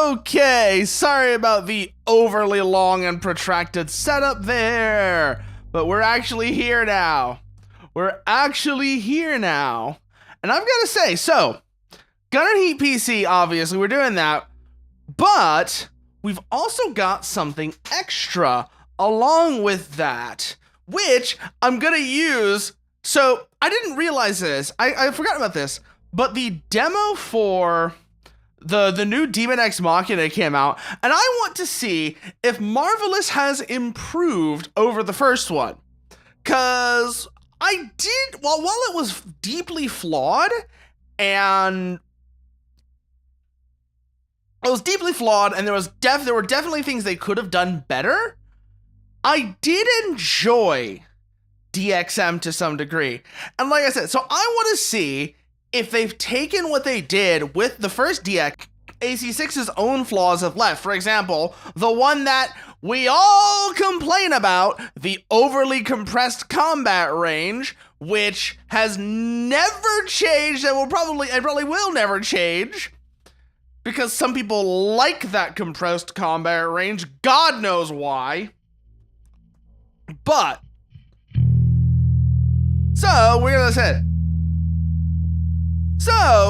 Okay, sorry about the overly long and protracted setup there, but we're actually here now. And I've got to say, so, Gunner Heat PC, obviously, we're doing that, but we've also got something extra along with that, which I'm going to use. So, I didn't realize this. I forgot about this, but the demo for the new Demon X Machina came out, and I want to see if Marvelous has improved over the first one. Because I did, while it was deeply flawed, and there were definitely things they could have done better, I did enjoy DxM to some degree. And like I said, so I want to see if they've taken what they did with the first DX, AC6's own flaws have left. For example, the one that we all complain about, the overly compressed combat range, which has never changed and probably will never change, because some people like that compressed combat range. God knows why. But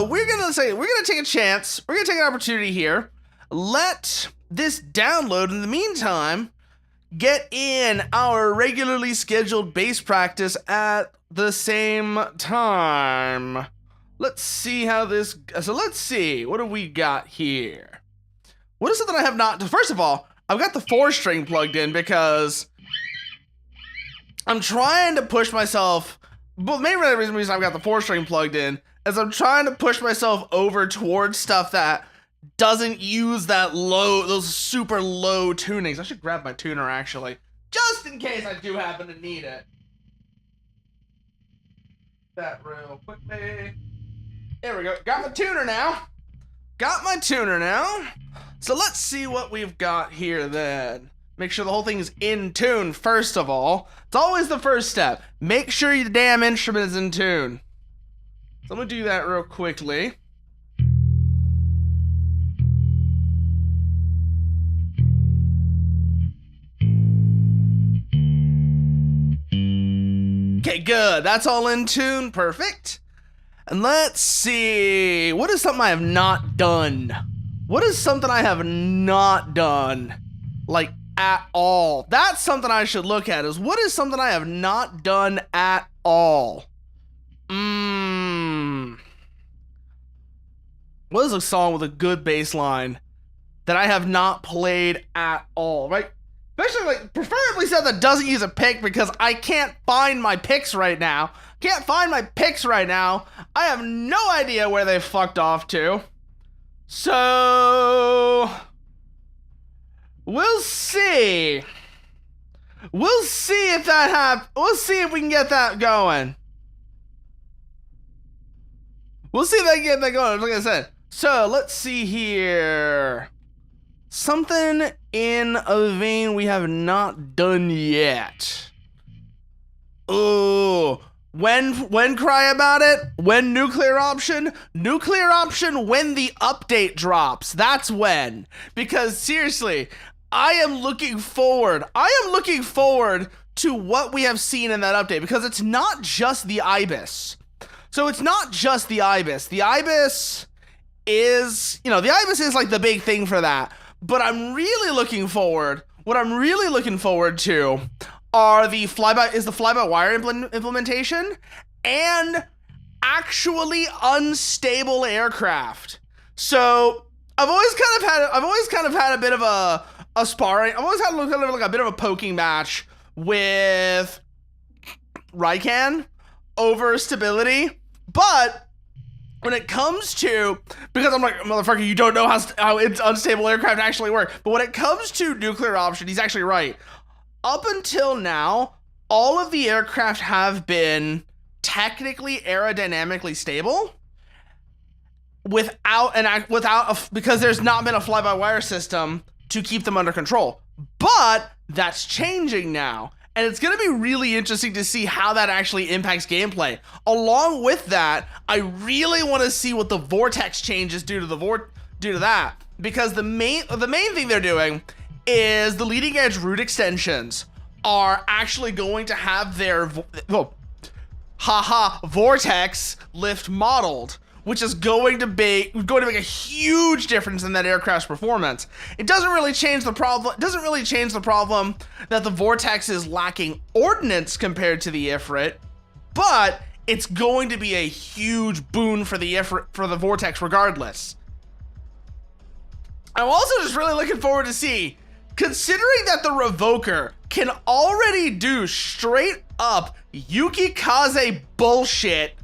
we're gonna take a chance. We're gonna take an opportunity here. Let this download. In the meantime, get in our regularly scheduled base practice at the same time. Let's see how this. So let's see. What do we got here? What is it that I have not? First of all, I've got the 4-string plugged in because I'm trying to push myself. But maybe the reason I've got the 4-string plugged in is I'm trying to push myself over towards stuff that doesn't use those super low tunings. I should grab my tuner actually, just in case I do happen to need it. That real quickly. There we go. Got my tuner now. So let's see what we've got here then. Make sure the whole thing is in tune, first of all. It's always the first step. Make sure your damn instrument is in tune. So I'm gonna do that real quickly. Okay, good. That's all in tune. Perfect. And let's see. What is something I have not done? Like, at all. That's something I should look at, is what is something I have not done at all? What is a song with a good bass line that I have not played at all, right? Especially, like, preferably stuff that doesn't use a pick, because I can't find my picks right now. I have no idea where they fucked off to. So we'll see. We'll see if that happens. We'll see if we can get that going. Like I said. So let's see here. Something in a vein we have not done yet. Ooh. When cry about it? When nuclear option? Nuclear option when the update drops. That's when. Because seriously, I am looking forward to what we have seen in that update, because it's not just the Ibis. So it's not just the Ibis. The Ibis is, the Ibis is like the big thing for that. But what I'm really looking forward to are the fly-by-wire implementation and actually unstable aircraft. So I've always kind of had a bit of a sparring. I've always had like a bit of a poking match with Raikan over stability, but when it comes to, because I'm like, motherfucker, you don't know how unstable aircraft actually work. But when it comes to nuclear option, he's actually right. Up until now, all of the aircraft have been technically aerodynamically stable because there's not been a fly-by-wire system to keep them under control. But that's changing now. And it's going to be really interesting to see how that actually impacts gameplay. Along with that, I really want to see what the vortex changes do to that. because the main thing they're doing is the leading edge root extensions are actually going to have their vortex lift modeled, which is going to make a huge difference in that aircraft's performance. It doesn't really change the problem. It doesn't really change the problem that the vortex is lacking ordnance compared to the Ifrit, but it's going to be a huge boon for the vortex regardless. I'm also just really looking forward to see, considering that the Revoker can already do straight up Yukikaze bullshit,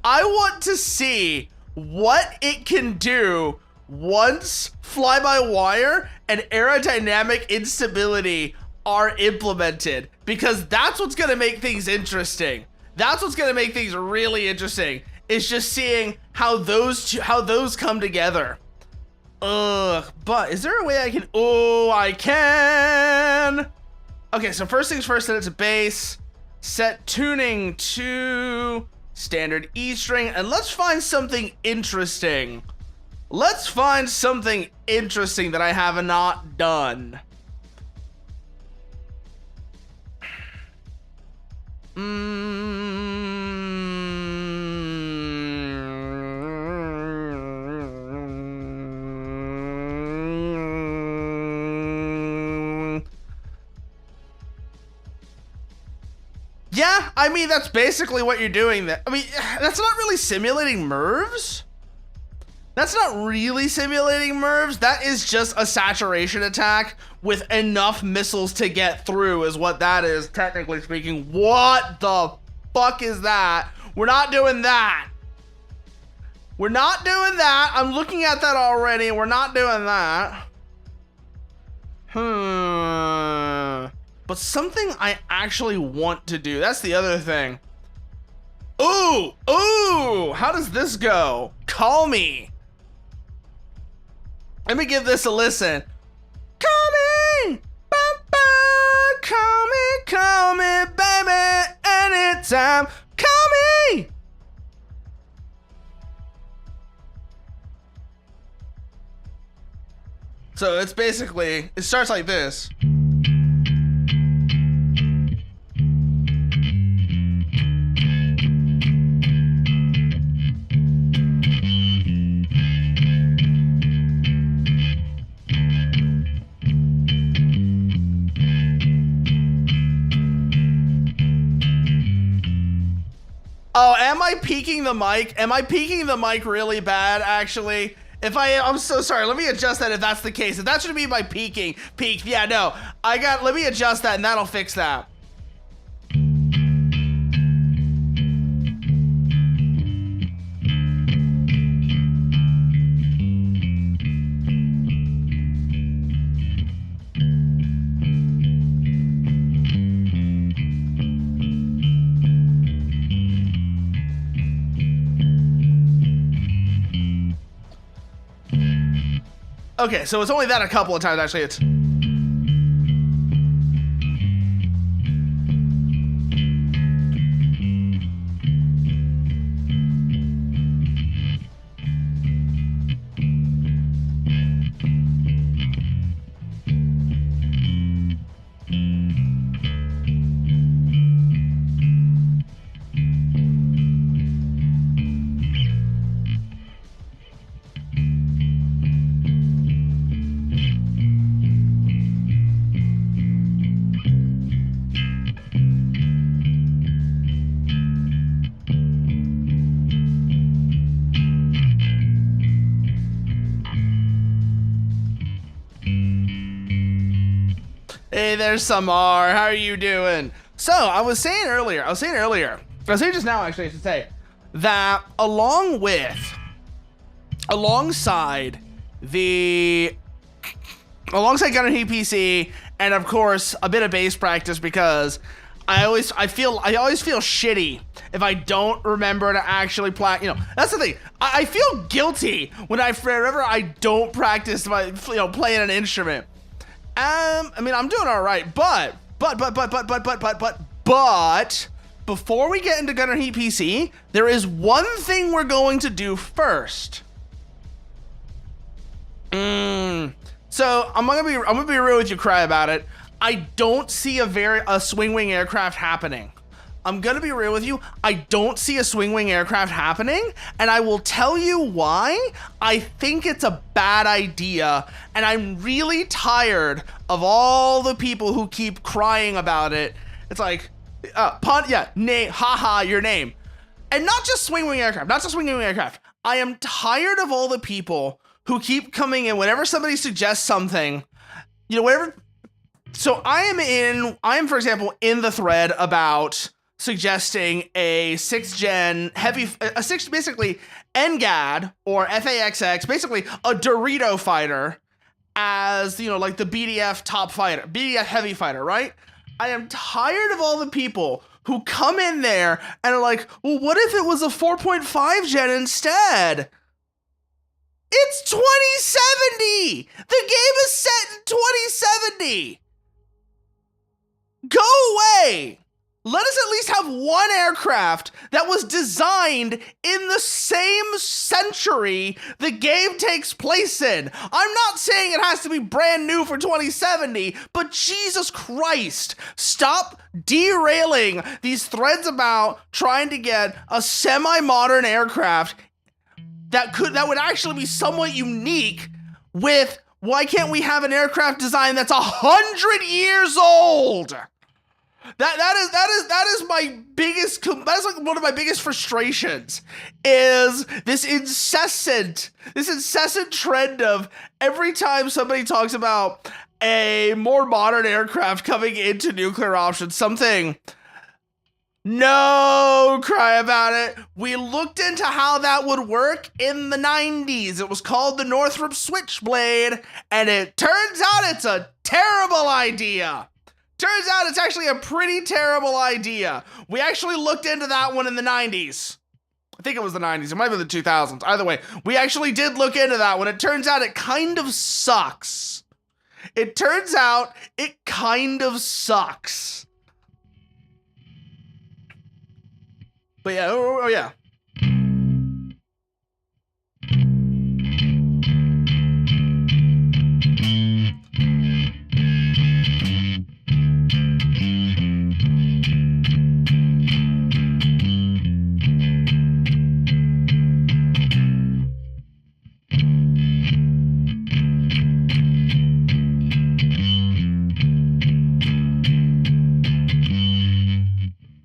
I want to see what it can do once fly-by-wire and aerodynamic instability are implemented, because that's what's going to make things interesting. That's what's going to make things really interesting, is just seeing how those come together. But is there a way I can? Oh, I can. Okay, so first things first, set it to base, set tuning to standard E string, and let's find something interesting. Let's find something interesting that I have not done. Yeah, I mean, that's basically what you're doing there. I mean, that's not really simulating MIRVs. That's not really simulating MIRVs. That is just a saturation attack with enough missiles to get through is what that is, technically speaking. What the fuck is that? We're not doing that. We're not doing that. I'm looking at that already. We're not doing that. But something I actually want to do. That's the other thing. Ooh, how does this go? Call me. Let me give this a listen. Call me, call me, baby, anytime. Call me. So it's basically, it starts like this. Oh, am I peaking the mic? Am I peaking the mic really bad, actually? I'm so sorry. Let me adjust that if that's the case. If that should be my peak. Yeah, no. Let me adjust that and that'll fix that. Okay, so it's only that a couple of times, actually. It's... Hey there, Samar. How are you doing? So, I was saying just now, actually, I should say, that alongside Gunner Heat PC, and of course, a bit of bass practice, because I always feel shitty if I don't remember to actually play. That's the thing. I feel guilty whenever I don't practice playing an instrument. I mean, I'm doing all right, but before we get into Gunner Heat PC, there is one thing we're going to do first. So I'm gonna be real with you, Cry about it. I don't see a swing wing aircraft happening. I'm gonna be real with you. I don't see a swing wing aircraft happening, and I will tell you why. I think it's a bad idea, and I'm really tired of all the people who keep crying about it. It's like, haha, your name. And not just swing wing aircraft. I am tired of all the people who keep coming in whenever somebody suggests something, you know, whatever. So I am, for example, in the thread about suggesting a 6th gen basically NGAD or FAXX, basically a Dorito fighter as, you know, like the BDF heavy fighter, right? I am tired of all the people who come in there and are like, well, what if it was a 4.5 gen instead? It's 2070! The game is set in 2070! Go away! Let us at least have one aircraft that was designed in the same century the game takes place in. I'm not saying it has to be brand new for 2070, but Jesus Christ, stop derailing these threads about trying to get a semi-modern aircraft that would actually be somewhat unique with, why can't we have an aircraft design that's 100 years old? That is my biggest, that is like one of my biggest frustrations, is this incessant trend of every time somebody talks about a more modern aircraft coming into nuclear options, something, no, Cry about it. We looked into how that would work in the 90s. It was called the Northrop Switchblade, and it turns out it's a terrible idea. Turns out it's actually a pretty terrible idea. We actually looked into that one in the 90s. I think it was the 90s. It might be the 2000s. Either way, we actually did look into that one. It turns out it kind of sucks. It turns out it kind of sucks. But yeah, oh yeah.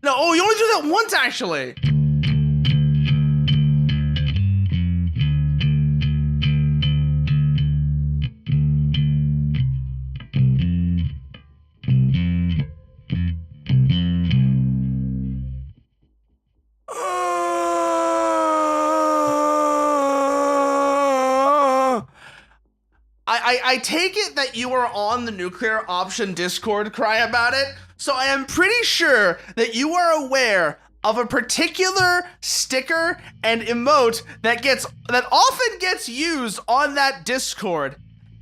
No, oh, you only do that once, actually. I take it that you are on the nuclear option Discord, Cry about it. So I am pretty sure that you are aware of a particular sticker and emote that often gets used on that Discord.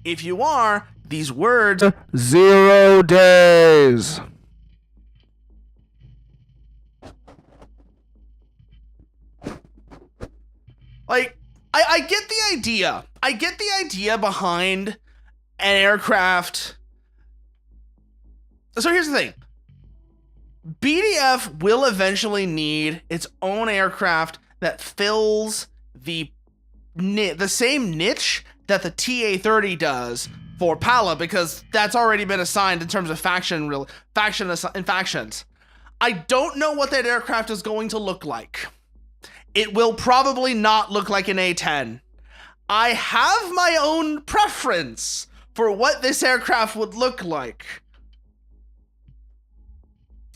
If you are, these words, 0 days. Like, I get the idea. I get the idea behind an aircraft. So here's the thing. BDF will eventually need its own aircraft that fills the same niche that the TA-30 does for Pala, because that's already been assigned in terms of factions. I don't know what that aircraft is going to look like. It will probably not look like an A-10. I have my own preference for what this aircraft would look like.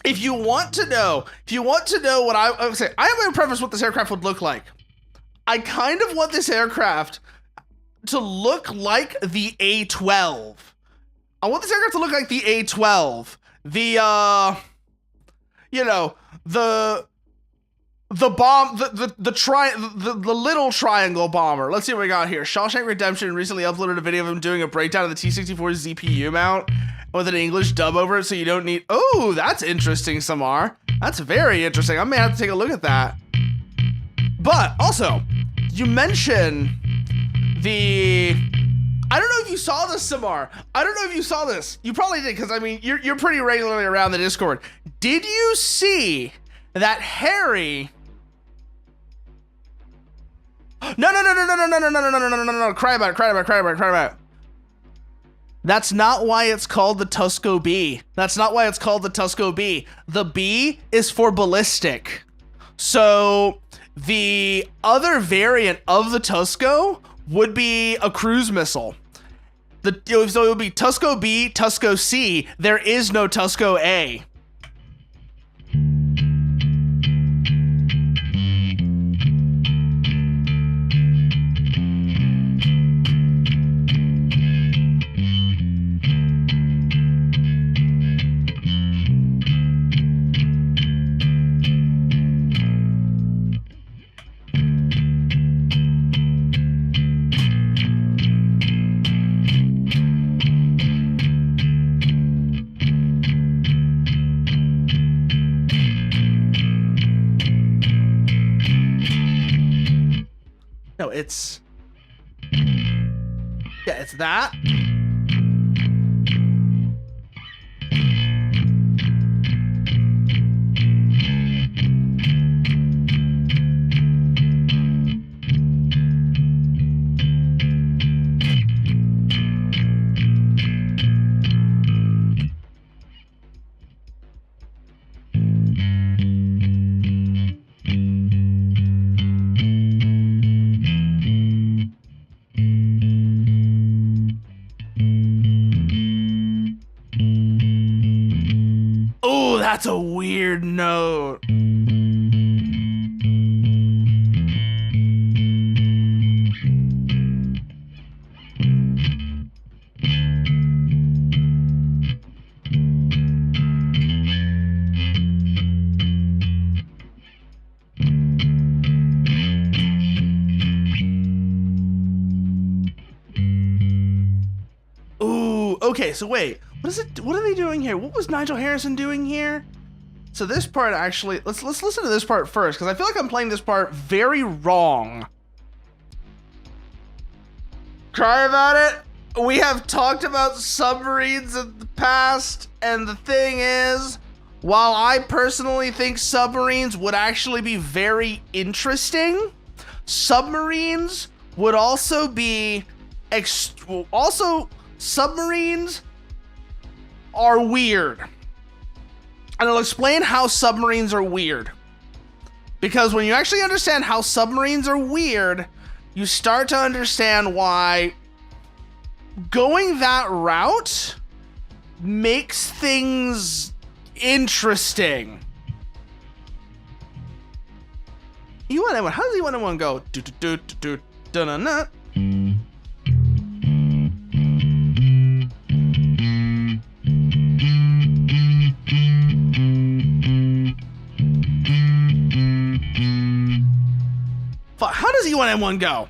If you want to know what I would say, I have my own preference what this aircraft would look like. I kind of want this aircraft to look like the A-12. I want this aircraft to look like the A-12. The bomb, the little triangle bomber. Let's see what we got here. Shawshank Redemption recently uploaded a video of him doing a breakdown of the T-64's ZPU mount with an English dub over it, so you don't need. Oh, that's interesting, Samar. That's very interesting. I may have to take a look at that. But also, you mentioned the I don't know if you saw this, Samar. I don't know if you saw this. You probably did, because I mean, you're pretty regularly around the Discord. Did you see that Harry? No. Cry about it. That's not why it's called the Tusco B. That's not why it's called the Tusco B. The B is for ballistic. So the other variant of the Tusco would be a cruise missile. So it would be Tusco B, Tusco C. There is no Tusco A. No, it's that. That's a weird note. Ooh, okay, so wait. What are they doing here? What was Nigel Harrison doing here? So this part actually, let's listen to this part first, because I feel like I'm playing this part very wrong. Cry about it. We have talked about submarines in the past, and the thing is, while I personally think submarines would actually be very interesting, submarines would also be submarines are weird. And I'll explain how submarines are weird. Because when you actually understand how submarines are weird, you start to understand why going that route makes things interesting. E1M1, how does E1M1 go? Do-do-do-do-do-do-do-do. How does E1M1 go?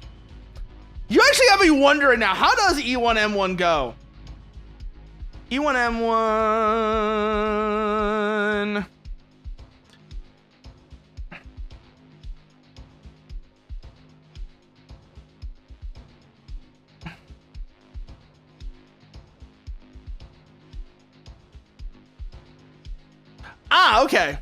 You actually have me wondering now. How does E1M1 go? E1M1. Ah, okay.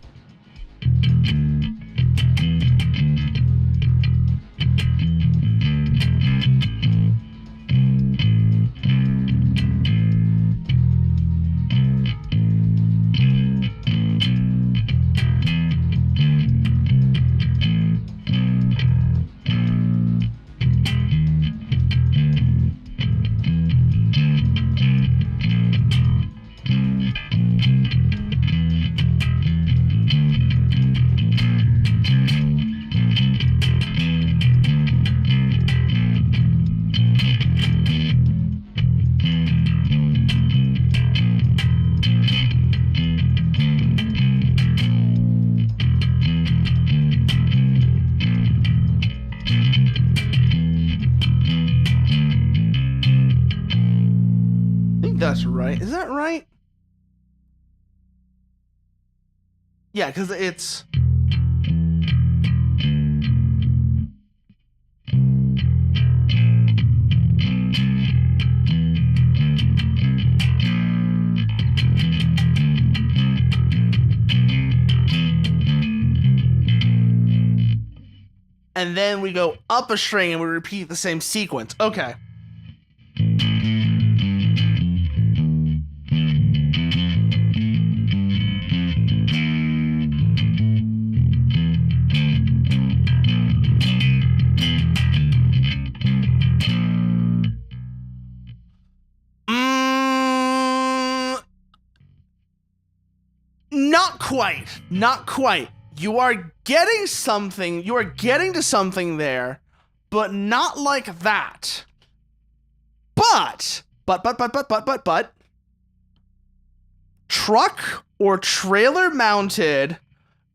That's right. Is that right? Yeah, because it's... and then we go up a string and we repeat the same sequence. Okay. Not quite. You are getting something, you are getting to something there, but not like that. But, truck or trailer mounted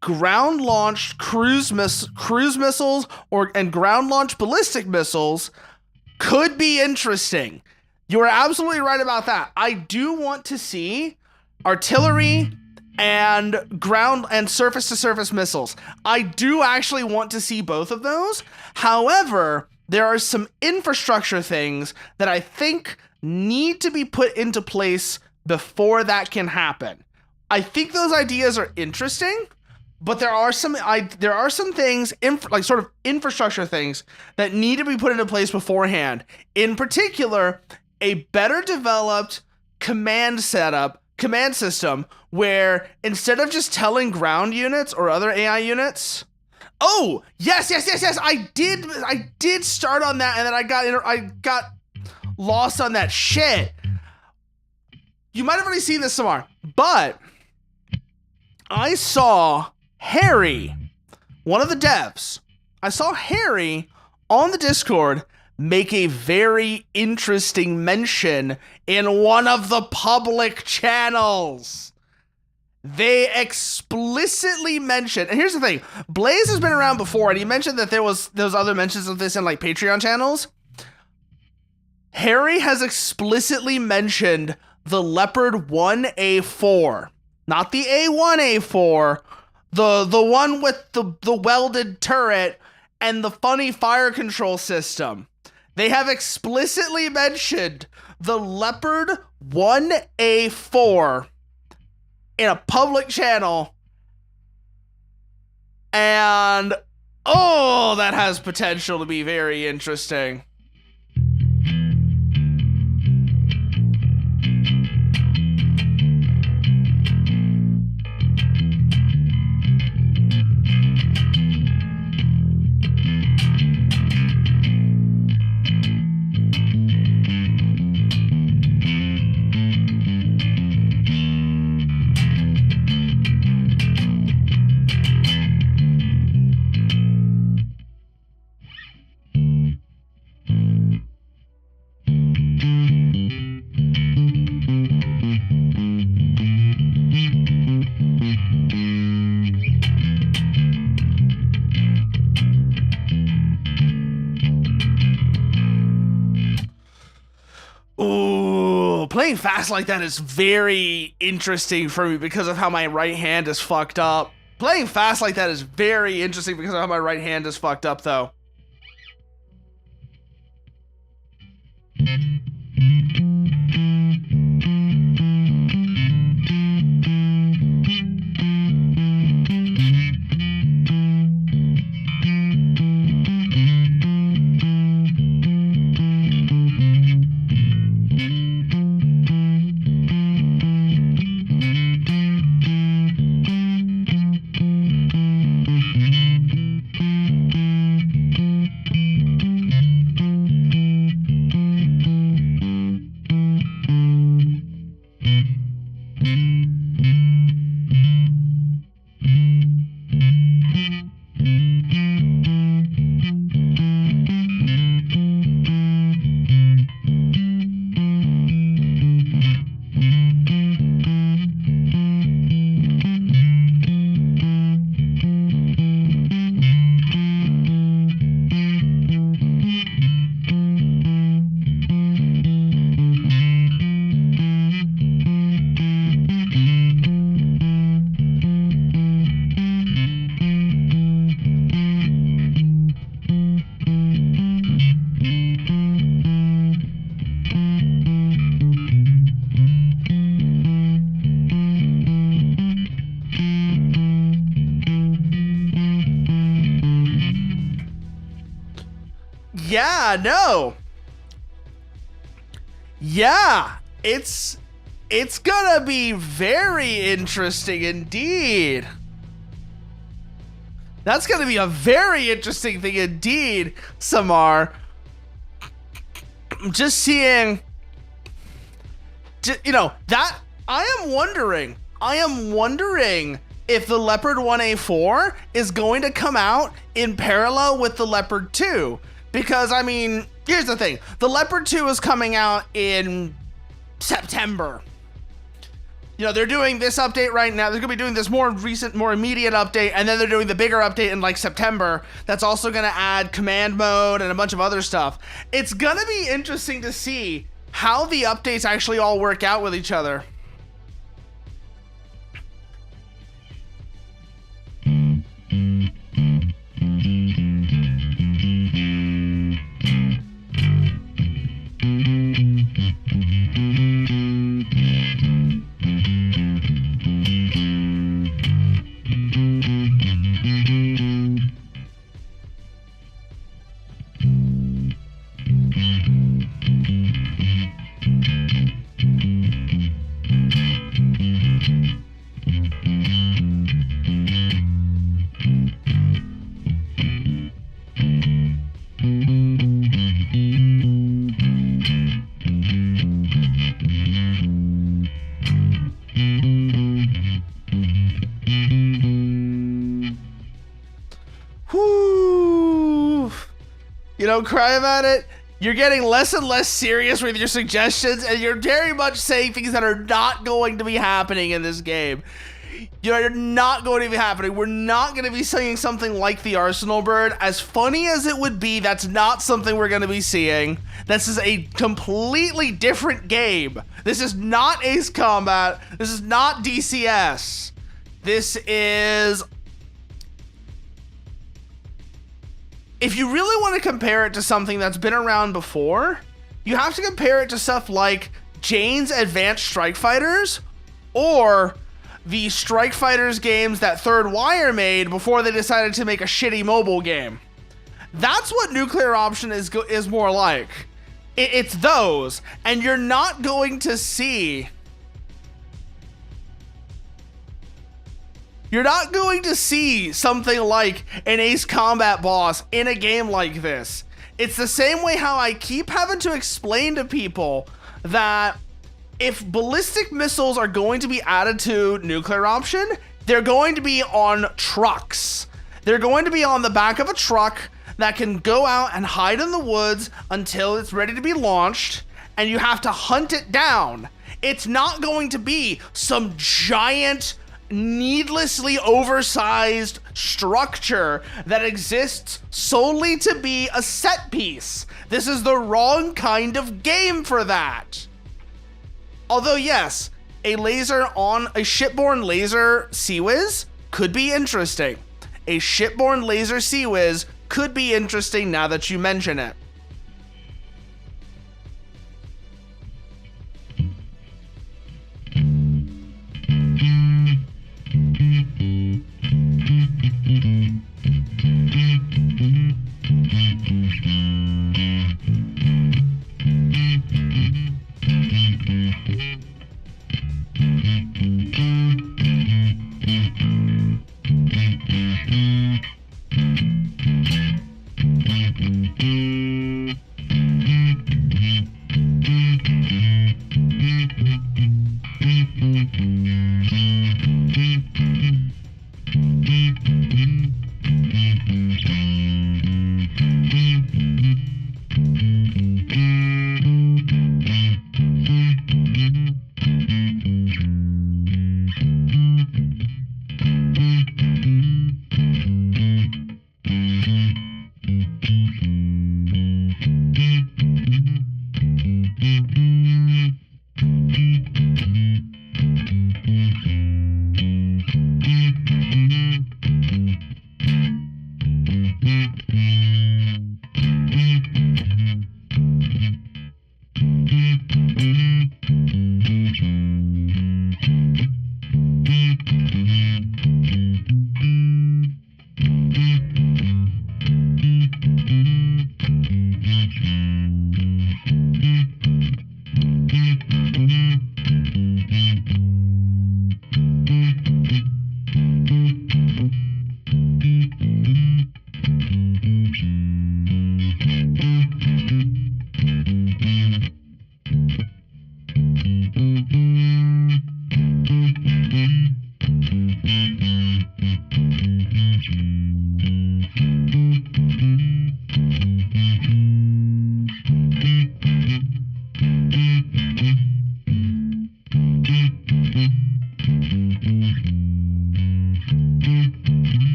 ground launched cruise missiles and ground launched ballistic missiles could be interesting. You are absolutely right about that. I do want to see artillery and ground and surface to surface missiles. I do actually want to see both of those. However, there are some infrastructure things that I think need to be put into place before that can happen. I think those ideas are interesting, but there are some things, like sort of infrastructure things, that need to be put into place beforehand. In particular, a better developed command system where instead of just telling ground units or other AI units, oh yes, I did start on that, and then I got lost on that shit. You might have already seen this somewhere, but I saw Harry, one of the devs, I saw Harry on the Discord make a very interesting mention in one of the public channels. They explicitly mentioned, and here's the thing, Blaze has been around before, and he mentioned that there was other mentions of this in like Patreon channels. Harry has explicitly mentioned the Leopard 1A4, not the A1A4, the one with the welded turret and the funny fire control system. They have explicitly mentioned the Leopard 1A4 in a public channel, and oh, that has potential to be very interesting. Playing fast like that is very interesting for me because of how my right hand is fucked up. Playing fast like that is very interesting because of how my right hand is fucked up, though. Yeah, no. Yeah, it's gonna be very interesting indeed. That's gonna be a very interesting thing indeed, Samar. I'm just seeing, you know, that I am wondering if the Leopard 1A4 is going to come out in parallel with the Leopard 2. Because, I mean, here's the thing. The Leopard 2 is coming out in September. You know, they're doing this update right now. They're going to be doing this more recent, more immediate update, and then they're doing the bigger update in, like, September. That's also going to add command mode and a bunch of other stuff. It's going to be interesting to see how the updates actually all work out with each other. You know, cry about it. You're getting less and less serious with your suggestions, and you're very much saying things that are not going to be happening in this game. You're not going to be happening. We're not going to be seeing something like the Arsenal Bird. As funny as it would be, that's not something we're going to be seeing. This is a completely different game. This is not Ace Combat. This is not DCS. This is... If you really want to compare it to something that's been around before, you have to compare it to stuff like Jane's Advanced Strike Fighters or the Strike Fighters games that Third Wire made before they decided to make a shitty mobile game. That's what Nuclear Option is more like. It's those, and you're not going to see... You're not going to see something like an Ace Combat boss in a game like this. It's the same way how I keep having to explain to people that if ballistic missiles are going to be added to Nuclear Option, they're going to be on trucks. They're going to be on the back of a truck that can go out and hide in the woods until it's ready to be launched, and you have to hunt it down. It's not going to be some giant, needlessly oversized structure that exists solely to be a set piece. This is the wrong kind of game for that. Although yes, a shipborne laser Sea-Wiz could be interesting. A shipborne laser Sea-Wiz could be interesting now that you mention it.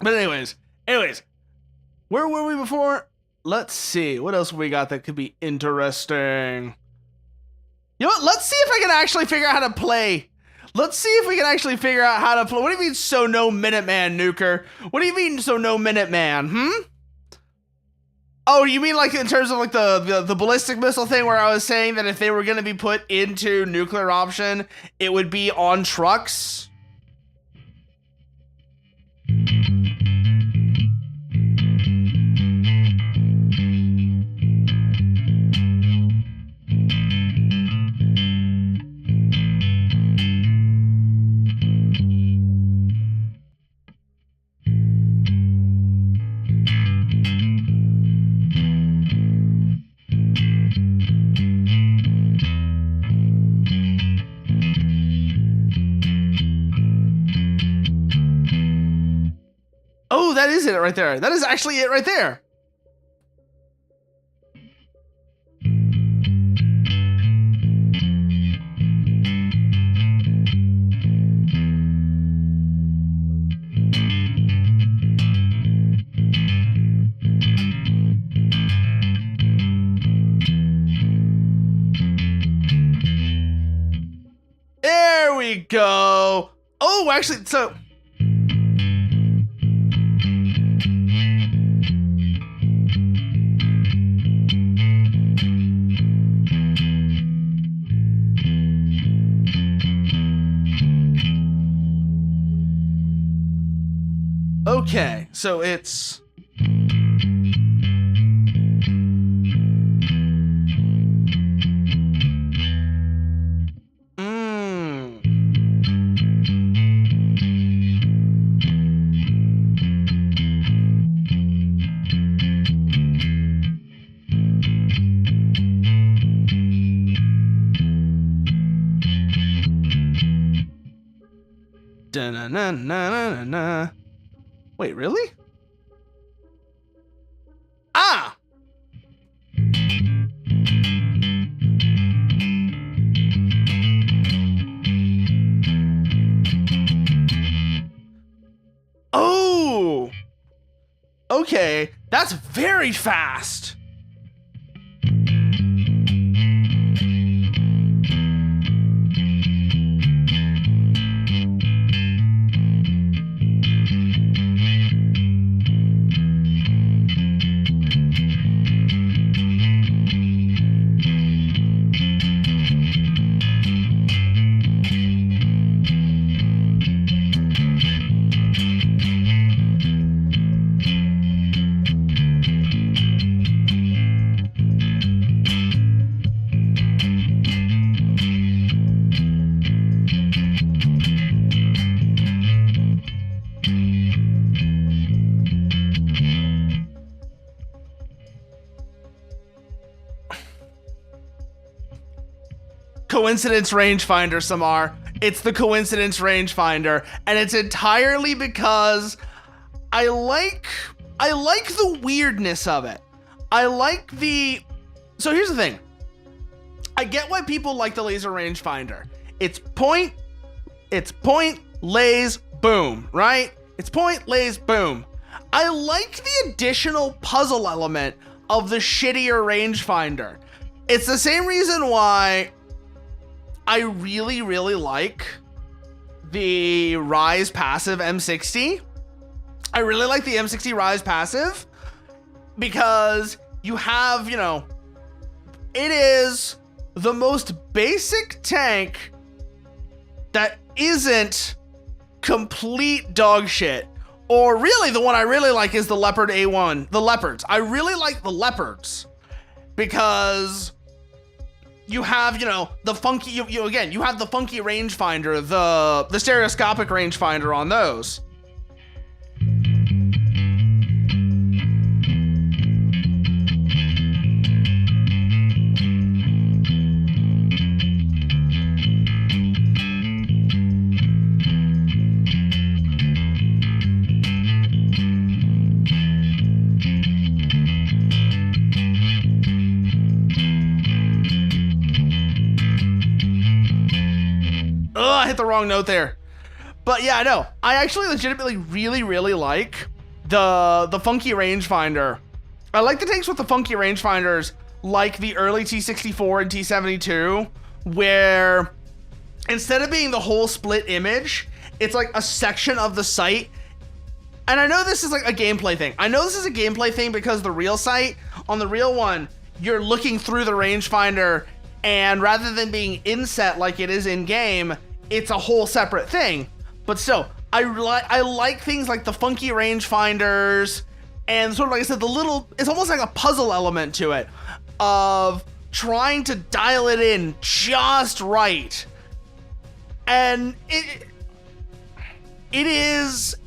But anyways, where were we before? Let's see. What else we got that could be interesting? You know what? Let's see if I can actually figure out how to play. Let's see if we can actually figure out how to play. What do you mean, so no Minuteman, Nuker? What do you mean, so no Minuteman? Oh, you mean like in terms of like the ballistic missile thing where I was saying that if they were going to be put into nuclear option, it would be on trucks? Oh, that is it right there. That is actually it right there. There we go. Oh, actually, so... Okay, so it's... Da-na-na-na-na-na. Wait, really? Ah! Oh! Okay, that's very fast. Coincidence rangefinder, Samar. It's the coincidence rangefinder, and it's entirely because I like the weirdness of it. I like the... So here's the thing. I get why people like the laser rangefinder. It's point, lays, boom, right? It's point, lays, boom. I like the additional puzzle element of the shittier rangefinder. It's the same reason why I really, really like the Rise passive M60. I really like the M60 Rise passive because you have, you know, it is the most basic tank that isn't complete dog shit. Or really, the one I really like is the Leopard A1, the Leopards. I really like the Leopards because you have, you know, the funky, you have the funky rangefinder, the stereoscopic rangefinder on those. I hit the wrong note there. But yeah, I know. I actually legitimately really, really like the funky rangefinder. I like the takes with the funky rangefinders, like the early T64 and T72, where instead of being the whole split image, it's like a section of the sight. And I know this is like a gameplay thing. I know this is a gameplay thing because the real sight, on the real one, you're looking through the rangefinder, and rather than being inset like it is in game, it's a whole separate thing. But still, I like things like the funky rangefinders, and sort of like I said, it's almost like a puzzle element to it, of trying to dial it in just right. And it is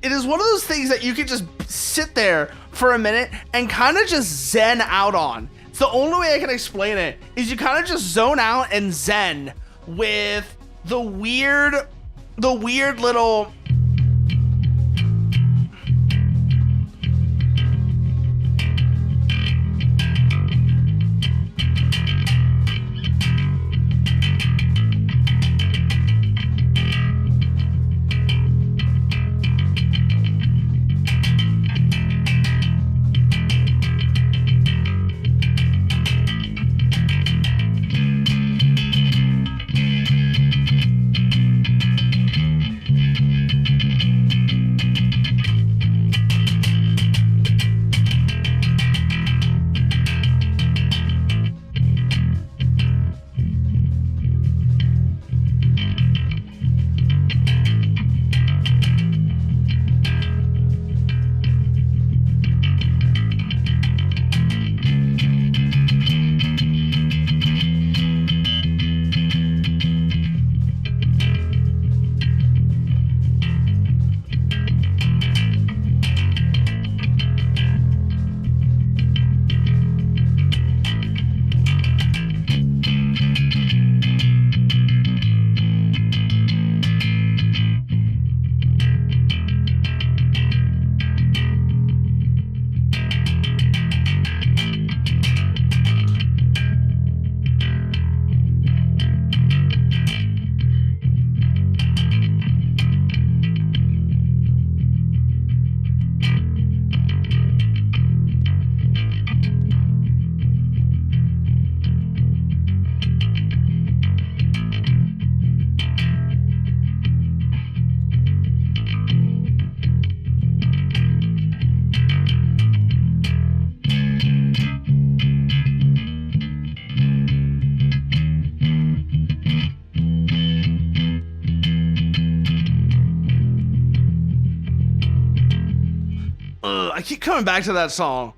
one of those things that you can just sit there for a minute and kind of just zen out on. It's the only way I can explain it, is you kind of just zone out and zen with the weird little I keep coming back to that song.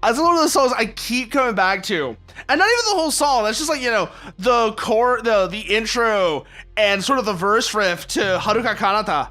It's one of those songs I keep coming back to. And not even the whole song. That's just like, the core, the intro, and sort of the verse riff to Haruka Kanata.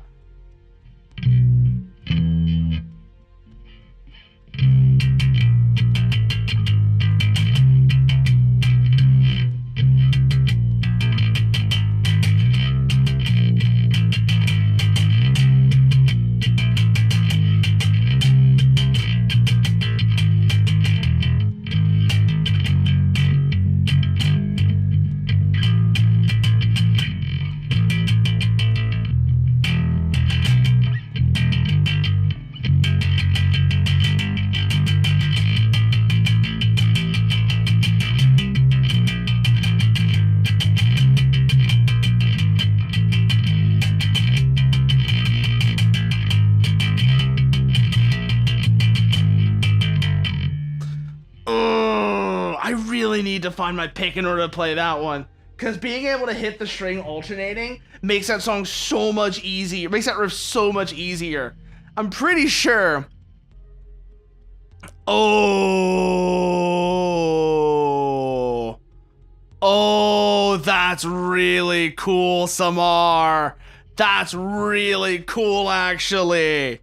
I really need to find my pick in order to play that one, because being able to hit the string alternating makes that song so much easier, makes that riff so much easier. I'm pretty sure. Oh, that's really cool, Samar. That's really cool, actually.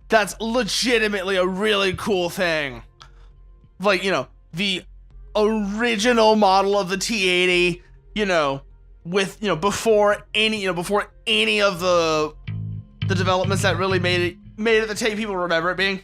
That's legitimately a really cool thing. Like, the original model of the T80, with, before any of the developments that really made it the tape people remember it being.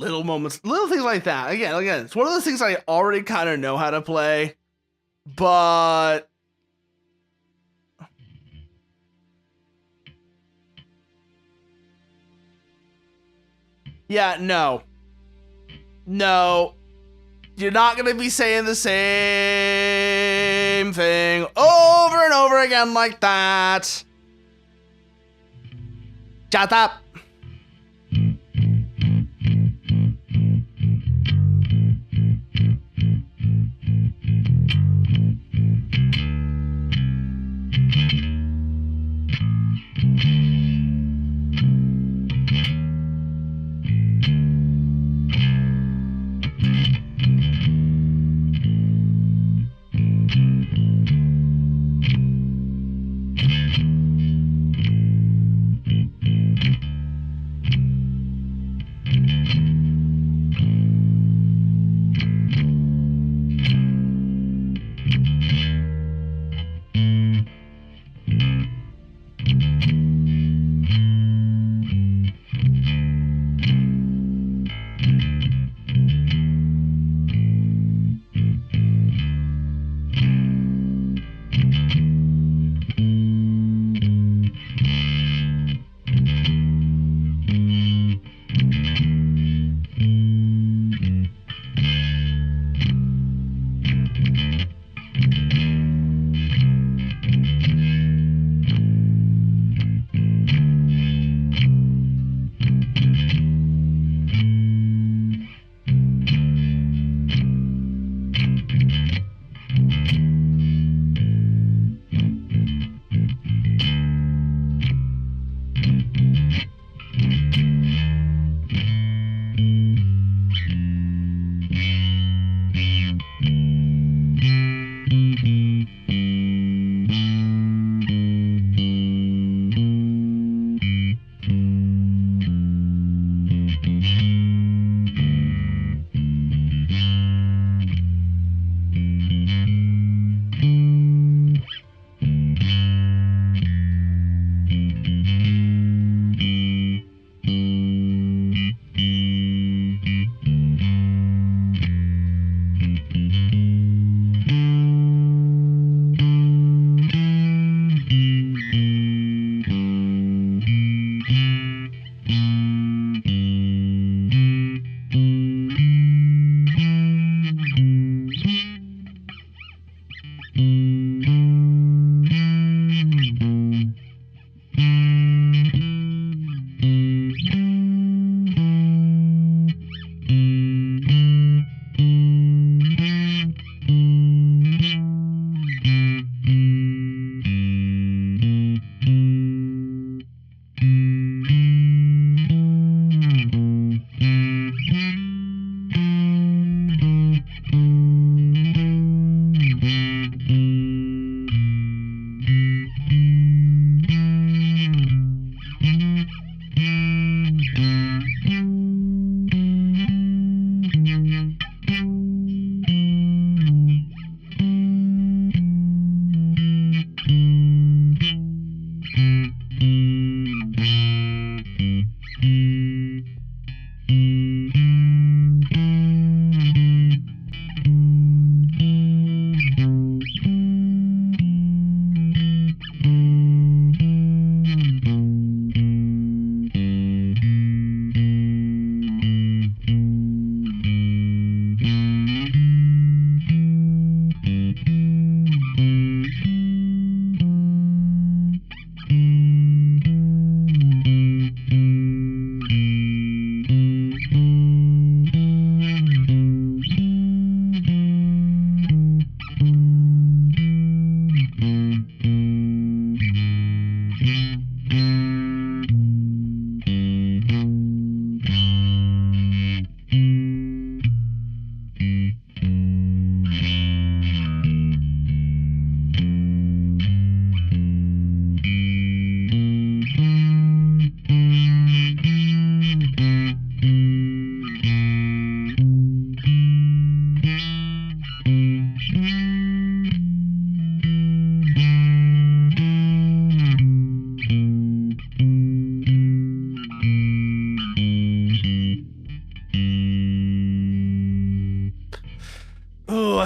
little moments, little things like that. Again, it's one of those things I already kind of know how to play, but yeah, no, you're not gonna be saying the same thing over and over again like that. Shut up.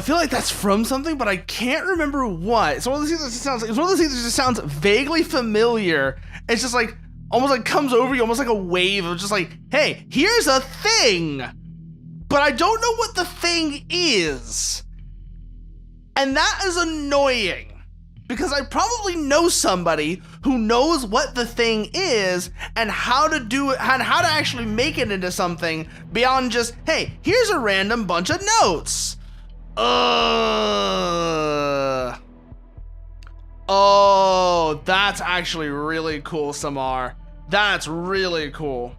feel like that's from something, but I can't remember what. It's one of those things that just sounds vaguely familiar. It's just like almost like comes over you, almost like a wave of just like, hey, here's a thing, but I don't know what the thing is. And that is annoying because I probably know somebody who knows what the thing is and how to do it and how to actually make it into something beyond just, hey, here's a random bunch of notes. Oh, that's actually really cool, Samar. That's really cool.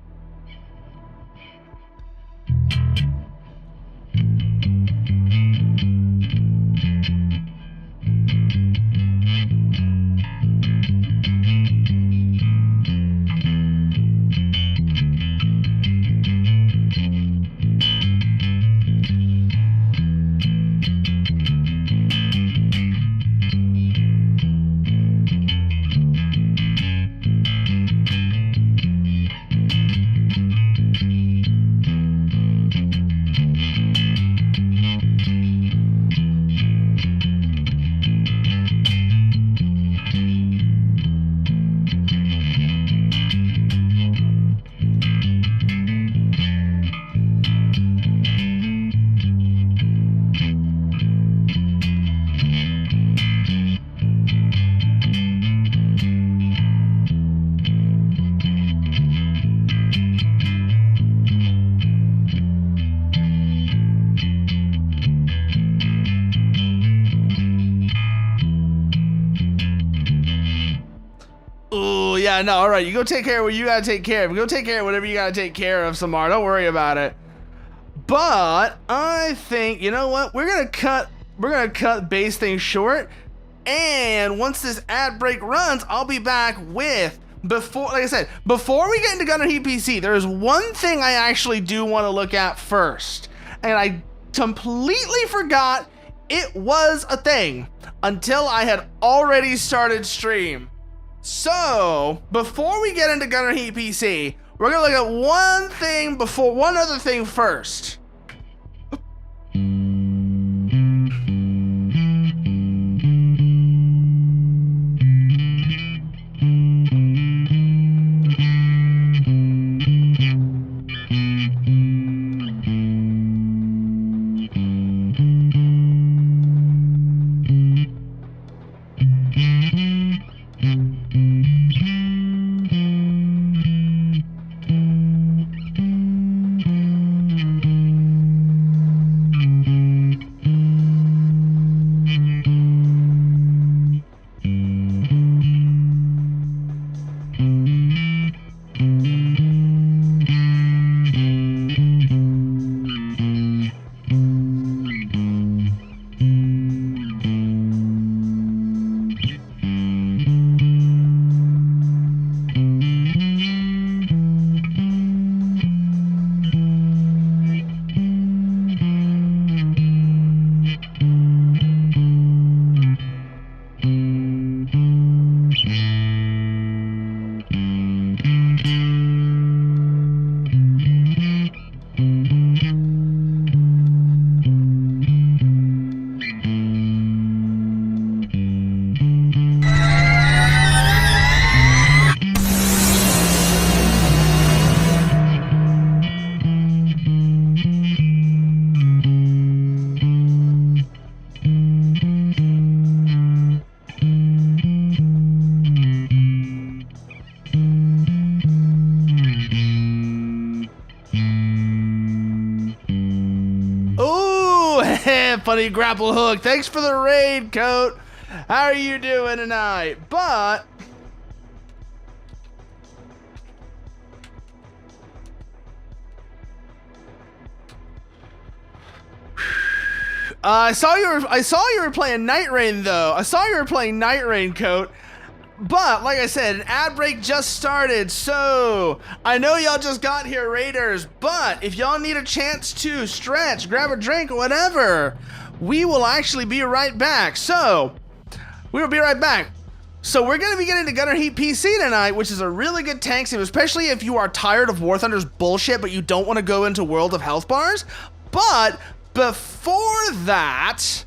Yeah, no, all right. You go take care of what you gotta take care of. Go take care of whatever you gotta take care of, Samar. Don't worry about it. But I think, you know what? We're gonna cut base things short. And once this ad break runs, I'll be back with like I said, before we get into Gunner Heat PC, there is one thing I actually do want to look at first. And I completely forgot it was a thing until I had already started stream. So, before we get into Gunner Heat PC, we're gonna look at one other thing first. Funny grapple hook. Thanks for the raid, Coat. How are you doing tonight? But I saw you were playing Night Rain though. I saw you were playing Night Rain, Coat. But like I said, an ad break just started, so I know y'all just got here, Raiders, but if y'all need a chance to stretch, grab a drink, whatever, we will actually be right back. So we will be right back. So we're going to be getting to Gunner Heat PC tonight, which is a really good tank sim, especially if you are tired of War Thunder's bullshit, but you don't want to go into World of Health bars. But before that,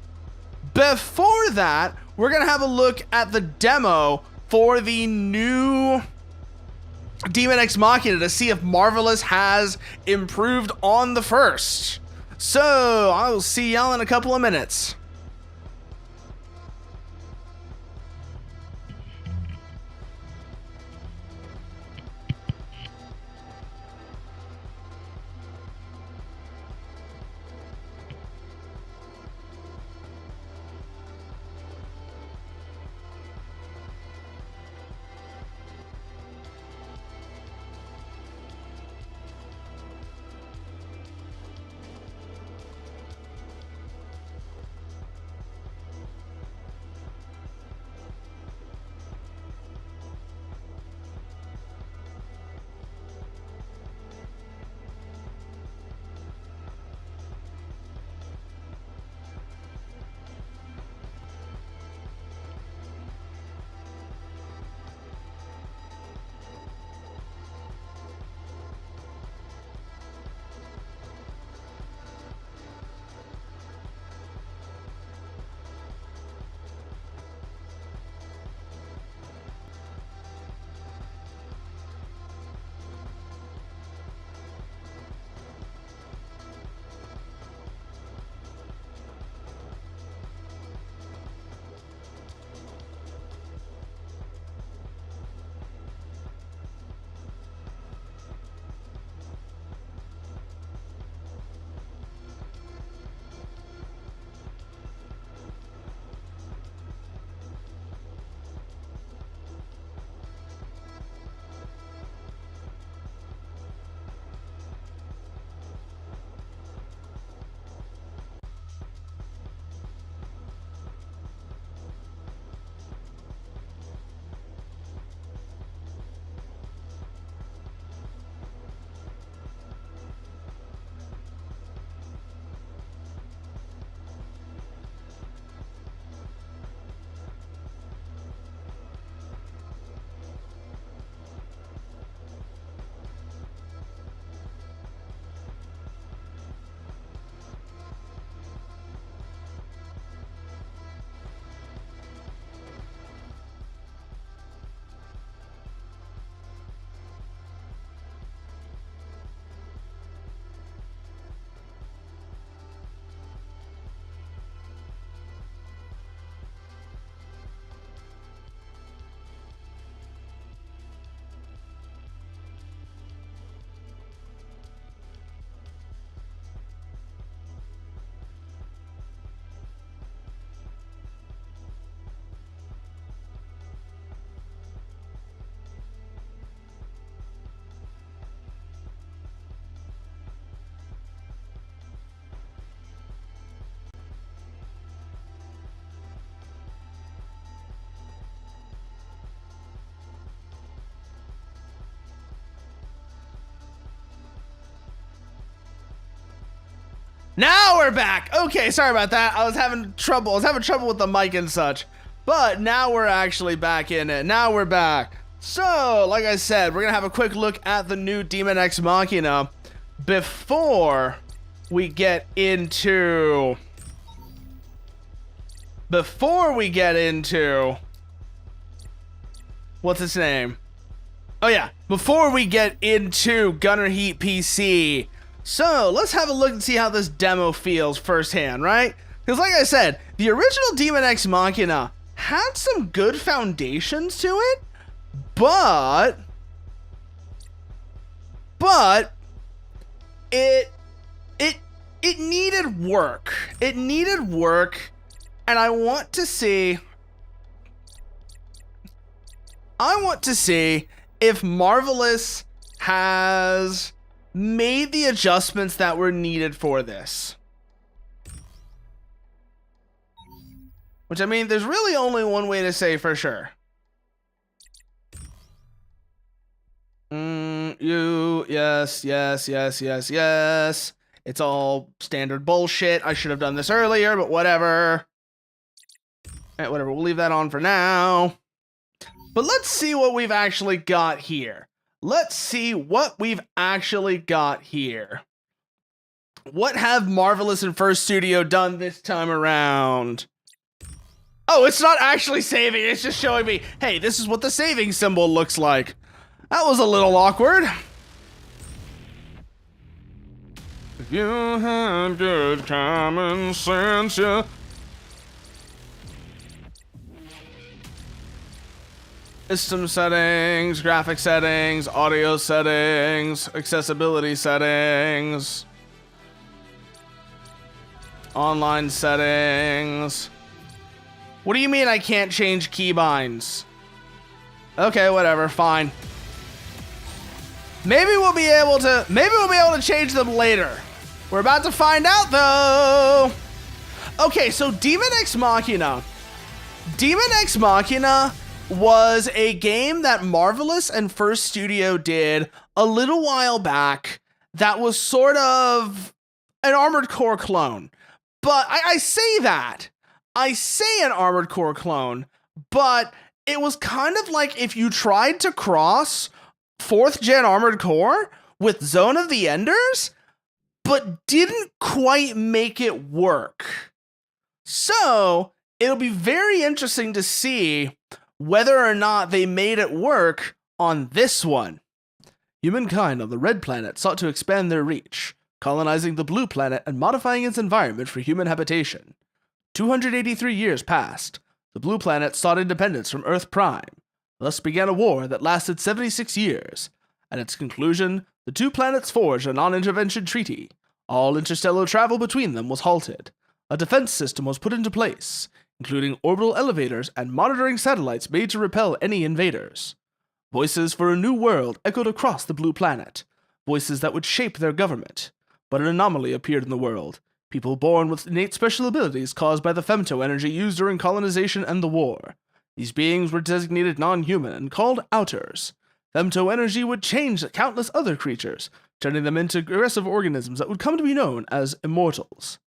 we're going to have a look at the demo for the new Demon Ex Machina to see if Marvelous has improved on the first. So, I will see y'all in a couple of minutes. Now we're back. Okay, sorry about that. I was having trouble with the mic and such. But now we're actually back in it. Now we're back. So, like I said, we're going to have a quick look at the new Demon Ex Machina before we get into what's its name? Oh yeah, before we get into Gunner Heat PC. So, let's have a look and see how this demo feels firsthand, right? Because like I said, the original Demon Ex Machina had some good foundations to it, but it needed work. It needed work, and I want to see if Marvelous has made the adjustments that were needed for this. Which, I mean, there's really only one way to say for sure. Yes. It's all standard bullshit. I should have done this earlier, but whatever. Whatever, we'll leave that on for now. But let's see what we've actually got here. What have Marvelous and First Studio done this time around? Oh, it's not actually saving. It's just showing me, hey, this is what the saving symbol looks like. That was a little awkward. If you had good common sense, yeah. System settings, graphic settings, audio settings, accessibility settings, online settings. What do you mean I can't change keybinds? Okay, whatever, fine. Maybe we'll be able to change them later. We're about to find out though. Okay, so Demon X Machina. Demon X Machina was a game that Marvelous and First Studio did a little while back that was sort of an Armored Core clone. But I say that. I say an Armored Core clone, but it was kind of like if you tried to cross 4th gen Armored Core with Zone of the Enders, but didn't quite make it work. So it'll be very interesting to see whether or not they made it work on this one. Humankind on the Red Planet sought to expand their reach, colonizing the Blue Planet and modifying its environment for human habitation. 283 years passed. The Blue Planet sought independence from Earth Prime. Thus began a war that lasted 76 years. At its conclusion, the two planets forged a non-intervention treaty. All interstellar travel between them was halted. A defense system was put into place, including orbital elevators and monitoring satellites made to repel any invaders. Voices for a new world echoed across the Blue Planet, voices that would shape their government. But an anomaly appeared in the world. People born with innate special abilities caused by the femto energy used during colonization and the war. These beings were designated non-human and called Outers. Femto energy would change countless other creatures, turning them into aggressive organisms that would come to be known as Immortals.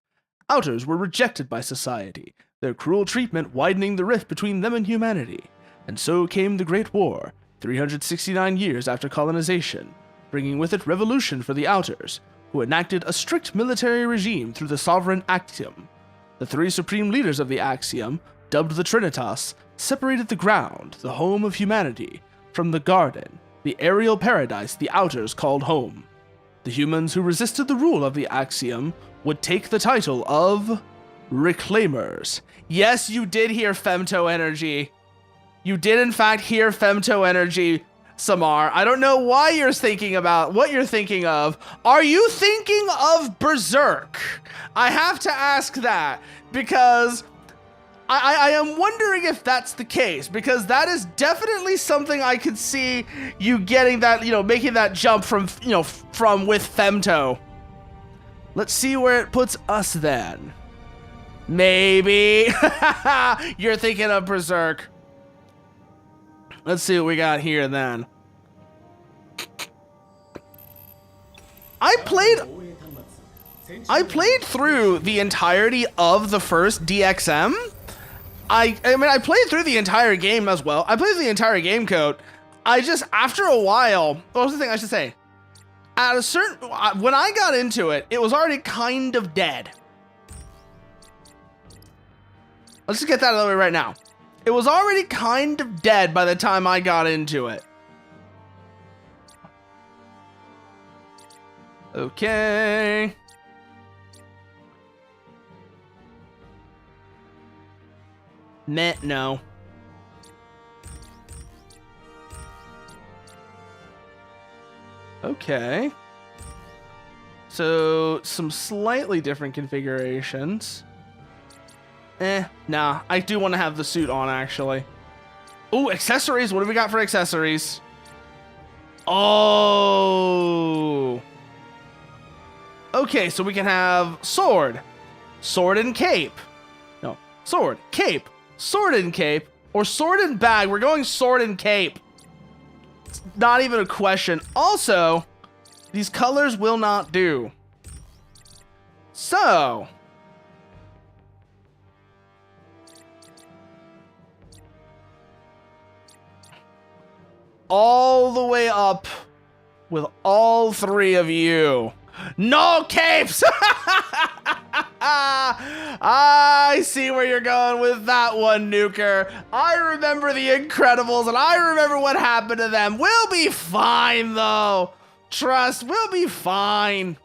Outers were rejected by society, their cruel treatment widening the rift between them and humanity. And so came the Great War, 369 years after colonization, bringing with it revolution for the Outers, who enacted a strict military regime through the Sovereign Axiom. The three supreme leaders of the Axiom, dubbed the Trinitas, separated the ground, the home of humanity, from the garden, the aerial paradise the Outers called home. The humans who resisted the rule of the Axiom would take the title of Reclaimers. Yes, you did hear femto energy. You did in fact hear femto energy, Samar. I don't know why you're thinking about what you're thinking of. Are you thinking of Berserk? I have to ask that because I am wondering if that's the case, because that is definitely something I could see you getting that, making that jump from with femto. Let's see where it puts us then. Maybe you're thinking of Berserk. Let's see what we got here then. I played through the entirety of the first DxM. I played through the entire game as well. I played through the entire game code. I just, after a while, what was the thing I should say? At a certain, when I got into it, it was already kind of dead. Let's just get that out of the way right now. It was already kind of dead by the time I got into it. Okay. Meh, no. Okay. So, some slightly different configurations. Nah, I do want to have the suit on, actually. Ooh, accessories. What have we got for accessories? Oh. Okay, so we can have sword and cape. No, sword, cape, sword and cape, or sword and bag. We're going sword and cape. It's not even a question. Also, these colors will not do. So, all the way up with all three of you. No capes! I see where you're going with that one, Nuker. I remember the Incredibles, and I remember what happened to them. We'll be fine, though. Trust, we'll be fine.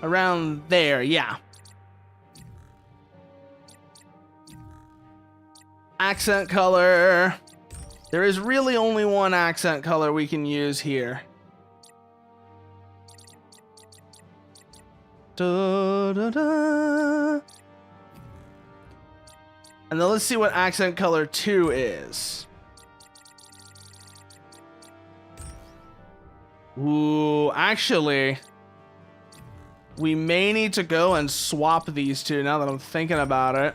Around there, yeah. Accent color. There is really only one accent color we can use here. Da, da, da. And then let's see what accent color 2 is. Ooh, actually, we may need to go and swap these two now that I'm thinking about it.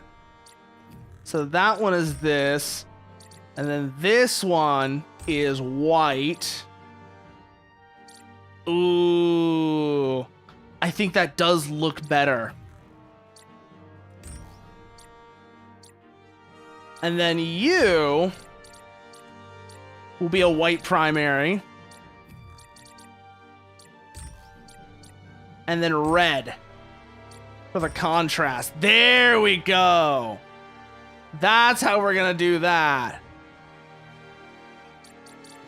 So that one is this, and then this one is white. Ooh, I think that does look better. And then you will be a white primary. And then red for the contrast. There we go. That's how we're gonna do that.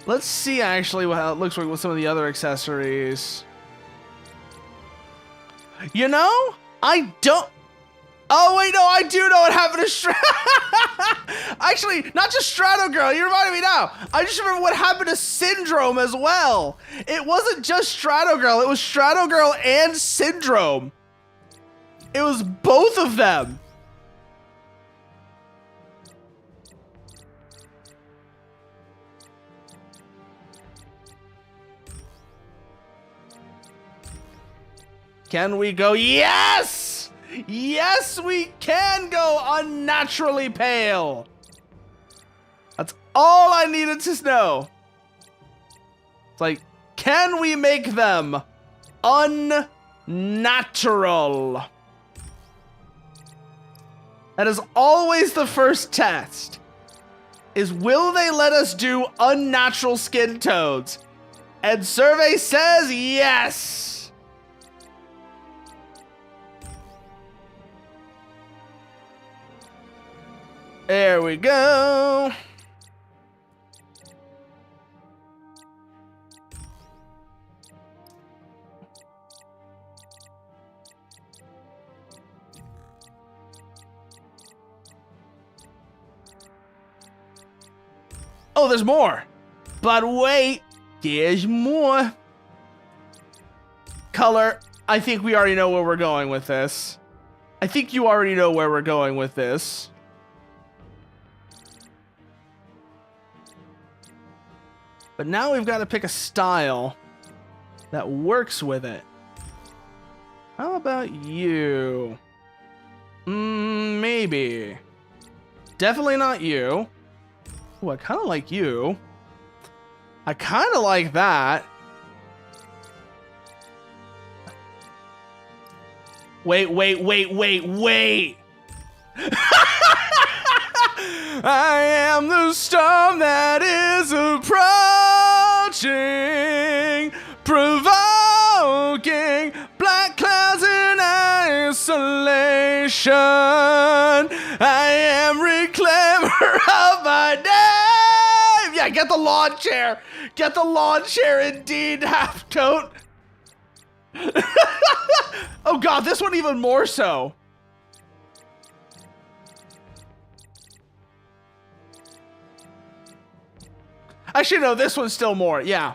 Let's see actually how it looks like with some of the other accessories. You know, I don't. Oh wait, no, I do know what happened to Actually, not just Strato Girl, you reminded me now. I just remember what happened to Syndrome as well. It wasn't just Strato Girl, it was Strato Girl and Syndrome. It was both of them. Can we go? Yes! Yes, we can go unnaturally pale. That's all I needed to know. It's like, can we make them unnatural? That is always the first test. Is will they let us do unnatural skin tones? And survey says yes. There we go. Oh, there's more. But wait, there's more. Color. I think we already know where we're going with this. I think you already know where we're going with this. But now we've got to pick a style that works with it. How about you? Maybe. Definitely not you. Ooh, I kind of like you. I kind of like that. Wait. I am the storm that is approaching, provoking black clouds in isolation. I am reclaimer of my name. Yeah, get the lawn chair. Get the lawn chair, indeed, half coat. Oh god, this one even more so. Actually, no, this one's still more, yeah.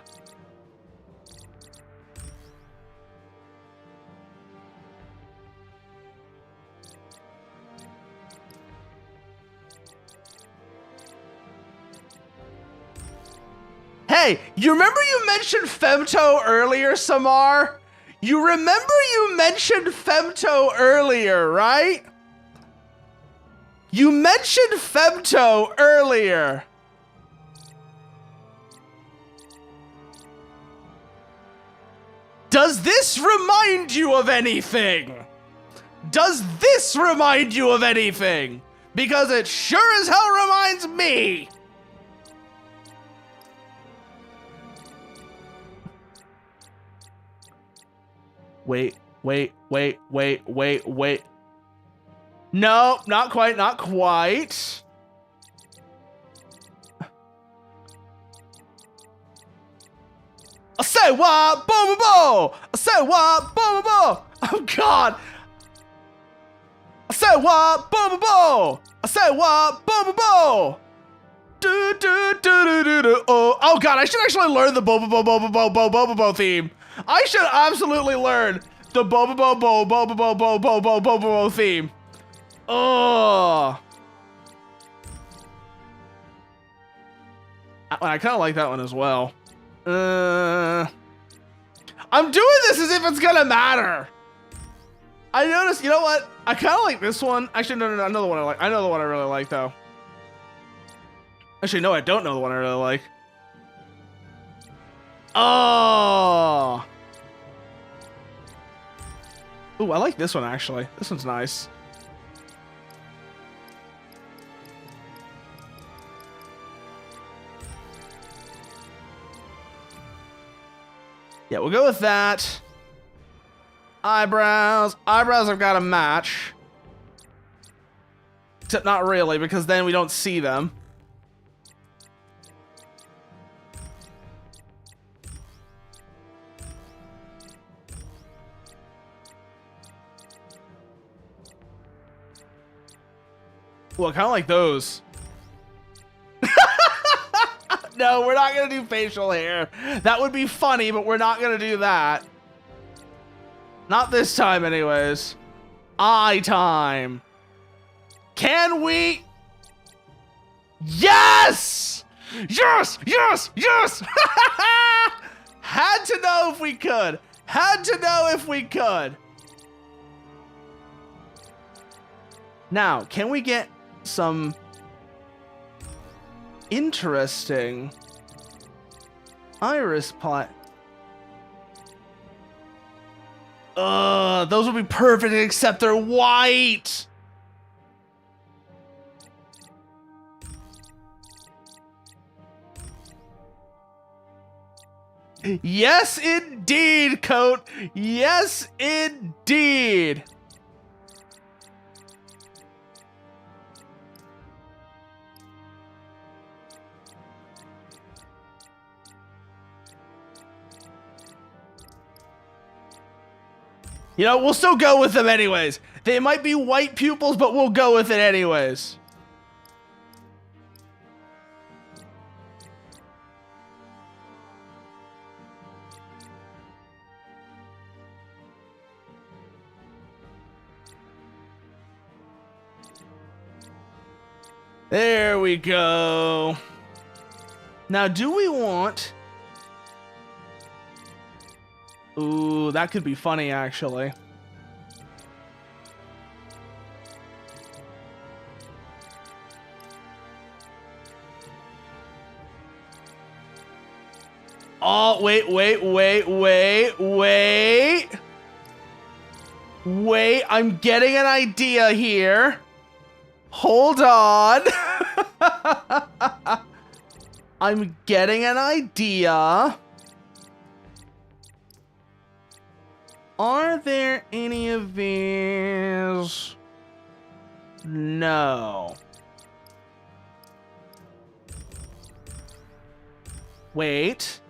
Hey, you remember you mentioned Femto earlier, Samar? You remember you mentioned Femto earlier, right? You mentioned Femto earlier. Does this remind you of anything? Does this remind you of anything? Because it sure as hell reminds me. Wait. No, not quite, not quite. I say what? Bo bo bo! I say what? Bo bo bo! Oh god! I say what? Bo bo bo! I say what? Bo bo bo! Do do do do do do. Oh god! I should actually learn the bo bo bo bo bo bo bo bo bo bo theme. I should absolutely learn the bo bo bo bo bo bo bo bo bo bo bo bo theme. Oh. I kind of like that one as well. I'm doing this as if it's gonna matter. I noticed, you know what? I kind of like this one. Actually, no, I know the one I like. I know the one I really like, though. Actually, no, I don't know the one I really like. Oh. Ooh, I like this one, actually. This one's nice. Yeah, we'll go with that. Eyebrows. Eyebrows have got to match. Except not really, because then we don't see them. Well, kind of like those. No, we're not going to do facial hair. That would be funny, but we're not going to do that. Not this time, anyways. Eye time. Can we? Yes! Yes! Yes! Yes! Had to know if we could. Had to know if we could. Now, can we get some interesting iris plot? Those would be perfect, except they're white. Yes, indeed, Coat. Yes, indeed. You know, we'll still go with them anyways. They might be white pupils, but we'll go with it anyways. There we go. Now, do we want... Ooh, that could be funny, actually. Oh, wait. Wait, I'm getting an idea here. Hold on. I'm getting an idea. Are there any of these? No. Wait.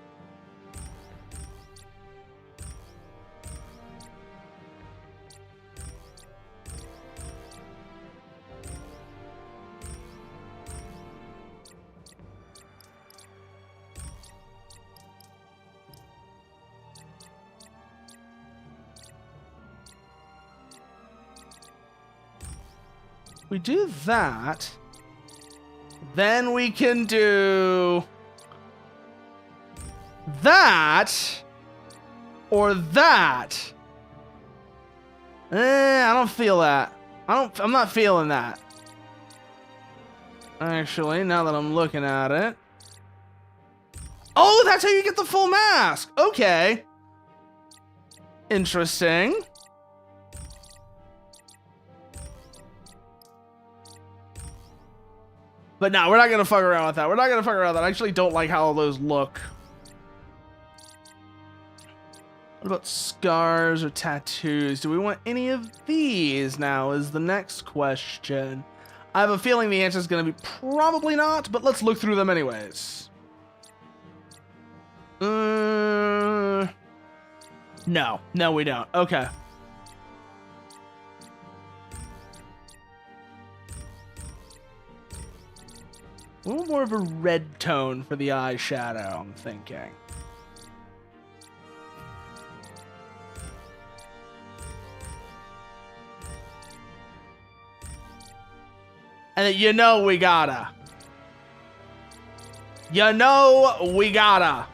We do that, then we can do that or that. I don't feel that. I'm not feeling that. Actually, now that I'm looking at it. Oh, that's how you get the full mask. Okay. Interesting. But no, we're not going to fuck around with that. We're not going to fuck around with that. I actually don't like how all those look. What about scars or tattoos? Do we want any of these now is the next question. I have a feeling the answer is going to be probably not, but let's look through them anyways. No, we don't. Okay. A little more of a red tone for the eyeshadow, I'm thinking. And you know we gotta. You know we gotta.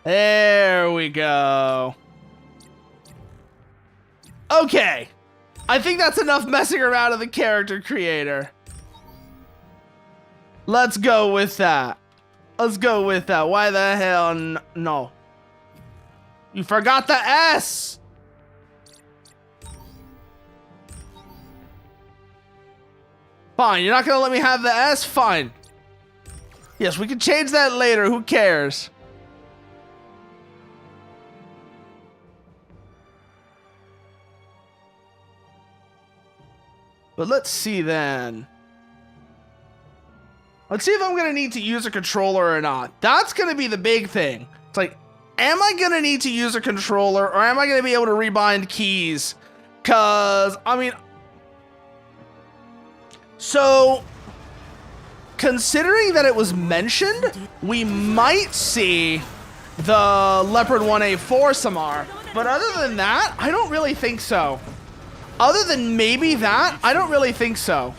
There we go. Okay. I think that's enough messing around in the character creator. Let's go with that. Let's go with that. Why the hell no? You forgot the S. Fine, you're not gonna let me have the S? Fine. Yes, we can change that later. Who cares? But let's see then. Let's see if I'm gonna need to use a controller or not. That's gonna be the big thing. It's like, am I gonna need to use a controller or am I gonna be able to rebind keys? Cause, I mean, so considering that it was mentioned, we might see the Leopard 1A4 Samar. But other than that, I don't really think so. Other than maybe that, I don't really think so.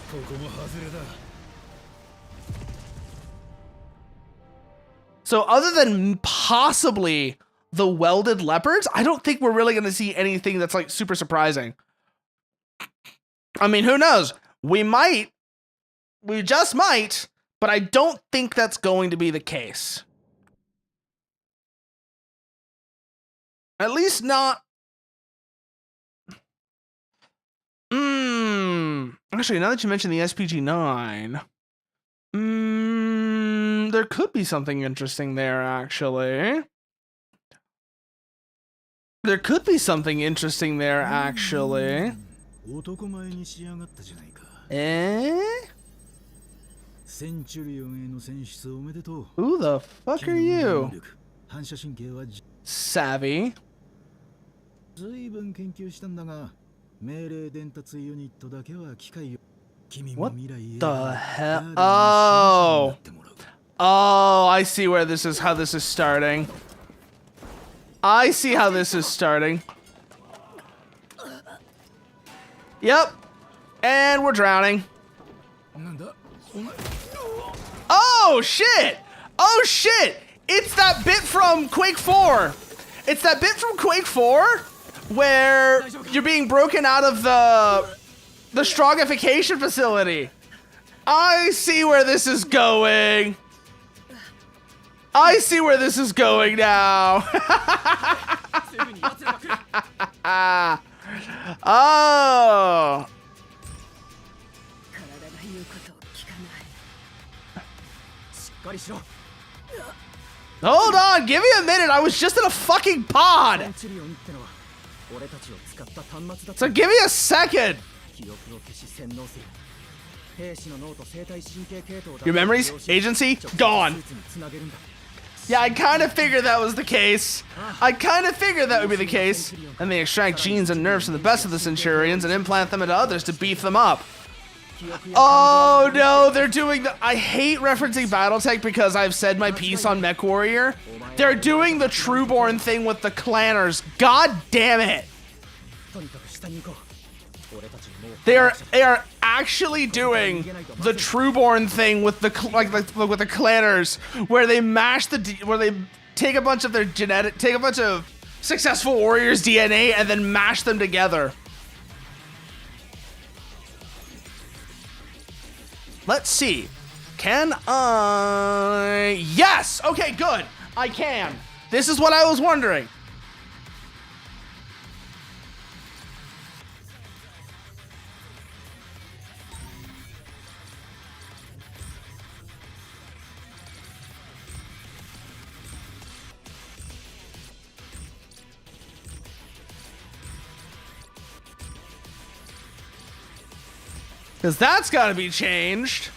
So other than possibly the welded leopards, I don't think we're really going to see anything that's like super surprising. I mean, who knows? We might. We just might. But I don't think that's going to be the case. At least not. Actually, now that you mentioned the SPG-9, there could be something interesting there, actually. There could be something interesting there, actually. Eh? Who the fuck are you? Savvy. What the hell? Oh. Oh, I see where this is, how this is starting. I see how this is starting. Yep. And we're drowning. Oh, shit. Oh, shit. It's that bit from Quake 4. It's that bit from Quake 4 where you're being broken out of the strongification facility. I see where this is going. I see where this is going now. Oh. Hold on, give me a minute. I was just in a fucking pod. So give me a second. Your memories, agency, gone. Yeah, I kind of figured that was the case. I kind of figured that would be the case. And they extract genes and nerves from the best of the Centurions and implant them into others to beef them up. Oh no, they're doing the... I hate referencing Battletech because I've said my piece on MechWarrior. They're doing the Trueborn thing with the clanners. God damn it. They are actually doing the Trueborn thing with the with the clanners, where they mash where they take a bunch of their take a bunch of successful warriors' DNA and then mash them together. Let's see. Can I? Yes. Okay, good. I can. This is what I was wondering. Because that's got to be changed.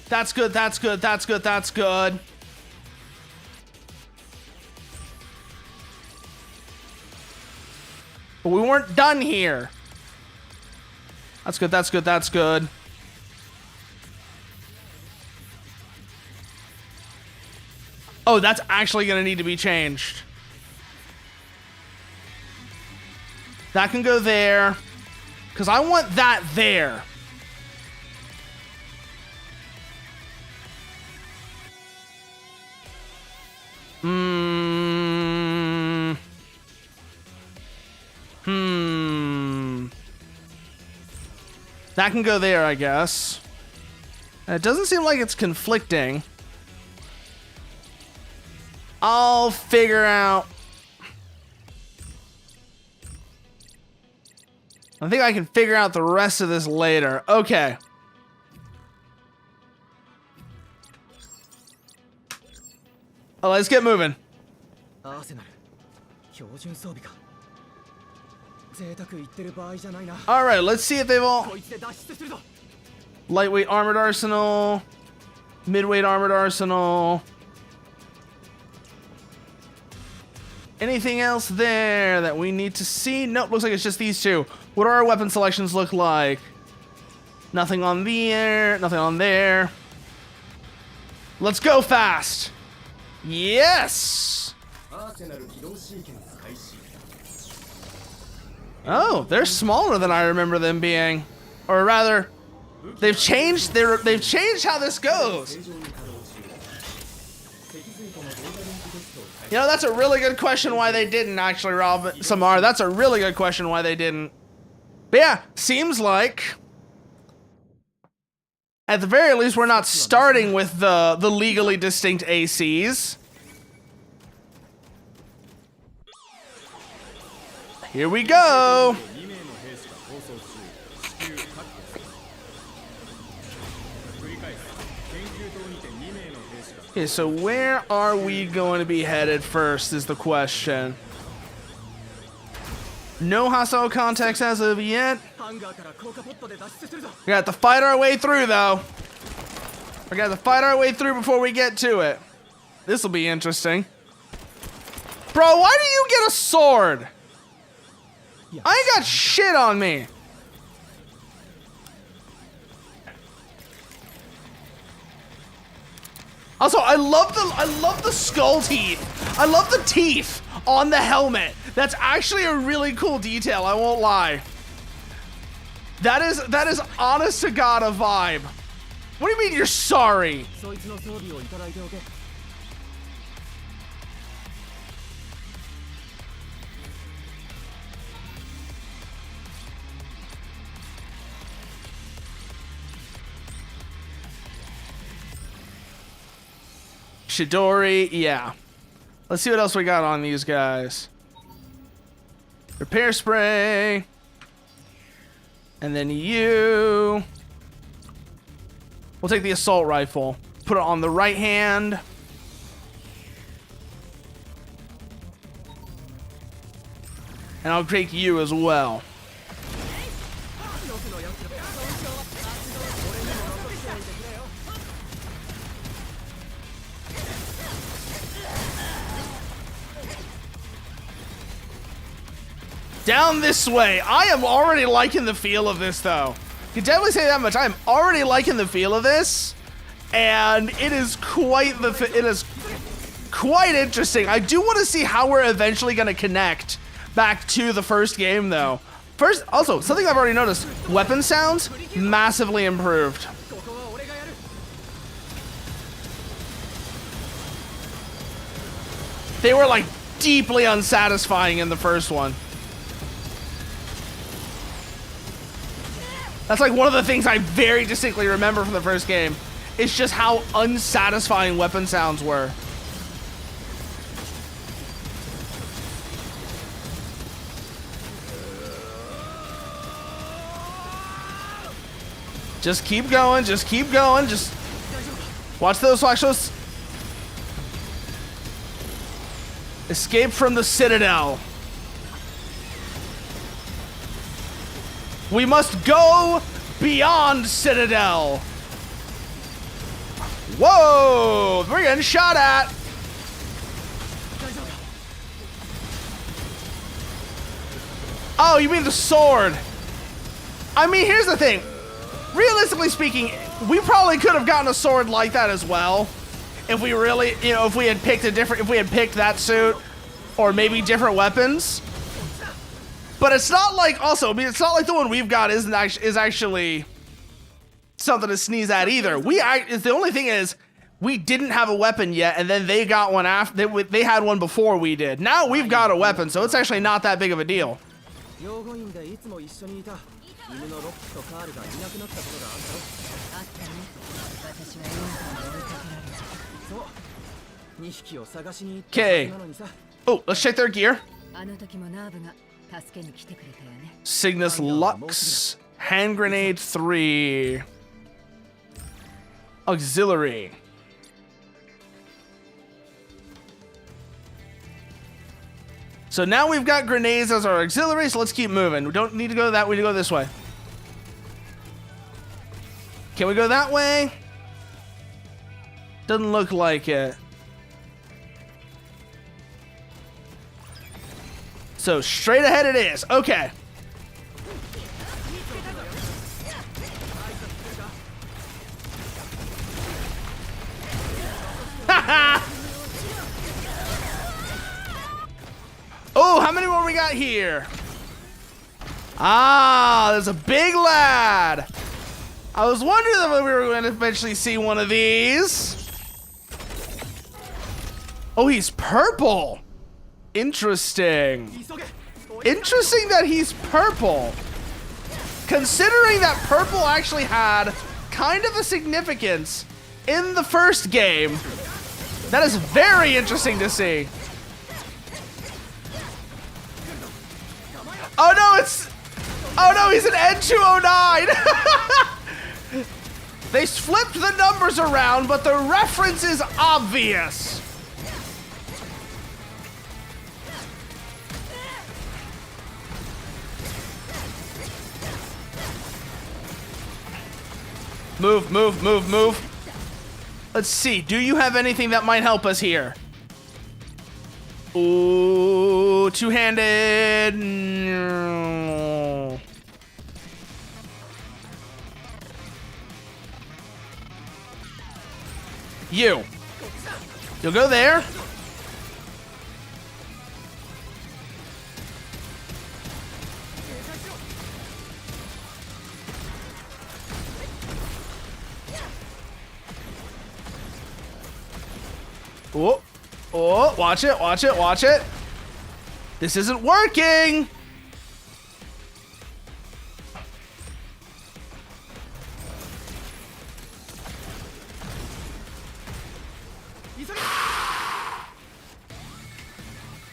That's good, that's good, that's good, that's good. But we weren't done here. That's good, that's good, that's good. Oh, that's actually going to need to be changed. That can go there. Because I want that there. That can go there, I guess. And it doesn't seem like it's conflicting. I'll figure out. I think I can figure out the rest of this later. Okay. Oh, let's get moving. Alright, let's see if they've all... Lightweight armored arsenal. Midweight armored arsenal. Anything else there that we need to see? Nope, looks like it's just these two. What do our weapon selections look like? Nothing on there, nothing on there. Let's go fast! Yes! Oh, they're smaller than I remember them being. Or rather, they've changed how this goes. You know, that's a really good question why they didn't, actually, Rob Samar. That's a really good question why they didn't. But yeah, seems like at the very least we're not starting with the legally distinct ACs. Here we go. Okay, so where are we going to be headed first is the question. No hostile contacts as of yet. We got to fight our way through, though. We got to fight our way through before we get to it. This will be interesting. Bro, why do you get a sword? I ain't got shit on me. Also, I love the skull teeth. I love the teeth on the helmet. That's actually a really cool detail, I won't lie. That is honest to God a vibe. What do you mean you're sorry? Chidori, yeah. Let's see what else we got on these guys. Repair spray. And then you. We'll take the assault rifle. Put it on the right hand. And I'll take you as well. Down this way. I am already liking the feel of this, though. You can definitely say that much. I am already liking the feel of this, and it is quite interesting. I do want to see how we're eventually going to connect back to the first game, though. First, also, something I've already noticed, weapon sounds massively improved. They were like deeply unsatisfying in the first one. That's like one of the things I very distinctly remember from the first game. It's just how unsatisfying weapon sounds were. Just keep going, just keep going, just watch those, watch those. Escape from the Citadel. We must go beyond Citadel. Whoa, we're getting shot at. Oh, you mean the sword? I mean, here's the thing. Realistically speaking, we probably could have gotten a sword like that as well. If we really, you know, if we had picked a different, if we had picked that suit, or maybe different weapons. But it's not like, also, I mean, it's not like the one we've got is actually something to sneeze at either. The only thing is, we didn't have a weapon yet, and then they got one after, they had one before we did. Now we've got a weapon, so it's actually not that big of a deal. Okay. Oh, let's check their gear. Cygnus Lux. Hand Grenade 3. Auxiliary. So now we've got grenades as our auxiliary, so let's keep moving. We don't need to go that way, we need to go this way. Can we go that way? Doesn't look like it. So straight ahead it is. Okay. Oh, how many more we got here? Ah, there's a big lad. I was wondering if we were going to eventually see one of these. Oh, he's purple. Interesting. Interesting that he's purple. Considering that purple actually had kind of a significance in the first game, that is very interesting to see. Oh no, oh no, he's an N209. They flipped the numbers around, but the reference is obvious. Move, move, move, move. Let's see, do you have anything that might help us here? Ooh, two-handed. No. You'll go there. Oh, oh, watch it, watch it, watch it. This isn't working.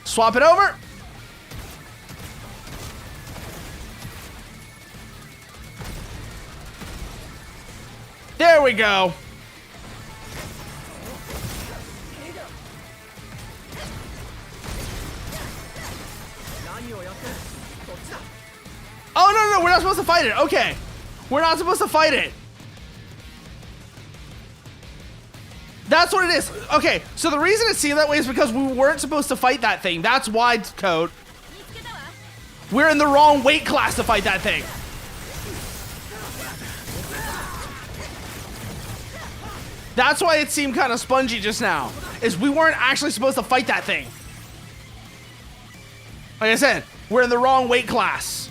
Swap it over. There we go. Oh, no, we're not supposed to fight it. Okay. We're not supposed to fight it. That's what it is. Okay, so the reason it seemed that way is because we weren't supposed to fight that thing. That's why, Code. We're in the wrong weight class to fight that thing. That's why it seemed kind of spongy just now, is we weren't actually supposed to fight that thing. Like I said, we're in the wrong weight class.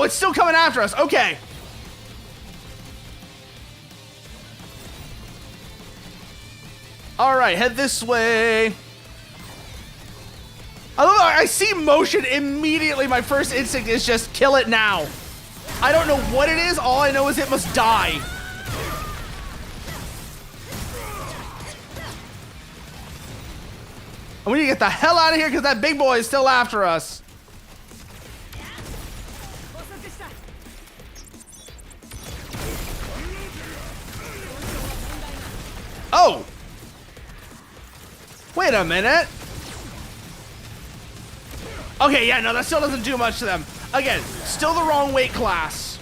it's still coming after us. Okay. All right, head this way. I see motion immediately. My first instinct is just kill it now. I don't know what it is. All I know is it must die. And we need to get the hell out of here because that big boy is still after us. Oh. Wait a minute. Okay, yeah, no, that still doesn't do much to them. Again, still the wrong weight class.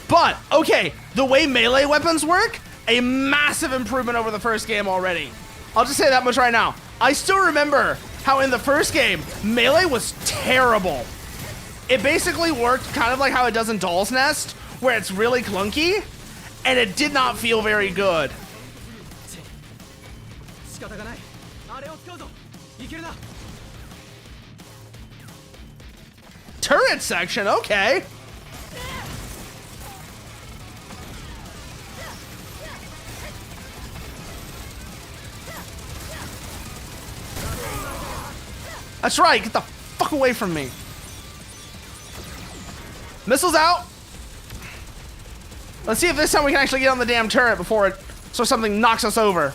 But, okay, the way melee weapons work, a massive improvement over the first game already. I'll just say that much right now. I still remember how in the first game, melee was terrible. It basically worked kind of like how it does in Doll's Nest, where it's really clunky, and it did not feel very good. Turret section, okay. That's right, get the fuck away from me. Missiles out. Let's see if this time we can actually get on the damn turret before it, so something knocks us over.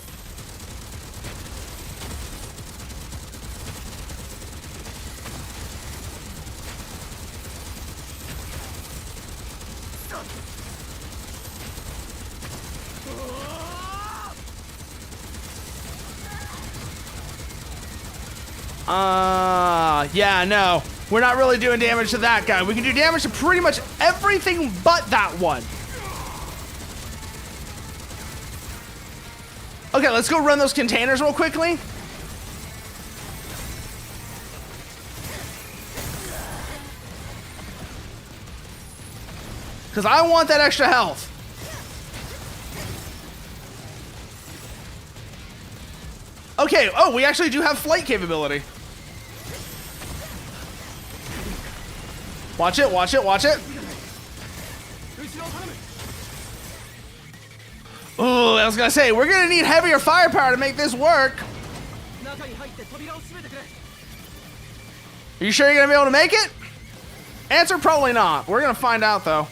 Yeah, no. We're not really doing damage to that guy. We can do damage to pretty much everything but that one. Okay, let's go run those containers real quickly. Because I want that extra health. Okay, oh, we actually do have flight capability. Watch it, watch it, watch it. Oh, I was gonna say, we're gonna need heavier firepower to make this work. Are you sure you're gonna be able to make it? Answer, probably not. We're gonna find out though.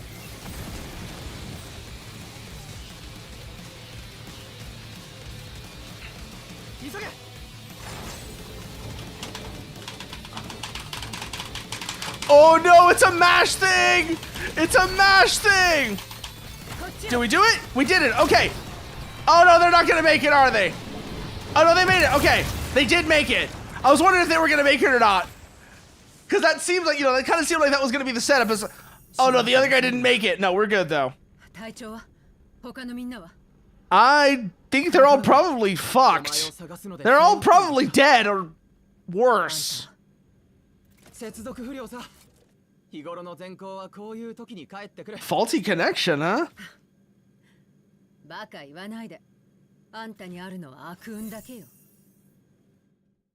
Oh no, it's a mash thing! It's a mash thing! Did we do it? We did it, okay. Oh no, they're not gonna make it, are they? Oh no, they made it, okay. They did make it. I was wondering if they were gonna make it or not. Cause that seems like, you know, that kind of seemed like that was gonna be the setup. Oh no, the other guy didn't make it. No, we're good though. I think they're all probably fucked. They're all probably dead or worse. Faulty connection, huh?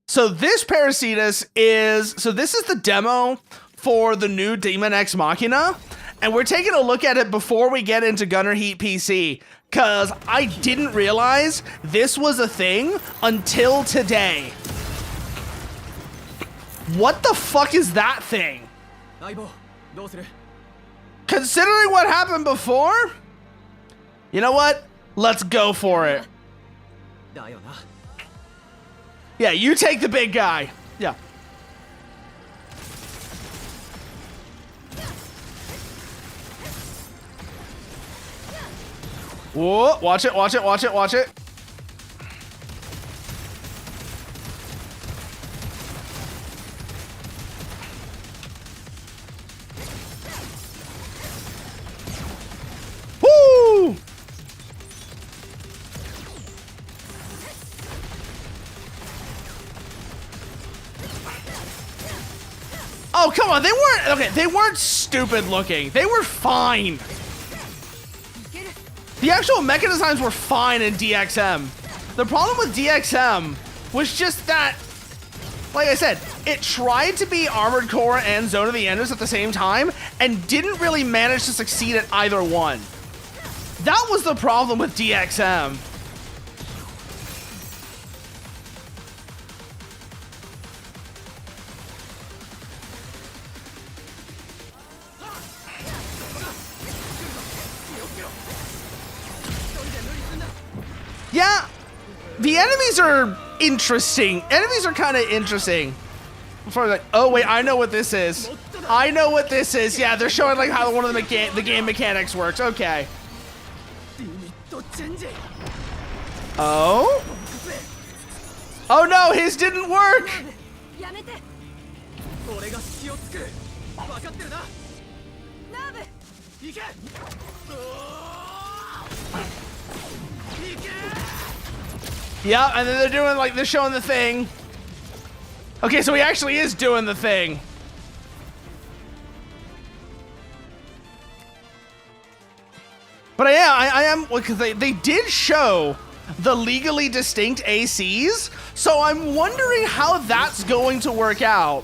So this Parasitus is, so this is the demo for the new Demon X Machina, and we're taking a look at it before we get into Gunner Heat PC, cause I didn't realize this was a thing until today. What the fuck is that thing? Considering what happened before, you know what? Let's go for it. Yeah, you take the big guy. Yeah. Whoa, watch it, watch it, watch it, watch it. Woo! Oh, come on, they weren't, okay, they weren't stupid looking. They were fine. The actual mecha designs were fine in DxM. The problem with DxM was just that, like I said, it tried to be Armored Core and Zone of the Enders at the same time and didn't really manage to succeed at either one. That was the problem with DxM. Yeah, the enemies are interesting. Enemies are kind of interesting. Before like, oh wait, I know what this is. I know what this is. Yeah, they're showing like how one of the game mechanics works. Okay. Oh? Oh no, his didn't work. Yeah, and then they're doing like, they're showing the thing. Okay, so he actually is doing the thing. But I am, because they did show the legally distinct ACs, so I'm wondering how that's going to work out.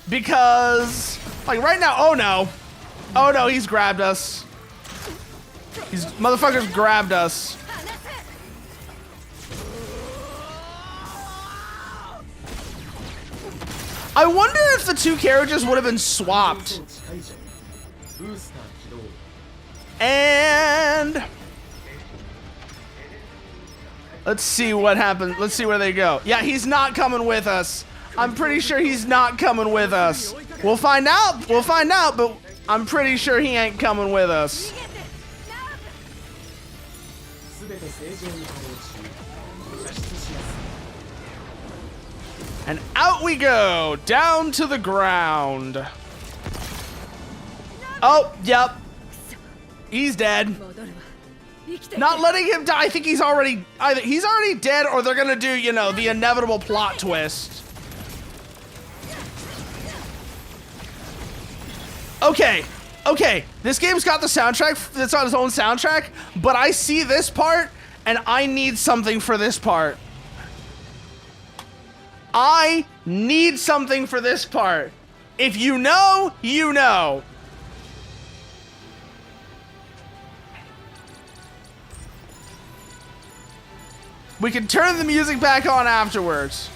Because, like right now, oh no, he's grabbed us. These motherfuckers grabbed us. I wonder if the two characters would have been swapped. And let's see what happens. Let's see where they go. Yeah, he's not coming with us. I'm pretty sure he's not coming with us. We'll find out. We'll find out, but I'm pretty sure he ain't coming with us. And out we go, down to the ground. Oh, yep. He's dead. Not letting him die. I think he's already either he's already dead or they're gonna do, you know, the inevitable plot twist. Okay, okay. This game's got the soundtrack. It's on its own soundtrack, but I see this part and I need something for this part. I need something for this part. If you know, you know. We can turn the music back on afterwards.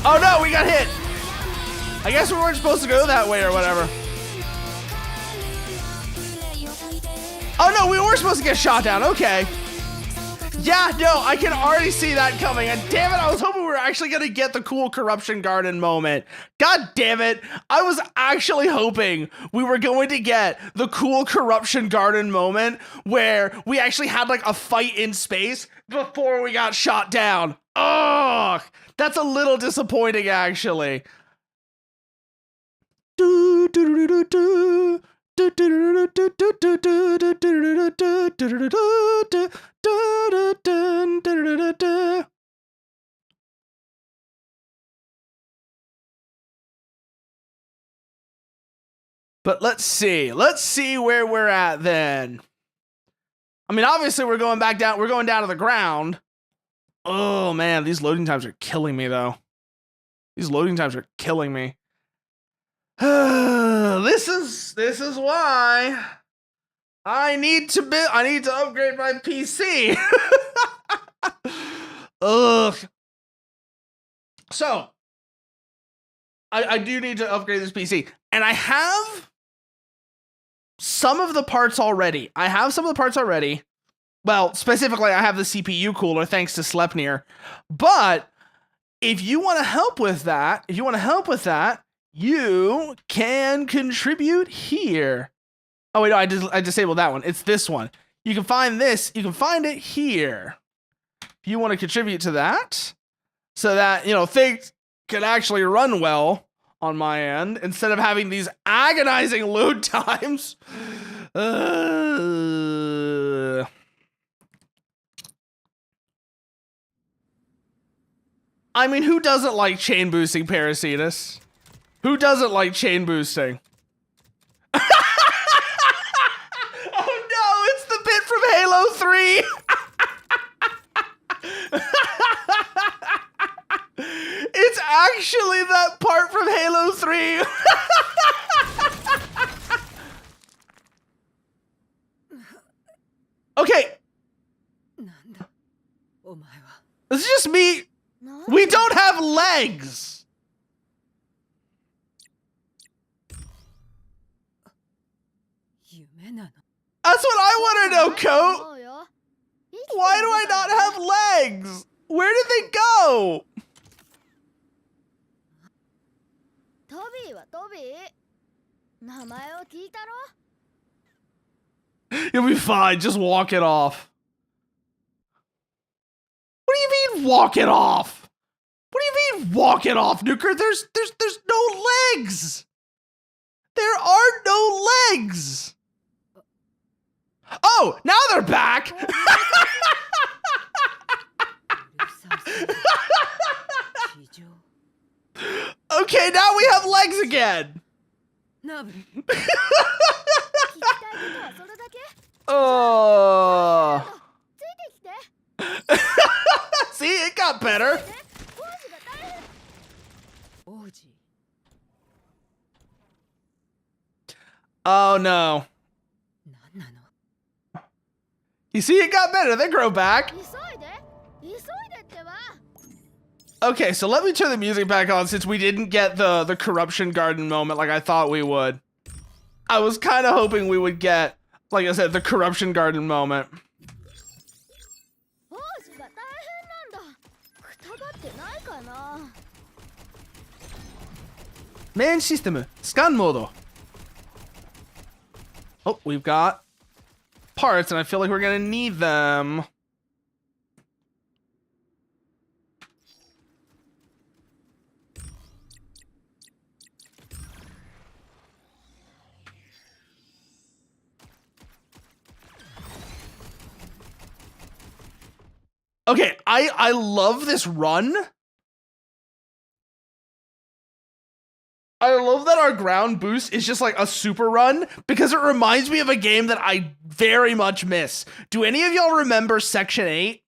Oh no, we got hit. I guess we weren't supposed to go that way or whatever. Oh no, we were supposed to get shot down. Okay. Yeah, no, I can already see that coming. And damn it, I was hoping we were actually going to get the cool Corruption Garden moment. God damn it. I was actually hoping we were going to get the cool Corruption Garden moment where we actually had like a fight in space before we got shot down. Ugh, that's a little disappointing actually. But let's see where we're at then. I mean, obviously we're going back down, we're going down to the ground. Oh man, these loading times are killing me though. These loading times are killing me. This is why I need to upgrade my PC. Ugh. So I do need to upgrade this PC, and I have some of the parts already. Well, specifically, I have the CPU cooler thanks to Sleipnir. But if you want to help with that, you can contribute here. Oh wait, no, I disabled that one. It's this one. You can find this. You can find it here. If you want to contribute to that, so that, you know, things can actually run well on my end instead of having these agonizing load times. I mean, who doesn't like chain boosting Parasitus? Who doesn't like chain boosting? Oh no, it's the bit from Halo 3! It's actually that part from Halo 3! Okay. This is just me. We don't have legs. That's what I want to know, Coat. Why do I not have legs? Where did they go? You'll be fine. Just walk it off. What do you mean walk it off? What do you mean walk it off, Nuker? There's no legs. There are no legs. Oh, now they're back. Okay, now we have legs again. Oh. See, it got better. Oh no. You see, it got better. They grow back. Okay, so let me turn the music back on since we didn't get the corruption garden moment like I thought we would. I was kind of hoping we would get, like I said, the corruption garden moment. Main system, scan mode. Oh, we've got parts and I feel like we're gonna need them. Okay, I love this run. I love that our ground boost is just like a super run because it reminds me of a game that I very much miss. Do any of y'all remember Section 8?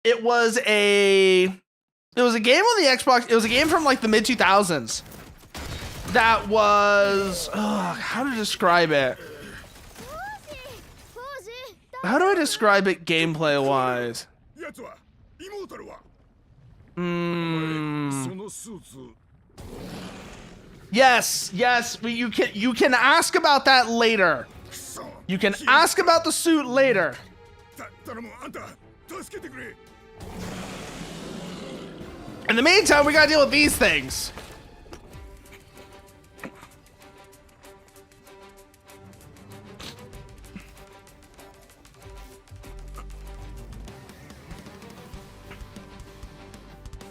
It was a game on the Xbox. It was a game from like the mid 2000s. That was how to describe it? How do I describe it gameplay wise? Yes, you can ask about that later. You can ask about the suit later. In the meantime, we gotta deal with these things.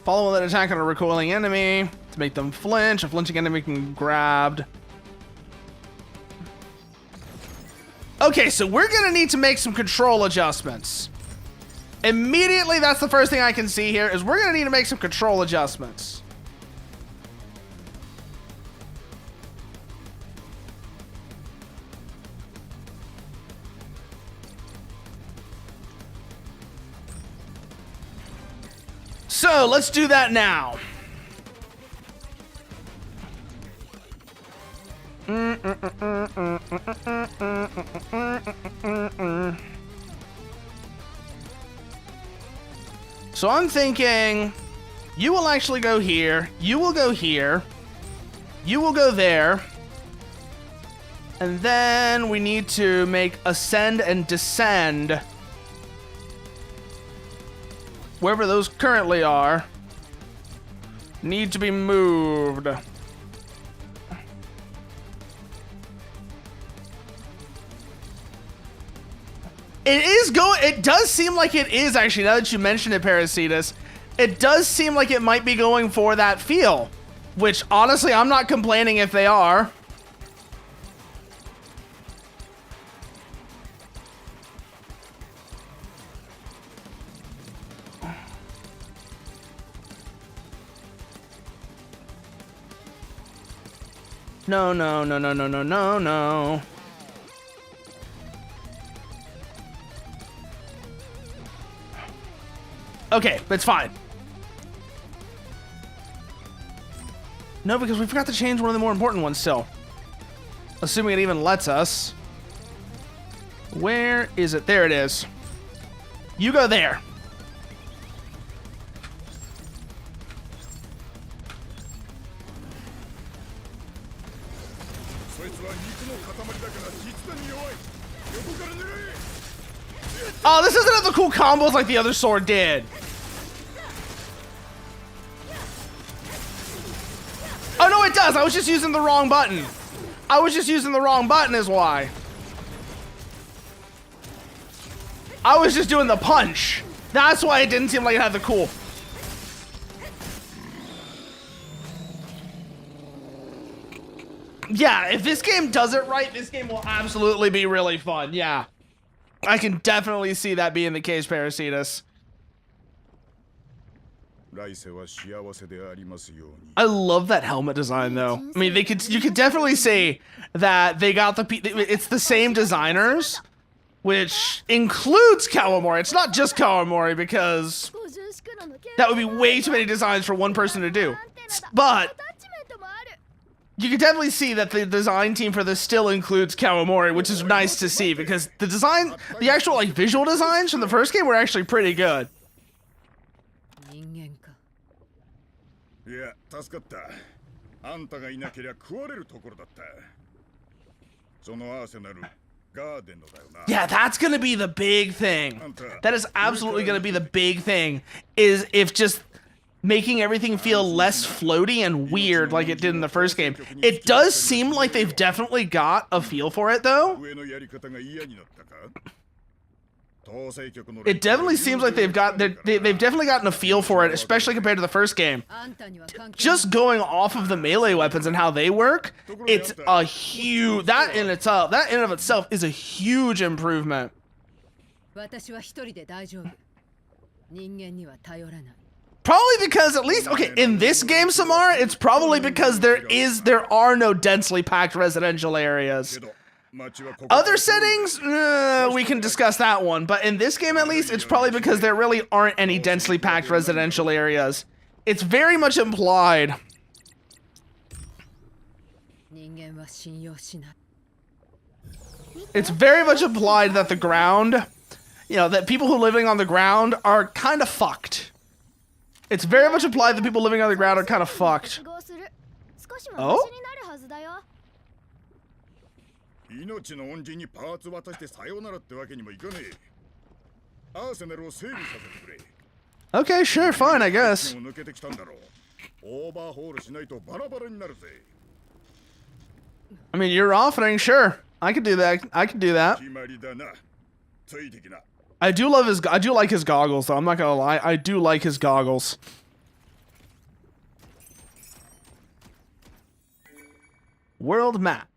Follow an attack on a recoiling enemy to make them flinch. A flinching enemy can be grabbed. Okay, so we're gonna need to make some control adjustments. Immediately, that's the first thing I can see here, is we're gonna need to make some control adjustments. So let's do that now. So I'm thinking you will actually go here, you will go here, you will go there, and then we need to make ascend and descend wherever those currently are, need to be moved. It does seem like it is actually, now that you mention it, Parasitus, it does seem like it might be going for that feel, which honestly, I'm not complaining if they are. No, no, no, no, no, no, no, no. Okay, that's fine. No, because we forgot to change one of the more important ones still. Assuming it even lets us. Where is it? There it is. You go there. Oh, this doesn't have the cool combos like the other sword did. Oh, no, it does. I was just using the wrong button. I was just using the wrong button is why. I was just doing the punch. That's why it didn't seem like it had the cool. Yeah, if this game does it right, this game will absolutely be really fun. Yeah. I can definitely see that being the case, Parasitus. I love that helmet design, though. I mean, you could definitely see that they got it's the same designers, which includes Kawamori. It's not just Kawamori, because that would be way too many designs for one person to do. But you can definitely see that the design team for this still includes Kawamori, which is nice to see, because the actual like visual designs from the first game were actually pretty good. Yeah, that's gonna be the big thing. That is absolutely gonna be the big thing, is if just making everything feel less floaty and weird like it did in the first game. It does seem like they've definitely got a feel for it, though. It definitely seems like they've definitely gotten a feel for it, especially compared to the first game. Just going off of the melee weapons and how they work, it's a huge, that in and of itself is a huge improvement. Probably because, at least, okay, in this game, Samara, it's probably because there are no densely packed residential areas. Other settings, we can discuss that one, but in this game, at least, it's probably because there really aren't any densely packed residential areas. It's very much implied. It's very much implied that the ground, that people who are living on the ground are kind of fucked. It's very much implied that people living on the ground are kind of fucked. Oh? Okay, sure, fine, I guess. I mean, you're offering, sure. I could do that. I could do that. I do like his goggles, though. I'm not gonna lie. I do like his goggles. World map.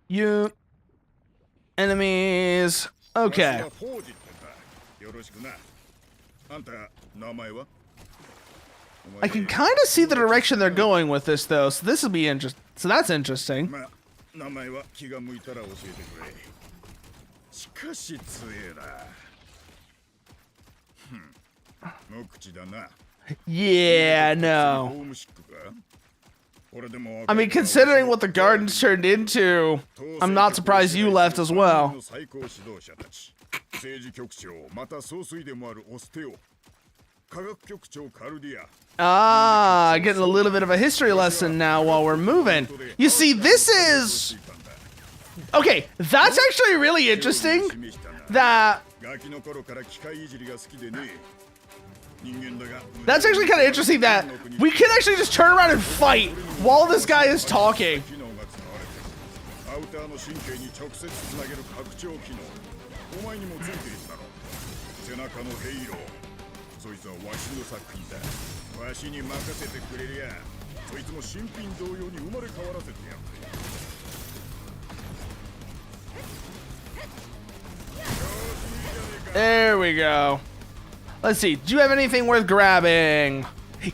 You enemies. Okay. I can kind of see the direction they're going with this, though. So this will be interesting. So that's interesting. Yeah, no. I mean, considering what the gardens turned into, I'm not surprised you left as well. Ah, getting a little bit of a history lesson now while we're moving. You see, this is... Okay, that's actually really interesting. That's actually kind of interesting that we can actually just turn around and fight while this guy is talking. There we go. Let's see. Do you have anything worth grabbing?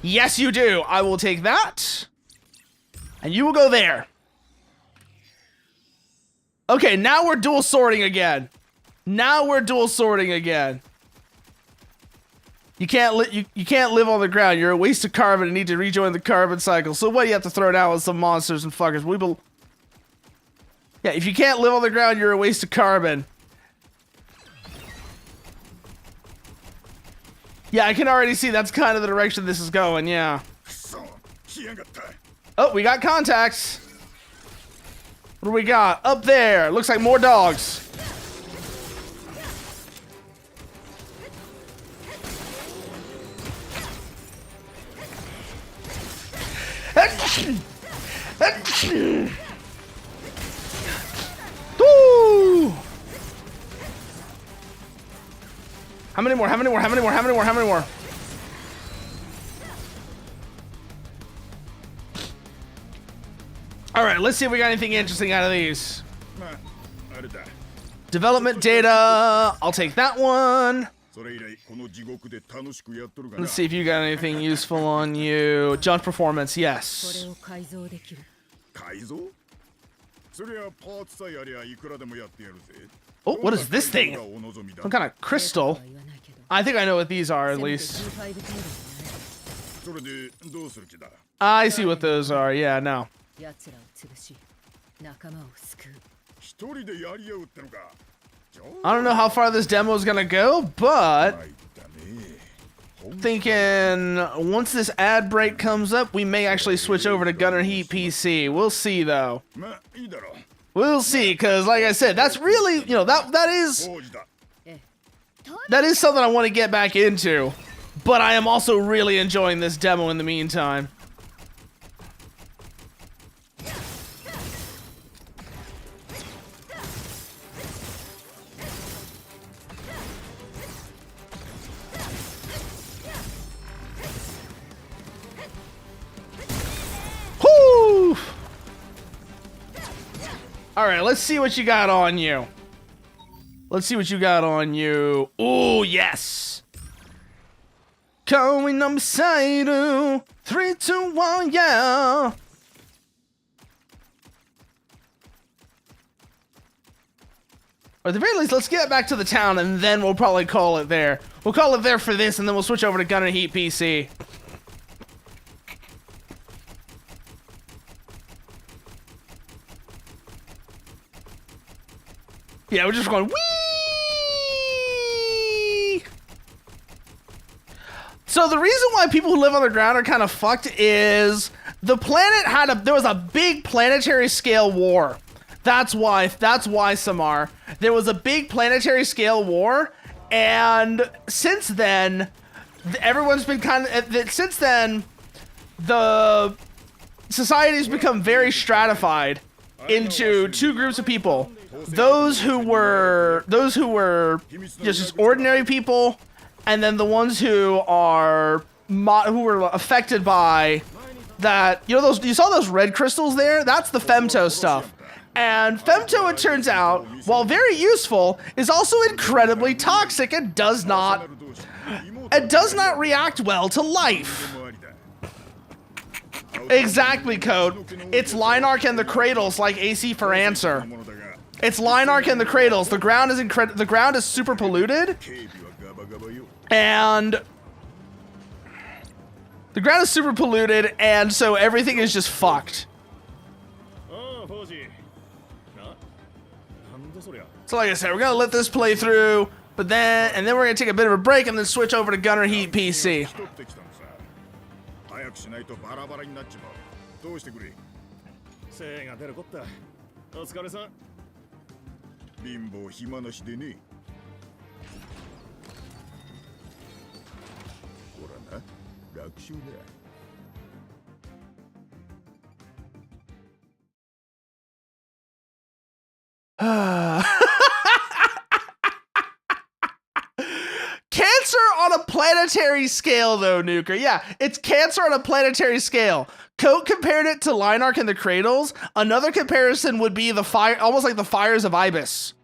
Yes, you do. I will take that. And you will go there. Okay, now we're dual sorting again. Now we're dual sorting again. You can't live on the ground. You're a waste of carbon and need to rejoin the carbon cycle. So what do you have to throw down with some monsters and fuckers? Yeah, if you can't live on the ground, you're a waste of carbon. Yeah, I can already see that's kind of the direction this is going, yeah. Oh, we got contacts. What do we got? Up there. Looks like more dogs. Woo! How many more? How many more? How many more? How many more? How many more? All right, let's see if we got anything interesting out of these. Development data. I'll take that one. Let's see if you got anything useful on you. Jump performance, yes. Oh, what is this thing? Some kind of crystal. I think I know what these are, at least. I see what those are, yeah, no. I don't know how far this demo is gonna go, but thinking once this ad break comes up, we may actually switch over to Gunner Heat PC. We'll see, though. We'll see, because like I said, that's really, you know, that is something I want to get back into. But I am also really enjoying this demo in the meantime. All right, let's see what you got on you. Let's see what you got on you. Oh, yes. Going on beside you. 3, 2, 1, yeah. Or at the very least, let's get back to the town and then we'll probably call it there. We'll call it there for this and then we'll switch over to Gunner Heat PC. Yeah, we're just going whee. So the reason why people who live on the ground are kind of fucked is the planet there was a big planetary scale war. That's why Samar. There was a big planetary scale war, and since then, everyone's been since then, the society's become very stratified into two groups of people. Those who were just ordinary people, and then the ones who were affected by that. You know, you saw those red crystals there? That's the femto stuff. And femto, it turns out, while very useful, is also incredibly toxic and does not react well to life. Exactly, Code. It's Linarch and the Cradles, like AC for answer. It's Linarch and the Cradles. The ground is super polluted, and so everything is just fucked. So like I said, we're gonna let this play through, and then we're gonna take a bit of a break and then switch over to Gunner Heat PC. Cancer on a planetary scale, though, Nuker. Yeah, it's cancer on a planetary scale. Coat compared it to Linarch and the Cradles. Another comparison would be the fire, almost like the fires of Ibis.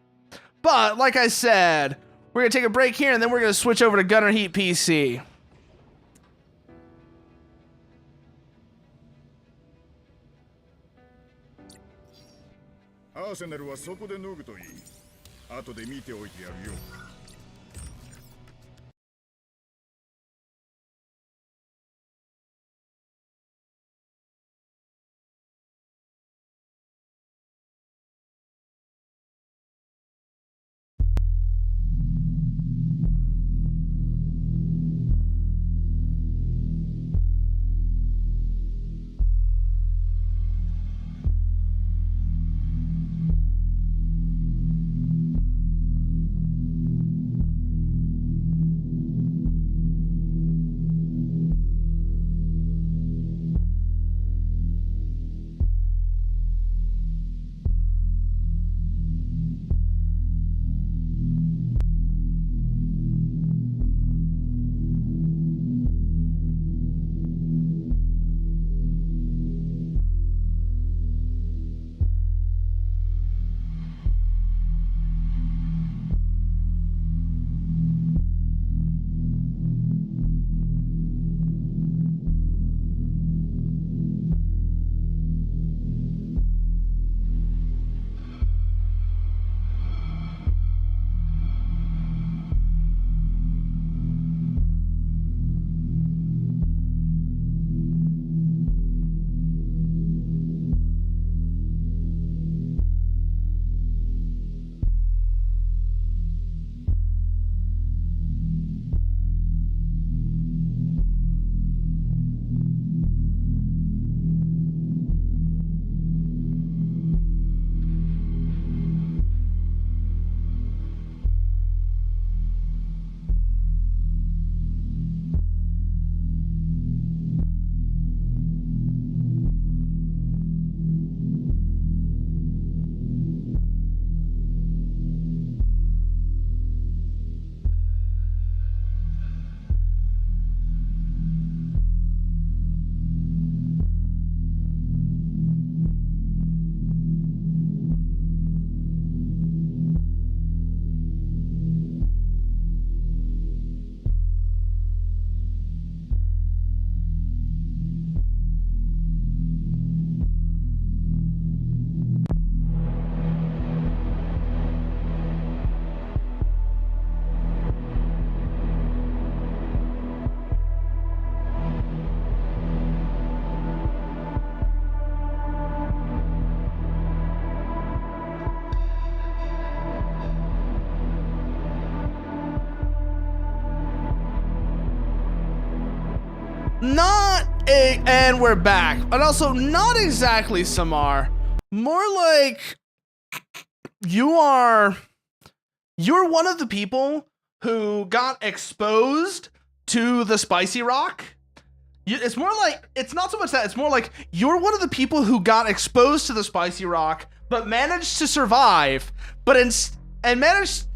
But like I said, we're gonna take a break here, and then we're gonna switch over to Gunner Heat PC. アーセナルはそこで脱ぐといい。後で見ておいてやるよ。And we're back. And also, not exactly Samar. More like you're one of the people who got exposed to the spicy rock. It's more like, it's not so much that, it's more like you're one of the people who got exposed to the spicy rock, but managed to survive, but instead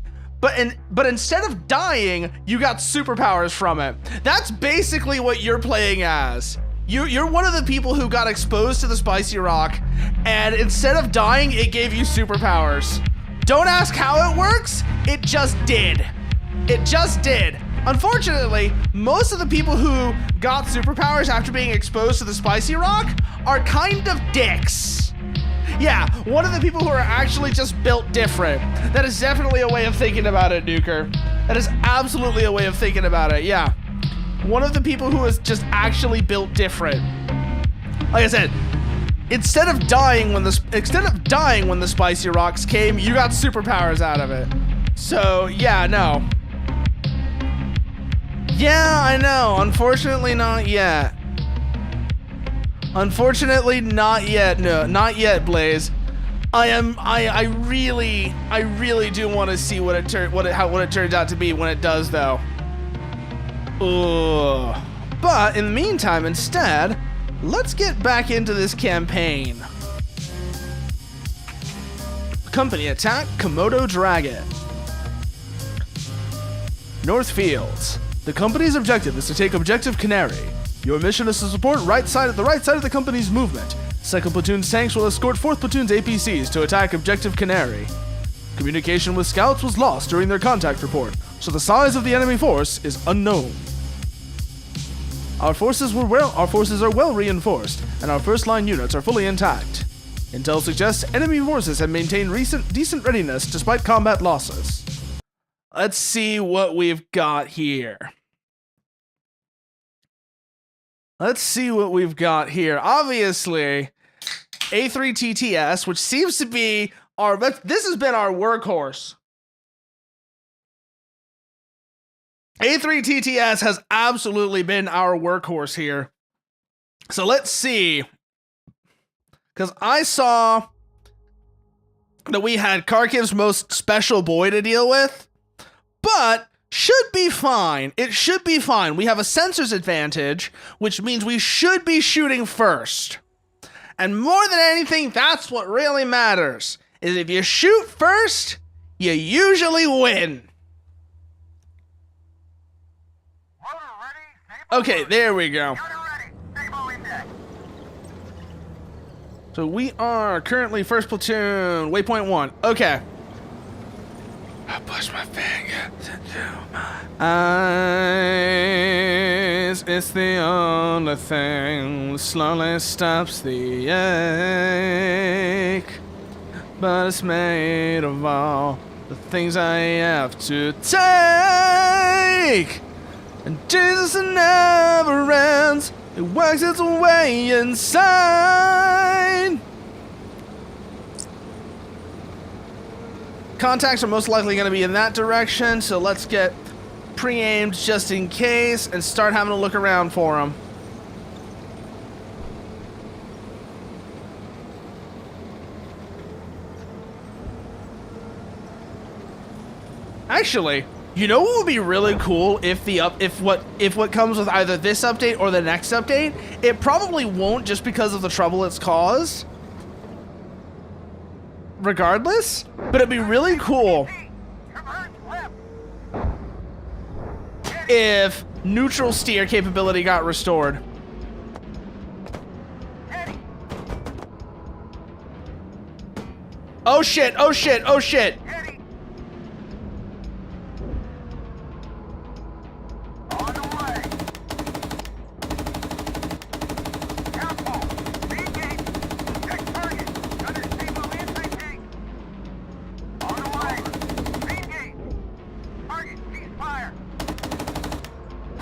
of dying, you got superpowers from it. That's basically what you're playing as. You're one of the people who got exposed to the spicy rock, and instead of dying, it gave you superpowers. Don't ask how it works, it just did. It just did. Unfortunately, most of the people who got superpowers after being exposed to the spicy rock are kind of dicks. Yeah, one of the people who are actually just built different. That is definitely a way of thinking about it, Nuker. That is absolutely a way of thinking about it, yeah. One of the people who is just actually built different. Like I said, instead of dying when the spicy rocks came, you got superpowers out of it. So, yeah, no. Yeah, I know. Unfortunately, not yet. Unfortunately, not yet. No, not yet, Blaze. I really do want to see what it turns out to be when it does, though. Ugh. But in the meantime, instead, let's get back into this campaign. Company attack Komodo Dragon. North Fields. The company's objective is to take Objective Canary. Your mission is to support the right side of the company's movement. 2nd Platoon's tanks will escort 4th Platoon's APCs to attack Objective Canary. Communication with scouts was lost during their contact report, so the size of the enemy force is unknown. Our forces are well reinforced, and our first line units are fully intact. Intel suggests enemy forces have maintained decent readiness despite combat losses. Let's see what we've got here. Obviously, A3 TTS, which seems to be this has been our workhorse. A3 TTS has absolutely been our workhorse here. So let's see. Because I saw that we had Kharkiv's most special boy to deal with, but should be fine. It should be fine. We have a sensors advantage, which means we should be shooting first. And more than anything, that's what really matters, is if you shoot first, you usually win. Okay, there we go. So we are currently first platoon, waypoint 1. Okay. I push my finger into my eyes. It's the only thing that slowly stops the ache. But it's made of all the things I have to take. And Jesus never ends. It works its way inside. Contacts are most likely going to be in that direction, so let's get pre-aimed just in case and start having a look around for them. Actually, you know what would be really cool if what comes with either this update or the next update? It probably won't, just because of the trouble it's caused. Regardless, but it'd be really cool if neutral steer capability got restored. Oh shit, oh shit, oh shit.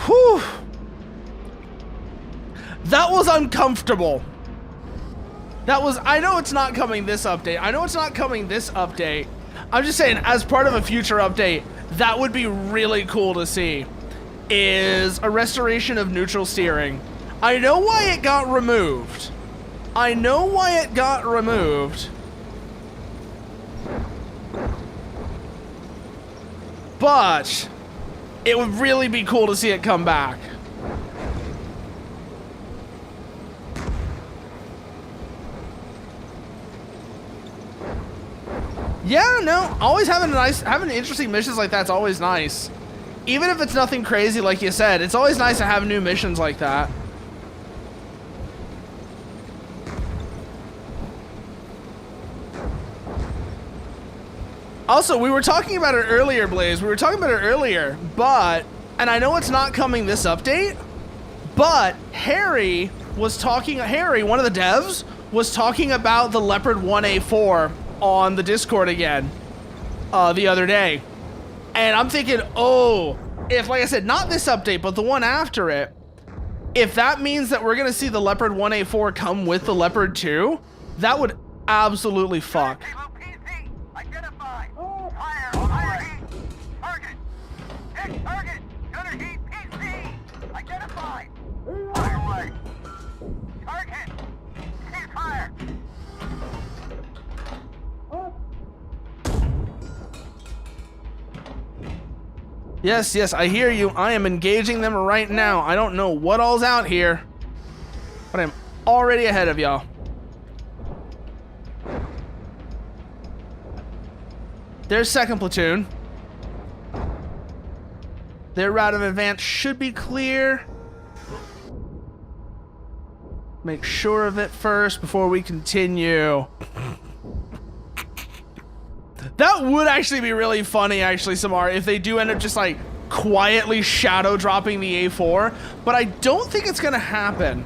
Whew. That was uncomfortable. I know it's not coming this update. I'm just saying, as part of a future update, that would be really cool to see, is a restoration of neutral steering. I know why it got removed. But it would really be cool to see it come back. Yeah, no, always having interesting missions like that's always nice. Even if it's nothing crazy, like you said, it's always nice to have new missions like that. Also, we were talking about it earlier, Blaze. But, and I know it's not coming this update, but Harry, one of the devs, was talking about the Leopard 1A4 on the Discord again the other day. And I'm thinking, oh, if, like I said, not this update, but the one after it, if that means that we're going to see the Leopard 1A4 come with the Leopard 2, that would absolutely fuck. Yes, I hear you. I am engaging them right now. I don't know what all's out here, but I'm already ahead of y'all. There's second platoon. Their route of advance should be clear. Make sure of it first before we continue. That would actually be really funny, actually, Samar, if they do end up just, like, quietly shadow dropping the A4, but I don't think it's gonna happen.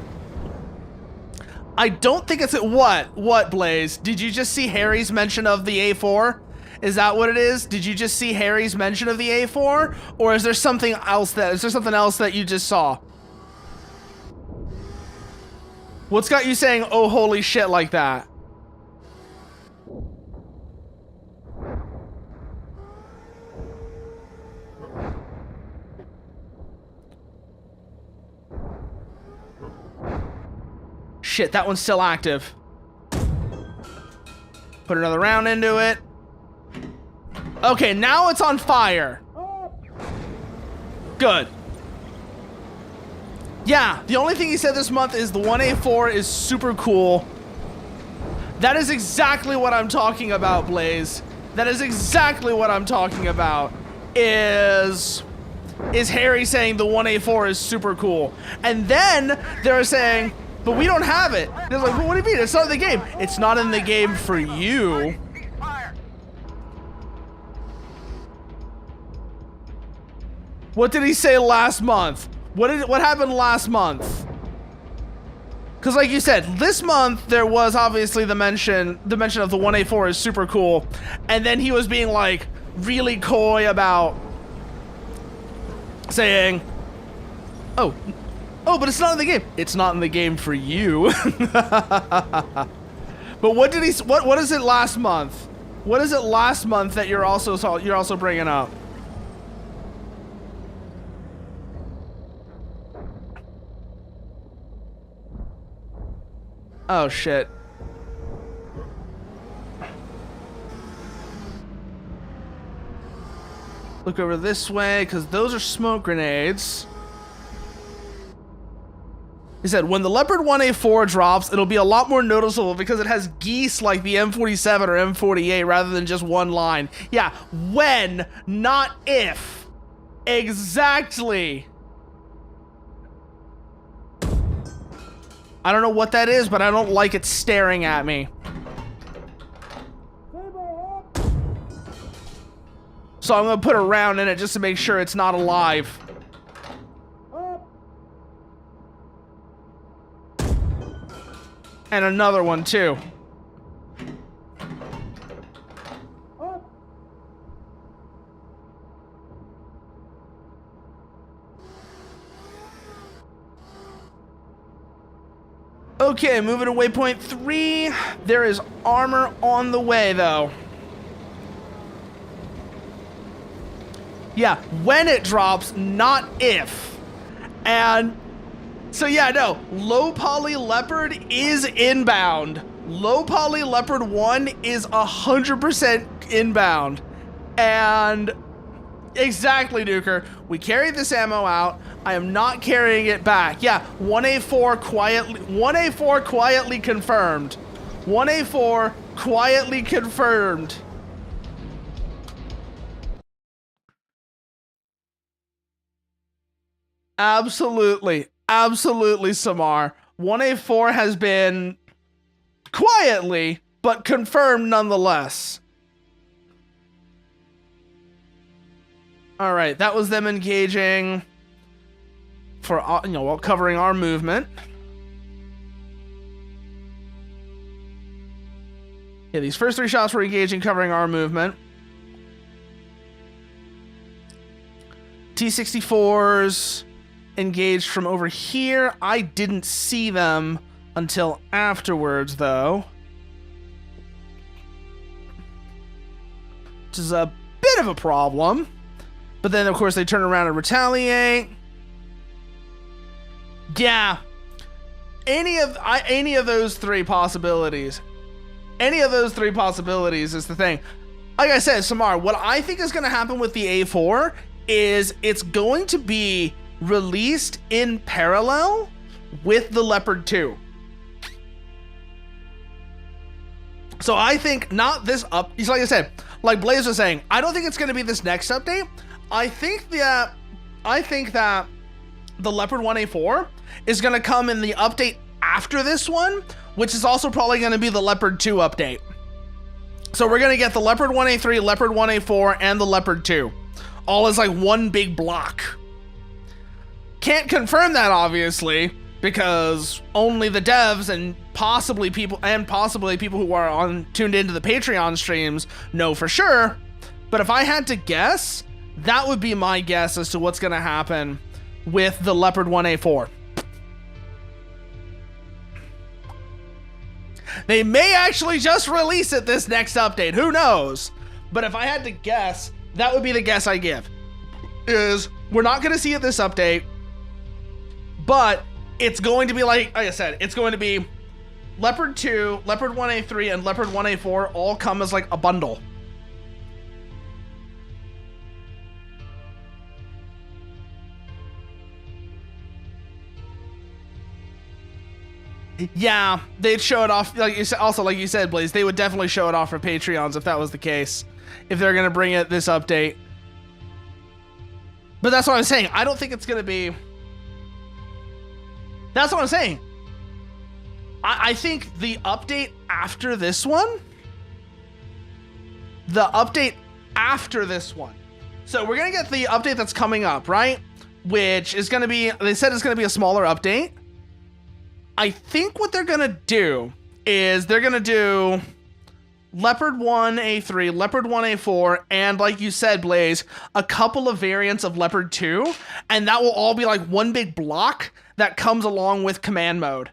I don't think it's what, Blaze? Did you just see Harry's mention of the A4? Is that what it is? Did you just see Harry's mention of the A4? Or is there something else that you just saw? What's got you saying, oh, holy shit, like that? Shit, that one's still active. Put another round into it. Okay, now it's on fire. Good. Yeah, the only thing he said this month is the 1A4 is super cool. That is exactly what I'm talking about, Blaze. That is exactly what I'm talking about. Is Harry saying the 1A4 is super cool. And then they're saying, but we don't have it. They're like, well, what do you mean? It's not in the game. It's not in the game for you. What did he say last month? What happened last month? Because like you said, this month there was obviously the mention of the 1A4 is super cool. And then he was being like really coy about saying, oh, but it's not in the game. It's not in the game for you. But what did he? What is it last month? What is it last month that you're also bringing up? Oh shit. Look over this way, because those are smoke grenades. He said, when the Leopard 1A4 drops, it'll be a lot more noticeable because it has geese like the M47 or M48 rather than just one line. Yeah, when, not if. Exactly. I don't know what that is, but I don't like it staring at me. So I'm gonna put a round in it just to make sure it's not alive. And another one too. Okay, moving to waypoint 3. There is armor on the way, though. Yeah, when it drops, not if. And so yeah, no, low poly leopard is inbound. Low poly leopard 1 is 100% inbound. And exactly, Nuker. We carried this ammo out. I am not carrying it back. Yeah, 1A4 quietly confirmed. 1A4 quietly confirmed. Absolutely, Samar. 1A4 has been quietly, but confirmed nonetheless. All right, that was them engaging for, while covering our movement. Yeah, these first 3 shots were engaging, covering our movement. T-64s engaged from over here. I didn't see them until afterwards, though. Which is a bit of a problem. But then, of course, they turn around and retaliate. Yeah. Any of those 3 possibilities. Any of those 3 possibilities is the thing. Like I said, Samar, what I think is going to happen with the A4 is it's going to be released in parallel with the Leopard 2. So I think not this up. It's like I said, like Blaze was saying, I don't think it's going to be this next update. I think that the Leopard 1A4 is going to come in the update after this one, which is also probably going to be the Leopard 2 update. So we're going to get the Leopard 1A3, Leopard 1A4, and the Leopard 2. All as like one big block. Can't confirm that, obviously, because only the devs and possibly people who are tuned into the Patreon streams know for sure. But if I had to guess, that would be my guess as to what's going to happen with the Leopard 1A4. They may actually just release it this next update. Who knows? But if I had to guess, that would be the guess I give. Is we're not going to see it this update, but it's going to be like I said, it's going to be Leopard 2, Leopard 1A3, and Leopard 1A4 all come as like a bundle. Yeah, they'd show it off. Like you said, also like you said, Blaze, they would definitely show it off for Patreons if that was the case. If they're gonna bring it this update. But that's what I'm saying. I don't think it's gonna be. That's what I'm saying. I think the update after this one. The update after this one. So we're gonna get the update that's coming up, right? Which is gonna be. They said it's gonna be a smaller update. I think what they're gonna do is they're gonna do Leopard 1A3, Leopard 1A4, and like you said, Blaze, a couple of variants of Leopard 2, and that will all be like one big block that comes along with command mode.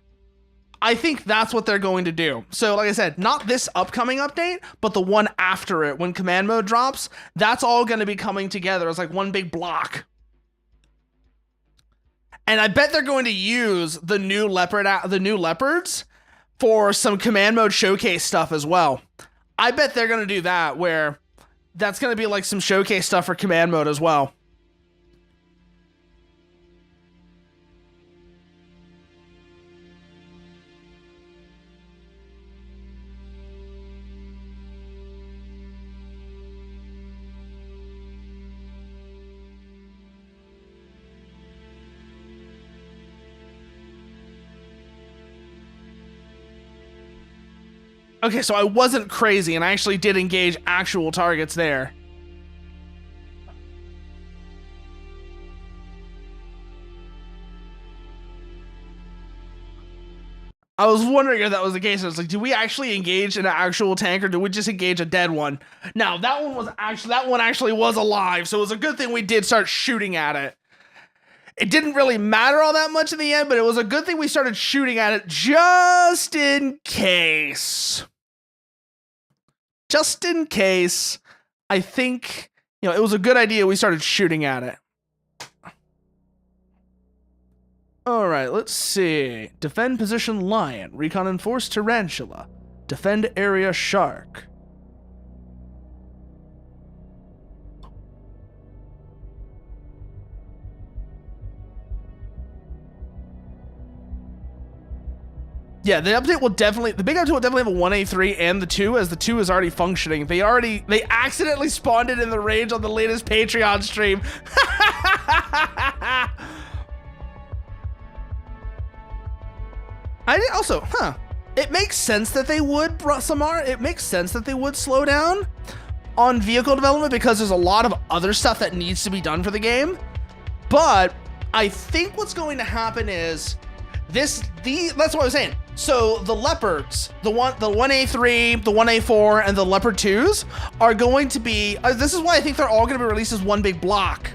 I think that's what they're going to do. So like I said, not this upcoming update, but the one after it when command mode drops, that's all gonna be coming together as like one big block. And I bet they're going to use the new leopards for some command mode showcase stuff as well. I bet they're going to do that, where that's going to be like some showcase stuff for command mode as well. Okay, so I wasn't crazy, and I actually did engage actual targets there. I was wondering if that was the case. I was like, do we actually engage an actual tank, or do we just engage a dead one? Now, that one actually was alive, so it was a good thing we did start shooting at it. It didn't really matter all that much in the end, but it was a good thing we started shooting at it just in case. Just in case. I think, it was a good idea we started shooting at it. All right, let's see. Defend position lion. Recon enforce tarantula. Defend area shark. Yeah, the big update will definitely have a 1A3 and the 2, as the 2 is already functioning. They accidentally spawned it in the range on the latest Patreon stream. It makes sense that they would, Samar. It makes sense that they would slow down on vehicle development because there's a lot of other stuff that needs to be done for the game. But I think what's going to happen is that's what I was saying. So the leopards, the 1A3, the 1A4, and the leopard 2s are going to be, this is why I think they're all going to be released as one big block,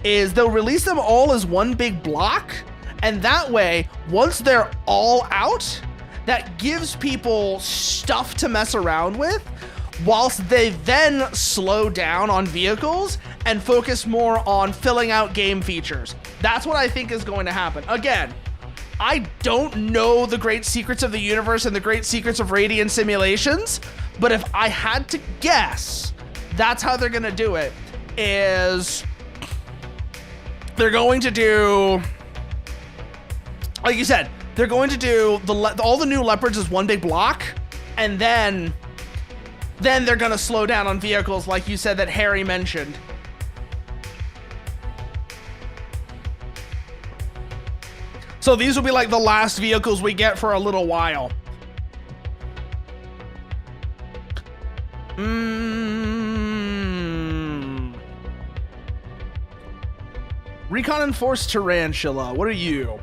is they'll release them all as one big block, and that way, once they're all out, that gives people stuff to mess around with, whilst they then slow down on vehicles and focus more on filling out game features. That's what I think is going to happen. Again, I don't know the great secrets of the universe and the great secrets of Radiant simulations, but if I had to guess, that's how they're going to do it, is they're going to do, like you said, they're going to do all the new leopards as one big block, and then they're going to slow down on vehicles like you said that Harry mentioned. So these will be like the last vehicles we get for a little while. Recon enforced tarantula. What are you?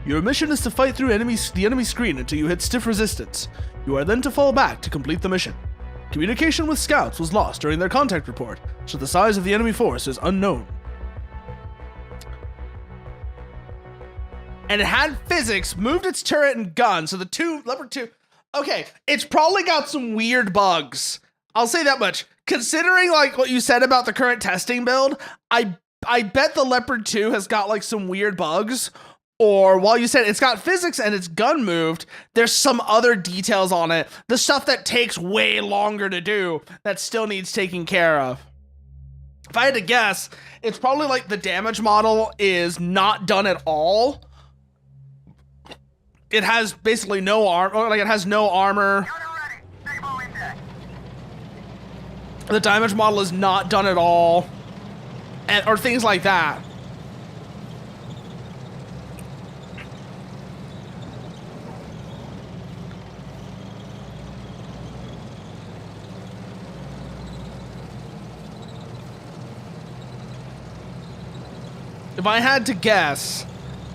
Your mission is to fight through the enemy screen until you hit stiff resistance. You are then to fall back to complete the mission. Communication with scouts was lost during their contact report, so the size of the enemy force is unknown. And it had physics, moved its turret and gun, so the Leopard 2... Okay, it's probably got some weird bugs. I'll say that much. Considering like what you said about the current testing build, I bet the Leopard 2 has got like some weird bugs. Or while you said it's got physics and its gun moved, there's some other details on it. The stuff that takes way longer to do that still needs taking care of. If I had to guess, it's probably like the damage model is not done at all. It has basically no armor, like it has no armor. The damage model is not done at all. Or things like that. If I had to guess,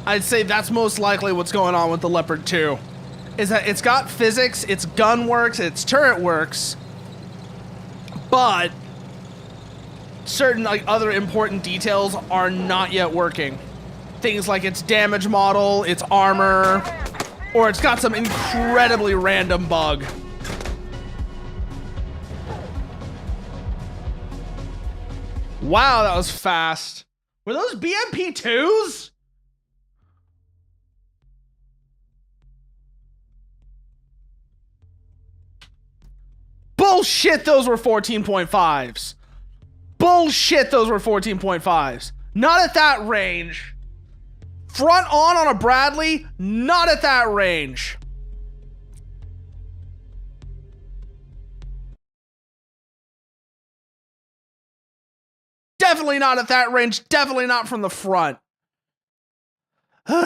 I'd say that's most likely what's going on with the Leopard 2. Is that it's got physics, its gun works, its turret works, but certain like other important details are not yet working. Things like its damage model, its armor, or it's got some incredibly random bug. Wow, that was fast. Were those BMP2s? Bullshit, those were 14.5s. Bullshit, those were 14.5s. Not at that range. Front on a Bradley, not at that range. Definitely not at that range. Definitely not from the front. That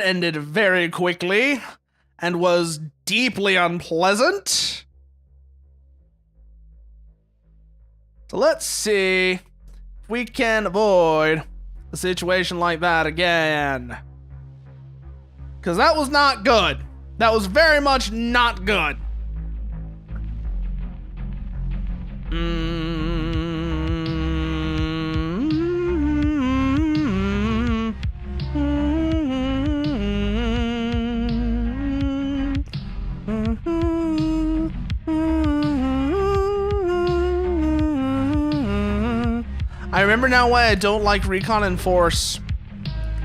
ended very quickly and was deeply unpleasant. So let's see if we can avoid a situation like that again. Because that was not good. That was very much not good. I remember now why I don't like Recon and Force.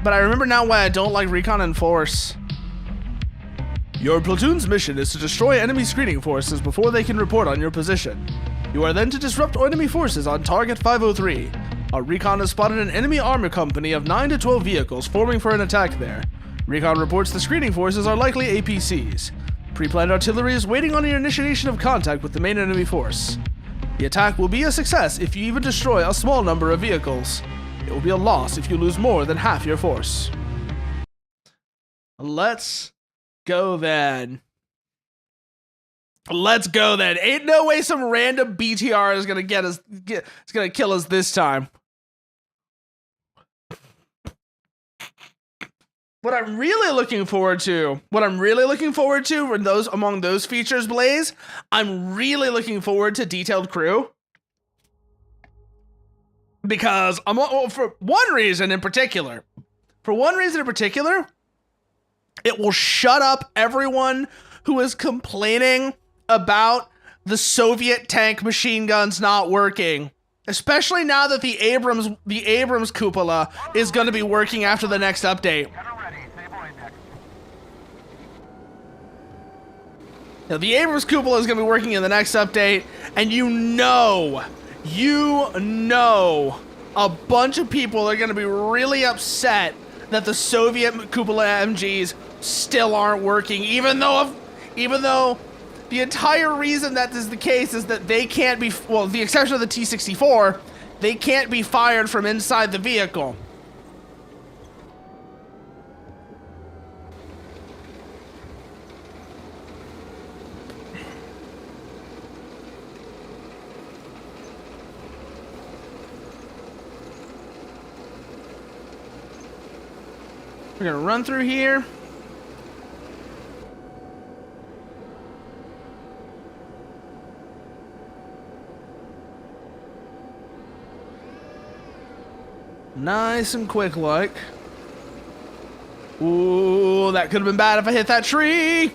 But I remember now why I don't like Recon and Force. Your platoon's mission is to destroy enemy screening forces before they can report on your position. You are then to disrupt enemy forces on target 503. Our recon has spotted an enemy armor company of 9 to 12 vehicles forming for an attack there. Recon reports the screening forces are likely APCs. Pre-planned artillery is waiting on your initiation of contact with the main enemy force. The attack will be a success if you even destroy a small number of vehicles. It will be a loss if you lose more than half your force. Let's go then. Let's go then. Ain't no way some random BTR is gonna it's gonna kill us this time. What I'm really looking forward to in those among those features, Blaze, I'm really looking forward to detailed crew. Because for one reason in particular, it will shut up everyone who is complaining about the Soviet tank machine guns not working, especially now that the Abrams cupola is going to be working after the next update. Now, the Abrams cupola is going to be working in the next update, and you know, a bunch of people are going to be really upset that the Soviet cupola MGs still aren't working, even though the entire reason that is the case is that they can't be, well, with the exception of the T-64, they can't be fired from inside the vehicle. We're gonna run through here. Nice and quick like. Ooh, that could have been bad if I hit that tree.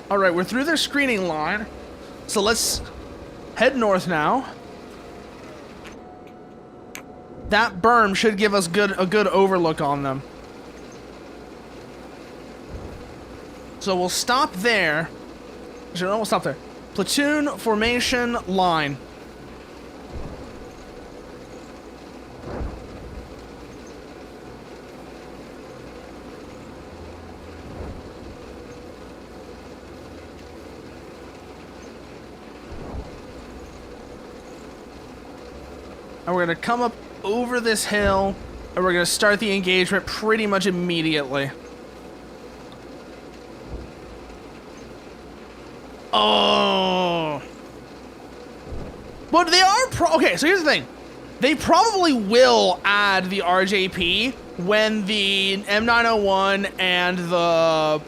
All right, we're through their screening line. So let's head north now. That berm should give us a good overlook on them. So we'll stop there. Actually, no, we'll stop there. Platoon formation line. And we're going to come up over this hill, and we're going to start the engagement pretty much immediately. Oh. But they are okay, so here's the thing. They probably will add the RJP when the M901 and the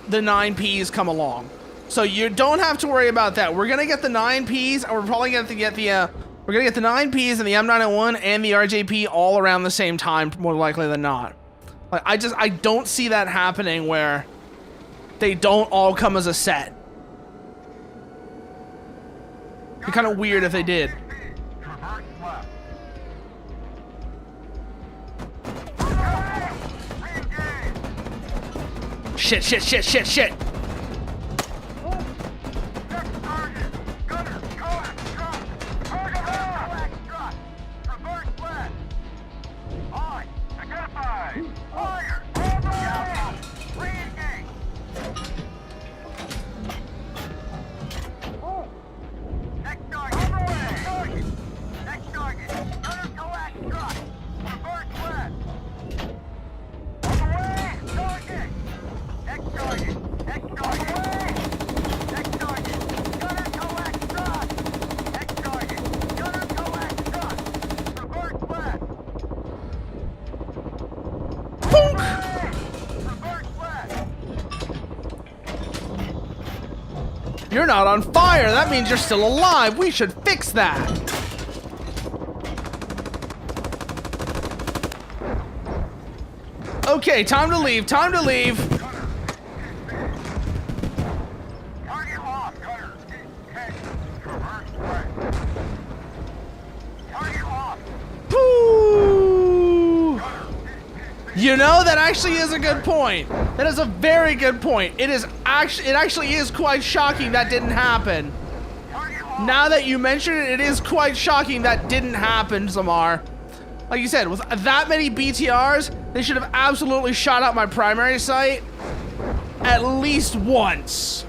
9Ps come along. So you don't have to worry about that. We're going to get the 9Ps, and we're probably going to get the we're going to get the 9Ps and the M901 and the RJP all around the same time, more likely than not. Like, I don't see that happening where they don't all come as a set. It'd be kind of weird if they did. Shit, shit, shit, shit, shit. You're not on fire. That means you're still alive. We should fix that. Okay, time to leave. Time to leave. Woo! You know, that actually is a good point. That is a very good point. It actually is quite shocking that didn't happen. Now that you mention it, it is quite shocking that didn't happen, Zamar. Like you said, with that many BTRs, they should have absolutely shot out my primary site at least once.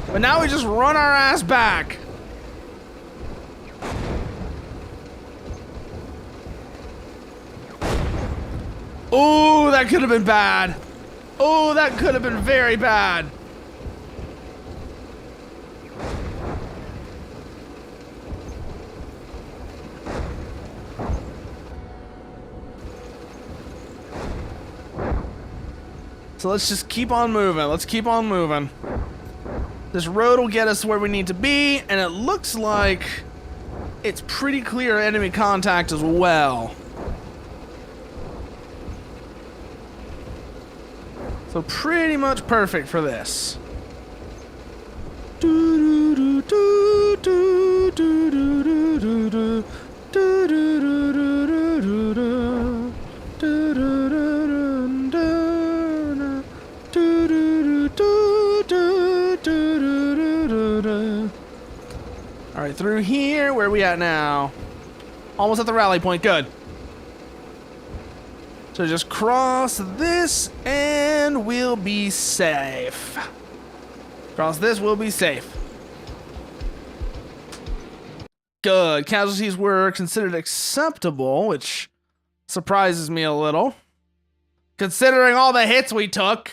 But now we just run our ass back. Oh, that could have been bad. Oh, that could have been very bad. So let's just keep on moving. Let's keep on moving. This road will get us where we need to be, and it looks like it's pretty clear enemy contact as well. So pretty much perfect for this. All right, through here, where are we at now? Almost at the rally point, good. So just cross this and we'll be safe. Cross this, we'll be safe. Good. Casualties were considered acceptable, which Surprises me a little. Considering all the hits we took.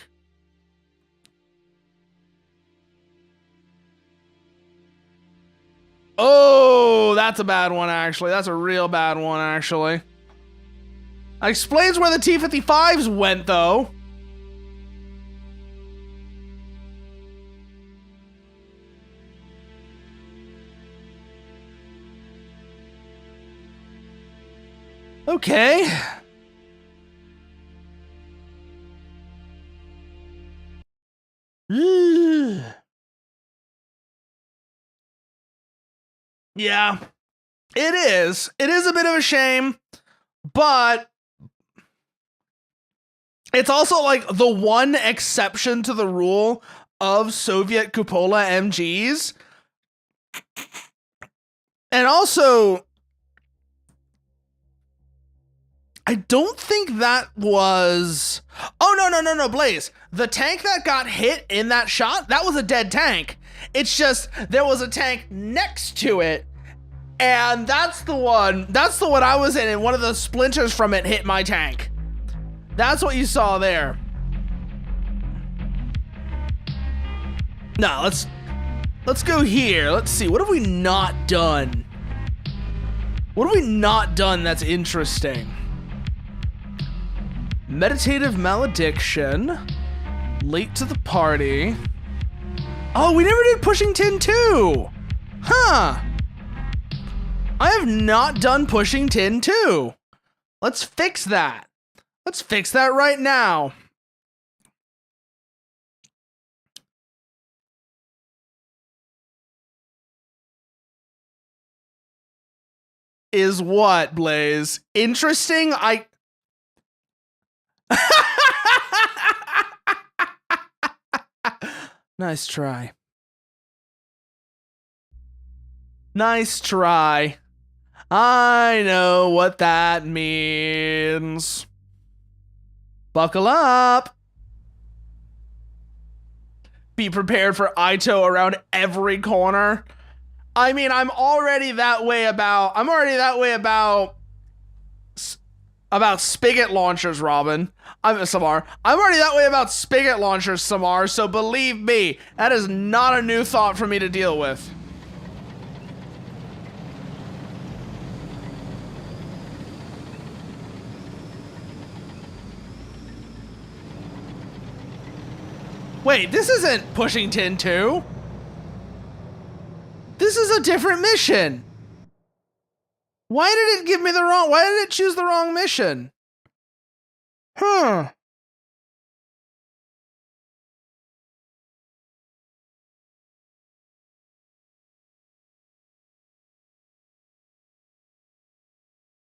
Oh, that's a bad one, actually. That's a real bad one, actually. That explains where the T-55s went, though. Okay. Yeah, it is. It is a bit of a shame, but it's also like the one exception to the rule of Soviet cupola MGs. And also, I don't think that was... Oh, no, Blaze. The tank that got hit in that shot, that was a dead tank. It's just, there was a tank next to it, and that's the one I was in, and one of the splinters from it hit my tank. That's what you saw there. Now, let's go here. Let's see, what have we not done? What have we not done that's interesting? Meditative Malediction. Late to the party. Oh, we never did Pushing Tin 2. Huh. I have not done Pushing Tin 2. Let's fix that. Let's fix that right now. Is what, Blaze? Interesting? Nice try. Nice try. I know what that means. Buckle up. Be prepared for Ito around every corner. I mean, I'm already that way about spigot launchers, Robin. Samar. I'm already that way about spigot launchers, Samar, so believe me, that is not a new thought for me to deal with. Wait, this isn't Pushing Tin 2. This is a different mission. Why did it choose the wrong mission? Huh.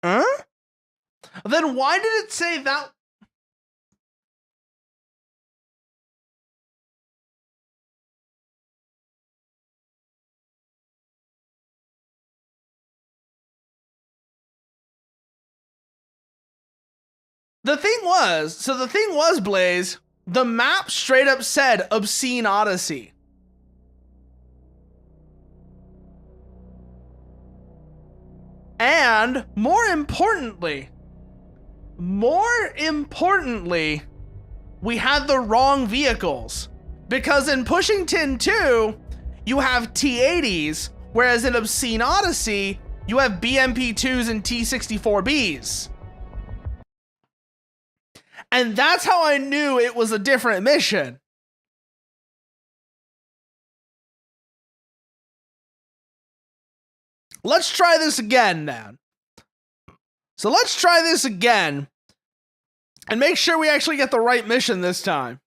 Huh? Then why did it say that? The thing was, Blaze, the map straight up said Obscene Odyssey. And more importantly, we had the wrong vehicles. Because in Pushing Tin 2, you have T-80s, whereas in Obscene Odyssey, you have BMP-2s and T-64Bs. And that's how I knew it was a different mission. Let's try this again, then. So let's try this again and make sure we actually get the right mission this time.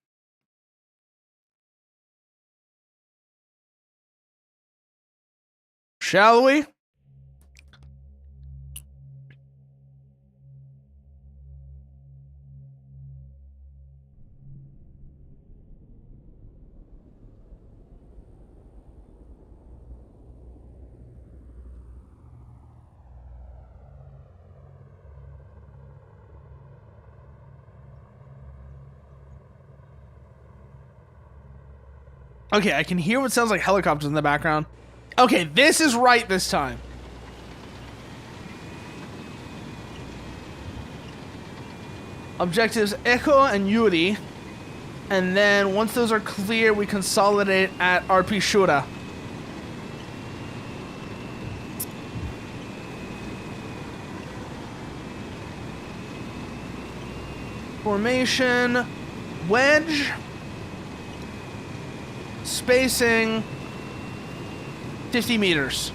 Shall we? Okay, I can hear what sounds like helicopters in the background. Okay, this is right this time. Objectives Echo and Yuri. And then once those are clear, we consolidate at RP Shura. Formation, wedge, spacing, 50 meters.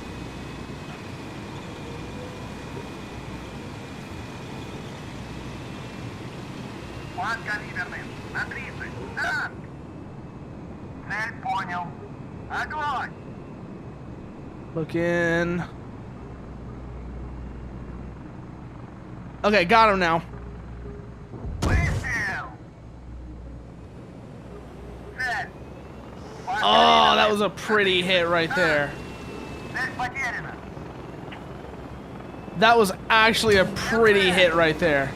Look in. Okay, got him now. Oh, that was a pretty hit right there. That was actually a pretty hit right there.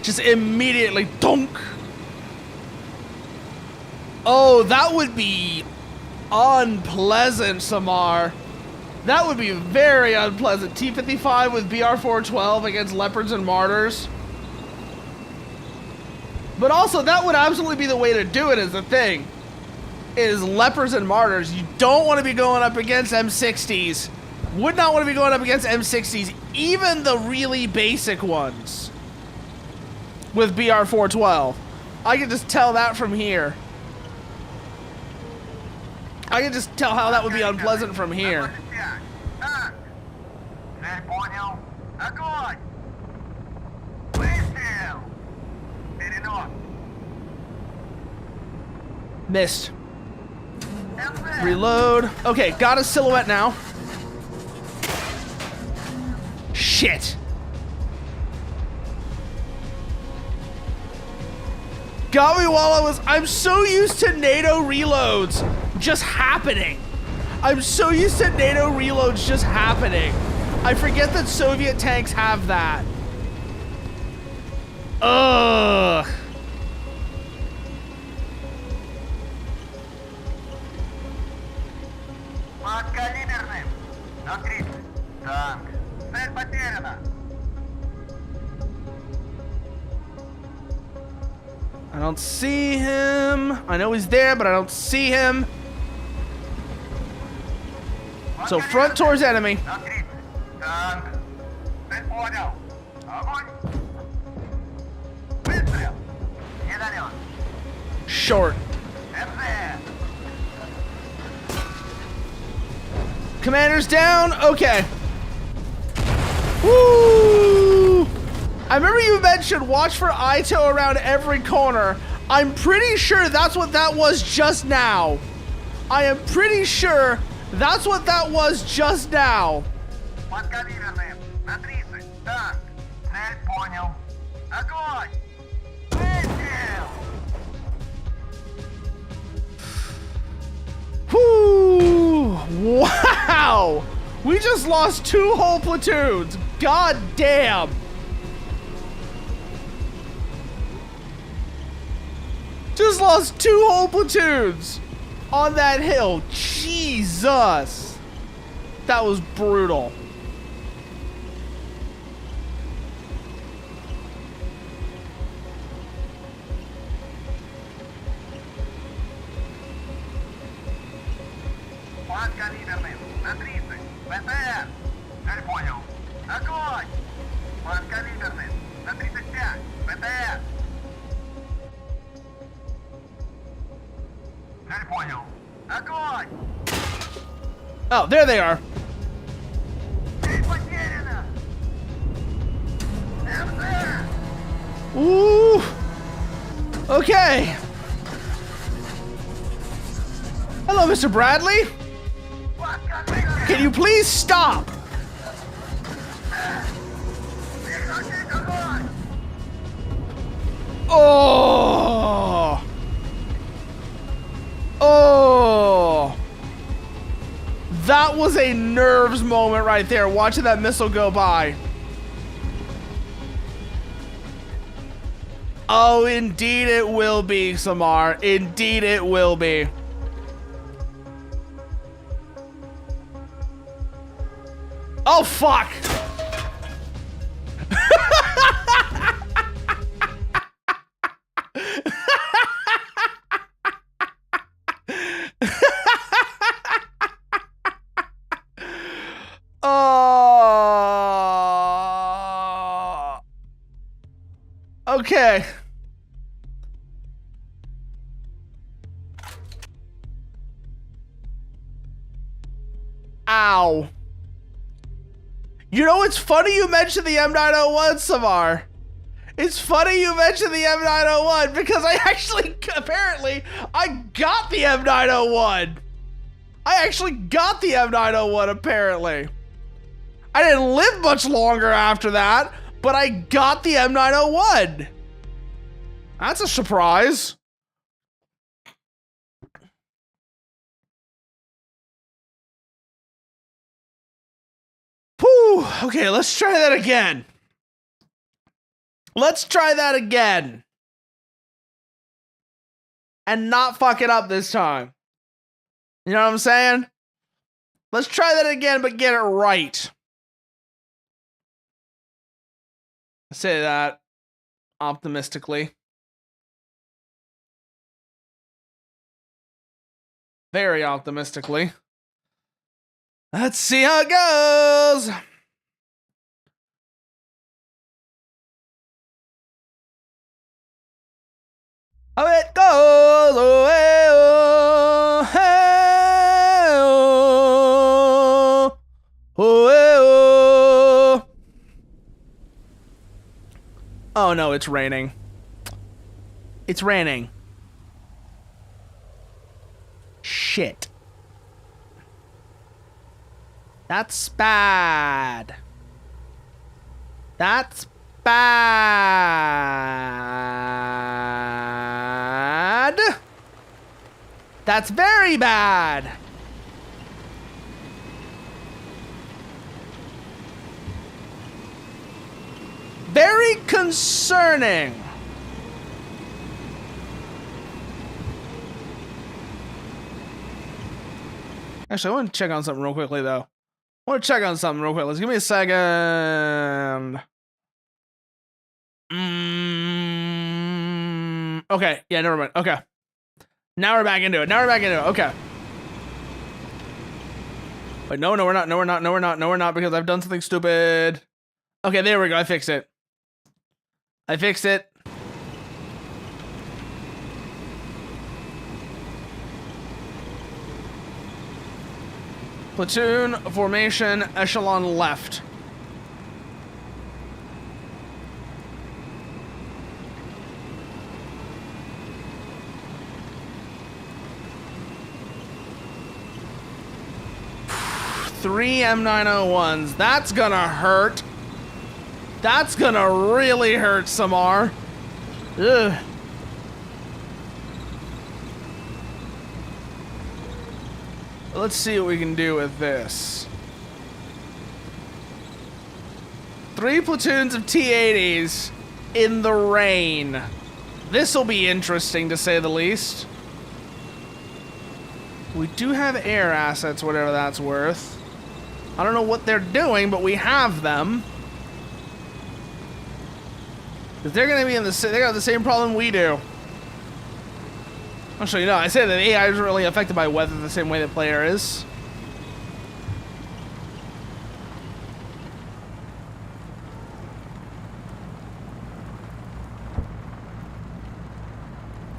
Just immediately dunk. Oh, that would be unpleasant, Samar. That would be very unpleasant. T-55 with BR-412 against Leopards and Martyrs. But also, that would absolutely be the way to do it, is the thing. Is Leopards and Martyrs. You don't want to be going up against M60s. Would not want to be going up against M60s, even the really basic ones. With BR-412. I can just tell that from here. I can just tell how that would be unpleasant from here. Missed. Reload. Okay, got a silhouette now. Shit. Got me while I was... I'm so used to NATO reloads just happening. I'm so used to NATO reloads just happening. I forget that Soviet tanks have that. Ugh. I don't see him. I know he's there, but I don't see him. So front towards enemy. Short. Commander's down. Okay. Woo! I remember you mentioned watch for Ito around every corner. I'm pretty sure that's what that was just now. I am pretty sure that's what that was just now. Whoo! Wow! We just lost 2 whole platoons. God damn. Just lost 2 whole platoons on that hill. Jesus. That was brutal. Oh, there they are. Ooh. Okay. Hello, Mr. Bradley. Can you please stop? Oh. Oh. That was a nerves moment right there, watching that missile go by. Oh, indeed it will be, Samar. Indeed it will be. Oh, fuck! Oh. Okay. Ow. You know, it's funny you mentioned the M901, Samar. It's funny you mentioned the M901 because I actually, apparently, I got the M901. I actually got the M901, apparently. I didn't live much longer after that, but I got the M901. That's a surprise. Whew. Okay, let's try that again. Let's try that again. And not fuck it up this time. You know what I'm saying? Let's try that again, but get it right. I say that optimistically. Very optimistically. Let's see how it goes. How it goes. Oh, hey, oh, hey, oh, oh, hey, oh. Oh no, it's raining. It's raining. Shit. That's bad. That's bad. That's very bad. Very concerning. Actually, I want to check on something real quickly, though. I want to check on something real quick. Let's give me a second. Okay. Yeah, never mind. Okay. Now we're back into it. Okay. Wait, no, we're not. No, we're not because I've done something stupid. Okay, there we go. I fixed it. Platoon formation, echelon left. Three M901s. That's gonna hurt. That's gonna really hurt, Samar. Ugh. Let's see what we can do with this. 3 platoons of T-80s in the rain. This'll be interesting, to say the least. We do have air assets, whatever that's worth. I don't know what they're doing, but we have them. Because they're going to be in the... They got the same problem we do. Actually, no, I say that AI isn't really affected by weather the same way the player is.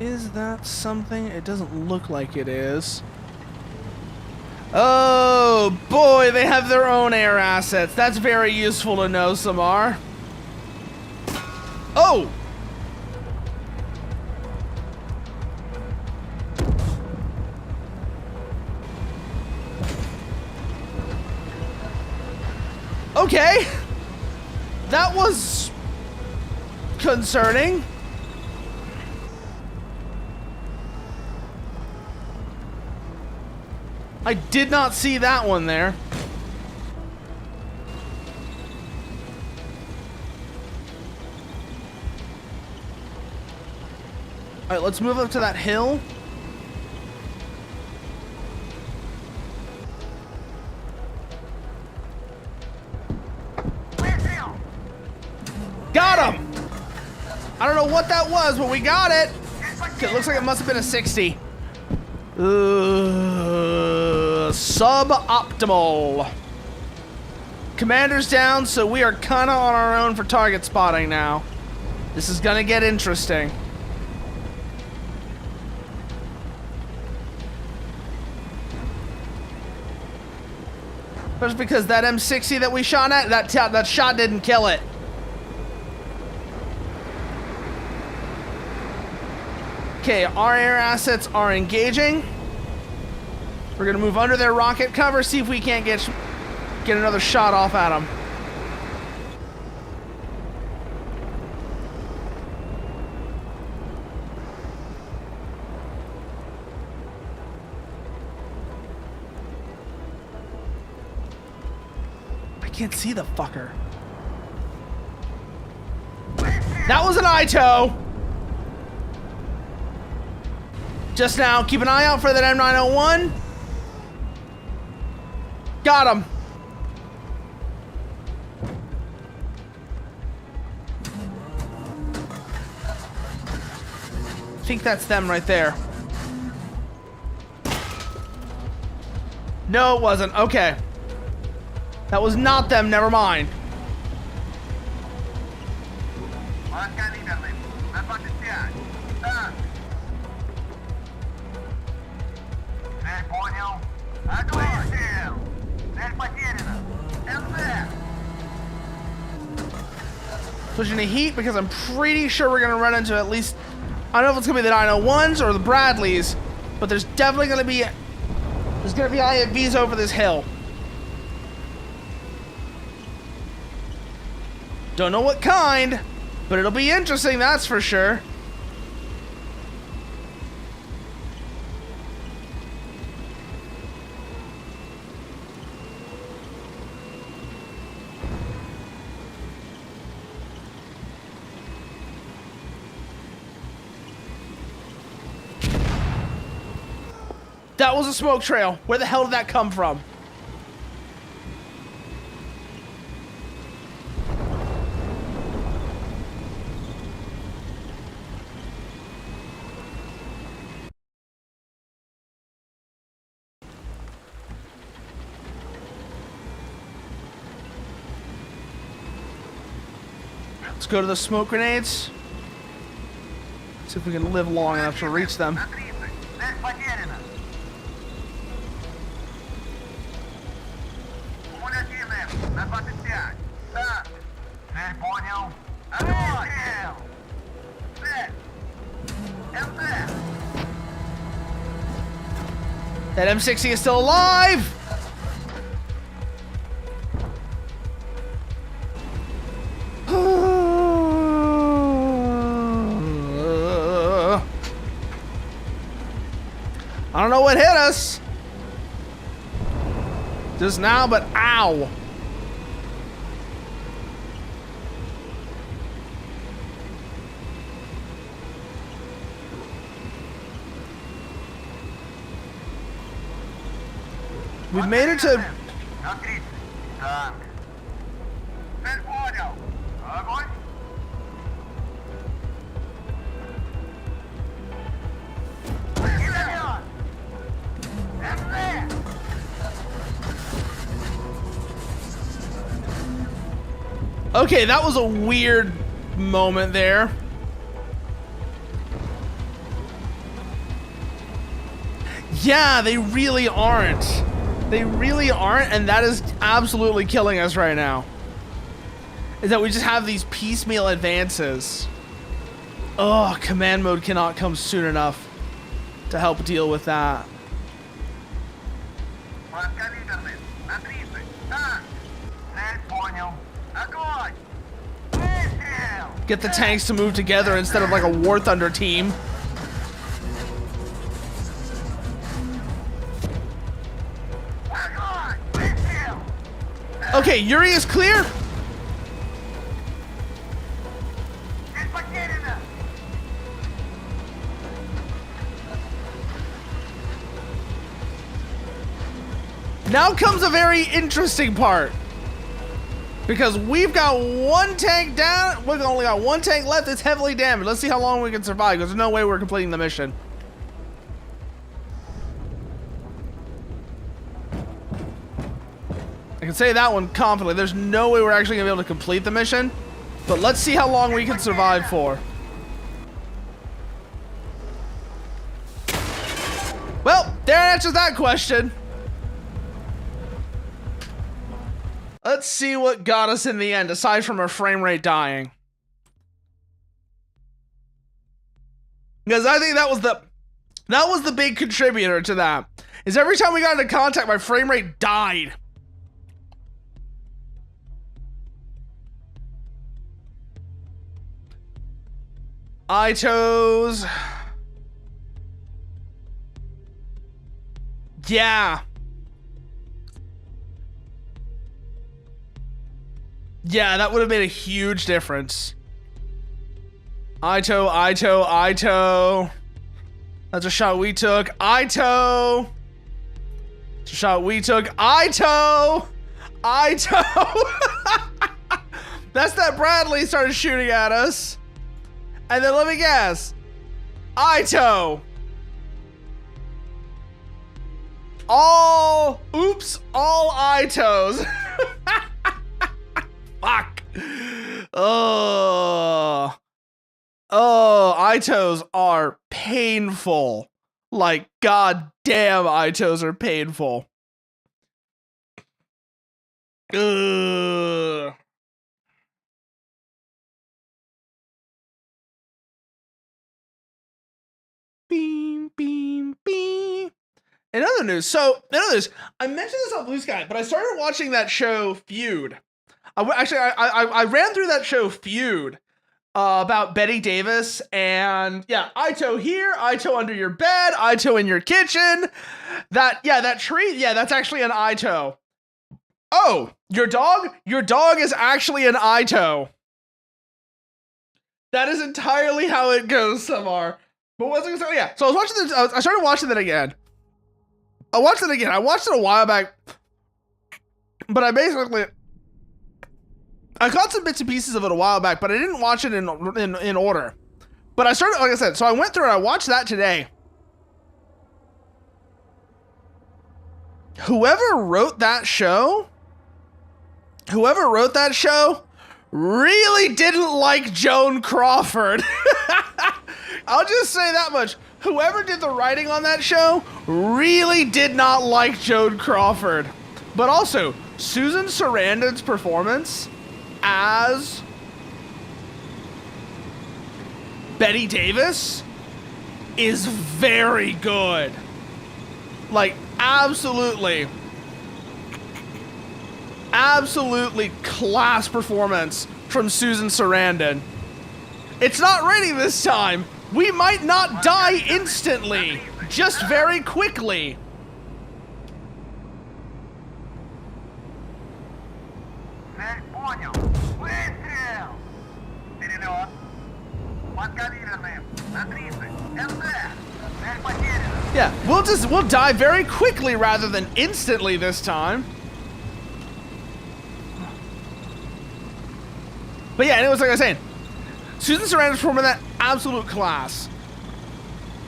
Is that something? It doesn't look like it is. Oh, boy, they have their own air assets. That's very useful to know, Samar. Oh! Okay. That was concerning. I did not see that one there. All right, let's move up to that hill. Got him! I don't know what that was, but we got it! Okay, it looks like it must have been a 60. Suboptimal. Commander's down, so we are kind of on our own for target spotting now. This is gonna get interesting. Just because that M60 that we shot at, that shot didn't kill it. Okay, our air assets are engaging. We're gonna move under their rocket cover, see if we can't get another shot off at them. I can't see the fucker. That was an ITO. Just now, keep an eye out for that M901. Got him. I think that's them right there. No, it wasn't. Okay. That was not them. Never mind. Switching to heat because I'm pretty sure we're gonna run into at least, I don't know if it's gonna be the 901s or the Bradleys, but there's definitely gonna be IFVs over this hill. Don't know what kind, but it'll be interesting, that's for sure. That was a smoke trail. Where the hell did that come from? Let's go to the smoke grenades. See if we can live long enough to reach them. That M60 is still alive! I don't know what hit us just now, but ow. We've made it to... Okay, that was a weird moment there. Yeah, they really aren't. They really aren't, and that is absolutely killing us right now. Is that we just have these piecemeal advances. Oh, command mode cannot come soon enough to help deal with that. Get the tanks to move together instead of like a War Thunder team. Okay, Yuri is clear. Now comes a very interesting part. Because we've got one tank down. We've only got one tank left. It's heavily damaged. Let's see how long we can survive, because there's no way we're completing the mission. I can say that one confidently. There's no way we're actually going to be able to complete the mission. But let's see how long we can survive for. Well, there answers that question. Let's see what got us in the end, aside from our frame rate dying. Because I think that was the big contributor to that. Is every time we got into contact, my frame rate died. Itos. Yeah. Yeah, that would have made a huge difference. Ito. That's a shot we took. Ito. It's a shot we took. Ito. That's that Bradley started shooting at us. And then let me guess. Ito. All Itos. Fuck. Oh, Itos are painful. Like, goddamn, Itos are painful. Ugh. Beam, beam, beam. In other news, I mentioned this on Blue Sky, but I started watching that show Feud. I ran through that show Feud about Betty Davis, and yeah, Ito here, Ito under your bed, Ito in your kitchen. That tree, yeah, that's actually an Ito. Oh, your dog is actually an Ito. That is entirely how it goes, Samar. But what's it? Yeah, so I started watching it again. I watched it a while back, but I caught some bits and pieces of it a while back, but I didn't watch it in order. But I started, like I said, so I went through it. I watched that today. Whoever wrote that show really didn't like Joan Crawford. I'll just say that much. Whoever did the writing on that show really did not like Joan Crawford. But also, Susan Sarandon's performance as Betty Davis is very good. Like, absolutely class performance from Susan Sarandon. It's not raining this time. We might not die instantly, just very quickly. Yeah, we'll die very quickly rather than instantly this time. But yeah, anyways, like I was saying, Susan Sarandon's performing that absolute class.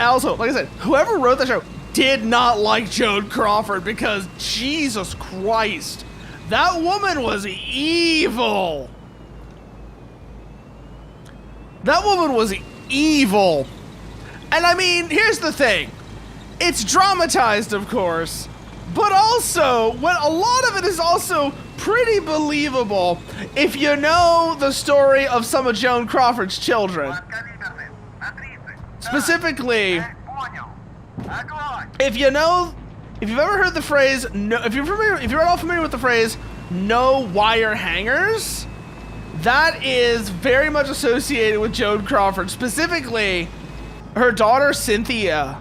Also, like I said, whoever wrote that show did not like Joan Crawford because Jesus Christ, that woman was evil. That woman was evil. And I mean, here's the thing. It's dramatized, of course, but also, when a lot of it is also pretty believable if you know the story of some of Joan Crawford's children. Specifically, if you've ever heard the phrase, if you're at all familiar with the phrase, no wire hangers, that is very much associated with Joan Crawford. Specifically, her daughter Cynthia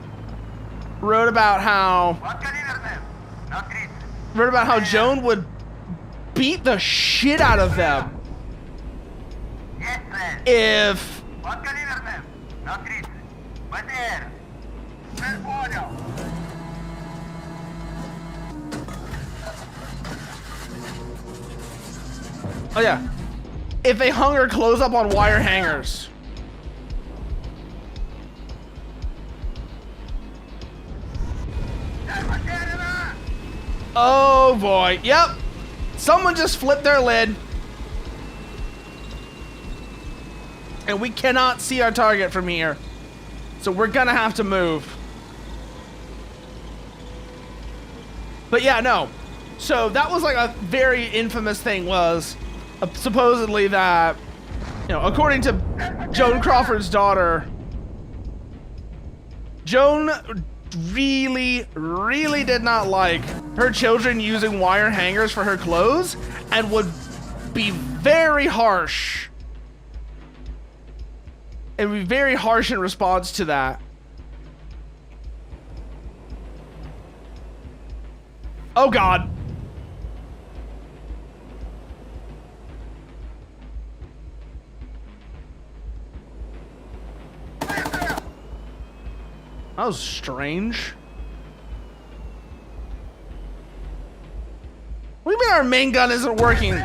wrote about how Joan would beat the shit out of them if Oh yeah. If they hung her clothes up on wire hangers. Oh boy. Yep. Someone just flipped their lid. And we cannot see our target from here. So we're gonna have to move. But yeah, no. So that was like a very infamous thing, was supposedly that, you know, according to Joan Crawford's daughter, Joan really did not like her children using wire hangers for her clothes and would be very harsh. It would be very harsh in response to that. Oh God. That was strange. What do you mean our main gun isn't working?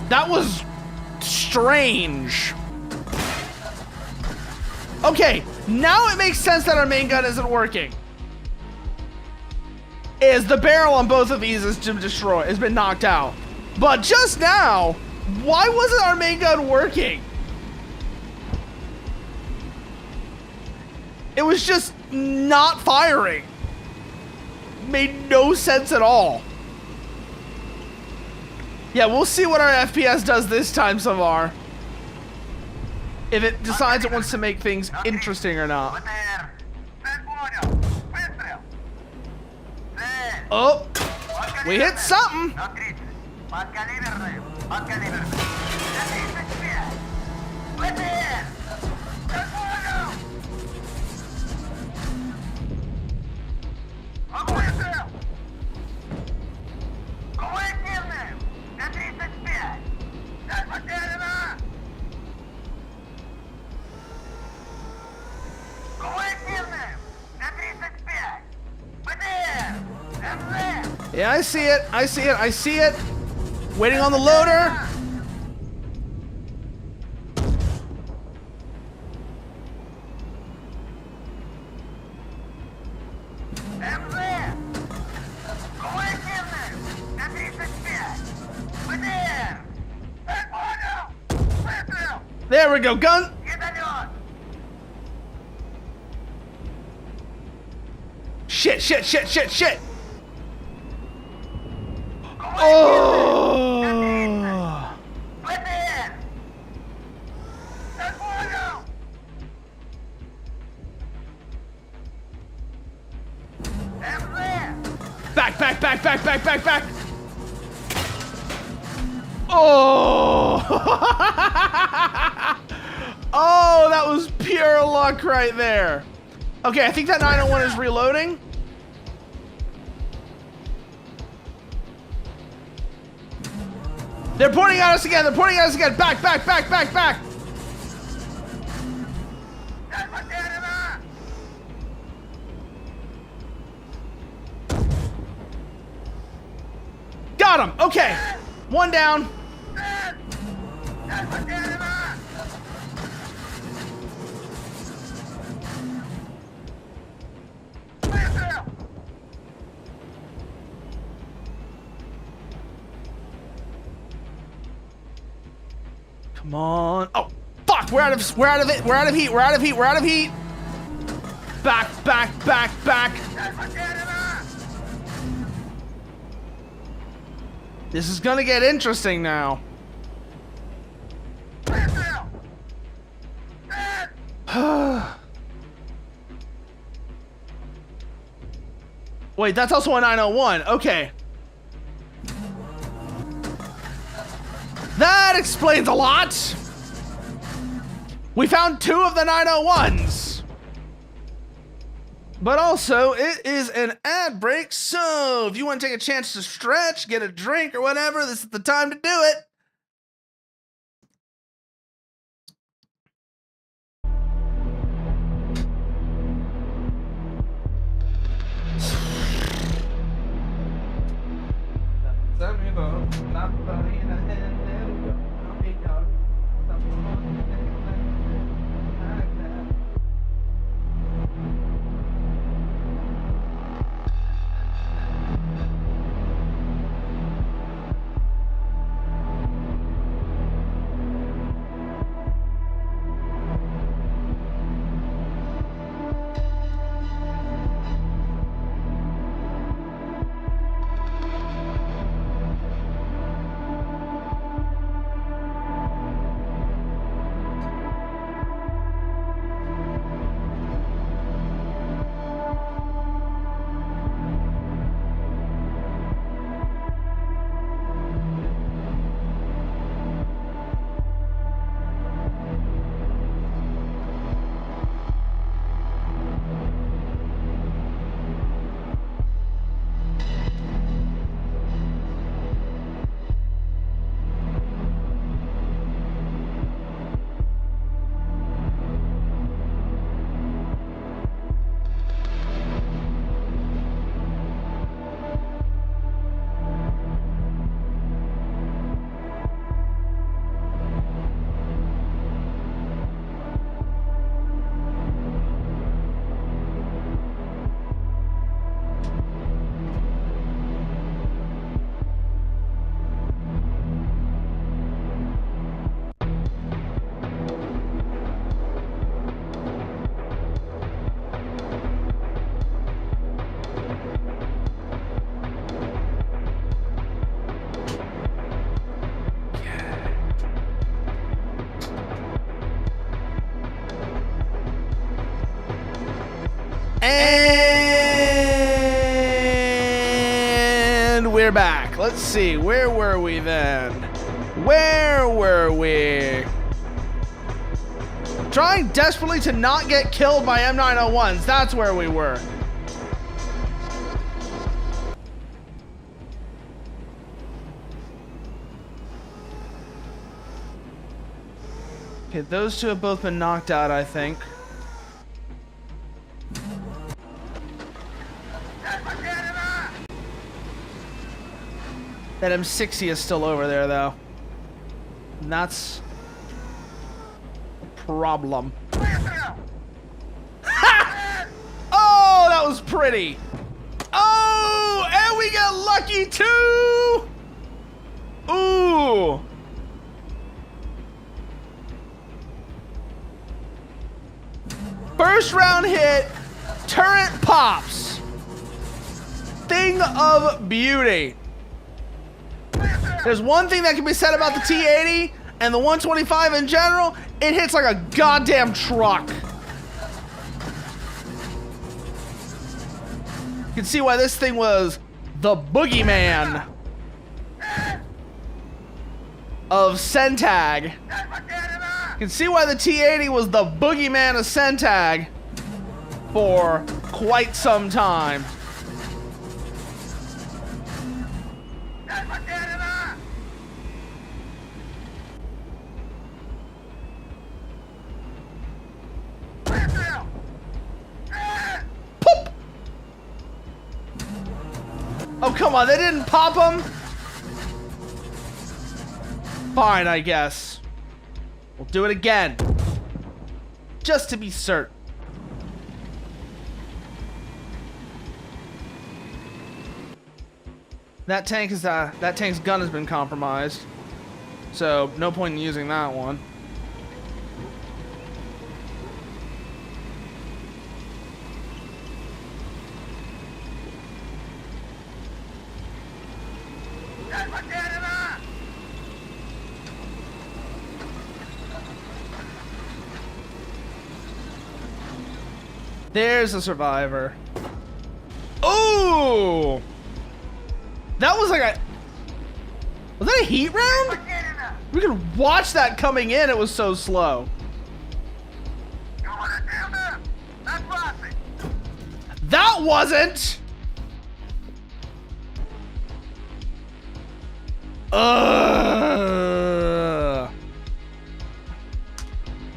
That was strange. Okay, now it makes sense that our main gun isn't working. Is the barrel on both of these is destroyed, has been knocked out. But just now, why wasn't our main gun working? It was just not firing. Made no sense at all. Yeah, we'll see what our FPS does this time so far. If it decides it wants to make things interesting or not. Oh, we hit something. Yeah, I see it. I see it. I see it. Waiting on the loader. There we go, gun. Shit, shit, shit, shit, shit. Oh. Back, back, back, back, back, back, back. Oh. Oh, that was pure luck right there. Okay, I think that 901 is reloading. They're pointing at us again. They're pointing at us again. Back, back, back, back, back. Got him. Okay. One down. Come on. Oh, fuck. We're out of it. We're out of heat. We're out of heat. We're out of heat. Back, back, back, back. This is gonna get interesting now. Wait, that's also a 901. Okay. That explains a lot. We found 2 of the 901s. But also, it is an ad break, so if you want to take a chance to stretch, get a drink or whatever, this is the time to do it. we're back. Let's see. Where were we then? Where were we? Trying desperately to not get killed by M901s. That's where we were. Okay, those two have both been knocked out, I think. That M60 is still over there, though. And that's a problem. Ha! Oh, that was pretty. Oh, and we got lucky too. Ooh. First round hit, turret pops. Thing of beauty. There's one thing that can be said about the T80 and the 125 in general, it hits like a goddamn truck. You can see why this thing was the boogeyman of Centag. You can see why the T80 was the boogeyman of Centag for quite some time. Poop! Oh, come on, they didn't pop him? Fine, I guess. We'll do it again. Just to be certain. That tank's gun has been compromised. So, no point in using that one. There's a survivor. Ooh! That was like a... Was that a heat round? We could watch that coming in. It was so slow. That wasn't! What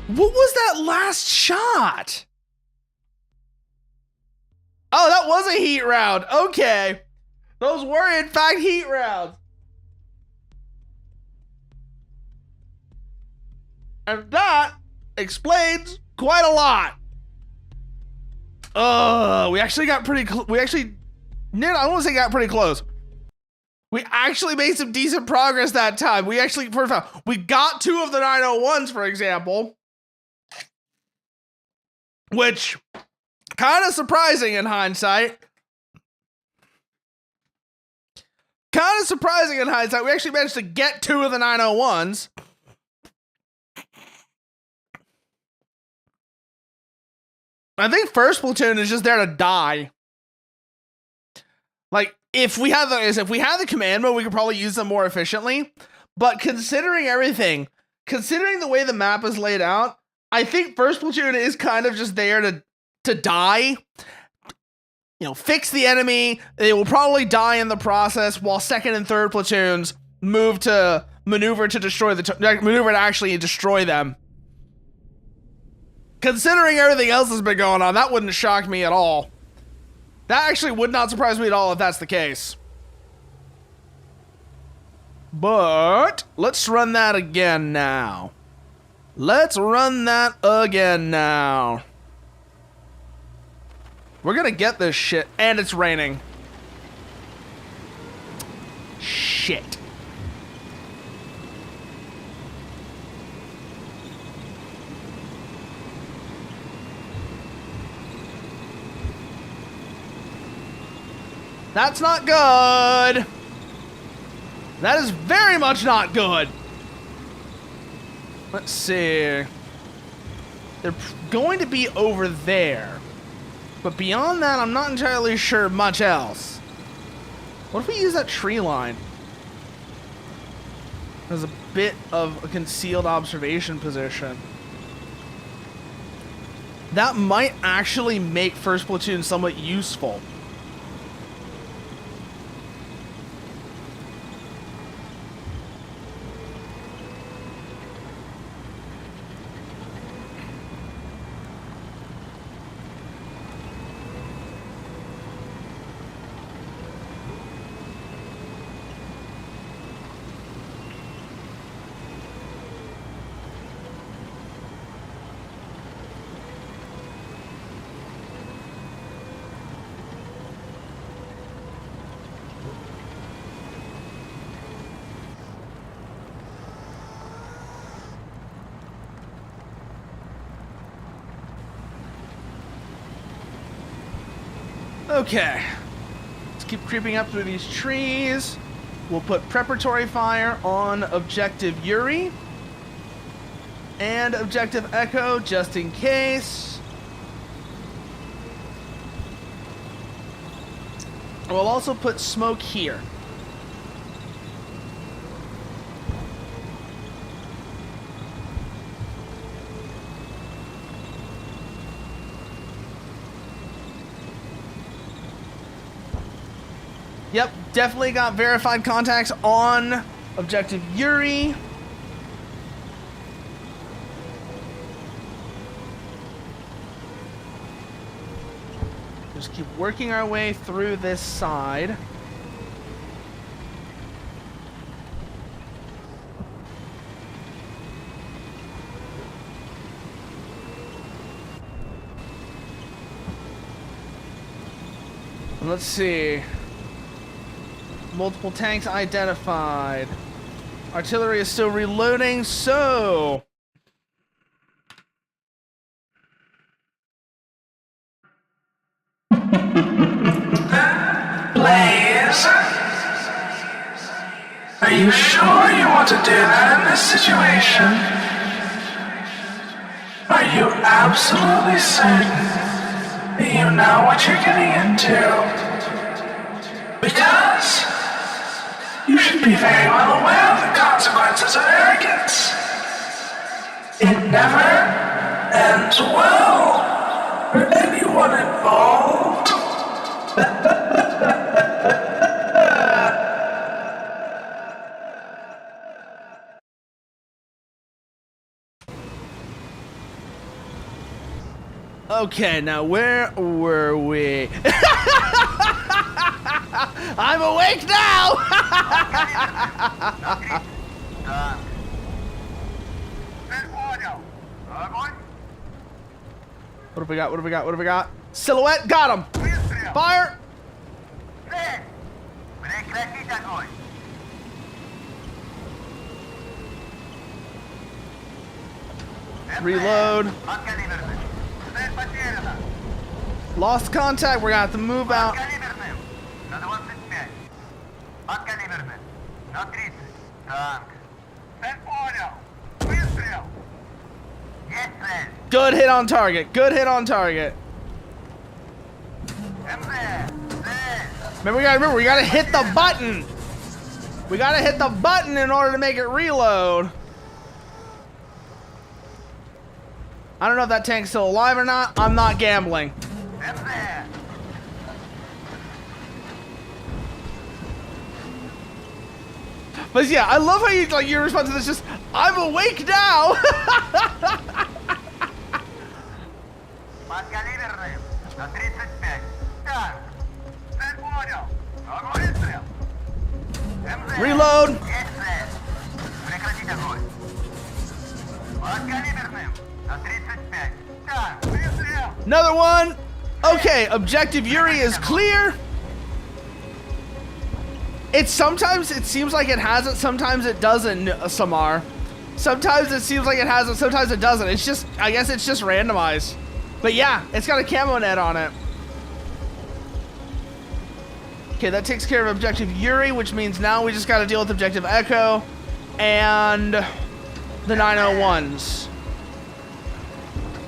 was that last shot? Oh, that was a heat round. Okay. Those were, in fact, heat rounds. And that explains quite a lot. We actually got pretty close. I don't want to say got pretty close. We actually made some decent progress that time. We got 2 of the 901s, for example. Which, kind of surprising in hindsight. We actually managed to get 2 of the 901s. I think first platoon is just there to die. Like, if we had the command mode, we could probably use them more efficiently. But considering everything, considering the way the map is laid out, I think first platoon is kind of just there to die. You know, fix the enemy. They will probably die in the process, while second and third platoons maneuver to actually destroy them. Considering everything else that's been going on, that wouldn't shock me at all. That actually would not surprise me at all if that's the case. But let's run that again now. We're gonna get this shit, and it's raining. Shit. That's not good. That is very much not good. Let's see. They're going to be over there. But beyond that, I'm not entirely sure much else. What if we use that tree line as a bit of a concealed observation position? That might actually make first platoon somewhat useful. Okay, let's keep creeping up through these trees. We'll put preparatory fire on objective Yuri and objective Echo just in case. We'll also put smoke here. Yep, definitely got verified contacts on objective Yuri. Just keep working our way through this side. Let's see. Multiple tanks identified. Artillery is still reloading, so... Blaze? Are you sure you want to do that in this situation? Are you absolutely certain that you know what you're getting into? Because you should be very well aware of the consequences of arrogance. It never ends well for anyone involved. Okay, now where were we? I'm awake now! What have we got? What have we got? What have we got? Silhouette, got him! Fire! Reload. Lost contact, we're gonna have to move out. Good hit on target, good hit on target. Remember, we gotta hit the button. We gotta hit the button in order to make it reload. I don't know if that tank's still alive or not. I'm not gambling. But yeah, I love how you like your response to this just, I'm awake now. Reload. Another one. Okay, objective Yuri is clear. It seems like it has it, sometimes it doesn't, Samar. Sometimes it seems like it has it, sometimes it doesn't. It's just, I guess it's just randomized. But yeah, it's got a camo net on it. Okay, that takes care of objective Yuri, which means now we just gotta deal with objective Echo and the 901s.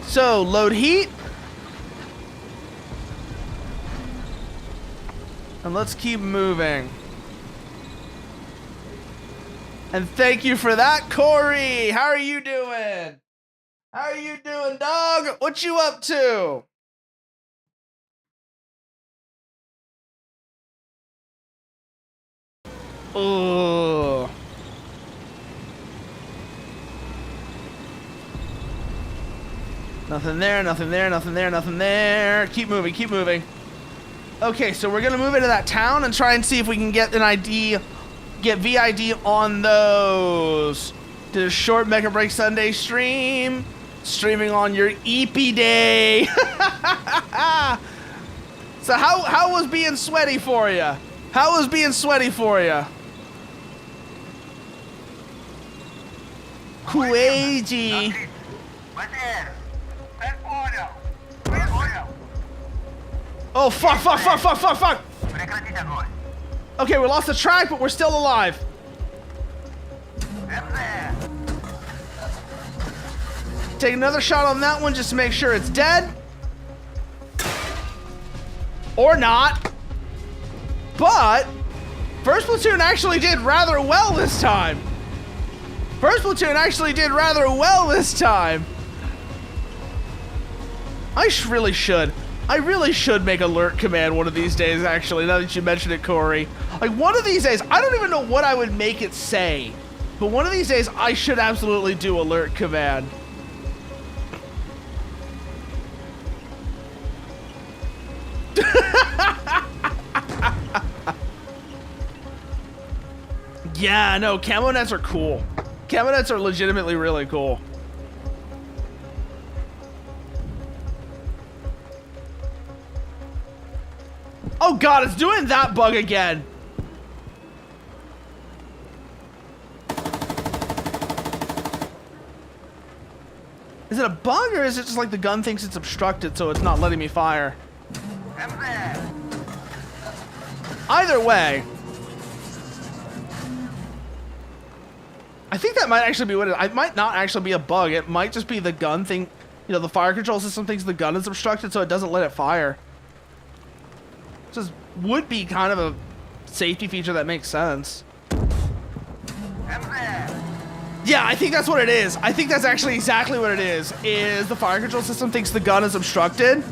So, load heat. And let's keep moving. And thank you for that, Corey. How are you doing? How are you doing, dog? What you up to? Ooh. Nothing there, nothing there, nothing there, nothing there. Keep moving, keep moving. Okay, so we're gonna move into that town and try and see if we can get an ID, get VID on those. Did a short Mega Break Sunday stream. Streaming on your EP day. So how was being sweaty for you? How was being sweaty for you? Crazy. Oh, fuck. Okay, we lost the track, but we're still alive. Take another shot on that one just to make sure it's dead. Or not. But First Platoon actually did rather well this time. First Platoon actually did rather well this time. I really should make Alert Command one of these days, actually, now that you mentioned it, Corey. Like, one of these days, I don't even know what I would make it say, but one of these days, I should absolutely do Alert Command. Yeah, no, camo nets are cool. Camo nets are legitimately really cool. Oh god, it's doing that bug again. Is it a bug or is it just like the gun thinks it's obstructed so it's not letting me fire? Either way, I think that might actually be what it is. It might not actually be a bug. It might just be the gun thing. You know, the fire control system thinks the gun is obstructed so it doesn't let it fire. Just would be kind of a safety feature that makes sense. Yeah, I think that's what it is. I think that's actually exactly what it is the fire control system thinks the gun is obstructed.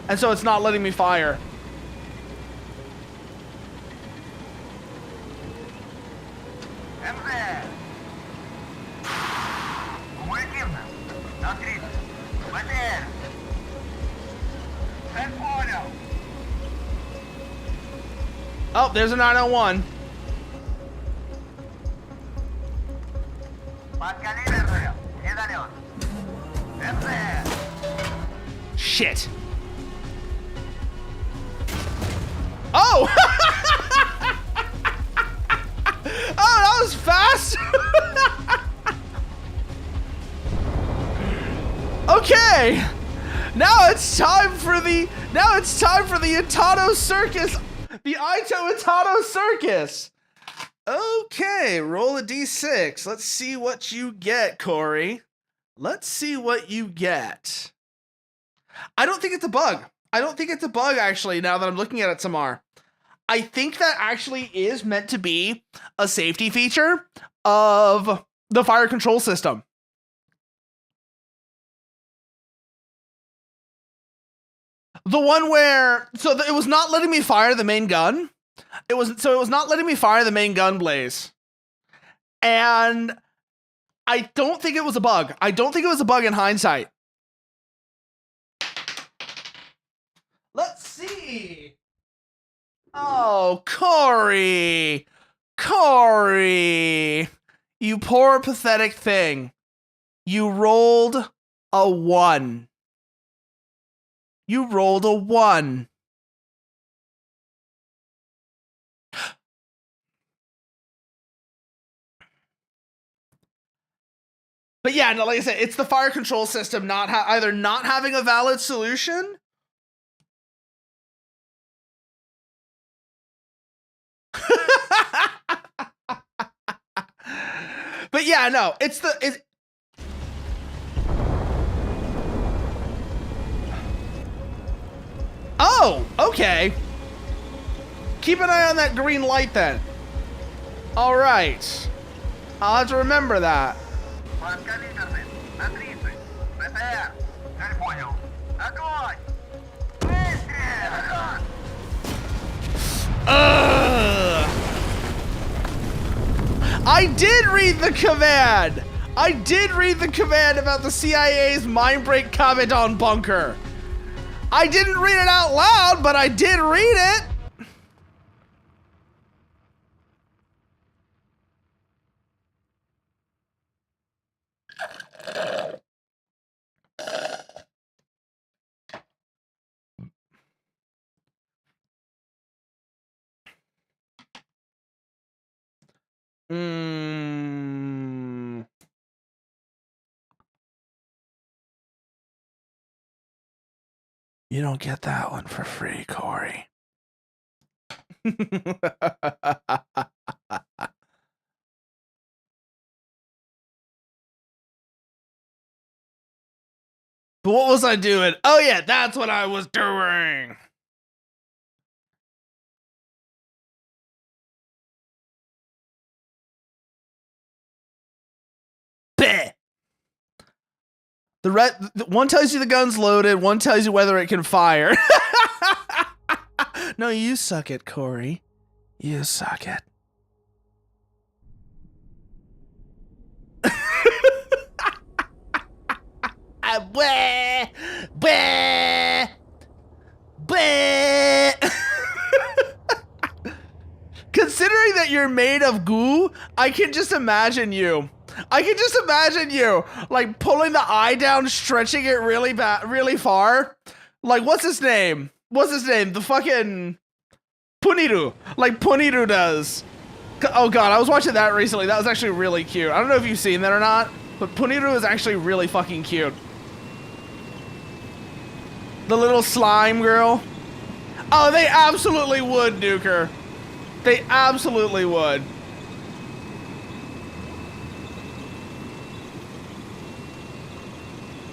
And so it's not letting me fire. Oh, there's a 901. Shit. Oh! Oh, that was fast. Okay. Now it's time for the Itato Circus. The Ito Itato Circus. Okay, roll a d6. Let's see what you get, Corey. Let's see what you get. I don't think it's a bug. I don't think it's a bug, actually, now that I'm looking at it, Samar. I think that actually is meant to be a safety feature of the fire control system. The one where, it was not letting me fire the main gun. It was not letting me fire the main gun, Blaze. And I don't think it was a bug. I don't think it was a bug in hindsight. Let's see. Oh, Corey. Corey. You poor pathetic thing. You rolled a 1. You rolled a 1. But yeah, no, like I said, it's the fire control system either not having a valid solution. But yeah, no, Oh, okay. Keep an eye on that green light then. All right. I'll have to remember that. I did read the command. I did read the command about the CIA's Mindbreak Kabedon bunker. I didn't read it out loud, but I did read it. You don't get that one for free, Corey. But what was I doing? Oh yeah, that's what I was doing. Bleh. One tells you the gun's loaded, one tells you whether it can fire. No, you suck it, Corey. You suck it. Bleh, bleh, bleh. Considering that you're made of goo, I can just imagine you. Like pulling the eye down, stretching it really far. Like what's his name? The fucking Puniru. Like Puniru does. Oh god, I was watching that recently. That was actually really cute. I don't know if you've seen that or not, but Puniru is actually really fucking cute. The little slime girl. Oh, they absolutely would, Nuker. They absolutely would.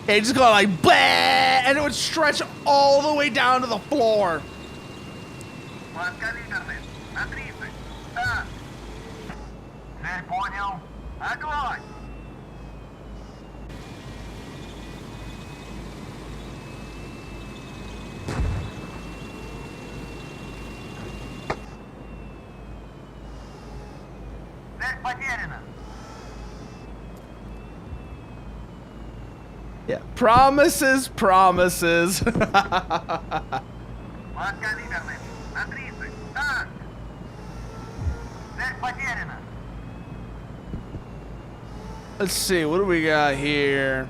It just go like bleh, and it would stretch all the way down to the floor. Yeah, promises. Let's see, what do we got here?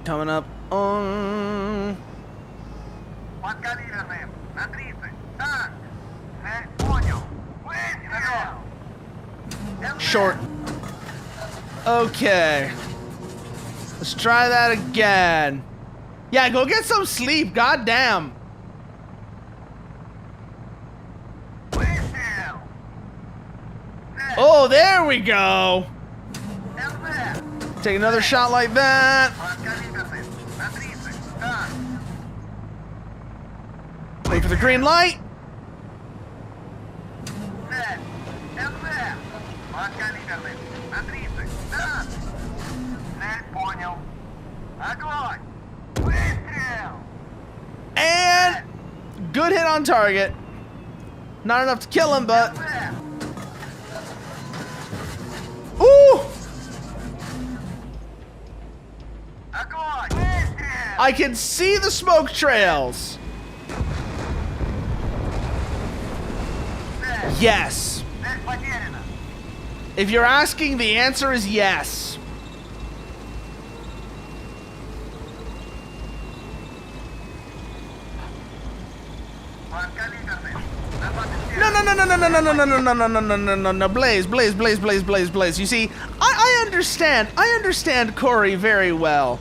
Coming up on... Short. Okay. Let's try that again. Yeah, go get some sleep, goddamn. Oh, there we go. Take another shot like that. Wait for the green light. And good hit on target. Not enough to kill him, but ooh! I can see the smoke trails. Yes. If you're asking, the answer is yes. No, Blaze. You see, I understand Corey very well.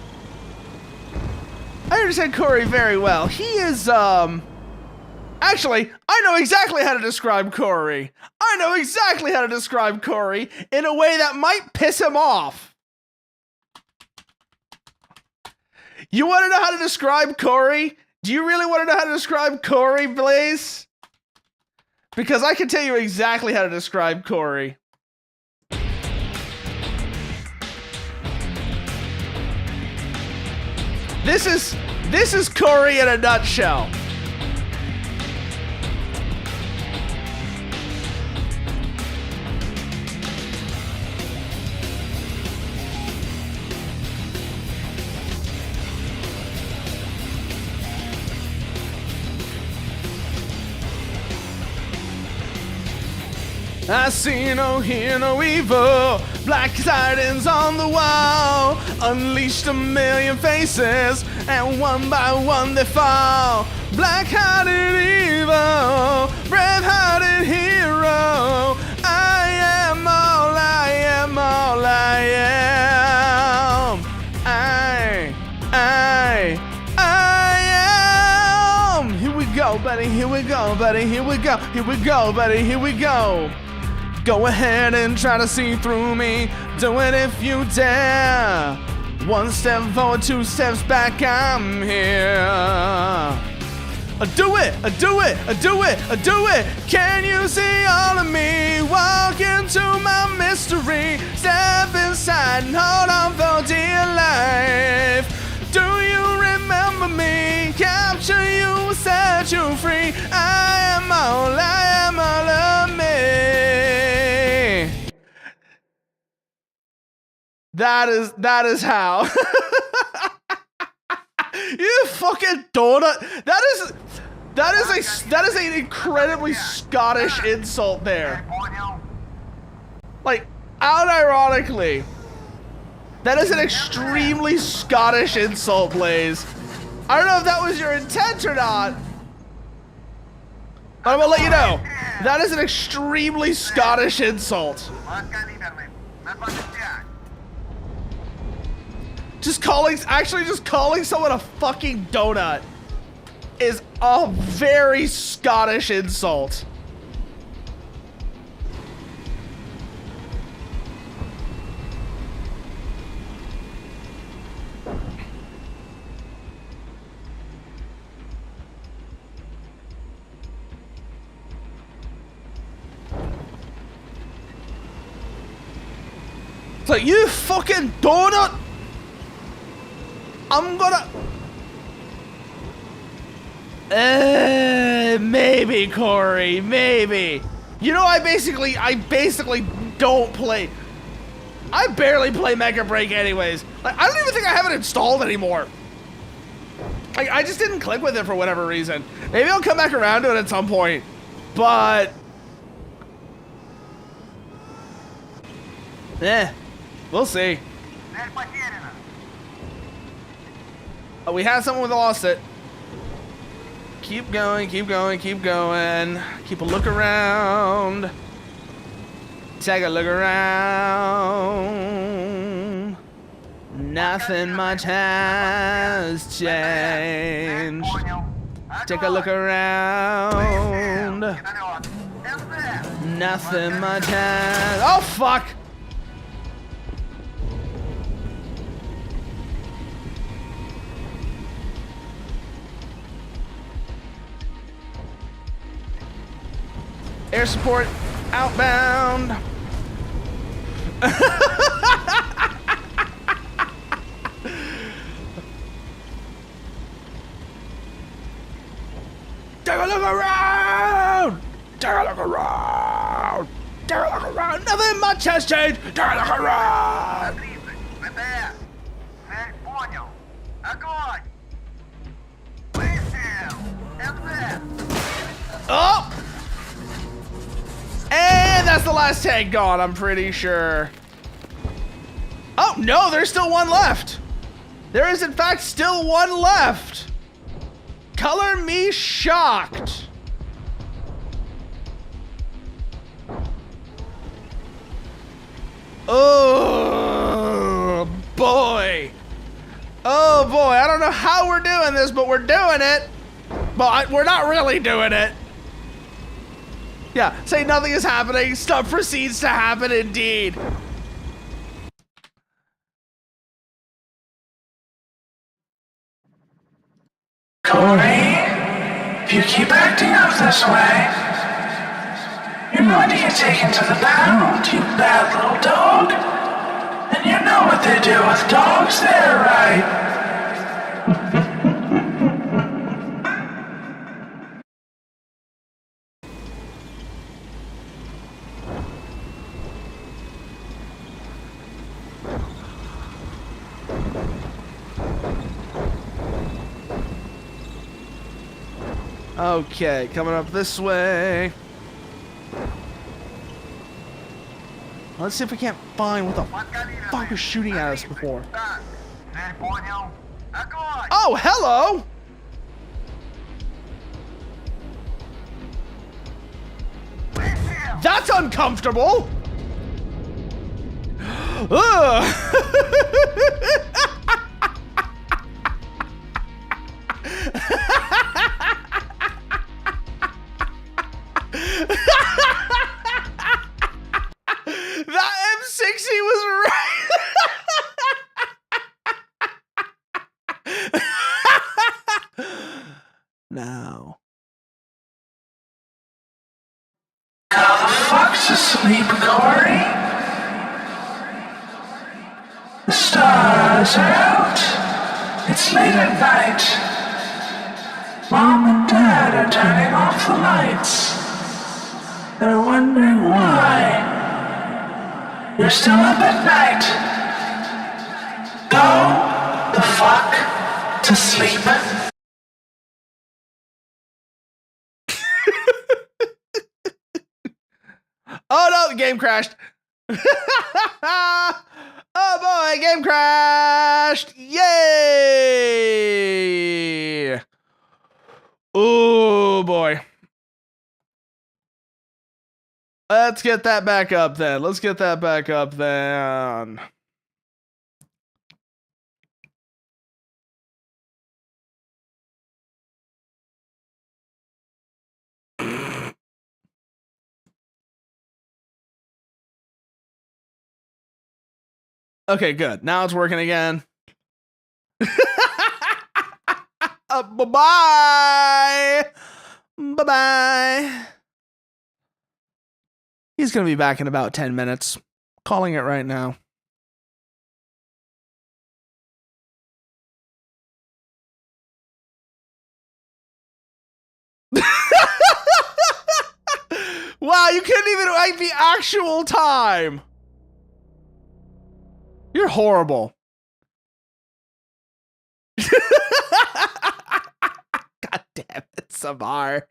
He is, actually, I know exactly how to describe Corey. In a way that might piss him off. You want to know how to describe Corey? Do you really want to know how to describe Corey, Blaze? Because I can tell you exactly how to describe Corey. This is Corey in a nutshell. I see no, hear no evil. Black tidings on the wall. Unleashed a million faces, and one by one they fall. Black-hearted evil, brave-hearted hero. I am all I am, all I am. I am. Here we go, buddy. Here we go, buddy. Here we go. Here we go, buddy. Here we go. Go ahead and try to see through me. Do it if you dare. One step forward, two steps back, I'm here. Do it, do it, do it, do it. Can you see all of me? Walk into my mystery. Step inside and hold on for dear life. Do you remember me? Capture you, set you free. I am all of me. That is how. You fucking donut. That is an incredibly Scottish insult there. Like, unironically, that is an extremely Scottish insult, Blaze. I don't know if that was your intent or not, but I'm gonna let you know. That is an extremely Scottish insult. Just calling someone a fucking donut is a very Scottish insult. It's like, you fucking donut! I'm gonna... maybe, Corey, maybe. You know, I basically don't play... I barely play Mega Break anyways. Like, I don't even think I have it installed anymore. Like, I just didn't click with it for whatever reason. Maybe I'll come back around to it at some point. But... we'll see. Oh, we had someone who lost it. Keep going, keep going, keep going. Keep a look around. Take a look around. Nothing much has changed. Take a look around. Nothing much has... Oh, fuck! Air support outbound. Take a look around. Take a look around. Take a look around. Nothing much has changed. Take a look around. Oh! And that's the last tank gone, I'm pretty sure. Oh, no, there's still one left. There is, in fact, still one left. Color me shocked. Oh, boy. Oh, boy. I don't know how we're doing this, but we're doing it. But we're not really doing it. Yeah, say nothing is happening. Stuff proceeds to happen indeed. Corey, if you keep acting up this way, you're going to get taken to the pound, you bad little dog. And you know what they do with dogs there, right? Okay, coming up this way. Let's see if we can't find what the fuck was shooting at us before. Oh, hello! That's uncomfortable! Ugh. That M60 was right. Now. How the fuck's asleep, Corey? The stars are out. It's late at night. Mom and Dad are turning off the lights. They're wondering why. You're still up at night. Go the fuck to sleep. Oh no, the game crashed. Oh boy, game crashed. Yay! Oh boy. Let's get that back up then. Let's get that back up then. Okay, good. Now it's working again. Bye-bye. Bye-bye. He's going to be back in about 10 minutes. Calling it right now. Wow, you couldn't even write the actual time. You're horrible. God damn it, Samar.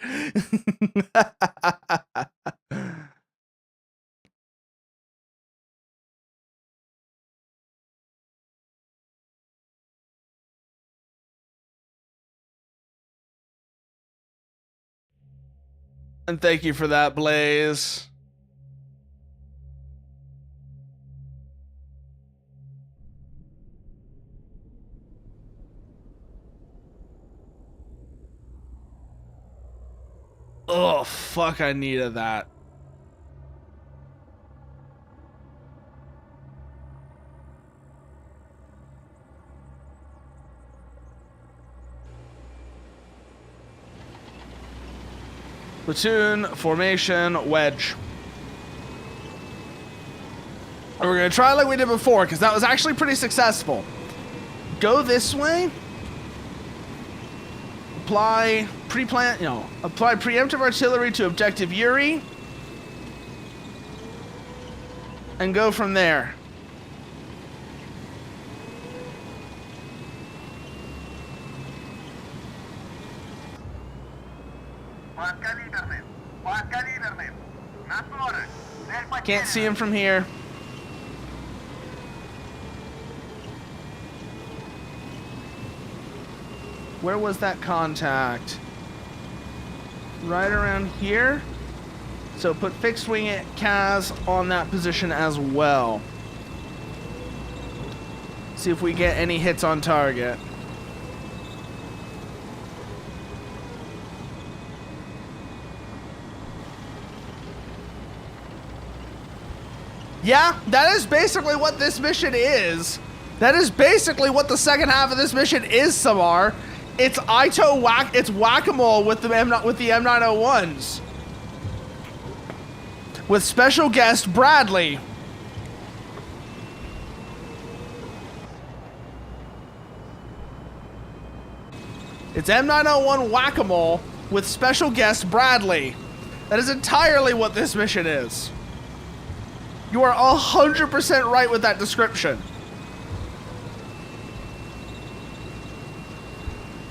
And thank you for that, Blaze. Oh, fuck, I needed that. Platoon, formation, wedge. And we're gonna try like we did before, because that was actually pretty successful. Go this way. Apply apply preemptive artillery to objective Yuri. And go from there. Can't see him from here. Where was that contact? Right around here. So put fixed wing Kaz on that position as well. See if we get any hits on target. Yeah, that is basically what this mission is. That is basically what the second half of this mission is, Samar. It's it's whack-a-mole with the M901s. With special guest Bradley. It's M901 whack-a-mole with special guest Bradley. That is entirely what this mission is. You are 100% right with that description.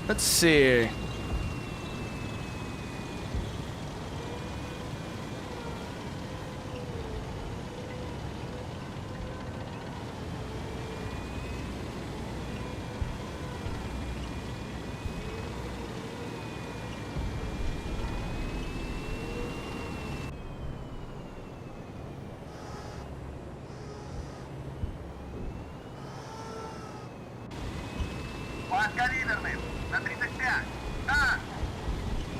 Let's see. Подка лидерным. На 35. Так.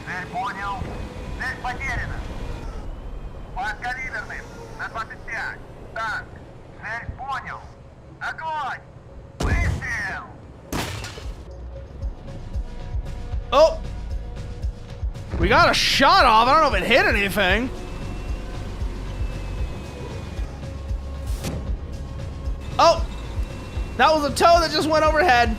Цель понял. Цель потеряна. Подка лидерным. На 25. Так. Цель понял. Огонь. Выстрел. Oh! We got a shot off. I don't know if it hit anything. Oh! That was a toe that just went overhead.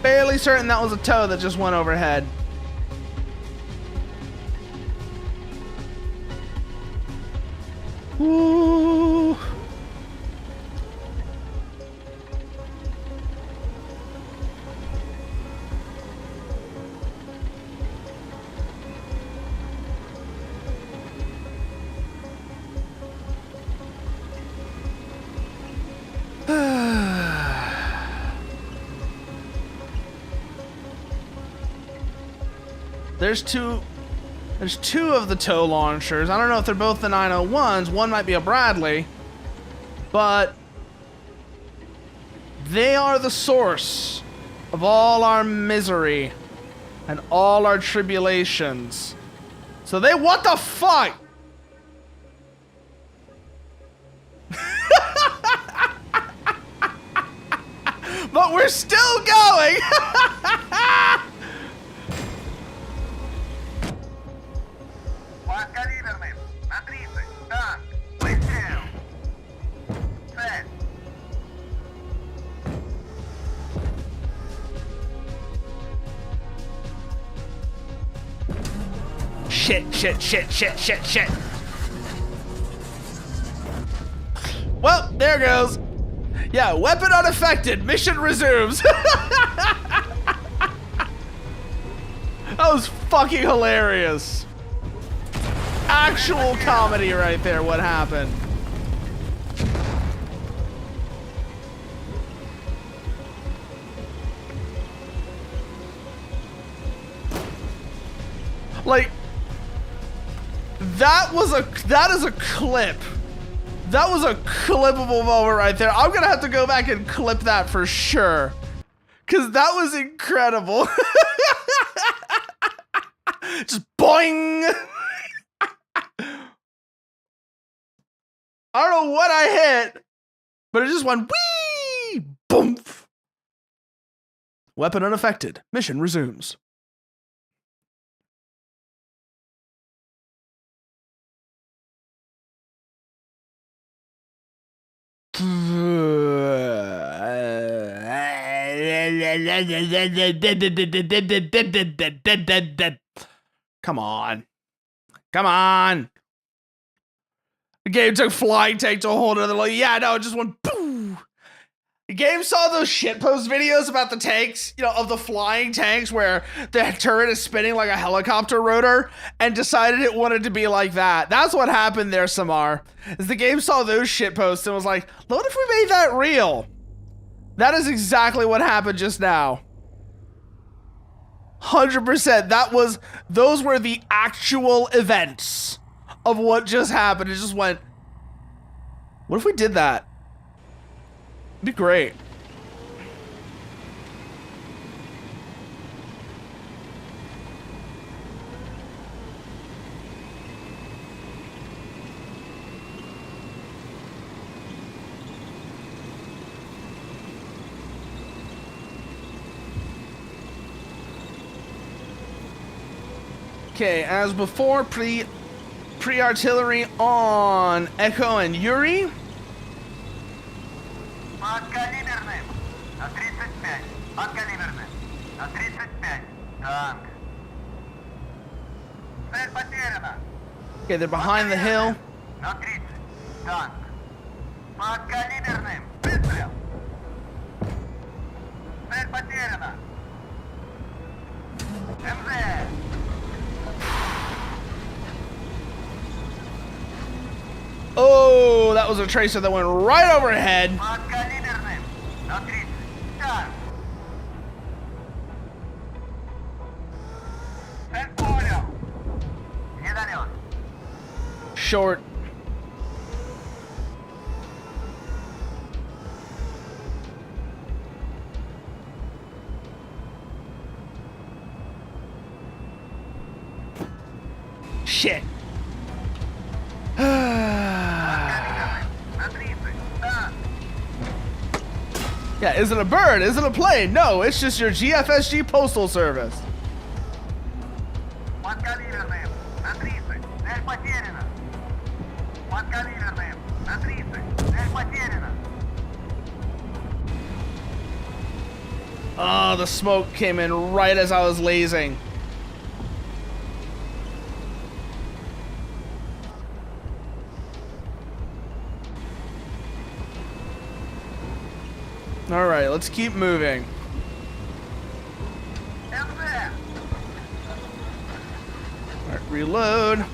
Fairly certain that was a toe that just went overhead. Ooh. There's two of the tow launchers. I don't know if they're both the 901s. One might be a Bradley, but they are the source of all our misery and all our tribulations. So they, what the fuck? But we're still going. Подка лидерным. На 30. Так. Выстрел. Цель. Shit. Well, there goes. Yeah, weapon unaffected. Mission resumes. That was fucking hilarious. Actual comedy right there, what happened. Like, that is a clip. That was a clippable moment right there. I'm gonna have to go back and clip that for sure. Cause that was incredible. Just boing. I don't know what I hit, but it just went wee, boom. Weapon unaffected. Mission resumes. Come on. Come on. The game took flying tank to a whole nother level. Yeah, no, it just went boo. The game saw those shitpost videos about the tanks, you know, of the flying tanks where the turret is spinning like a helicopter rotor and decided it wanted to be like that. That's what happened there, Samar. Is the game saw those shitposts and was like, what if we made that real? That is exactly what happened just now. 100%. Those were the actual events of what just happened. It just went, what if we did that? It'd be great. Okay, as before, pre-artillery on Echo and Yuri. Подкалиберным. На 35. Подкалиберным. На 35. Танк. Цель потеряна. Okay, they're behind the hill. На 30. Танк. Подкалиберным. Выстрел. Цель потеряна. МЗ. Oh, that was a tracer that went right overhead. Подкалиберным. На 30. Танк. Цель понял. Недолет. Short. Shit. Yeah, is it a bird? Is it a plane? No, it's just your GFSG postal service. Подкалиберным. На 30. Цель потеряна. Подкалиберным. На 30. Цель потеряна. Oh, the smoke came in right as I was lasing. All right, let's keep moving. МЗ. All right, reload.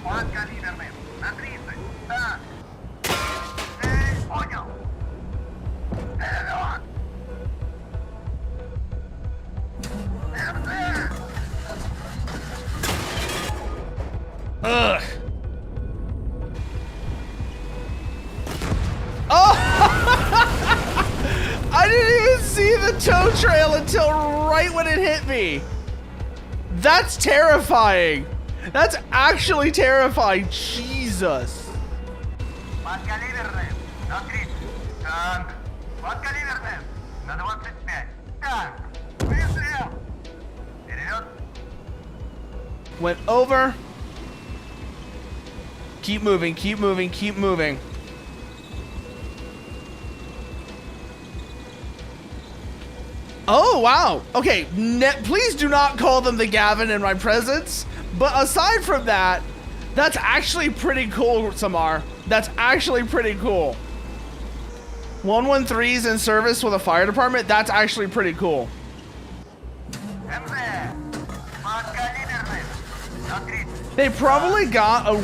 Подкалиберным. На 30. Так. Цель понял. Вперед. МЗ. Ugh. Oh! I didn't even see the tow trail until right when it hit me. That's terrifying. That's actually terrifying. Jesus. Подкалиберным. На 30. Танк. Подкалиберным. На 25. Танк. Выстрел. Вперед. Went over. Keep moving, keep moving, keep moving. Oh, wow. Okay, please do not call them the Gavin in my presence. But aside from that, that's actually pretty cool, Samar. That's actually pretty cool. 113's in service with a fire department. That's actually pretty cool. МЗ. Подкалиберным. На 30. They probably got a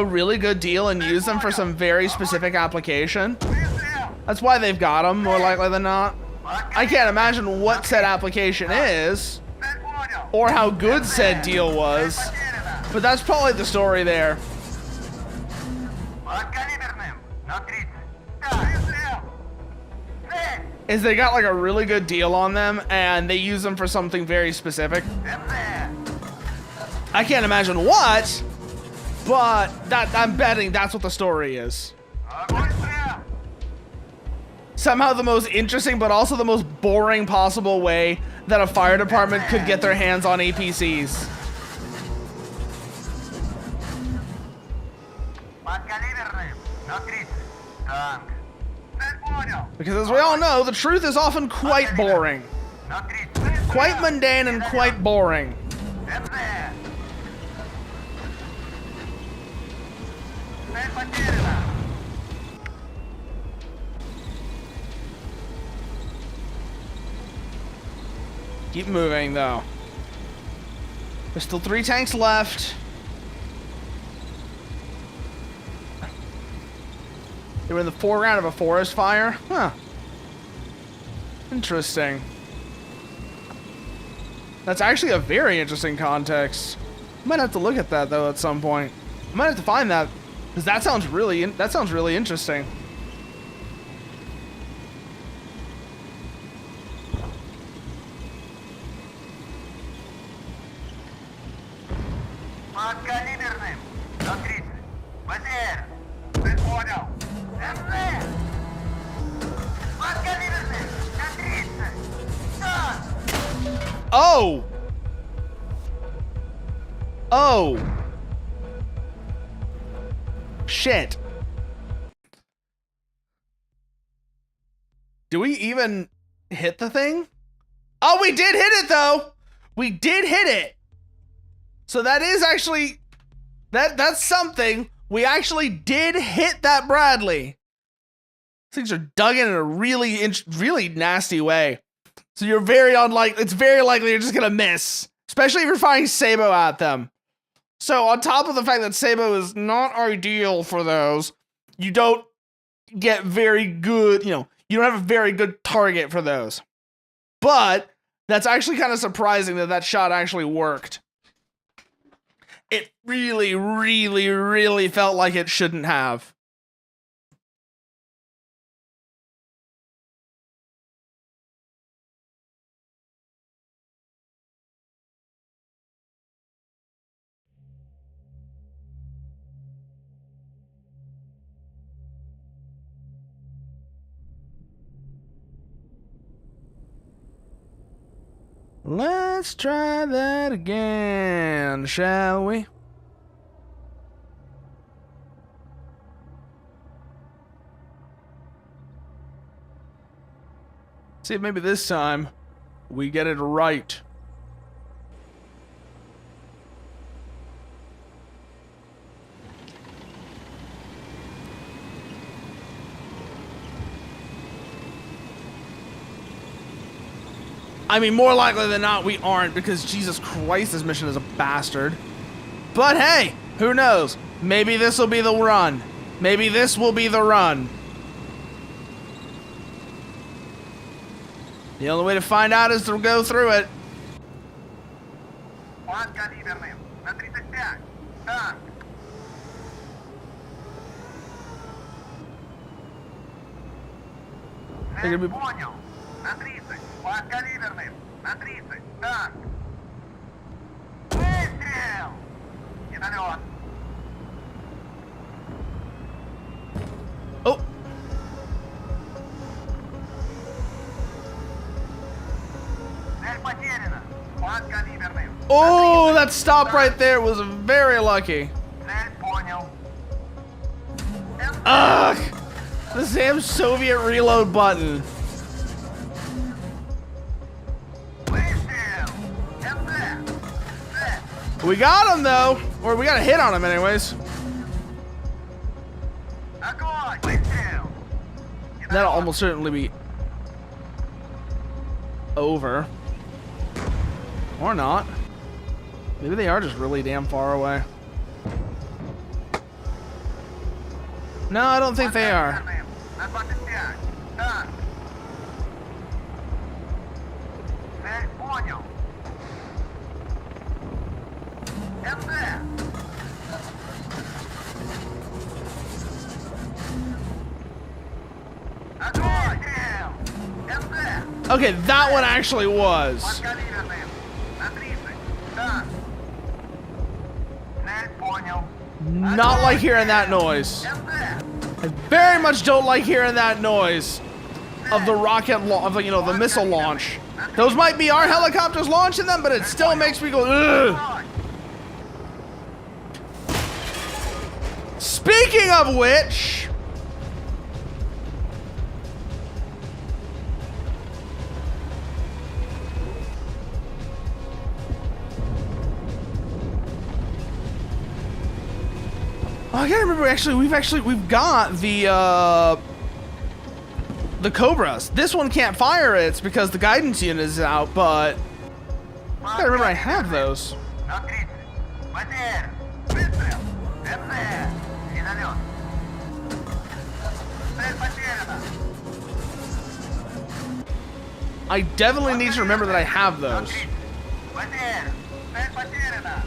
really good deal and used them for some very specific application. Выстрел. That's why they've got them, more likely than not. I can't imagine what said application is, Цель понял. or how good said deal was, Потеряна. but that's probably the story there. Подкалиберным. На 30. Так. Выстрел. Цель. Is they got like a really good deal on them, and they use them for something very specific. МЗ. I can't imagine what, but I'm betting that's what the story is. Выстрел. Somehow the most interesting, but also the most boring possible way that a fire department could get their hands on APCs. Подкалиберным. На 30. Танк. Цель понял. Because as we all know, the truth is often quite boring. На 30. Quite mundane and quite boring. МЗ. Цель потеряна. Keep moving, though. There's still 3 tanks left. They were in the foreground of a forest fire? Huh. Interesting. That's actually a very interesting context. I might have to look at that, though, at some point. I might have to find that, because that sounds really interesting. Подкалиберным. На 30. Потерь. Цель понял. МЗ! Подкалиберный! На 30! Танк! Oh! Oh! Shit. Do we even hit the thing? Oh, we did hit it though! We did hit it! So that is actually... That's something. We actually did hit that Bradley. Things are dug in a really nasty way. So you're very unlikely. It's very likely you're just gonna miss, especially if you're firing Sabo at them. So on top of the fact that Sabo is not ideal for those, you don't get very good. You know, you don't have a very good target for those. But that's actually kind of surprising that that shot actually worked. It really felt like it shouldn't have. Let's try that again, shall we? See if maybe this time we get it right. I mean, more likely than not, we aren't, because Jesus Christ, this mission is a bastard. But hey, who knows? Maybe this will be the run. Maybe this will be the run. The only way to find out is to go through it. Подкалиберный! На 35! Танк! They're gonna be- Понял! На 30! Подкалиберный! На 30! Танк! Выстрел! Недолет! Oh, Цель потеряна! Подкалиберный! oh, that stop right there was very lucky. Цель понял! Ugh, the damn Soviet reload button. Выстрел! МЗ! Цель! We got him though, or we got a hit on him anyways. Огонь! Выстрел! That'll almost certainly be over. Or not. Maybe they are just really damn far away. No, I don't think they are. На 25! Танк! Цель понял! МЗ! Огонь! Выстрел! МЗ! Okay, that one actually was. Подкалиберный! На 30! Танк! Цель понял! Not like hearing that noise. МЗ! I very much don't like hearing that noise of the rocket, of the, you know, the missile launch. Those might be our helicopters launching them, but it still makes me go, ugh. Огонь! Speaking of which, I can't remember. We've got the Cobras. This one can't fire it because the guidance unit is out, but I gotta remember I have those. На 30! Потерь! Выстрел! МЗ! Недолет! Цель потеряна! I definitely need to remember that I have На those. 30! Потерь! Цель потеряна!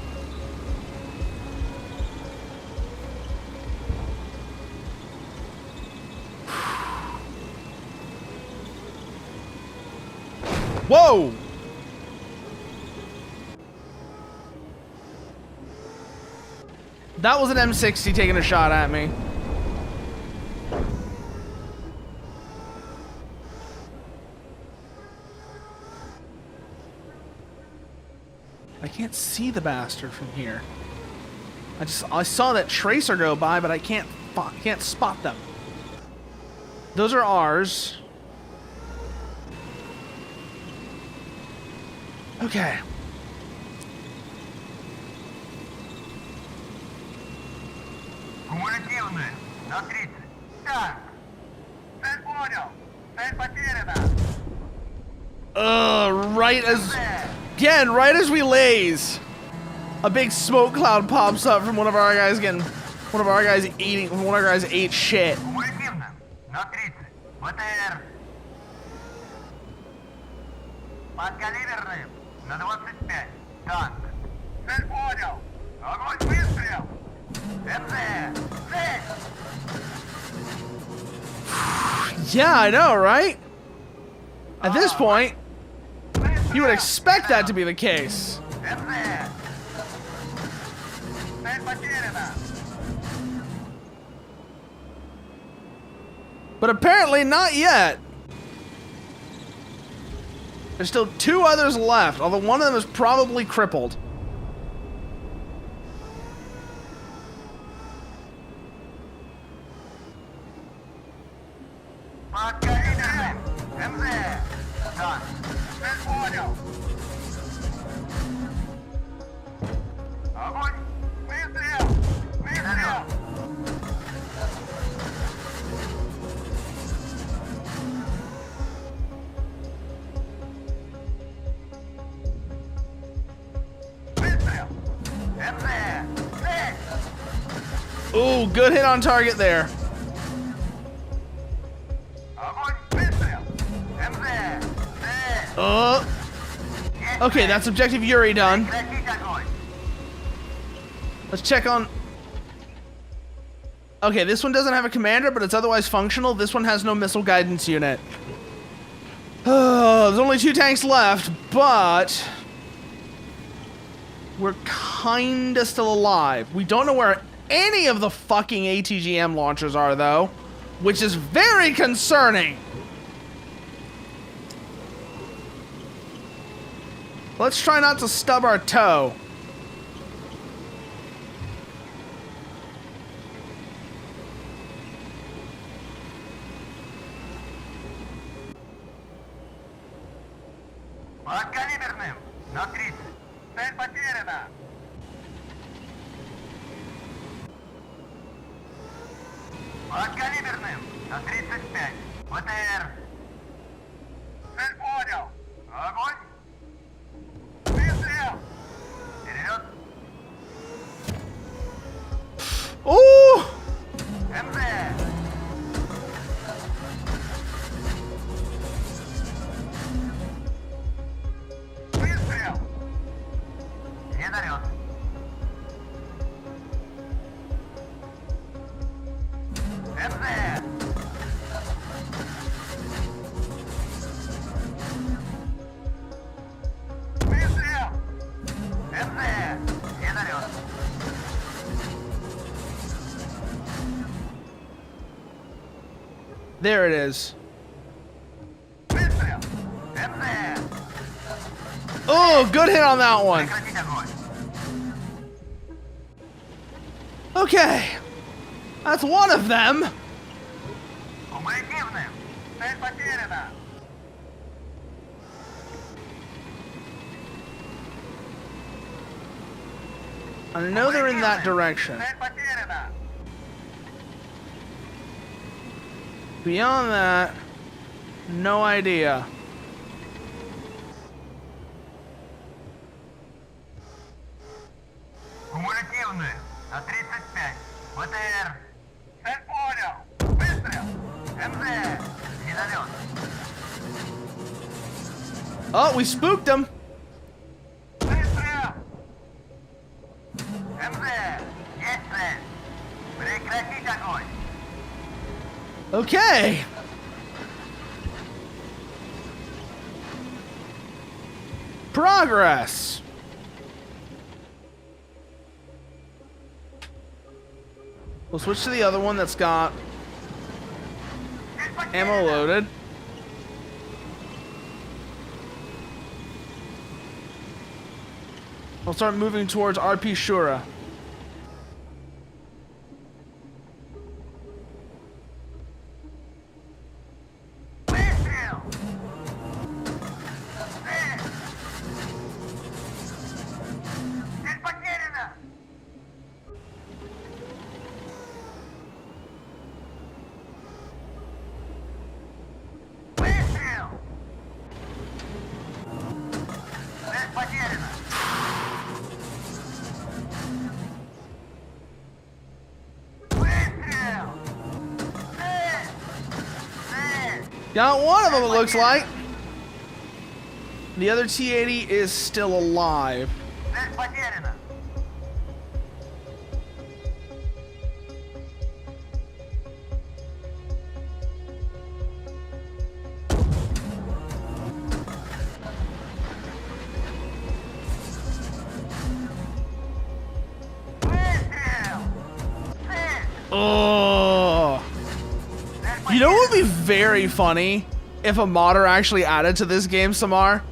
Whoa! That was an M60 taking a shot at me. Can't see the bastard from here. I saw that tracer go by, but I can't spot them. Those are ours. Okay. Кумулятивные. На 30. Так. Цель понял. Цель потеряна. Right as we laze, a big smoke cloud pops up from one of our guys eating. One of our guys ate shit. Кумулятивно. На 30. ВТР. Подкалиберным. На 25. Танк. Цель понял. Огонь, выстрел. МЗ. Цель. Yeah, I know, right? At this point, you would expect that to be the case. МЗ. Цель потеряна. But apparently not yet. There's still 2 others left, although one of them is probably crippled. Подкалиберным. МЗ. Танк. Цель понял. Огонь. Выстрел. Выстрел. Выстрел. МЗ. Цель. Ooh, good hit on target there. Огонь. Выстрел. МЗ. Цель. Okay, that's objective Yuri done. Прекратить огонь. Let's check on... Okay, this one doesn't have a commander, but it's otherwise functional. This one has no missile guidance unit. There's only 2 tanks left, but... we're kinda still alive. We don't know where any of the fucking ATGM launchers are, though, which is very concerning. Let's try not to stub our toe. Подкалиберным. На 30. Цель потеряна. Подкалиберным. На 35. ВТР. Цель понял. Огонь. Выстрел. Вперед. Ooh! МЗ. Выстрел. Недолет. МЗ. Выстрел. МЗ. Недолет. There it is. Выстрел. МЗ. Oh, good hit on that one. Прекратить огонь. Okay. That's one of them. Кумулятивным. Цель потеряна. I know they're in that direction. Цель потеряна. Beyond that, no idea. Кумулятивные. На 35. ВТР. Цель понял. Выстрел. МЗ. Недолет. Oh, we spooked them. Выстрел. МЗ. Есть цель. Прекратить огонь. Okay. Progress. We'll switch to the other one that's got ammo loaded. I'll start moving towards RP Shura. Выстрел! Цель потеряна! Выстрел! Цель потеряна! Выстрел! Цель! Цель! Got one of them, it looks like. The other T-80 is still alive. Цель потеряна! Выстрел! Цель! Oh. Цель You know what потеряна! would be very funny if a modder actually added to this game, Samar?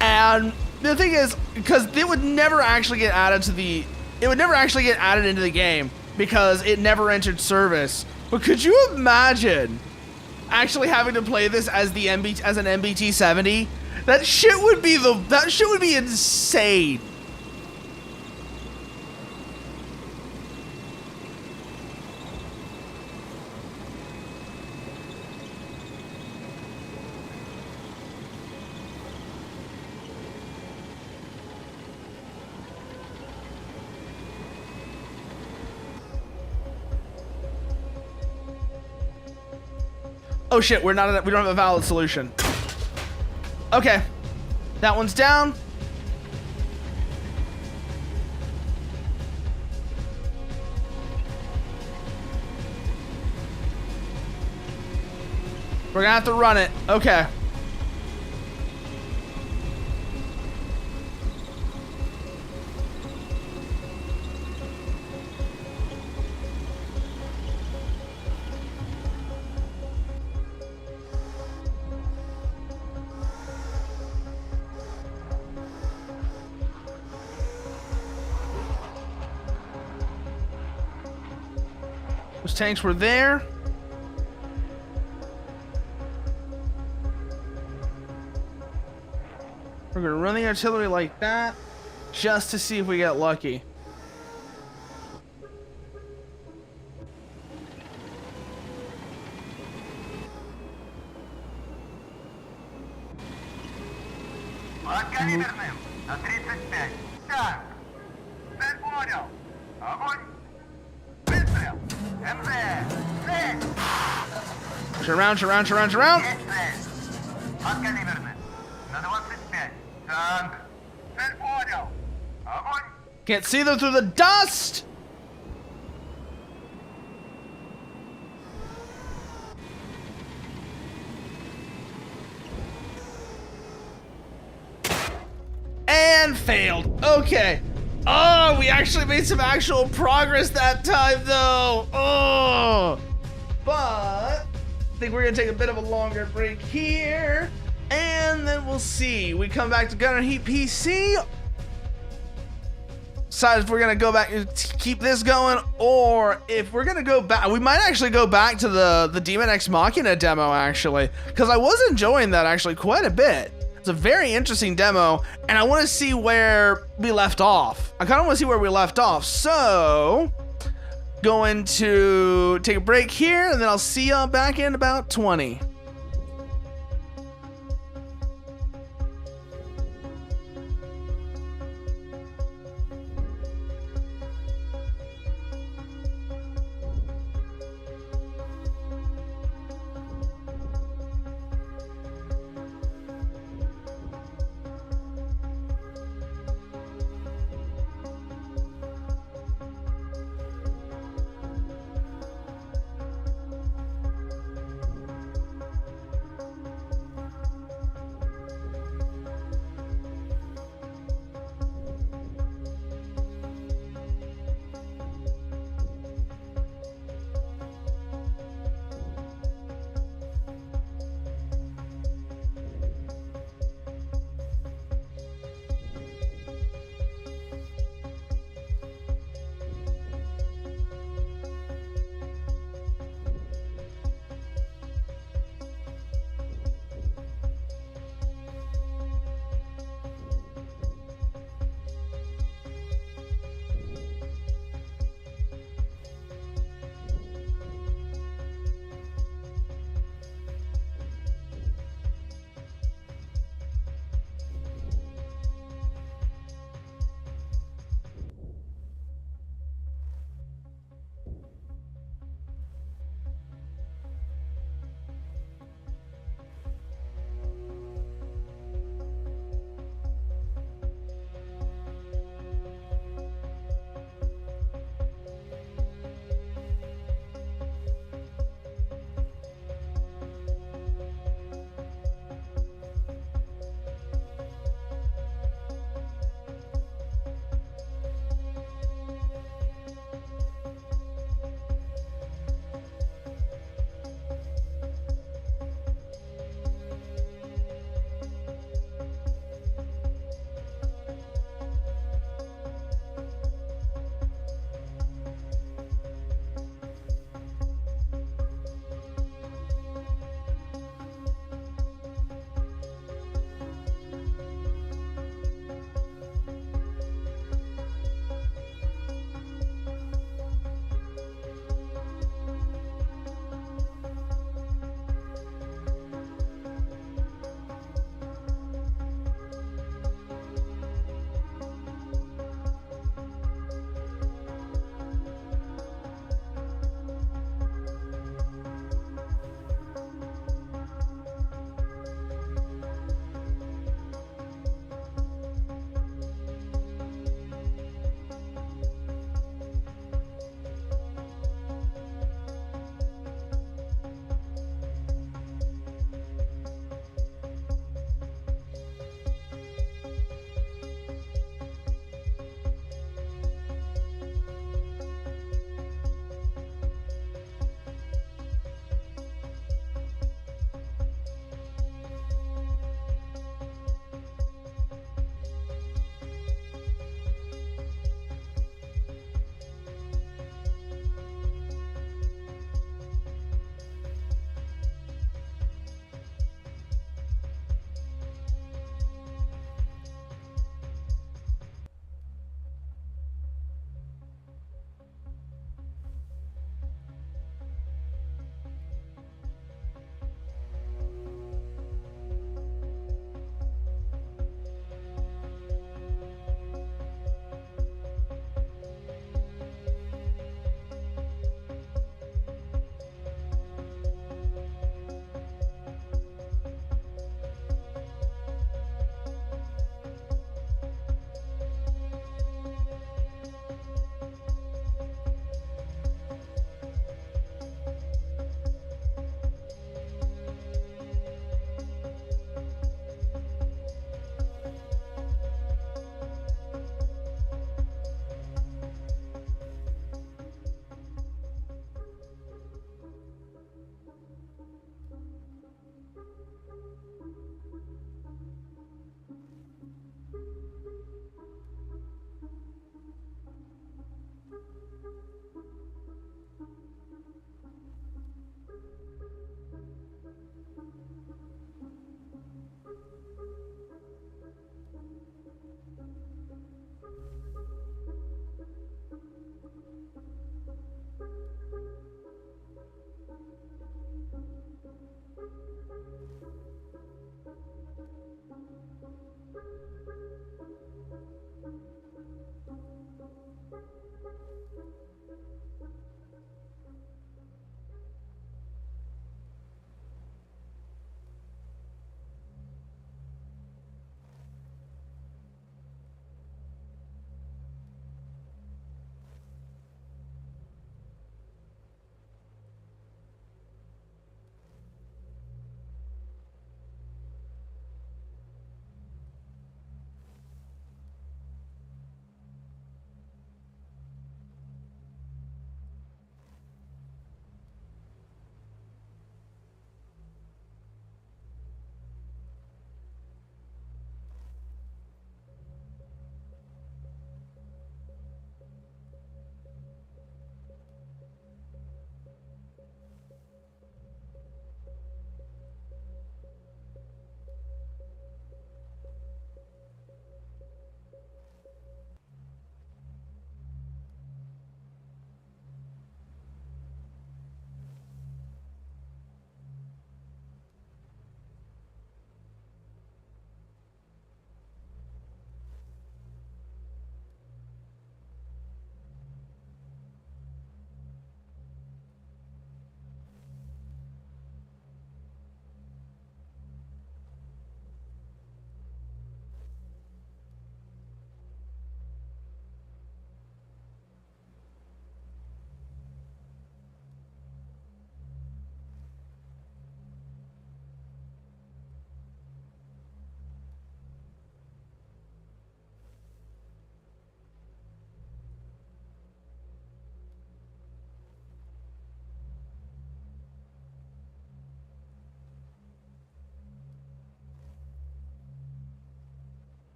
And the thing is, because it would never actually get added to the, it would never actually get added into the game because it never entered service. But could you imagine actually having to play this as the as an MBT 70? That shit would be insane. Oh shit, we don't have a valid solution. Okay. That one's down. We're gonna have to run it. Okay. Those tanks were there. We're gonna run the artillery like that, just to see if we get lucky. Подкалиберным на 35. Так. Цель понял. Огонь. Выстрел. МЗ. Цель. Turn around, turn around, turn around, turn around. Есть цель. Подкалиберным на 25. Танк. Цель понял. Огонь. Can't see them through the dust. And failed. Okay. Oh, we actually made some actual progress that time, though. Oh. But I think we're going to take a bit of a longer break here. And then we'll see. We come back to Gunner Heat PC. Decide if we're going to go back and keep this going, or if we're going to go back. We might actually go back to the Demon Ex Machina demo, actually. Because I was enjoying that, actually, quite a bit. It's a very interesting demo, and I want to see where we left off. I kind of want to see where we left off. So, going to take a break here, and then I'll see y'all back in about 20.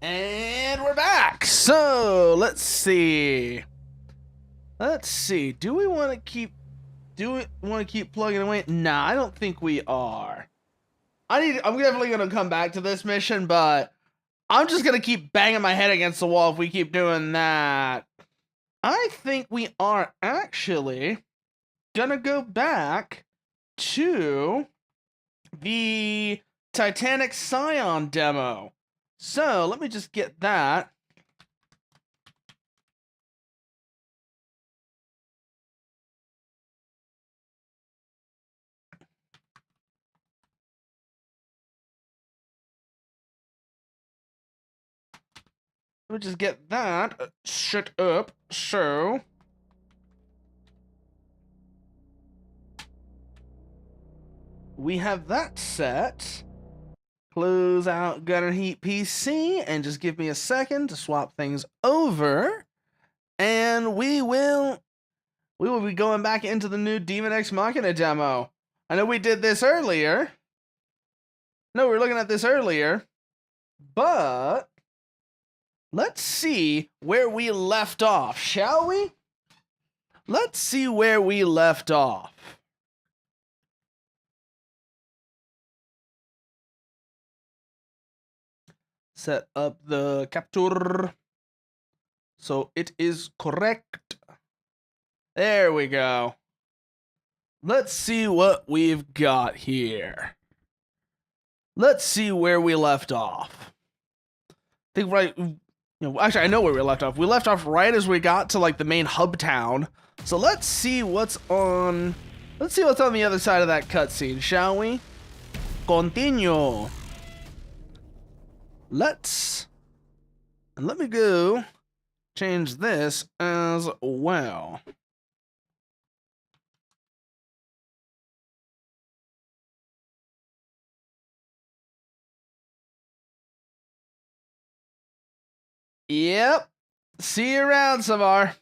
And we're back. So let's see. Do we want to keep plugging away? Nah, I don't think we are. I'm definitely gonna come back to this mission, but I'm just gonna keep banging my head against the wall if we keep doing that. I think we are actually gonna go back to the Titanic Scion demo. So let me just get that. Let me just get that shut up. So we have that set. Close out Gunner Heat PC and just give me a second to swap things over. And we will be going back into the new Demon X Machina demo. I know we did this earlier. No, we were looking at this earlier. But let's see where we left off, shall we? Let's see where we left off. Set up the capture so it is correct. There we go. Let's see what we've got here. Let's see where we left off. I think actually I know where we left off. We left off right as we got to like the main hub town. So let's see what's on the other side of that cutscene, shall we? Continue. Let me go change this as well. Yep. See you around, Samar.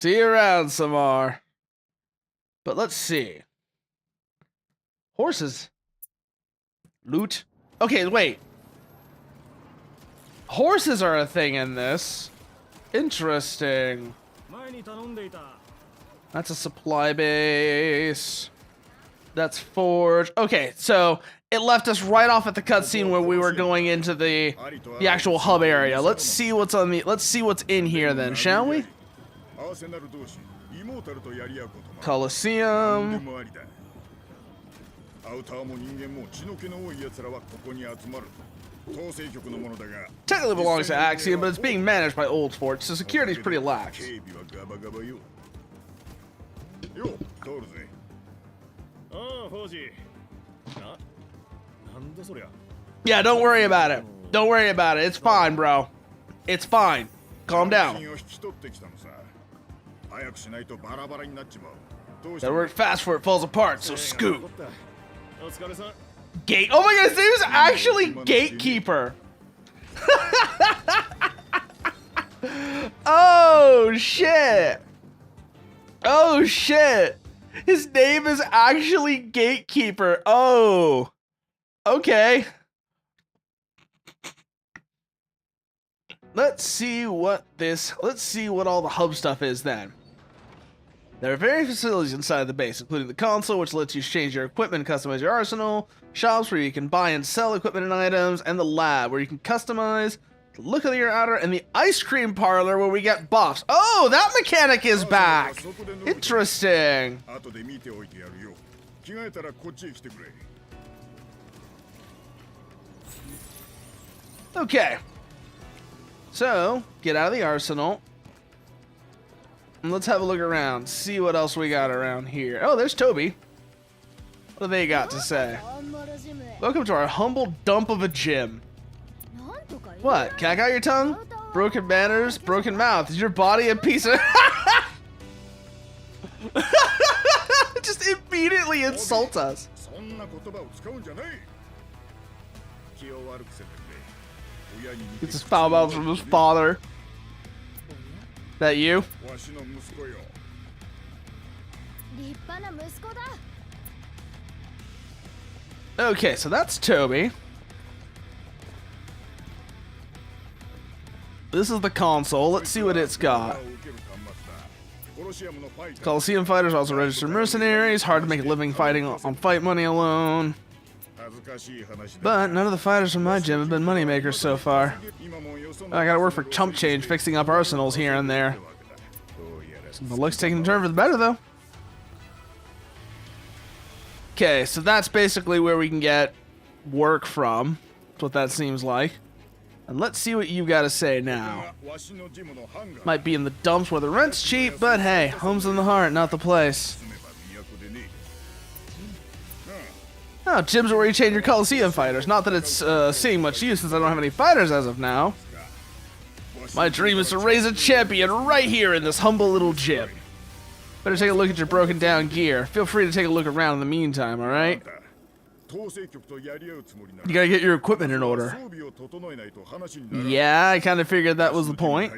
See you around, Samar. But let's see. Horses. Loot. Okay, wait. Horses are a thing in this. Interesting. That's a supply base. That's forge. Okay, so it left us right off at the cutscene where we were going into the actual hub area. Let's see what's in here then, shall we? Coliseum. Technically belongs to Axiom, but it's being managed by Old Fort, so security's pretty lax. Yeah, don't worry about it. Don't worry about it. It's fine, bro. It's fine. Calm down. Gotta work fast before it falls apart, so scoot. Gate. Oh my goodness, there's actually Gatekeeper. Oh shit. Oh shit. His name is actually Gatekeeper. Oh. Okay. Let's see what all the hub stuff is then. There are various facilities inside the base, including the console, which lets you change your equipment and customize your arsenal, shops where you can buy and sell equipment and items, and the lab, where you can customize the look of your outer, and the ice cream parlor, where we get buffs. Oh, that mechanic is back! Interesting. Okay. So, get out of the arsenal. And let's have a look around, see what else we got around here. Oh, there's Toby. What do they got to say? Welcome to our humble dump of a gym. What? Cat out your tongue? Broken manners, broken mouth. Is your body a piece of... Just immediately insult us. Gets his foul mouth from his father. That you? 立派な息子だ。 Okay, so that's Toby. This is the console. Let's see what it's got. Coliseum fighters also registered mercenaries. Hard to make a living fighting on fight money alone. But none of the fighters from my gym have been moneymakers so far. I gotta work for chump change, fixing up arsenals here and there. The luck's taking a turn for the better, though. Okay, so that's basically where we can get work from. That's what that seems like. And let's see what you gotta say now. Might be in the dumps where the rent's cheap, but hey, home's in the heart, not the place. Oh, gyms are where you change your Coliseum fighters. Not that it's seeing much use since I don't have any fighters as of now. My dream is to raise a champion right here in this humble little gym. Better take a look at your broken down gear. Feel free to take a look around in the meantime, alright? You gotta get your equipment in order. Yeah, I kinda figured that was the point.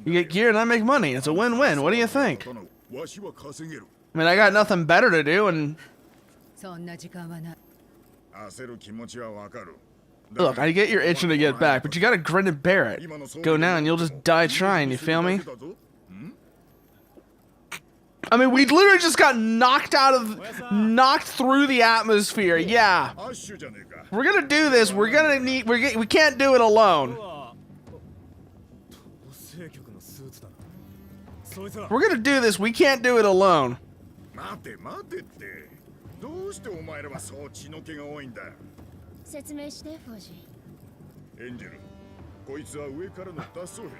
You get gear and I make money. It's a win-win. What do you think? I mean, I got nothing better to do and... Look, I get you're itching to get back, but you gotta grin and bear it. Go now and you'll just die trying, you feel me? I mean, we literally just got knocked through the atmosphere. Yeah. We're gonna do this. We can't do it alone. We're gonna do this. We can't do it alone. 説明して、フォージ。エンジェル、こいつは上からの脱走兵だ。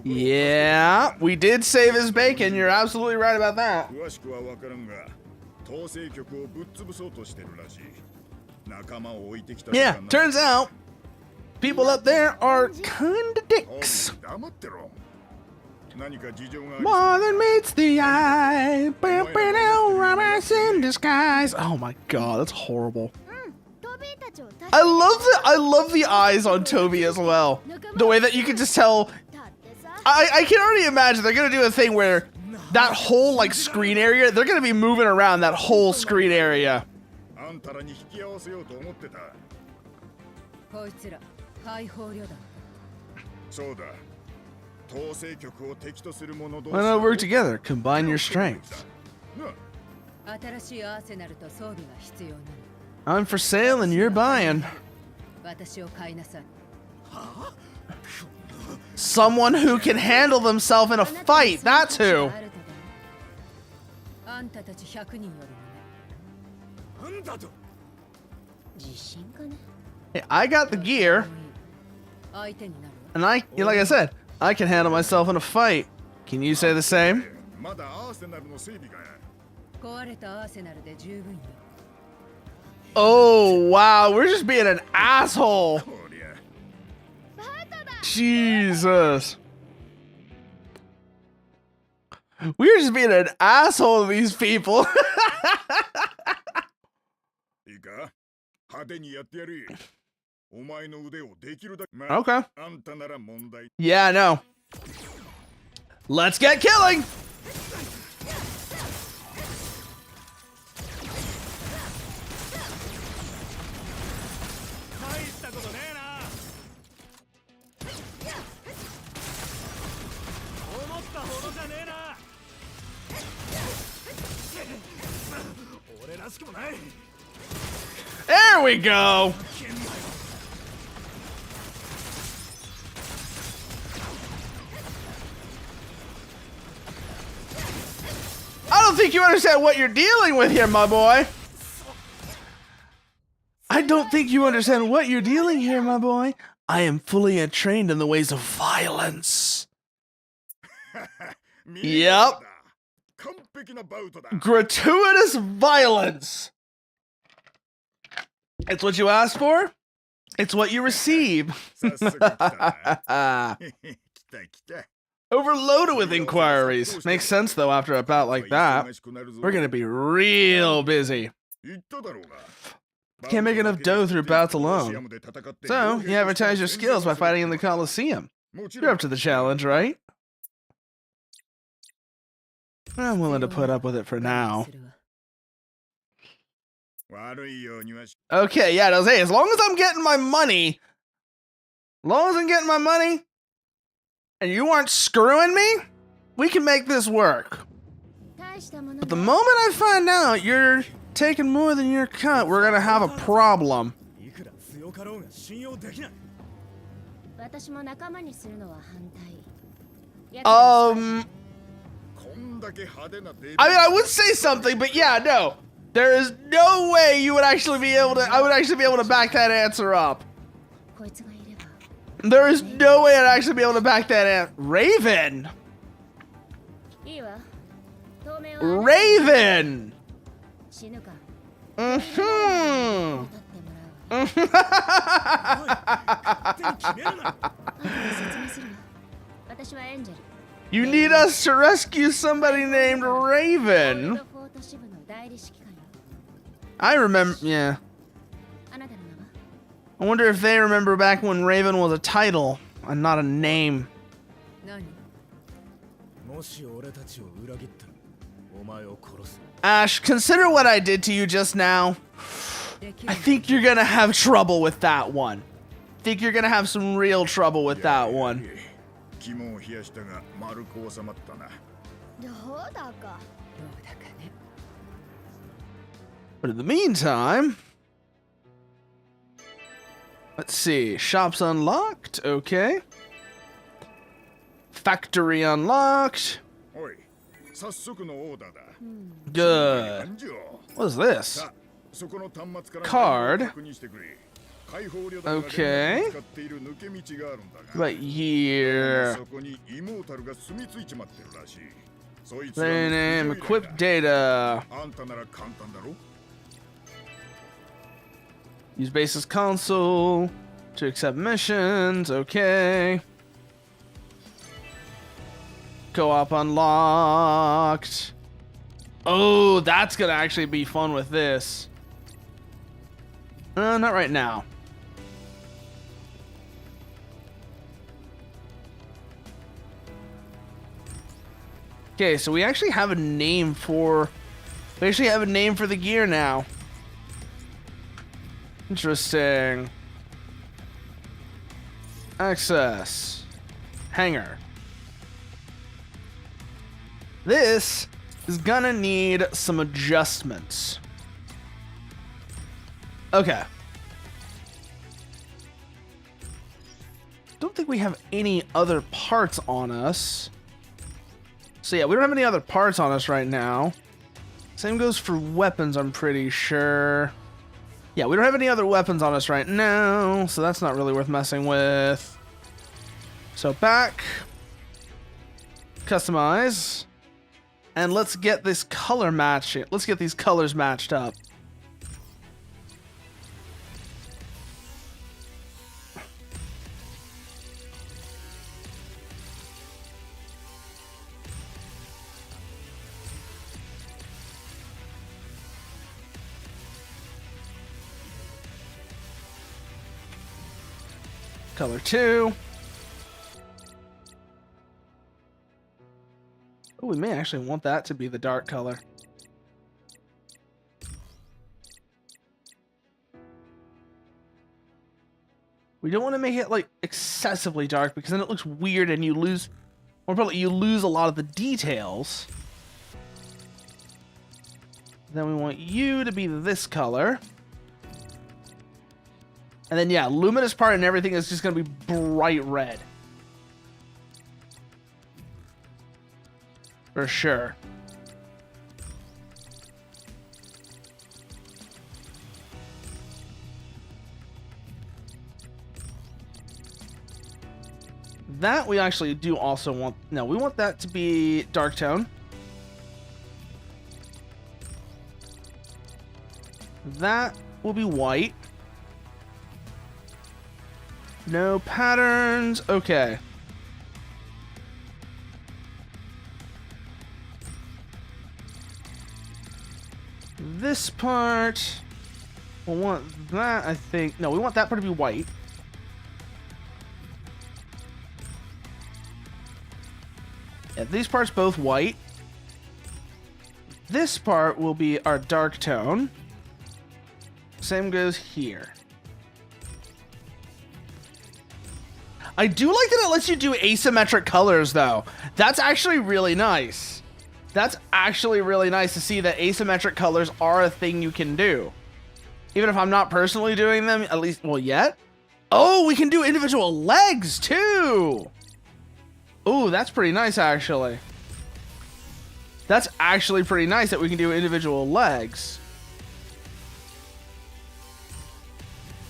Yeah, we did save his bacon. You're absolutely right about that. Yeah, turns out people up there are kinda dicks. More than meets the eye. Romance in disguise. Oh my god, that's horrible. I love the eyes on Toby as well. The way that you can just tell. I can already imagine they're gonna do a thing where that whole like screen area, they're gonna be moving around that whole screen area. I Why not work together? Combine your strength. I'm for sale and you're buying. Someone who can handle themselves in a fight, that's who. Hey, I got the gear. And like I said, I can handle myself in a fight. Can you say the same? Oh, wow, we're just being an asshole. Jesus. We're just being an asshole to these people. Okay. Yeah, no. Let's get killing. There we go. I don't think you understand what you're dealing with here, my boy. I don't think you understand what you're dealing here, my boy. I am fully entrained in the ways of violence. Yep. Gratuitous violence. It's what you asked for. It's what you receive. Overloaded with inquiries. Makes sense, though, after a bout like that. We're gonna be real busy. Can't make enough dough through bouts alone. So, you advertise your skills by fighting in the Coliseum. You're up to the challenge, right? I'm willing to put up with it for now. 悪いようにはし Okay, yeah, hey, as long as I'm getting my money, and you aren't screwing me, we can make this work. 大したもの But the だ moment I find out you're taking more than your cut, we're gonna have a problem. いくら強かろうが信用できない。私も仲間にするのは反対。 Um, こんだけ派手なデ I mean, I would say something, but yeah, no. There is no way you would actually be able to, I would actually be able to back that answer up. こいつがいれば There is no way I'd actually be able to back that answer. Raven! いいわ。当面は Raven! 死ぬか。 Mm-hmm. 立ってもらうわ。勝手に決めるな。後で説明するわ。私はエンジェル。 You need us to rescue somebody named ゴール Raven. ドフォート支部の代理指揮官よ。 I remember, yeah. あなたの名は I wonder if they remember back when Raven was a title and not a name. 何？もし俺たちを裏切ったらお前を殺す。 Ash, consider what I did to you just now. I think you're gonna have trouble with that one. I think you're gonna have some real trouble with that one. 肝を冷やしたが丸く収まったな。どうだか。どうだかね。 But in the meantime, let's see. Shop's unlocked. Okay. Factory unlocked. おい、早速のオーダーだ。 Good. 感情。 What is this? さあ、そこの端末から Card 確認してくれ。開放旅団が Okay 使っている抜け道があるんだが。 Right here. そこにイモータルが住み着いちまってるらしい。そいつ Their の name, equip data. あんたなら簡単だろ。 Use basis console to accept missions. Okay. Co-op unlocked. Oh, that's gonna actually be fun with this. Not right now. Okay, so we actually have a name for... We actually have a name for the gear now. Interesting. Access. Hanger. This is gonna need some adjustments. Okay. Don't think we have any other parts on us. So yeah, we don't have any other parts on us right now. Same goes for weapons, I'm pretty sure. Yeah, we don't have any other weapons on us right now, so that's not really worth messing with. So back. Customize. And let's get this color matching. Let's get these colors matched up. Color 2. Oh, we may actually want that to be the dark color. We don't want to make it like excessively dark because then it looks weird and you lose, or probably you lose a lot of the details. Then we want you to be this color. And then, yeah, luminous part and everything is just going to be bright red. For sure. That we actually do also want... No, we want that to be dark tone. That will be white. No patterns. Okay. This part, we'll want that, I think. No, we want that part to be white. Yeah, these parts both white. this part will be our dark tone. Same goes here. I do like that it lets you do asymmetric colors, though. That's actually really nice. That's actually really nice to see that asymmetric colors are a thing you can do. Even if I'm not personally doing them, at least, well, yet. Oh, we can do individual legs, too. Ooh, that's pretty nice, actually. That's actually pretty nice that we can do individual legs.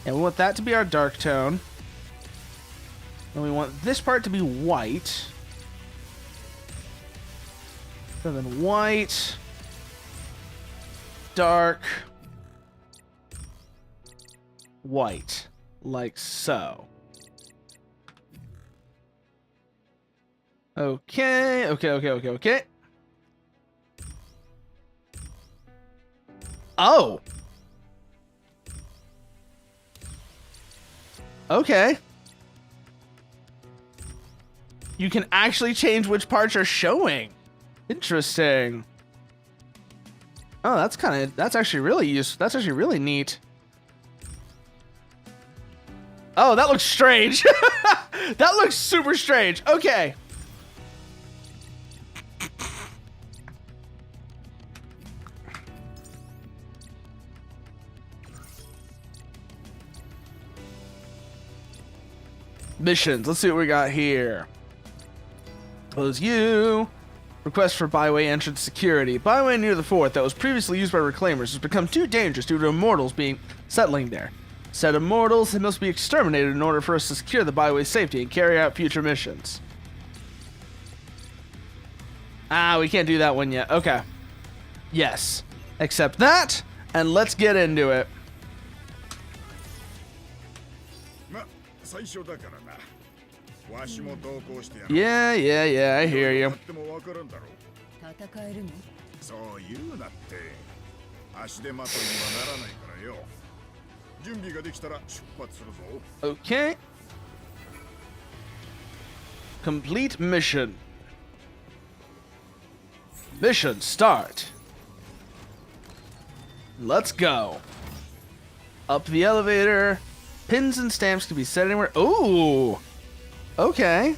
And we want that to be our dark tone. And we want this part to be white. So then white, dark, white, like so. Okay. Oh. Okay. You can actually change which parts are showing. Interesting. Oh, that's actually really useful. That's actually really neat. Oh, that looks strange. That looks super strange. Okay. Missions. Let's see what we got here. Close you. Request for byway entrance security. Byway near the fort that was previously used by reclaimers has become too dangerous due to immortals settling there. Said immortals must be exterminated in order for us to secure the byway's safety and carry out future missions. Ah, we can't do that one yet. Okay. Yes. Accept that, and let's get into it. Yeah, I hear you. Okay. Complete mission. Mission start. Let's go. Up the elevator. Pins and stamps can be set anywhere. Ooh. Okay.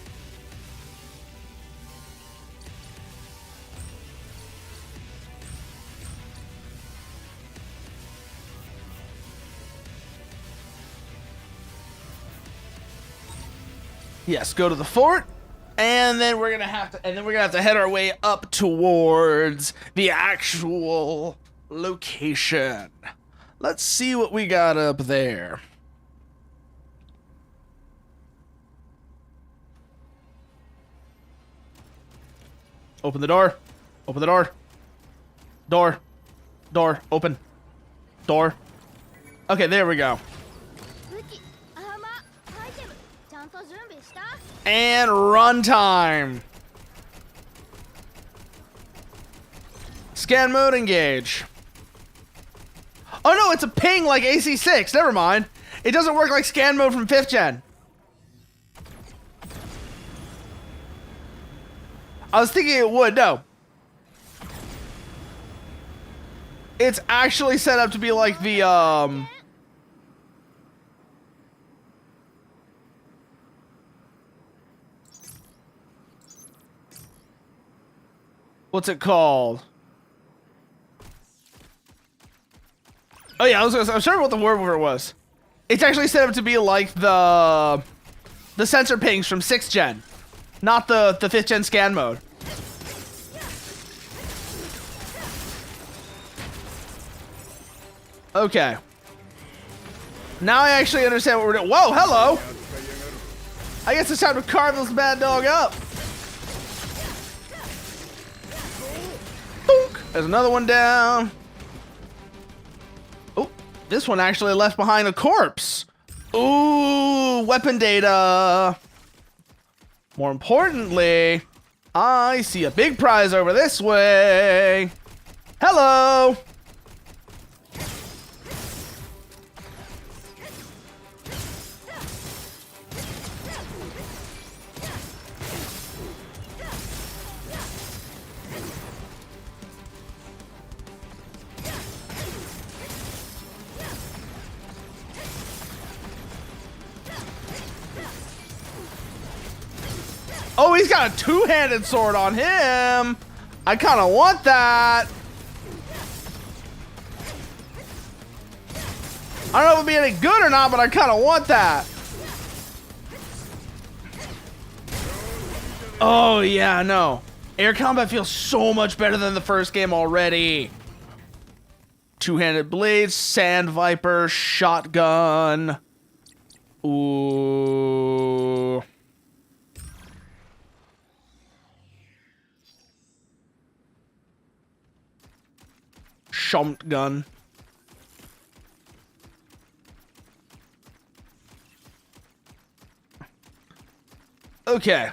Yes, go to the fort, and then we're gonna have to head our way up towards the actual location. Let's see what we got up there. Open the door. Open the door. Door. Door. Open. Door. Okay, there we go. And runtime. Scan mode engage. Oh no, it's a ping like AC6. Never mind. It doesn't work like scan mode from 5th gen. I was thinking it would. No. It's actually set up to be like the what's it called? Oh yeah, I'm sure what the word for it was. It's actually set up to be like the sensor pings from 6th gen, not the 5th gen scan mode. Okay. Now I actually understand what we're doing. Whoa, hello! I guess it's time to carve this bad dog up. There's another one down. Oh, this one actually left behind a corpse. Ooh, weapon data. More importantly, I see a big prize over this way. Hello. he's got a two-handed sword on him. I kind of want that. I don't know if it'll be any good or not, but I kind of want that. Oh, yeah, no. Air combat feels so much better than the first game already. Two-handed blades, sand viper, shotgun. Ooh. Shotgun. Okay.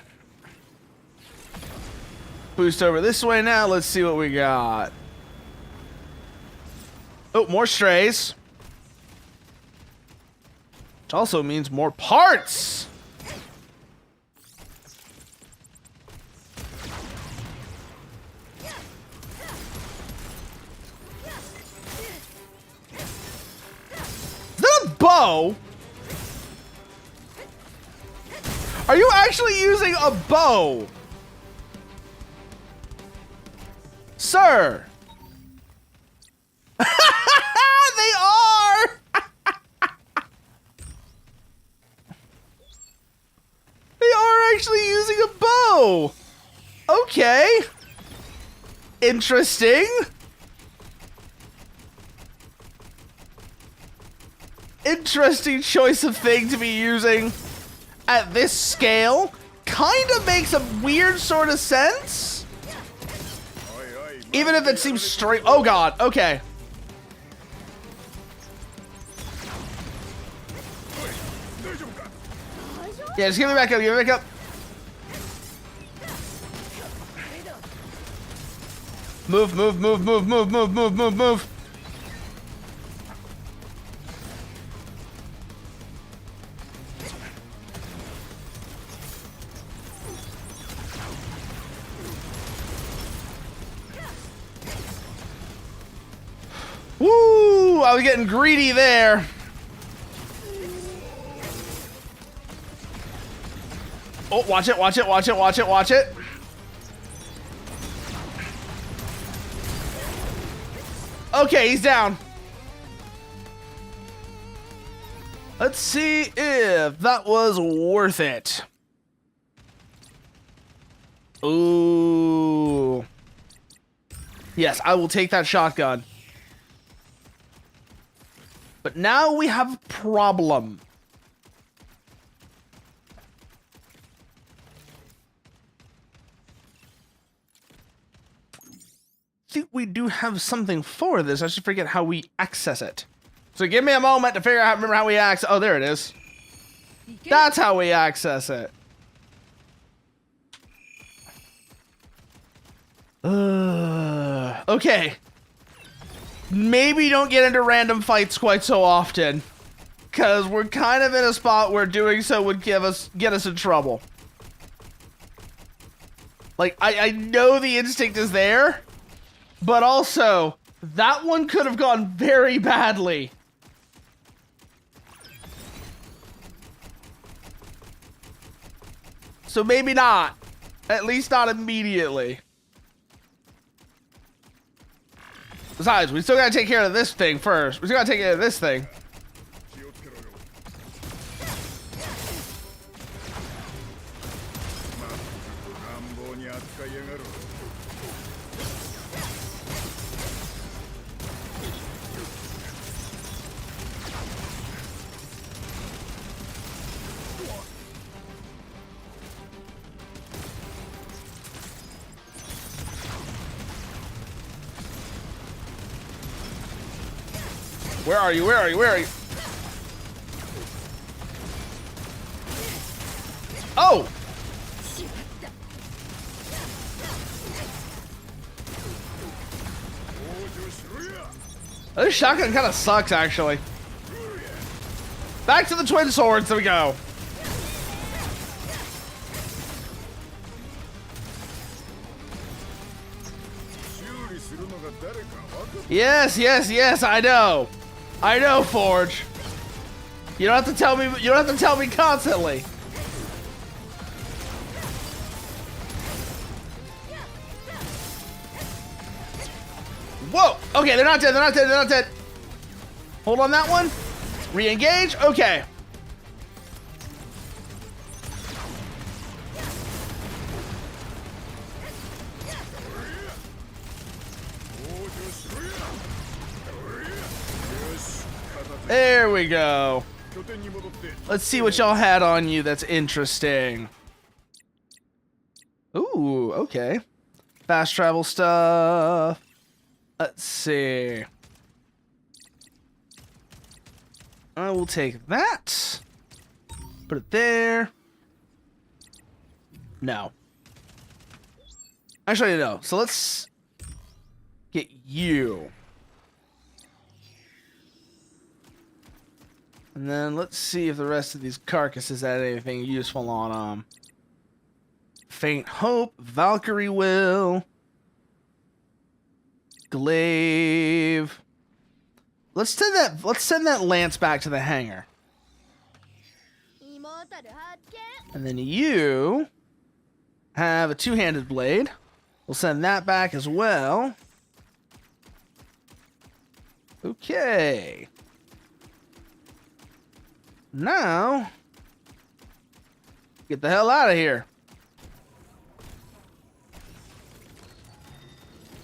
Boost over this way now. Let's see what we got. Oh, more strays. Which also means more parts. Is that a bow? Are you actually using a bow? Sir. They are. They are actually using a bow. Okay. Interesting. Interesting choice of thing to be using at this scale. Kind of makes a weird sort of sense. Even if it seems straight. Oh god, okay. Yeah, just give me back up, give me back up. Move, move, move, move, move, move, move, move, move. Woo! I was getting greedy there. Oh, watch it, watch it, watch it, watch it, watch it. Okay, he's down. Let's see if that was worth it. Ooh. Yes, I will take that shotgun. But now we have a problem. I think we do have something for this. I just forget how we access it. So give me a moment to figure out, remember how we access. Oh, there it is. That's how we access it. Okay. Maybe don't get into random fights quite so often, because we're kind of in a spot where doing so would get us in trouble. Like, I know the instinct is there, but also that one could have gone very badly. So maybe not. At least not immediately. Besides, we still gotta take care of this thing first. We still gotta take care of this thing. Where are you? Where are you? Where are you? Oh! This shotgun kind of sucks, actually. Back to the twin swords. There we go. Yes, yes, yes, I know. I know, Forge. You don't have to tell me. You don't have to tell me constantly. Whoa! Okay, they're not dead, they're not dead, they're not dead. Hold on that one. Re-engage, okay. There we go. Let's see what y'all had on you that's interesting. Ooh, okay. Fast travel stuff. Let's see. I will take that. Put it there. No. Actually, no. So let's get you. And then let's see if the rest of these carcasses had anything useful on them. Faint Hope, Valkyrie Will, Glaive. Let's send that lance back to the hangar. And then you have a two-handed blade. We'll send that back as well. Okay. Now, get the hell out of here.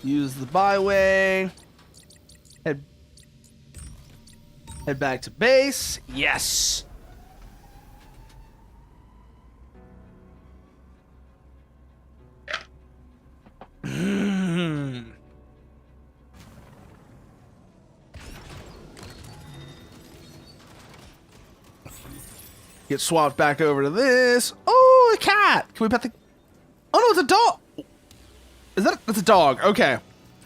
Use the byway. Head back to base. Yes. Get swapped back over to this. Oh, a cat. Can we pet the... Oh, no, it's a dog. Is that... That's a dog. Okay. I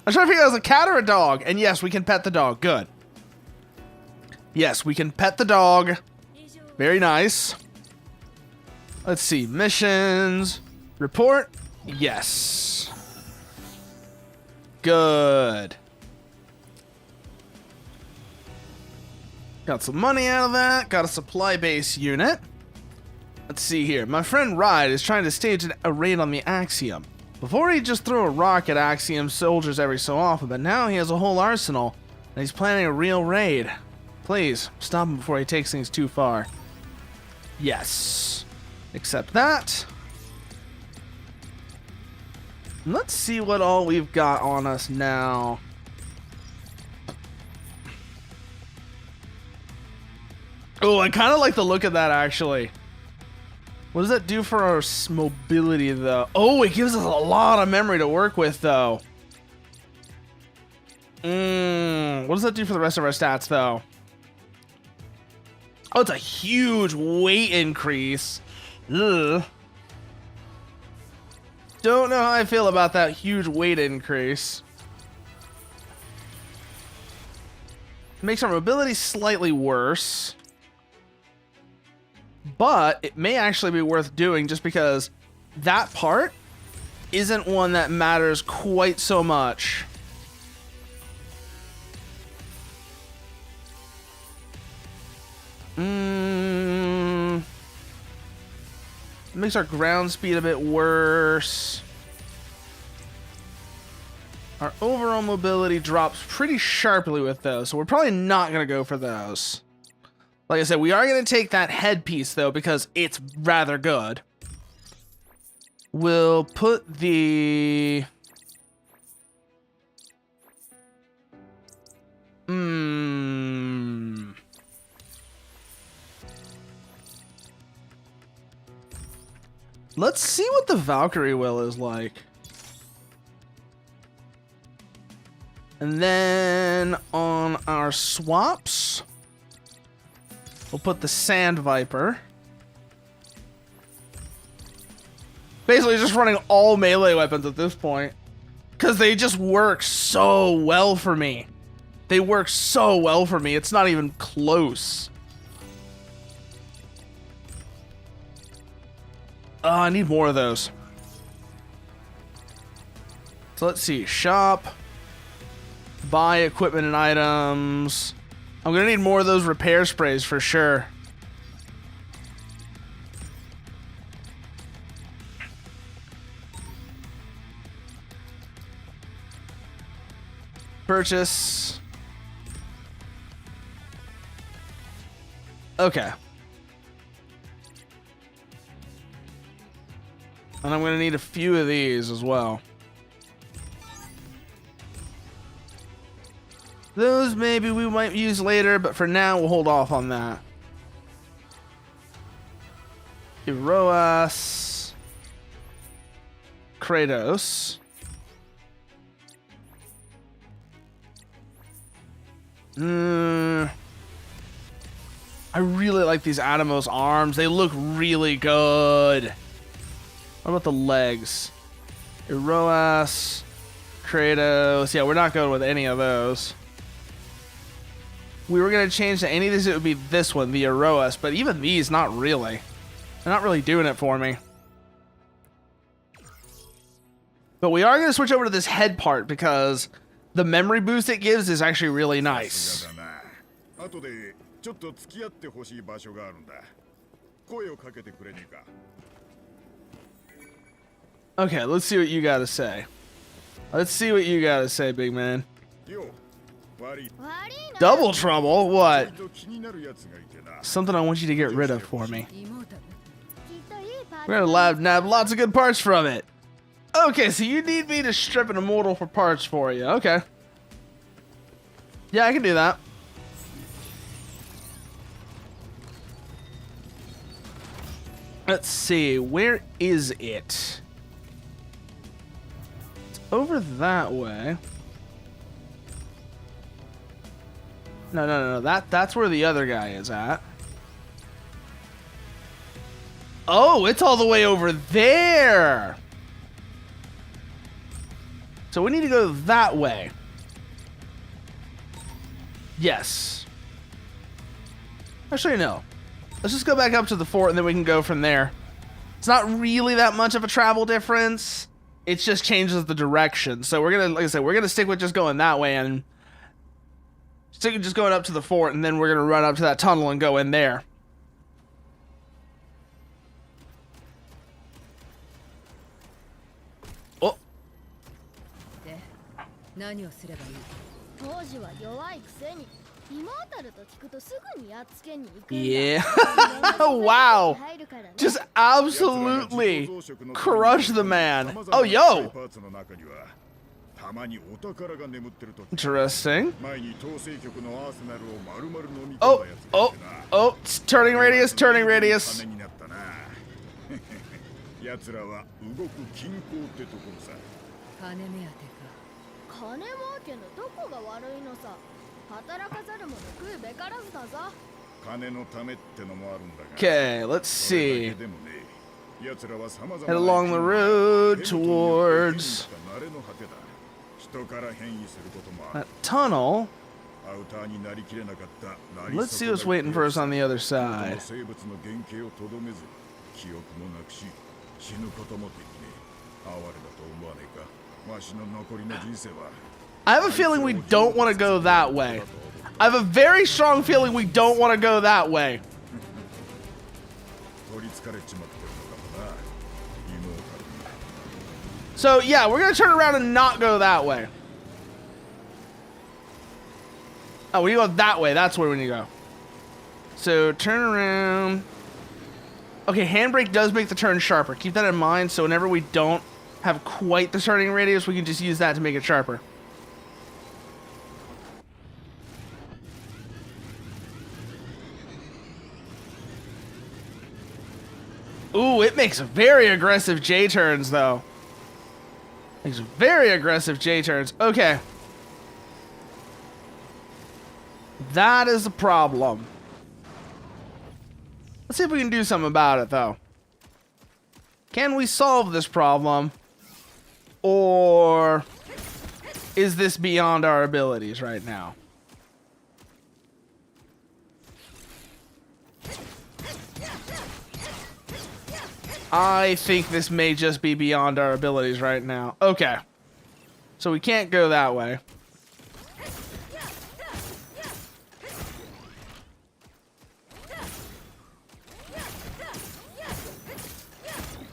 was trying to figure out if it was a cat or a dog. And yes, we can pet the dog. Good. Yes, we can pet the dog. Very nice. Let's see. Missions. Report. Yes. Good. Got some money out of that. Got a supply base unit. Let's see here. My friend Ride is trying to stage a raid on the Axiom. Before he'd just throw a rock at Axiom soldiers every so often, but now he has a whole arsenal, and he's planning a real raid. Please, stop him before he takes things too far. Yes. Accept that. Let's see what all we've got on us now. Oh, I kind of like the look of that, actually. What does that do for our mobility, though? Oh, it gives us a lot of memory to work with, though. What does that do for the rest of our stats, though? Oh, it's a huge weight increase. Ugh. Don't know how I feel about that huge weight increase. Makes our mobility slightly worse. But it may actually be worth doing just because that part isn't one that matters quite so much. Makes our ground speed a bit worse. Our overall mobility drops pretty sharply with those, so we're probably not going to go for those. Like I said, we are going to take that headpiece, though, because it's rather good. We'll put the... Let's see what the Valkyrie Will is like. And then on our swaps... We'll put the Sand Viper. Basically just running all melee weapons at this point. Because they just work so well for me. They work so well for me, it's not even close. I need more of those. So let's see. Shop. Buy equipment and items. I'm gonna need more of those repair sprays for sure. Purchase. Okay. And I'm going to need a few of these as well. Those maybe we might use later, but for now we'll hold off on that. Eroas. Kratos. I really like these Atomos arms. They look really good. What about the legs? Eroas. Kratos. Yeah, we're not going with any of those. We were going to change to any of these. It would be this one, the Eroas. But even these, not really. They're not really doing it for me. But we are going to switch over to this head part because the memory boost it gives is actually really nice. Okay, let's see what you got to say. Let's see what you got to say, big man. Double trouble? What? Something I want you to get rid of for me. We're gonna nab lots of good parts from it. Okay, so you need me to strip an immortal for parts for you. Okay. Yeah, I can do that. Let's see. Where is it? It's over that way. No. That's where the other guy is at. Oh, it's all the way over there. So we need to go that way. Yes. Actually, no. Let's just go back up to the fort and then we can go from there. It's not really that much of a travel difference. It just changes the direction. So we're gonna, like I said, we're gonna stick with just going that way and stick with just going up to the fort, and then we're gonna run up to that tunnel and go in there. Oh. Yeah. Wow. Just absolutely crush the man. Oh, yo. Interesting. Oh. Turning radius. Okay, let's see. Head along the road towards that tunnel. Let's see what's waiting for us on the other side. I have a feeling we don't want to go that way. I have a very strong feeling we don't want to go that way. So, yeah, we're going to turn around and not go that way. Oh, we go that way. That's where we need to go. So, turn around. Okay, handbrake does make the turn sharper. Keep that in mind, so whenever we don't have quite the turning radius, we can just use that to make it sharper. Ooh, it makes very aggressive J-turns, though. Makes very aggressive J-turns. Okay. That is a problem. Let's see if we can do something about it, though. Can we solve this problem? Or is this beyond our abilities right now? I think this may just be beyond our abilities right now. Okay. So we can't go that way.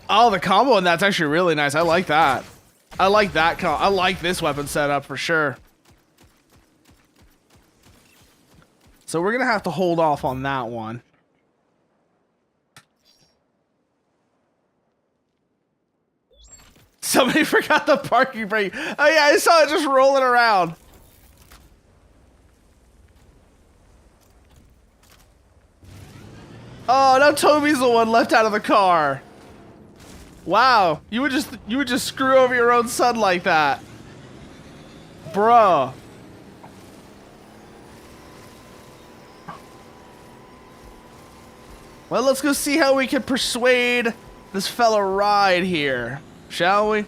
Oh, the combo and that's actually really nice. I like that. I like that. I like this weapon setup for sure. So we're gonna have to hold off on that one. Somebody forgot the parking brake. Oh yeah, I saw it just rolling around. Oh, now Toby's the one left out of the car. Wow, you would just screw over your own son like that. Bruh. Well, let's go see how we can persuade this fella ride here, shall we?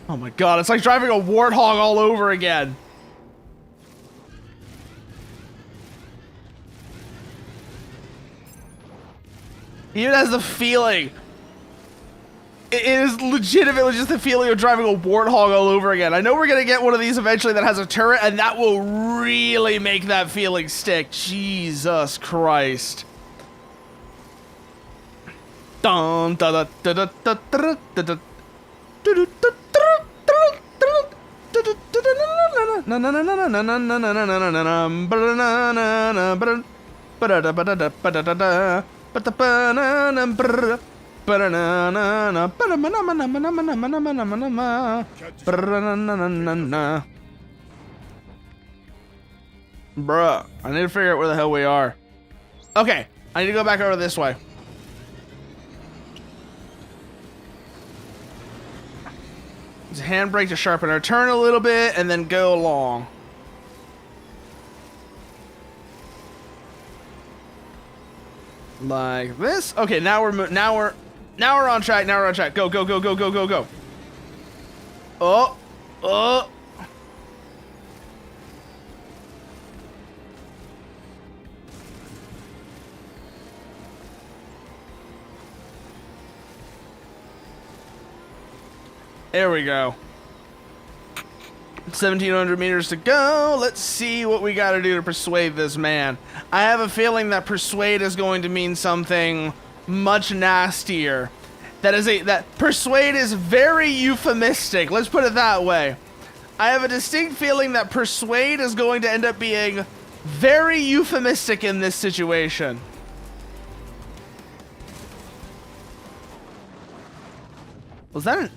Oh my god, it's like driving a warthog all over again. He even has the feeling. It is legitimately just the feeling of driving a warthog all over again. I know we're gonna get one of these eventually that has a turret, and that will really make that feeling stick. Jesus Christ. Dun da da da da da da da da. Bruh, I need to figure out where the hell we are. Okay, I need to go back over this way. Use a handbrake to sharpen our turn a little bit and then go along. Like this. Okay, now we're on track. Now we're on track. Go, go, go, go, go, go, go. Oh. Oh. There we go. 1,700 meters to go. Let's see what we gotta do to persuade this man. I have a feeling that persuade is going to mean something much nastier. That persuade is very euphemistic. Let's put it that way. I have a distinct feeling that persuade is going to end up being very euphemistic in this situation. Was that an...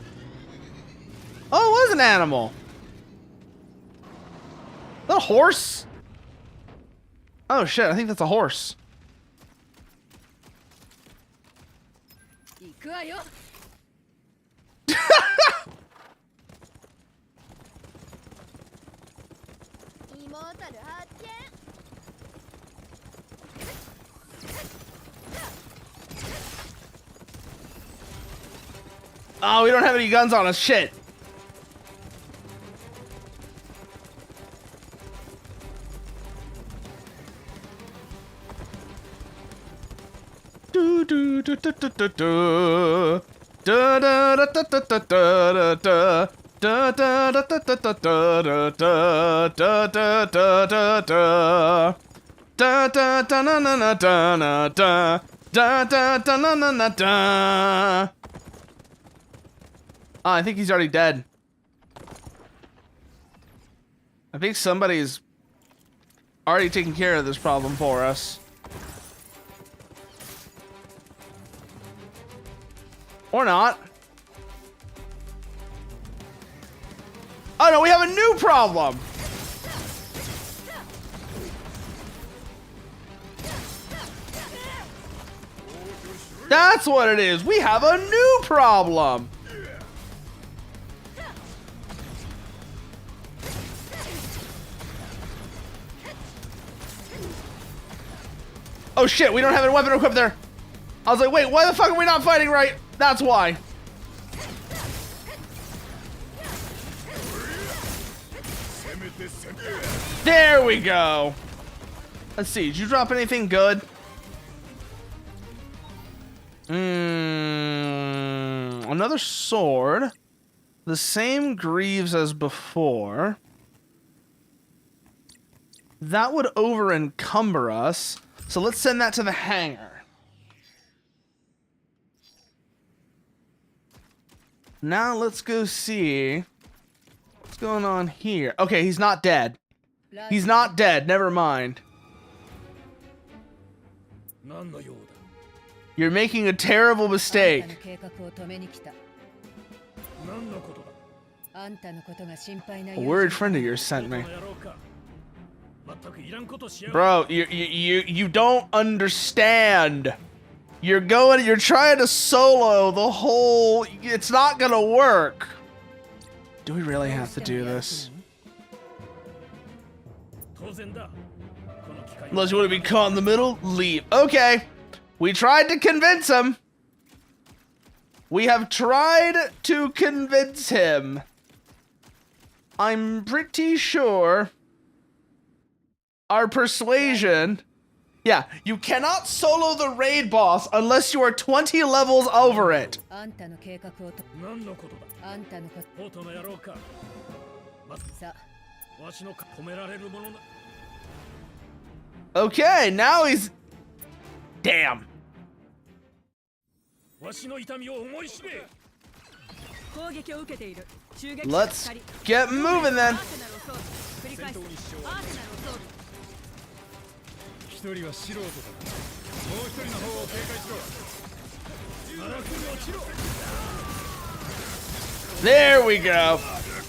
Oh, it was an animal. Is that a horse? Oh shit, I think that's a horse. Oh, we don't have any guns on us. Shit. Do do do do do do do. Da da da da da da da da. Da da da da da da da da da da da da da. Da da da na na na da na da. Da da da na na na da. Oh, I think he's already dead. I think somebody's already taking care of this problem for us. Or not. Oh no, we have a new problem! That's what it is! We have a new problem! Oh shit, we don't have a weapon equipped there! I was like, wait, why the fuck are we not fighting right? That's why. There we go. Let's see, did you drop anything good? Another sword. The same greaves as before. That would over encumber us. So let's send that to the hangar. Now let's go see what's going on here. Okay, he's not dead. He's not dead. Never mind. 何の用だ You're making a terrible あんた mistake. の計画を止めに来た。何のことだあんたのことが心配な A 友 worried 人 friend of yours sent こ me. の野郎か全くいらんことしやがる Bro, you don't understand. You're trying to solo the whole. It's not gonna work. Do we really have to do this? 当然だこの機会 Unless you want to be caught in the middle, leave. Okay. We tried to convince him. We have tried to convince him. I'm pretty sure our persuasion. Yeah, you cannot solo the raid boss unless you are 20 levels over it. あんたの計画をと何のことだあんたのことポートの野郎かまさわしの止められるものな Okay, now he's. Damn. わしの痛みを思い知れ 攻撃を受けている襲撃 Let's get moving then. アーセナルを装備繰り返すアーセナルを装備一人は素人だもう一人の方を警戒しろ荒く落ちろ There we go.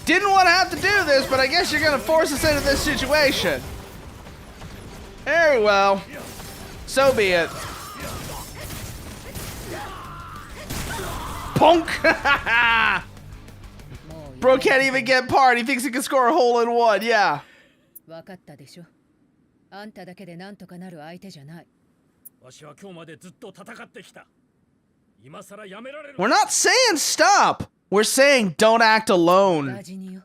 Didn't want to have to do this, but I guess you're gonna force us into this situation. Very well. So be it. Punk! Bro can't even get part. He thinks he can score a hole in one. Yeah. 分かったでしょあんただけでなんとかなる相手じゃないわしは今日までずっと戦ってきた今さらやめられる We're not saying stop. We're saying don't act alone. 大事によ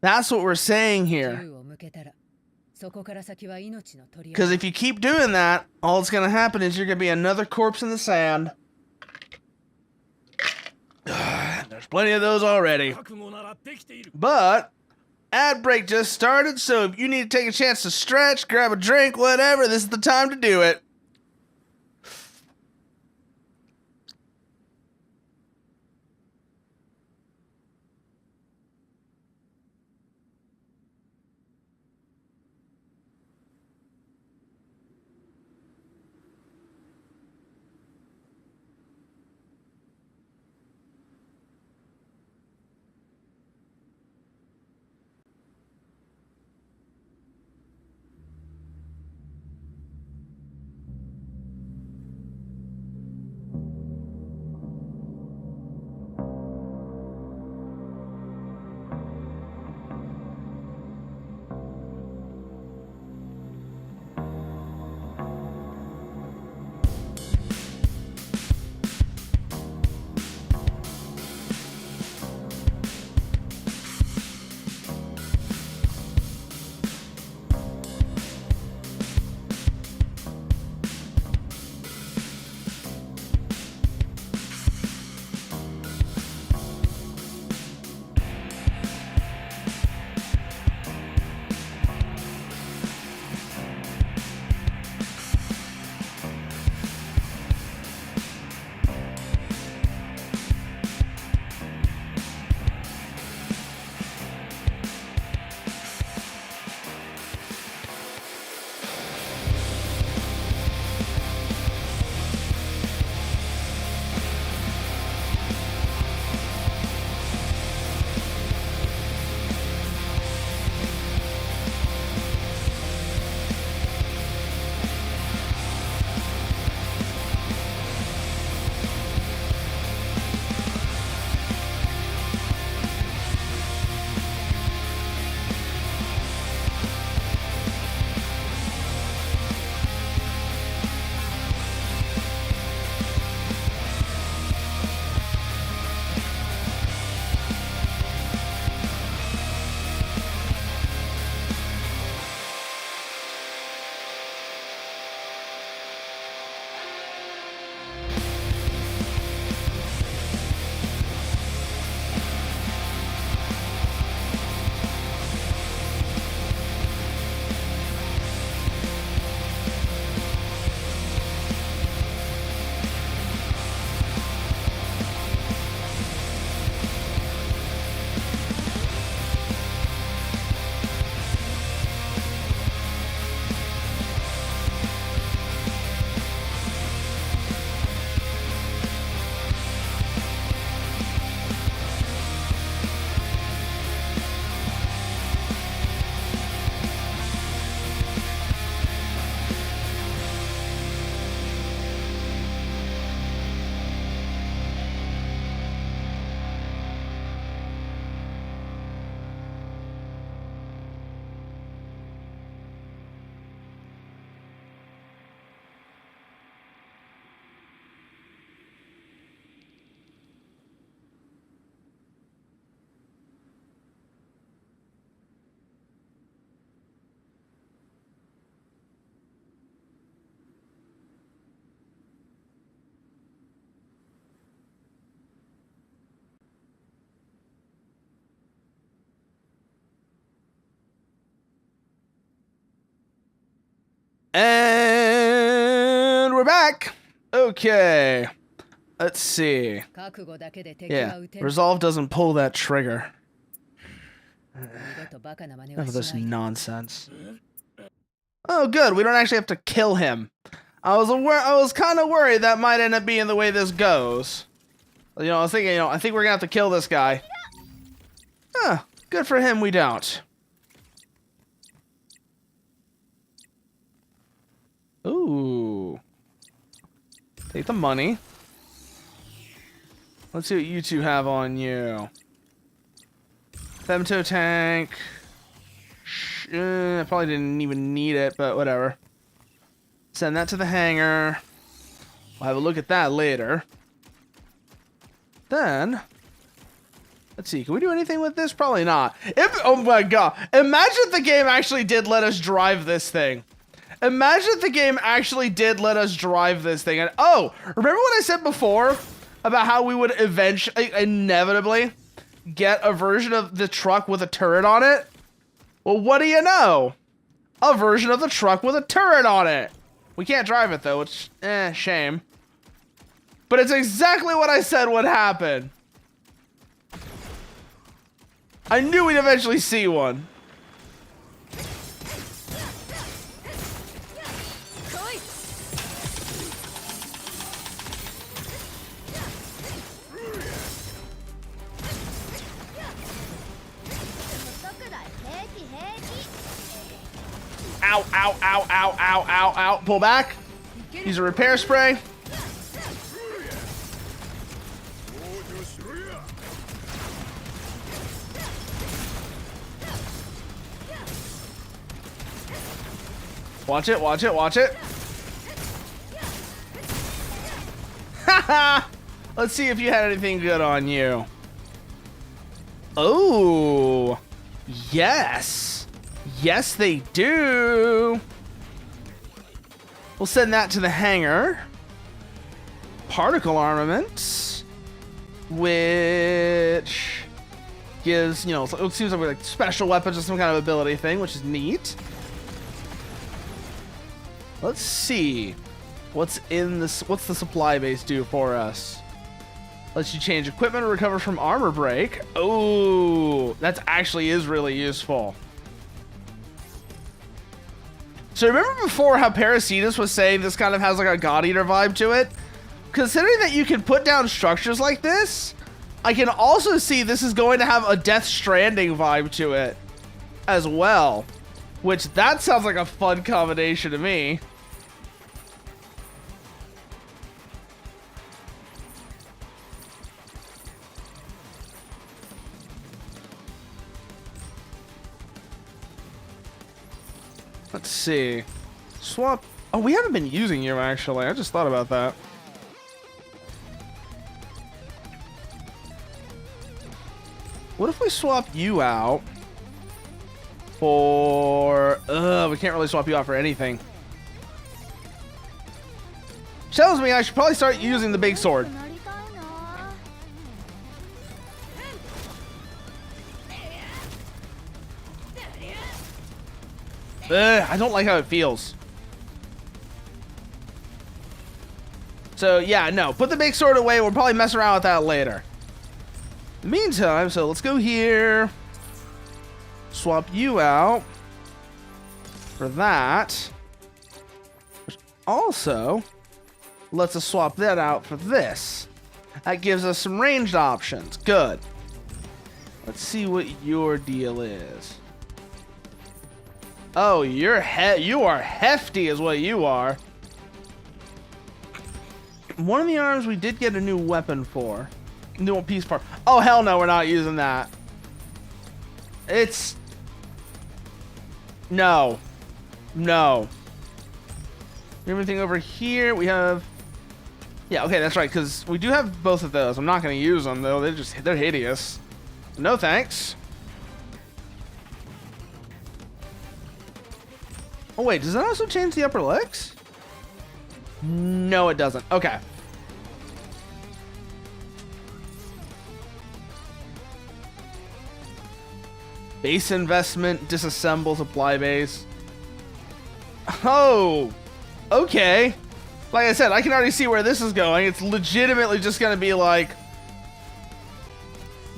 That's what we're saying here. 銃を向けたらそこから先は命の取り合い Because if you keep doing that, all that's gonna happen is you're gonna be another corpse in the sand. There's plenty of those already. 覚悟ならできている But ad break just started, so if you need to take a chance to stretch, grab a drink, whatever, this is the time to do it. And we're back. Okay. Let's see. 覚悟だけで敵は Yeah. 撃てる。 Resolve doesn't pull that trigger. 二度とバカな真似 Enough は of this しない。 nonsense. Oh, good. We don't actually have to kill him. I was kind of worried that might end up being the way this goes. You know, I was thinking, I think we're gonna have to kill this guy. Huh. Good for him. We don't. Ooh. Take the money. Let's see what you two have on you. Femto tank. I probably didn't even need it, but whatever. Send that to the hangar. We'll have a look at that later. Then, let's see. Can we do anything with this? Probably not. Oh my god. Imagine if the game actually did let us drive this thing. Imagine if the game actually did let us drive this thing. And oh, remember what I said before about how we would eventually, inevitably, get a version of the truck with a turret on it? Well, what do you know? A version of the truck with a turret on it. We can't drive it though, which, shame. But it's exactly what I said would happen. I knew we'd eventually see one. Ow, ow, ow, ow, ow, ow, ow. Pull back. Use a repair spray. Watch it, watch it, watch it. Haha! Let's see if you had anything good on you. Oh, yes. Yes, they do. We'll send that to the hangar. Particle armaments, which gives, you know, it seems like special weapons or some kind of ability thing, which is neat. Let's see what's in this. What's the supply base do for us? Lets you change equipment or recover from armor break. Oh, that actually is really useful. So remember before how Parasitus was saying this kind of has like a God Eater vibe to it? Considering that you can put down structures like this, I can also see this is going to have a Death Stranding vibe to it as well. Which, that sounds like a fun combination to me. Let's see. Swap. Oh, we haven't been using you, actually. I just thought about that. What if we swap you out for... we can't really swap you out for anything. Tells me I should probably start using the big sword. I don't like how it feels. So, yeah, no. Put the big sword away. We'll probably mess around with that later. In the meantime, so let's go here. Swap you out for that. Which also lets us swap that out for this. That gives us some ranged options. Good. Let's see what your deal is. Oh, you are hefty is what you are. One of the arms we did get a new weapon for. New piece part. Oh, hell no, we're not using that. It's... No. No. Everything over here, we have... Yeah, okay, that's right, because we do have both of those. I'm not going to use them, though. They're hideous. No thanks. Oh, wait, does that also change the upper legs? No, it doesn't. Okay. Base investment, disassemble supply base. Oh, okay. Like I said, I can already see where this is going. It's legitimately just gonna be like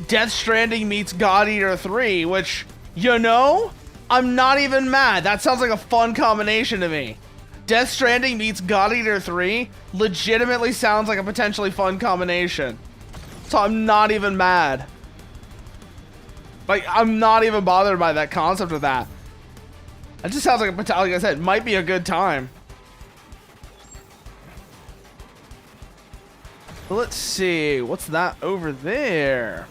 Death Stranding meets God Eater 3, which, you know, I'm not even mad. That sounds like a fun combination to me. Death Stranding meets God Eater 3 legitimately sounds like a potentially fun combination. So I'm not even mad. Like, I'm not even bothered by that concept of that. It just sounds like like I said, might be a good time. Let's see, what's that over there?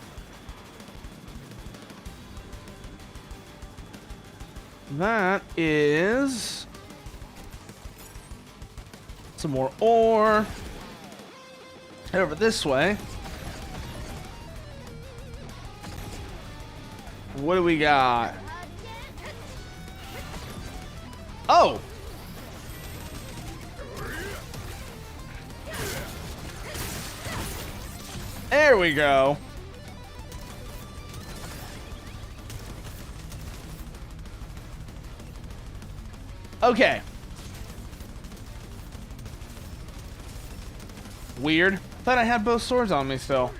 That is some more ore. Head over this way. What do we got? Oh! There we go. Okay. Weird. Thought I had both swords on me still.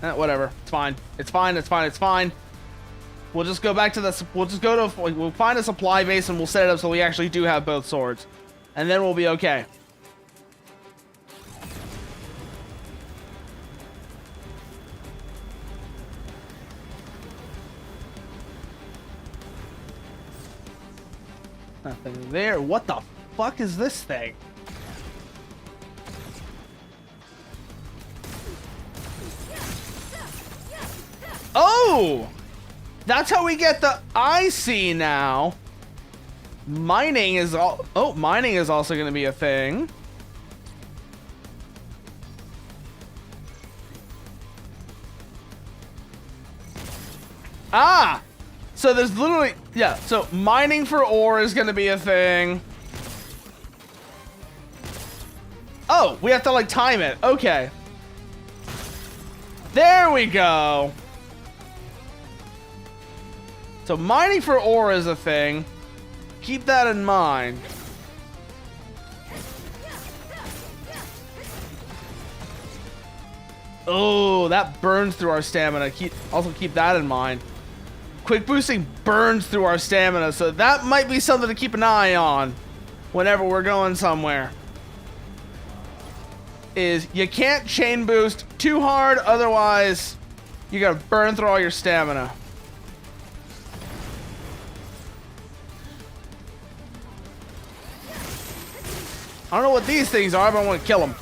Whatever. It's fine. It's fine. It's fine. It's fine. We'll just go back to the. We'll just go to. We'll find a supply base and we'll set it up so we actually do have both swords, and then we'll be okay. Nothing there. What the fuck is this thing? Oh! That's how we get the I see now. Mining is all. Oh, mining is also going to be a thing. Ah! So there's literally, yeah, so mining for ore is going to be a thing. Oh, we have to like time it. Okay. There we go. So mining for ore is a thing. Keep that in mind. Oh, that burns through our stamina. Also keep that in mind. Quick boosting burns through our stamina, so that might be something to keep an eye on whenever we're going somewhere. Is you can't chain boost too hard, otherwise you're gonna burn through all your stamina. I don't know what these things are, but I want to kill them.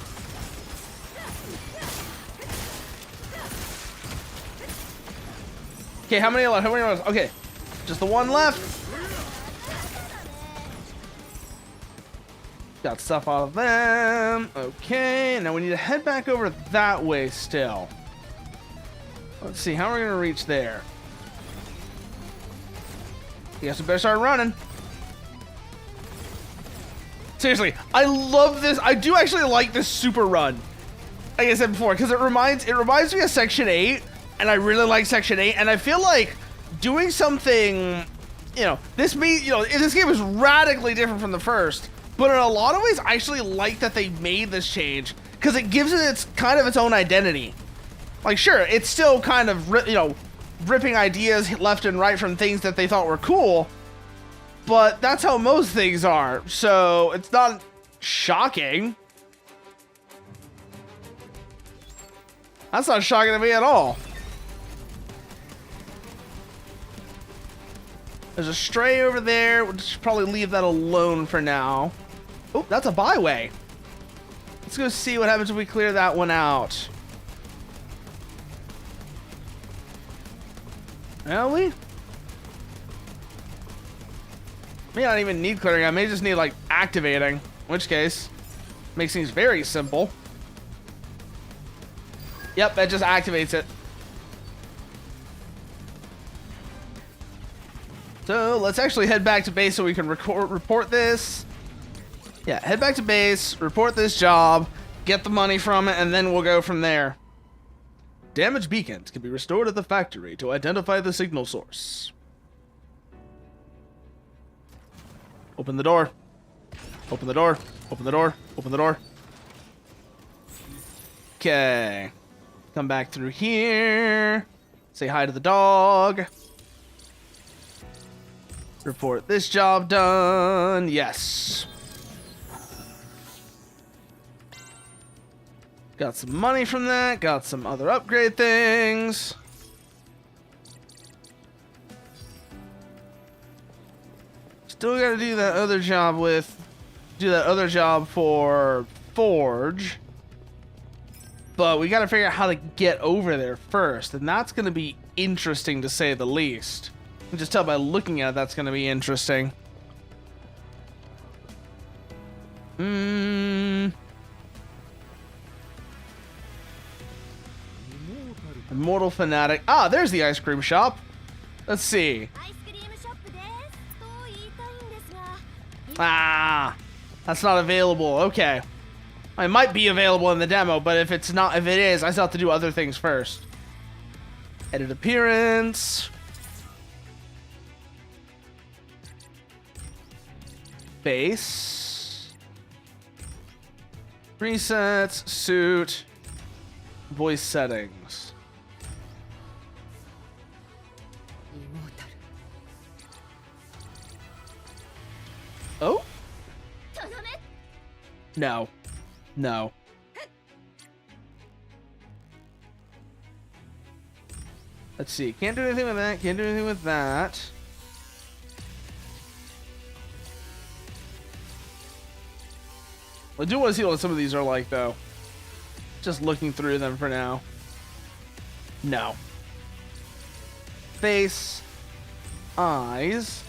Okay, how many left? How many left? Okay, just the one left. Got stuff out of them. Okay, now we need to head back over that way still. Let's see, how are we going to reach there? Guess we better start running. Seriously, I love this. I do actually like this super run. Like I said before, because it reminds me of Section 8. And I really like Section 8, and I feel like doing something, this game is radically different from the first, but in a lot of ways, I actually like that they made this change, because it gives it its own identity. Like, sure, it's still kind of, ripping ideas left and right from things that they thought were cool, but that's how most things are, so it's not shocking. That's not shocking to me at all. There's a stray over there. We'll just probably leave that alone for now. Oh, that's a byway. Let's go see what happens if we clear that one out. Well, we may not even need clearing. I may just need, like, activating. In which case, makes things very simple. Yep, that just activates it. So let's actually head back to base so we can report this. Yeah, head back to base, report this job, get the money from it, and then we'll go from there. Damaged beacons can be restored at the factory to identify the signal source. Open the door. Open the door. Open the door. Open the door. Okay. Come back through here. Say hi to the dog. Report this job done. Yes. Got some money from that. Got some other upgrade things. Still gotta do that other job for Forge. But we gotta figure out how to get over there first. And that's gonna be interesting to say the least. You can just tell by looking at it, that's gonna be interesting. Immortal Fanatic. Ah, there's the ice cream shop. Let's see. アイスクリームショップですと言いたいんですが Ah, that's not available. Okay. It might be available in the demo, but if it is, I still have to do other things first. Edit appearance. Base. Presets, suit, voice settings. イモータル Oh? とどめ No. No. Let's see. Can't do anything with that. Can't do anything with that. I do want to see what some of these are like, though. Just looking through them for now. No. Face. Eyes.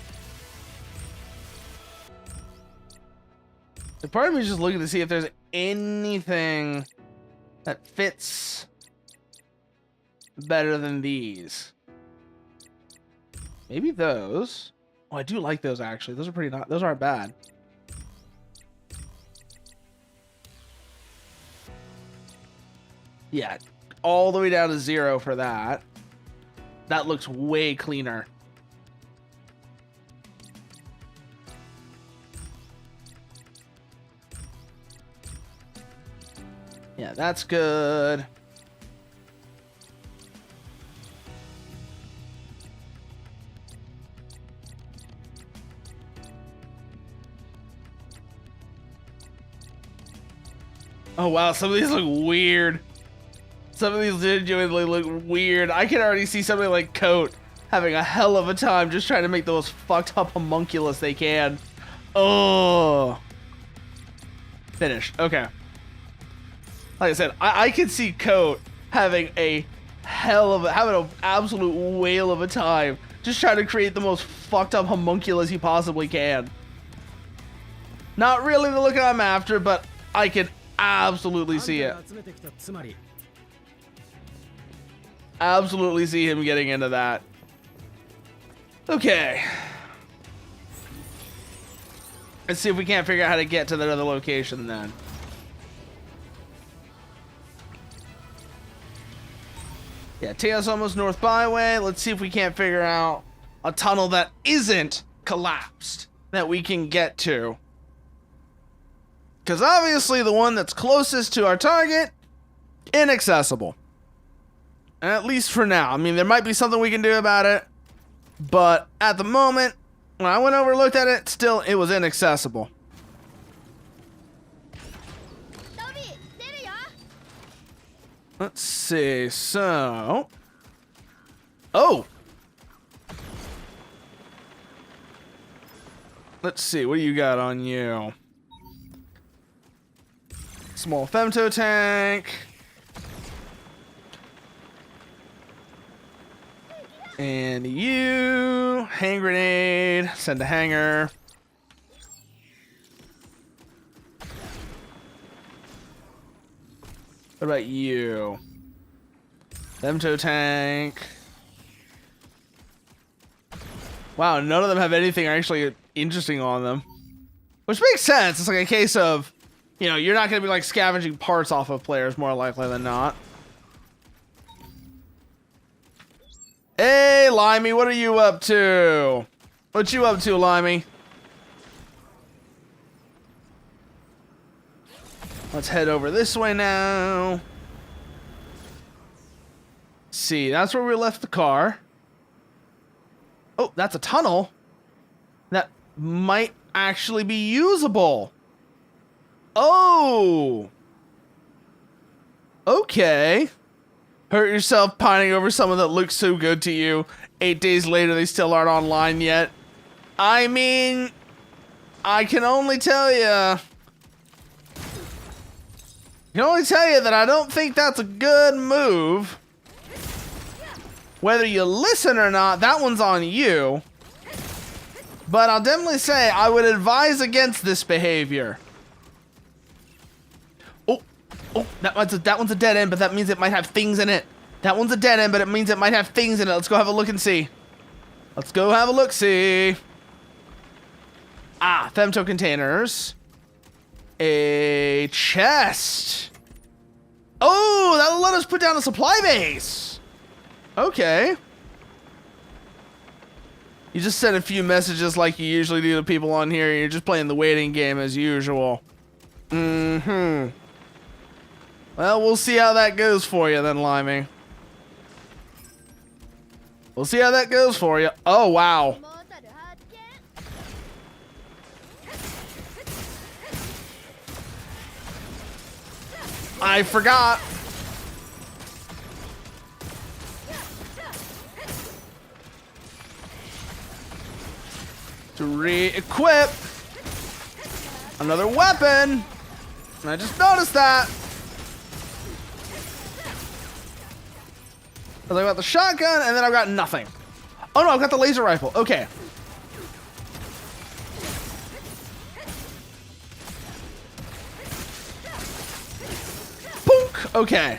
The part of me is just looking to see if there's anything that fits better than these. Maybe those. Oh, I do like those actually. Those are pretty not. Those aren't bad. Yeah, all the way down to 0 for that. That looks way cleaner. Yeah, that's good. Oh wow, some of these look weird. Some of these genuinely look weird. I can already see somebody like Coat having a hell of a time just trying to make the most fucked up homunculus they can. Oh. Finished. Okay. Like I said, I can see Coat having an absolute whale of a time just trying to create the most fucked up homunculus he possibly can. Not really the look I'm after, but I can absolutely see it. 集めてきたつまり Absolutely see him getting into that. Okay. Let's see if we can't figure out how to get to that other location then. Yeah, Teos almost North Byway. Let's see if we can't figure out a tunnel that isn't collapsed that we can get to. Because obviously the one that's closest to our target, inaccessible. At least for now. I mean, there might be something we can do about it. But at the moment, when I went over and looked at it, still, it was inaccessible. ドビー出るよ Let's see. So. Oh! Let's see. What do you got on you? Small femto tank. And you, hand grenade, send a hanger. What about you? Femto tank. Wow, none of them have anything actually interesting on them. Which makes sense. It's like a case of, you know, you're not going to be like scavenging parts off of players more likely than not. Hey, Limey, what are you up to? What you up to, Limey? Let's head over this way now. See, that's where we left the car. Oh, that's a tunnel that might actually be usable. Oh. Okay. Hurt yourself pining over someone that looks so good to you. 8 days later, they still aren't online yet. I mean, I can only tell you that I don't think that's a good move. Whether you listen or not, that one's on you. But I'll definitely say I would advise against this behavior. Oh, that one's a dead end, but that means it might have things in it. That one's a dead end, but it means it might have things in it. Let's go have a look and see. Let's go have a look-see. Ah, femto containers. A chest. Oh, that'll let us put down a supply base. Okay. You just send a few messages like you usually do to people on here. You're just playing the waiting game as usual. Mm-hmm. Well, we'll see how that goes for you then, Limey. We'll see how that goes for you. Oh, wow. I forgot. To re-equip another weapon. And I just noticed that. Because I got the shotgun and then I've got nothing. Oh no, I've got the laser rifle. Okay. Boonk. Okay.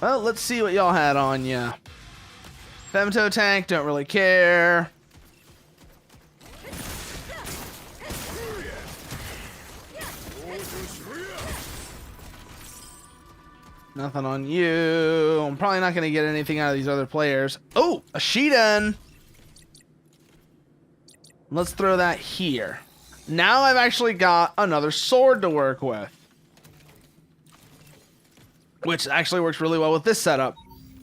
Well, let's see what y'all had on ya. Femto tank, don't really care. Nothing on you. I'm probably not going to get anything out of these other players. Oh, a Shiden. Let's throw that here. Now I've actually got another sword to work with. Which actually works really well with this setup.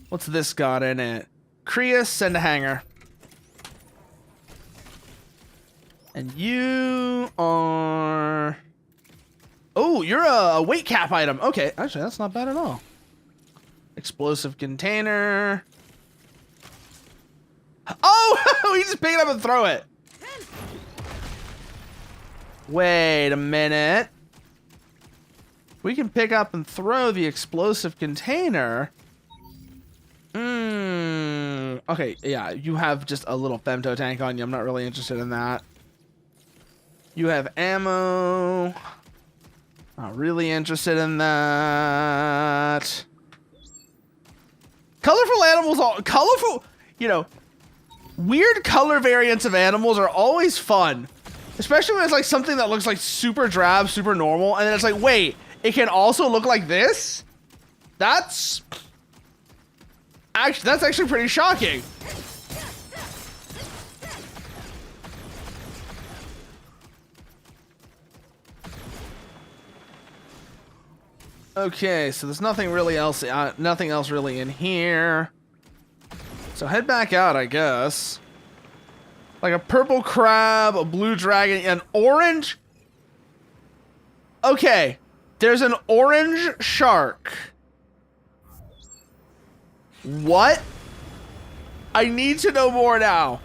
What's this got in it? Creus and a hanger. And you are... Oh, you're a weight cap item. Okay, actually, that's not bad at all. Explosive container. Oh, we just pick it up and throw it. Wait a minute. We can pick up and throw the explosive container. Okay, yeah, you have just a little femto tank on you. I'm not really interested in that. You have ammo. Not really interested in that. Colorful animals, colorful, you know, weird color variants of animals are always fun. Especially when it's like something that looks like super drab, super normal, and then it's like, wait, it can also look like this? That's actually pretty shocking. Okay, so there's nothing else really in here. So head back out, I guess. Like a purple crab, a blue dragon, an orange. Okay, there's an orange shark. What? I need to know more now.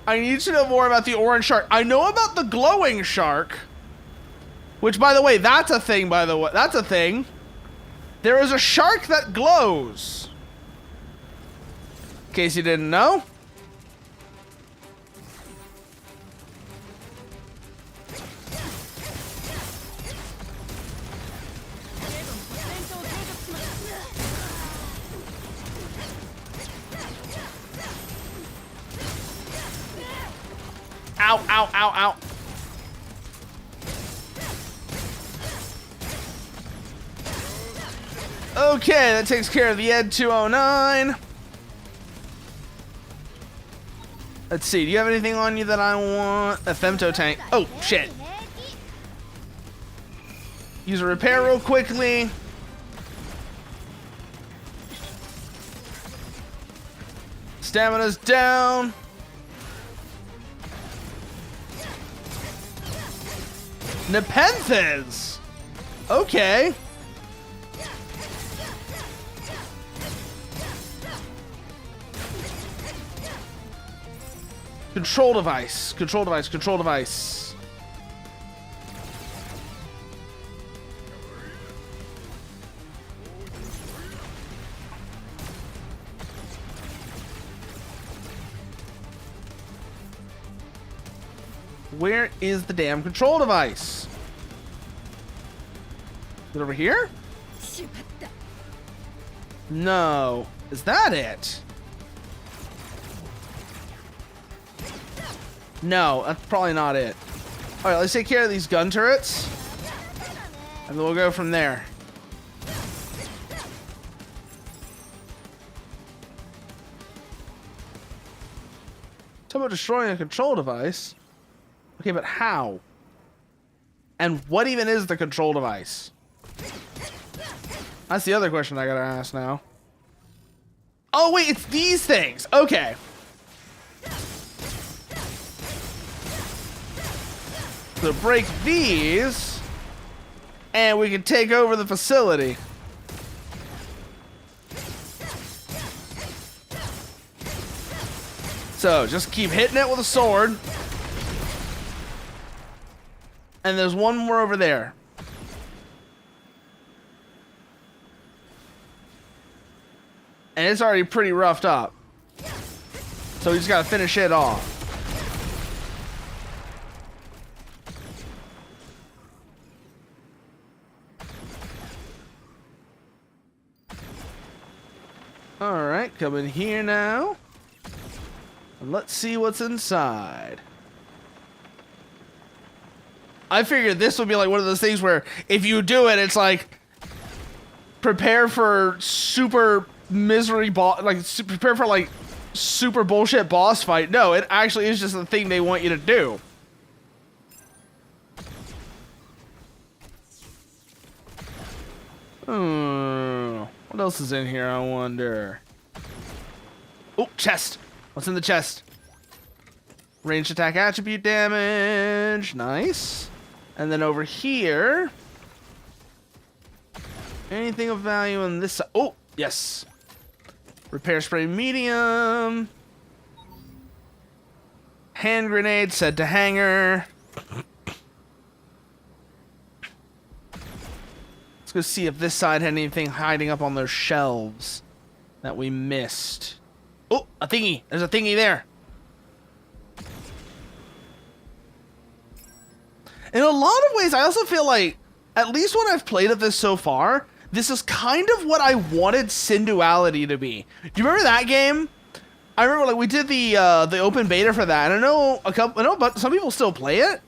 I need to know more about the orange shark. I know about the glowing shark. Which, by the way, that's a thing, by the way. That's a thing. There is a shark that glows. In case you didn't know. Ow, ow, ow, ow. Okay, that takes care of the Ed 209. Let's see, do you have anything on you that I want? A femto tank. Oh, shit. Use a repair real quickly. Stamina's down. Nepenthes. Okay. Control device. Control device. Control device. Where is the damn control device? Is it over here? No. Is that it? No, that's probably not it. Alright, let's take care of these gun turrets. And then we'll go from there. Talk about destroying a control device. Okay, but how? And what even is the control device? That's the other question I gotta ask now. Oh wait, it's these things. Okay. So break these, and we can take over the facility. So just keep hitting it with a sword. And there's one more over there. And it's already pretty roughed up. So we just gotta finish it off. Alright, come in here now. And let's see what's inside. I figured this would be like one of those things where if you do it, it's like prepare for super misery boss, like prepare for like super bullshit boss fight. No, it actually is just the thing they want you to do. What else is in here, I wonder? Oh, chest. What's in the chest? Ranged attack attribute damage. Nice. And then over here, anything of value in this side? Oh, yes. Repair spray medium. Hand grenade set to hanger. Let's go see if this side had anything hiding up on those shelves that we missed. Oh, a thingy. There's a thingy there. In a lot of ways, I also feel like, at least when I've played of this so far, this is kind of what I wanted Synduality to be. Do you remember that game? I remember, like, we did the open beta for that, and but some people still play it,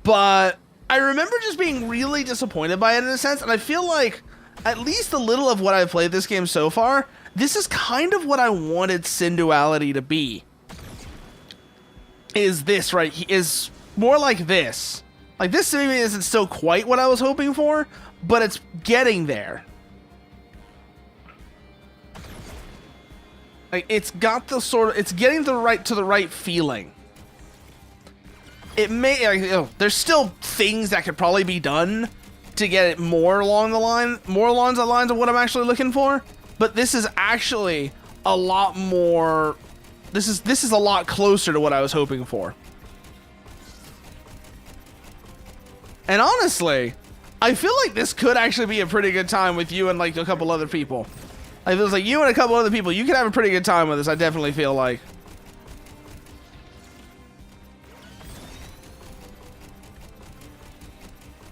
but I remember just being really disappointed by it in a sense, and I feel like, at least a little of what I've played this game so far, this is kind of what I wanted Synduality to be. Is this, right? Is more like this. Like, this maybe isn't still quite what I was hoping for, but it's getting there. Like, it's got the sort of, it's getting to the right feeling. It may, like, there's still things that could probably be done to get it more along the lines of what I'm actually looking for, but this is actually a lot more, this is a lot closer to what I was hoping for. And honestly, I feel like this could actually be a pretty good time with you and like a couple other people. Like, if it was like you and a couple other people, you could have a pretty good time with this, I definitely feel like.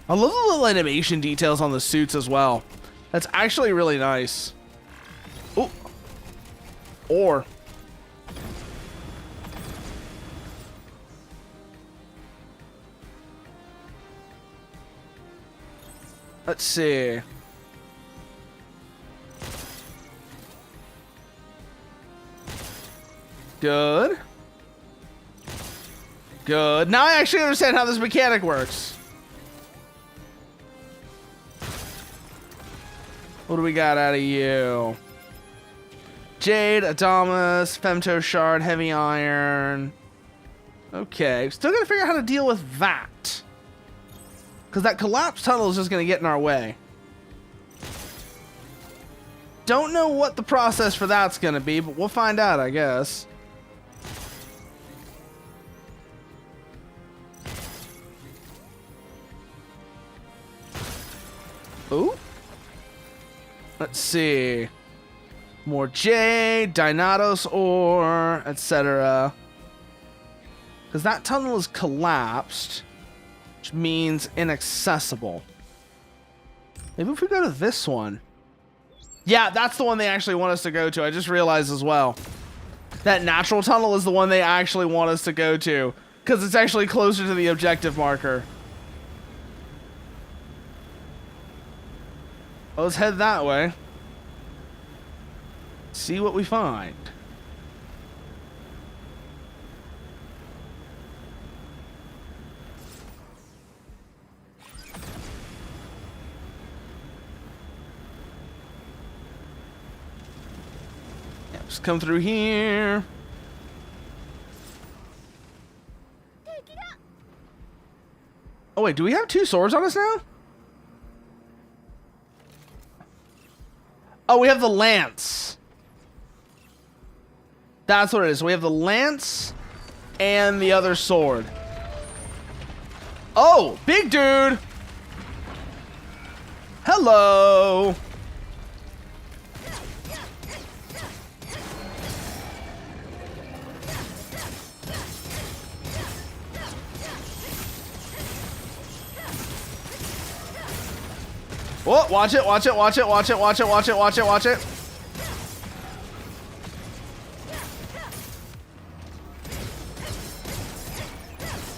I love the little animation details on the suits as well. That's actually really nice. Oh. Or. Let's see. Good. Good. Now I actually understand how this mechanic works. What do we got out of you? Jade, Adamas, Femto Shard, Heavy Iron. Okay, still gotta figure out how to deal with that. Because that collapsed tunnel is just gonna get in our way. Don't know what the process for that's gonna be, but we'll find out, I guess. Ooh. Let's see. More Jade, Dynados ore, etc. Because that tunnel is collapsed, which means inaccessible. Maybe if we go to this one. Yeah, that's the one they actually want us to go to. I just realized as well. That natural tunnel is the one they actually want us to go to. Because it's actually closer to the objective marker. Well, let's head that way. See what we find. Yeah, just come through here. Oh wait, do we have 2 swords on us now? Oh, we have the lance. That's what it is. We have the lance and the other sword. Oh, big dude. Hello. Oh, watch it, watch it, watch it, watch it, watch it, watch it, watch it, watch it.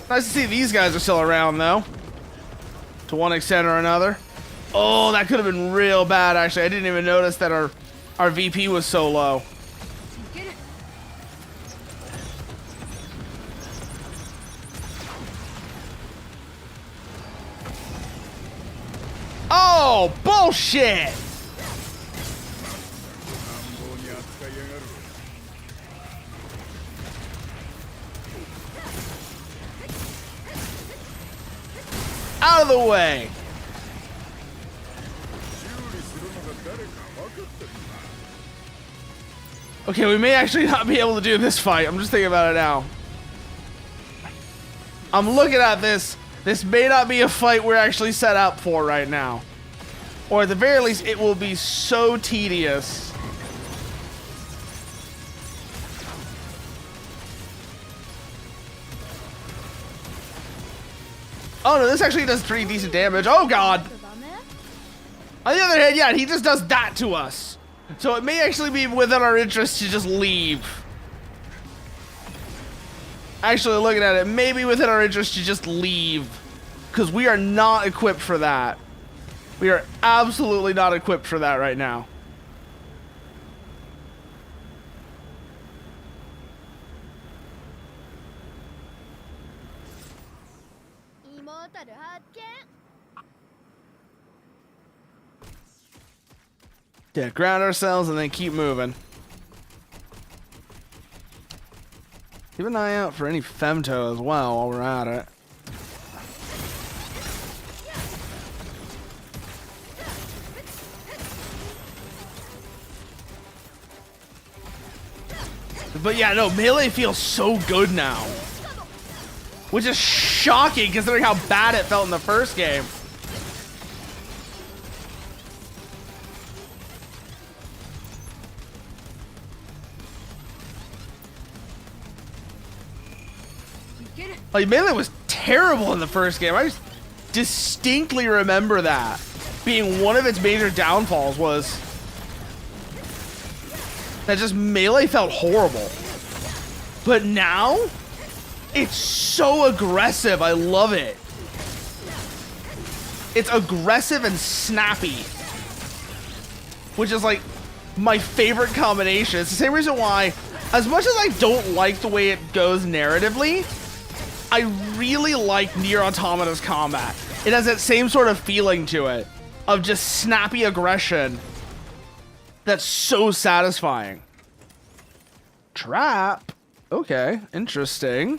Nice to see these guys are still around, though. To one extent or another. Oh, that could have been real bad, actually. I didn't even notice that our VP was so low. Oh, bullshit! Out of the way! Okay, we may actually not be able to do this fight. I'm just thinking about it now. I'm looking at this. This may not be a fight we're actually set up for right now. Or at the very least, it will be so tedious. Oh no, this actually does pretty decent damage. Oh god! On the other hand, yeah, he just does that to us. So it may actually be within our interest to just leave. Actually, looking at it, maybe within our interest to just leave. Because we are not equipped for that. We are absolutely not equipped for that right now. Yeah, ground ourselves and then keep moving. Keep an eye out for any femto as well while we're at it. But yeah, no, melee feels so good now. Which is shocking considering how bad it felt in the first game. Like, melee was terrible in the first game. I just distinctly remember that being one of its major downfalls was that just melee felt horrible. But now, it's so aggressive. I love it. It's aggressive and snappy, which is like my favorite combination. It's the same reason why, as much as I don't like the way it goes narratively, I really like Nier Automata's combat. It has that same sort of feeling to it, of just snappy aggression That's so satisfying. Trap. Okay, interesting.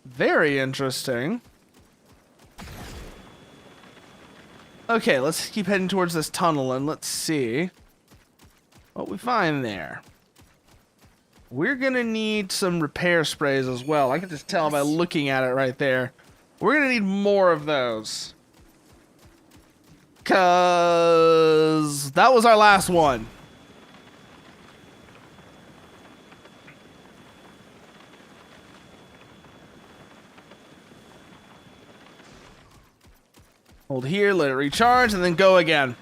Very interesting. Okay, let's keep heading towards this tunnel and let's see what we find there. We're gonna need some repair sprays as well. I can just tell by looking at it right there. We're gonna need more of those. Cause that was our last one. Hold here, let it recharge, and then go again.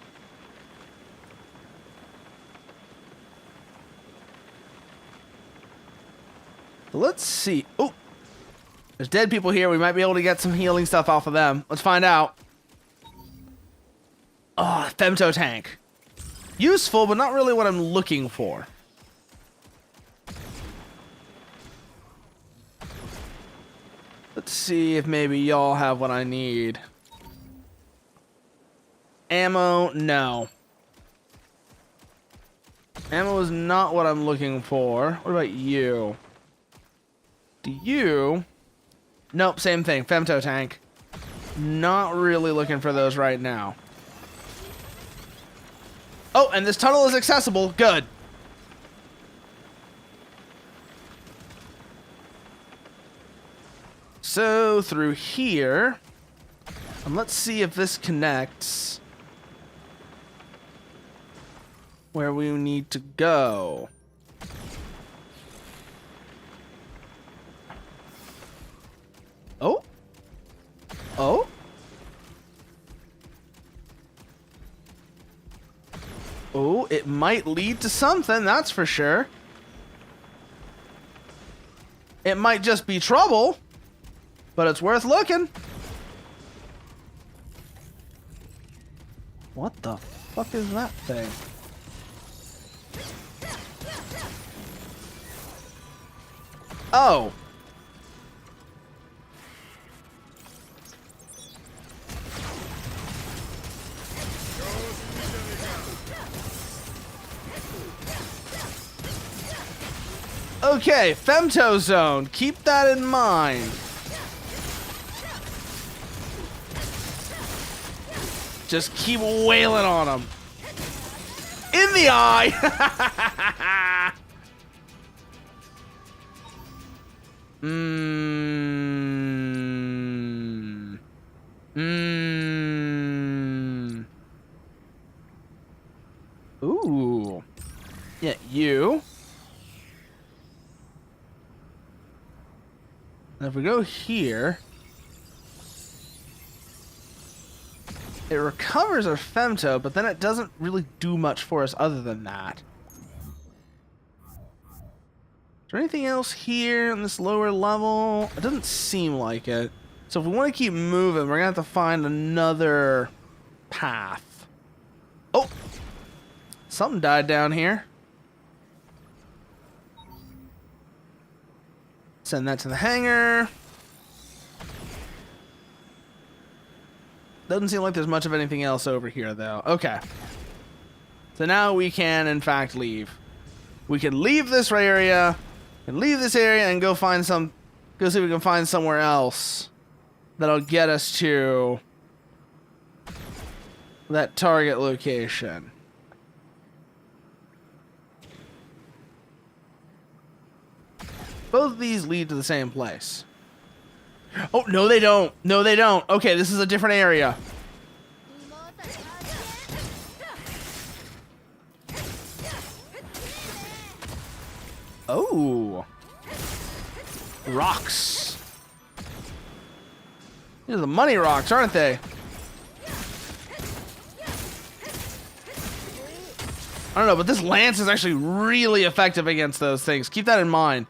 Let's see. Oh, there's dead people here. We might be able to get some healing stuff off of them. Let's find out. Oh, femto tank. Useful, but not really what I'm looking for. Let's see if maybe y'all have what I need. Ammo, no. Ammo is not what I'm looking for. What about you? Do you? Nope, same thing. Femto tank. Not really looking for those right now. Oh, and this tunnel is accessible. Good. So, through here. And let's see if this connects where we need to go. Oh? Oh? Oh, it might lead to something, that's for sure. It might just be trouble, but it's worth looking. What the fuck is that thing? Oh. Okay, femto zone. Keep that in mind. Just keep wailing on them. In the eye. Ooh. Yeah, you. And if we go here, it recovers our femto, but then it doesn't really do much for us other than that. Is there anything else here on this lower level? It doesn't seem like it. So if we want to keep moving, we're going to have to find another path. Oh! Something died down here. Send that to the hangar. Doesn't seem like there's much of anything else over here, though. Okay. So now we can, in fact, leave. We can leave this area, and leave this area, and go find some... Go see if we can find somewhere else that'll get us to that target location. Both of these lead to the same place. Oh, no they don't. No they don't. Okay, this is a different area. Oh. Rocks. These are the money rocks, aren't they? I don't know, but this lance is actually really effective against those things. Keep that in mind.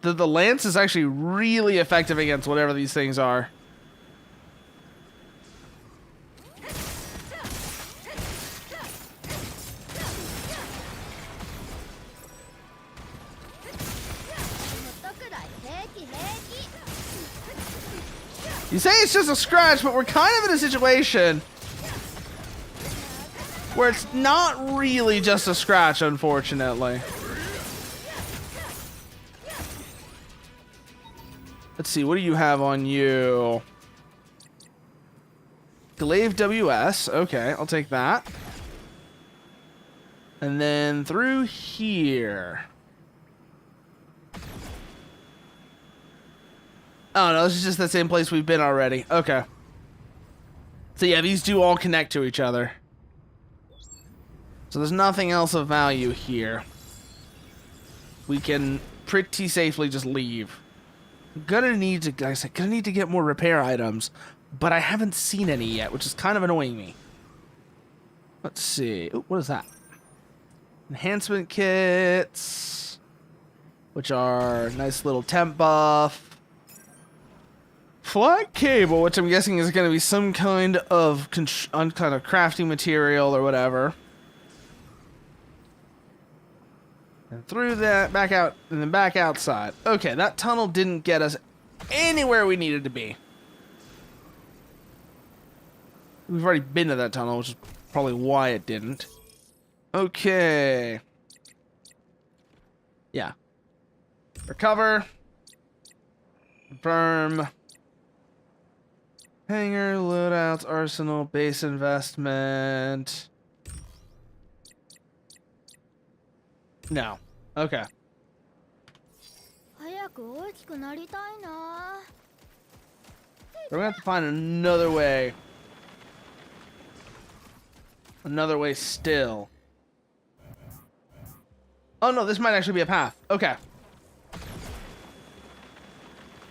The lance is actually really effective against whatever these things are. You say it's just a scratch, but we're kind of in a situation where it's not really just a scratch, unfortunately. Let's see, what do you have on you? Glaive WS. Okay, I'll take that. And then through here. Oh no, this is just the same place we've been already. Okay. So yeah, these do all connect to each other. So there's nothing else of value here. We can pretty safely just leave. Gonna need to, guys, I'm gonna need to get more repair items, but I haven't seen any yet, which is kind of annoying me. Let's see. Ooh, what is that? Enhancement kits, which are nice little temp buff. Flat cable, which I'm guessing is going to be some kind of crafting material or whatever. And through that, back out, and then back outside. Okay, that tunnel didn't get us anywhere we needed to be. We've already been to that tunnel, which is probably why it didn't. Okay. Yeah. Recover. Confirm. Hangar, loadouts, arsenal, base investment. No. Okay. 早く大きくなりたいな。 We're gonna have to find another way. Another way still. Oh no, this might actually be a path. Okay.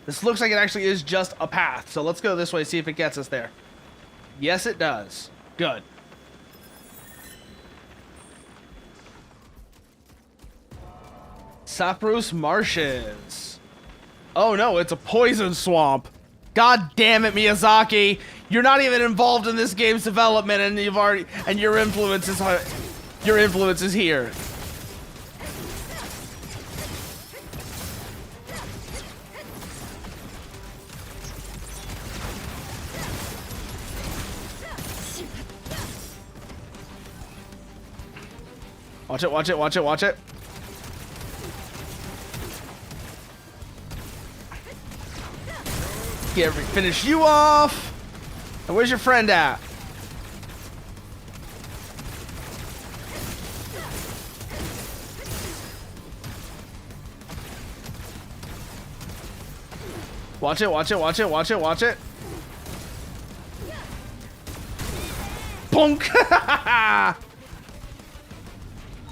This looks like it actually is just a path. So let's go this way, see if it gets us there. Yes, it does. Good. Sapros Marshes. Oh no, it's a poison swamp. God damn it, Miyazaki. You're not even involved in this game's development and your influence is here. Watch it, watch it, watch it, watch it. Finish you off. And where's your friend at? Watch it, watch it, watch it, watch it, watch it. Bonk!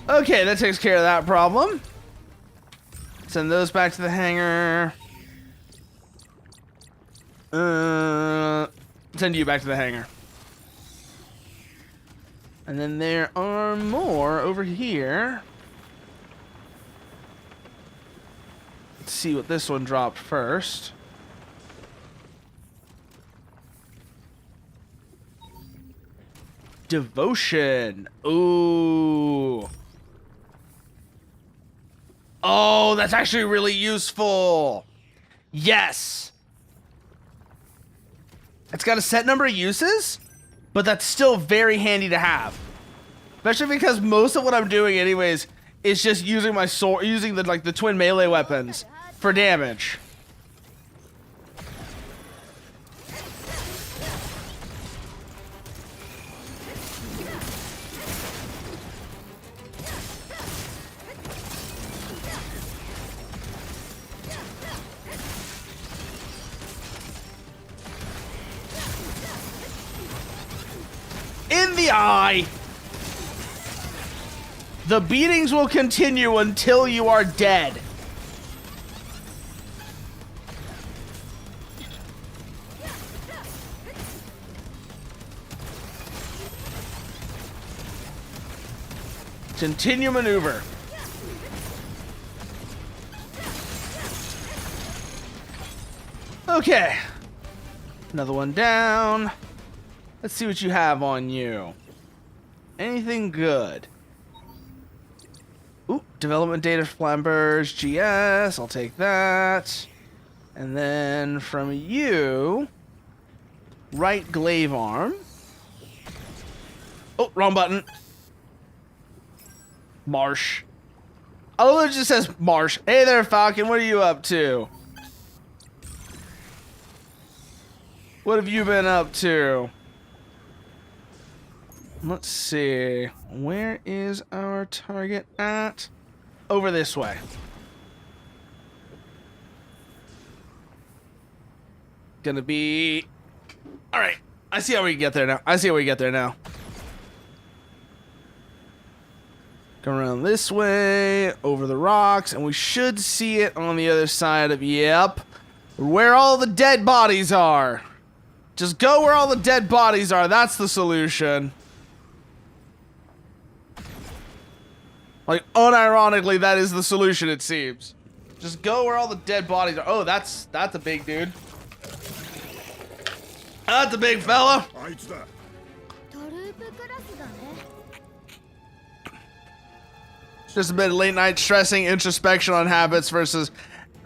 Okay, that takes care of that problem. Send those back to the hangar. Send you back to the hangar. And then there are more over here. Let's see what this one dropped first. Devotion. Ooh. Oh, that's actually really useful. Yes. It's got a set number of uses, but that's still very handy to have. Especially because most of what I'm doing anyways is just using my sword, using the twin melee weapons for damage. In the eye. The beatings will continue until you are dead. Continue maneuver. Okay. Another one down. Let's see what you have on you. Anything good? Ooh, development data Flamberge GS. I'll take that. And then from you, right glaive arm. Oh, wrong button. Marsh. Oh, it just says Marsh. Hey there, Falcon. What are you up to? What have you been up to? Let's see. Where is our target at? Over this way. Gonna be... Alright. I see how we get there now. Go around this way, over the rocks, and we should see it on the other side of... Yep. Where all the dead bodies are. Just go where all the dead bodies are. That's the solution. Like, unironically, that is the solution, it seems. Just go where all the dead bodies are. Oh, that's a big dude. That's a big fella. あいつだ。トループクラスだね。 Just a bit of late night stressing, introspection on habits versus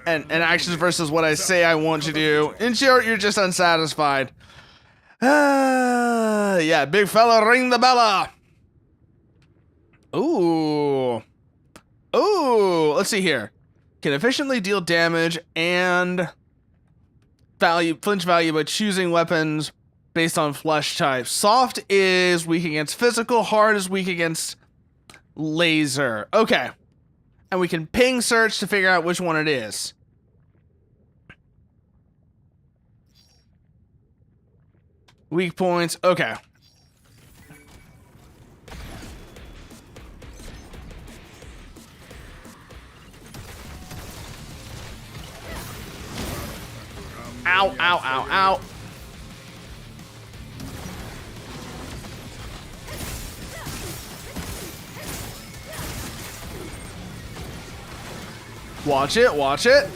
and actions versus what I say I want to do. In short, you're just unsatisfied. Yeah, big fella, ring the bella. Ooh. Ooh, let's see here. Can efficiently deal damage and flinch value by choosing weapons based on flesh type. Soft is weak against physical, hard is weak against laser. Okay. And we can ping search to figure out which one it is. Weak points. Okay. Ow, ow, ow, ow. Watch it, watch it.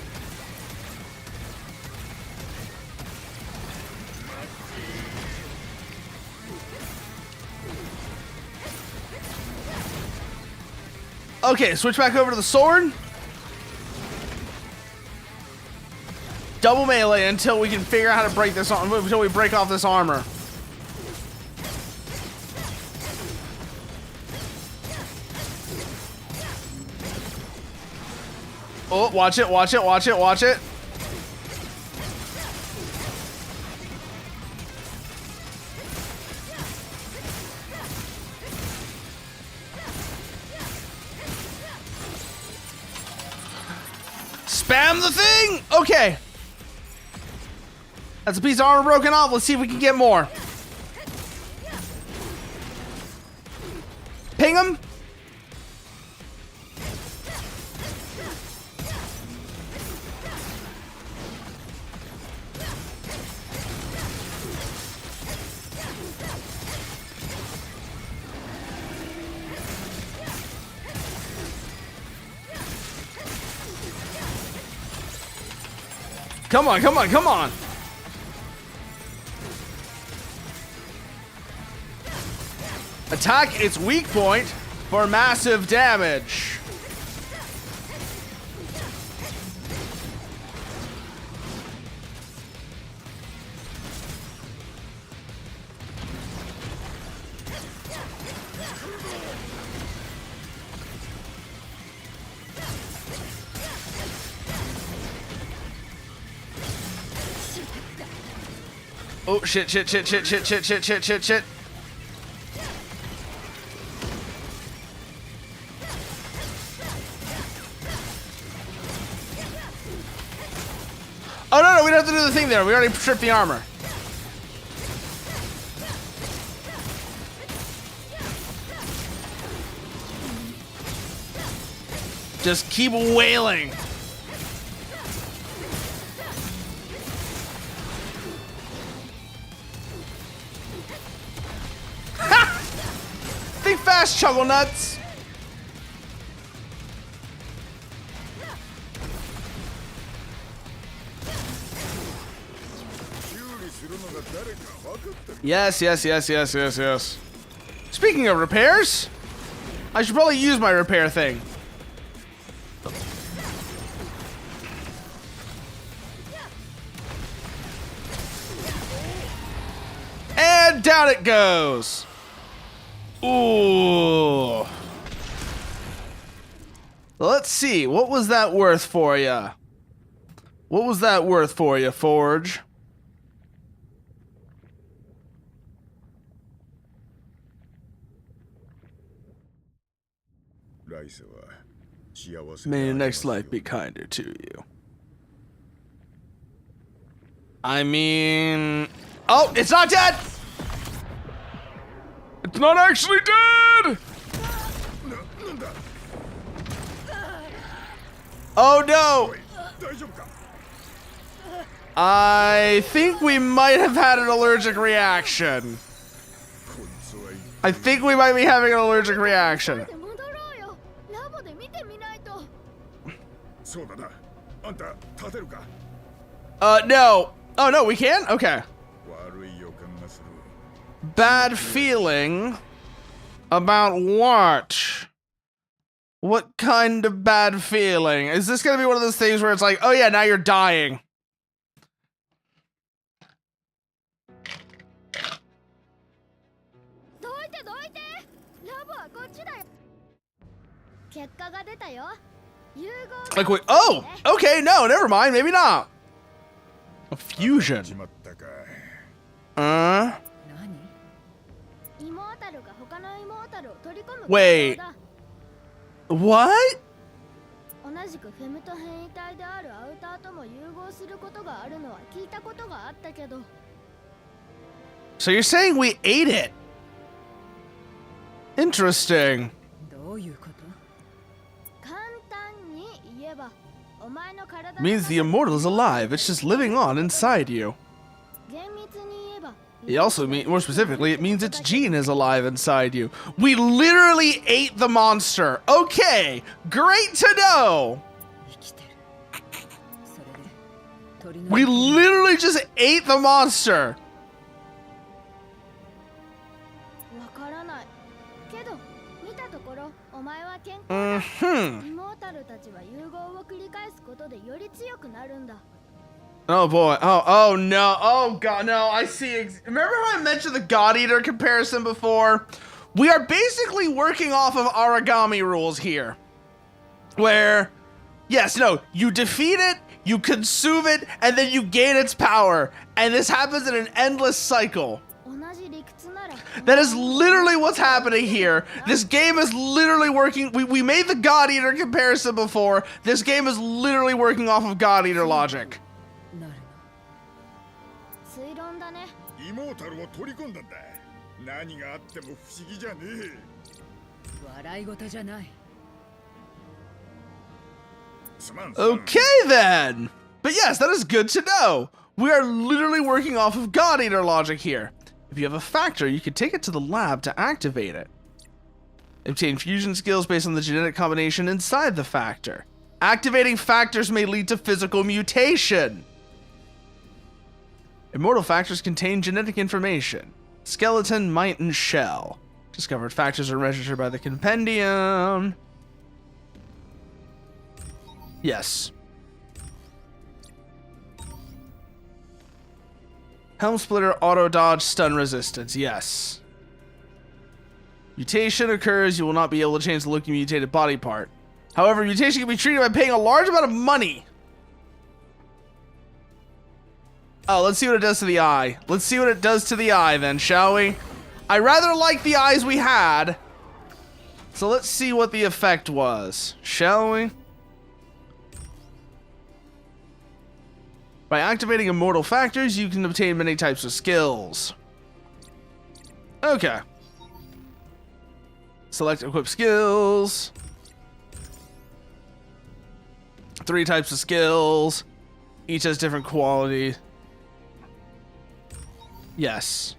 Okay, switch back over to the sword. Double melee until we can figure out how to break this until we break off this armor. Oh, watch it, watch it, watch it, watch it. Spam the thing! Okay. That's a piece of armor broken off. Let's see if we can get more. Ping him. Come on, come on, come on. Attack its weak point for massive damage. Oh shit, shit, shit, shit, shit, shit, shit, shit, shit, shit. Oh no, no, we don't have to do the thing there. We already stripped the armor. Just keep wailing. Ha! Think fast, Chuggle Nuts. Yes, yes, yes, yes, yes, yes. Speaking of repairs, I should probably use my repair thing. And down it goes. Ooh. Let's see. What was that worth for you? What was that worth for you, Forge? May your next life be kinder to you. I mean... Oh, it's not dead! It's not actually dead! Oh no! I think we might have had an allergic reaction. I think we might be having an allergic reaction. No. Oh, no, we can? Okay. Bad feeling about what? What kind of bad feeling? Is this gonna be one of those things where it's like, oh yeah, now you're dying? Like, wait, oh, okay, no, never mind, maybe not. A fusion. Wait. What? So you're saying we ate it? Interesting. どういうこと？ Means the immortal is alive. It's just living on inside you. It also means, more specifically, it means its gene is alive inside you. We literally ate the monster. Okay, great to know. We literally just ate the monster. Oh boy. Oh no. Oh god, no. I see. Remember how I mentioned the God Eater comparison before? We are basically working off of origami rules here. Where, yes, no, you defeat it, you consume it, and then you gain its power. And this happens in an endless cycle. That is literally what's happening here. This game is literally working. We made the God Eater comparison before. This game is literally working off of God Eater logic. Okay then. But yes, that is good to know. We are literally working off of God Eater logic here. If you have a factor, you can take it to the lab to activate it. Obtain fusion skills based on the genetic combination inside the factor. Activating factors may lead to physical mutation. Immortal factors contain genetic information. Skeleton, might, and shell. Discovered factors are registered by the compendium. Yes. Helm splitter, auto dodge, stun resistance. Yes. Mutation occurs. You will not be able to change the look of your mutated body part. However, mutation can be treated by paying a large amount of money. Oh, let's see what it does to the eye. Let's see what it does to the eye then, shall we? I rather like the eyes we had. So let's see what the effect was, shall we? By activating immortal factors, you can obtain many types of skills. Okay. Select equip skills. 3 types of skills. Each has different quality. Yes.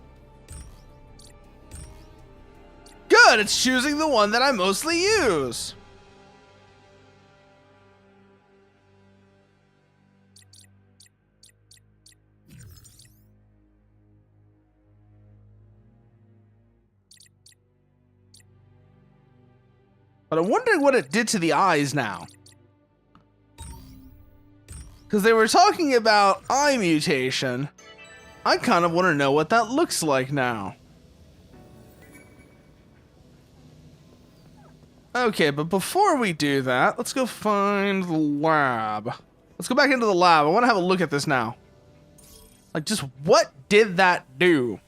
Good, it's choosing the one that I mostly use. But I'm wondering what it did to the eyes now. Because they were talking about eye mutation. I kind of want to know what that looks like now. Okay, but before we do that, let's go find the lab. Let's go back into the lab. I want to have a look at this now. Like, just what did that do?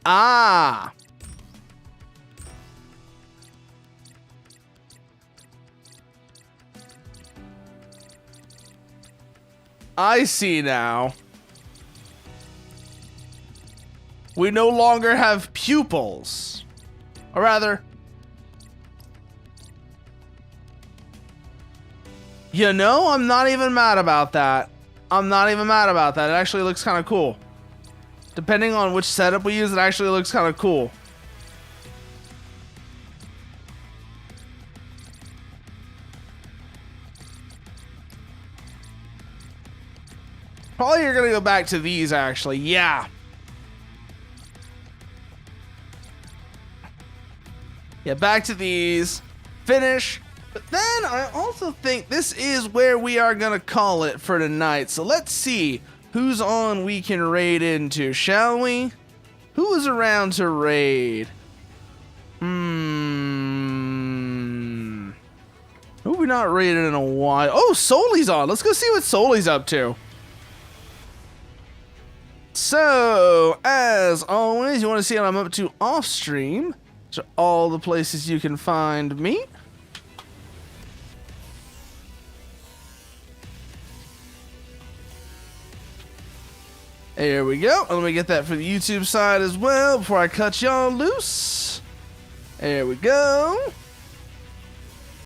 Ah. I see now. We no longer have pupils. Or rather, you know, I'm not even mad about that. I'm not even mad about that. It actually looks kind of cool. Depending on which setup we use, it actually looks kind of cool. Probably you're gonna go back to these, actually. Yeah. Yeah, back to these. Finish. But then I also think this is where we are gonna call it for tonight. So let's see who's on we can raid into, shall we? Who is around to raid? Who have we not raided in a while? Oh, Soli's on. Let's go see what Soli's up to. So, as always, you want to see what I'm up to off stream. So all the places you can find me. There we go. Let me get that for the YouTube side as well before I cut y'all loose. There we go.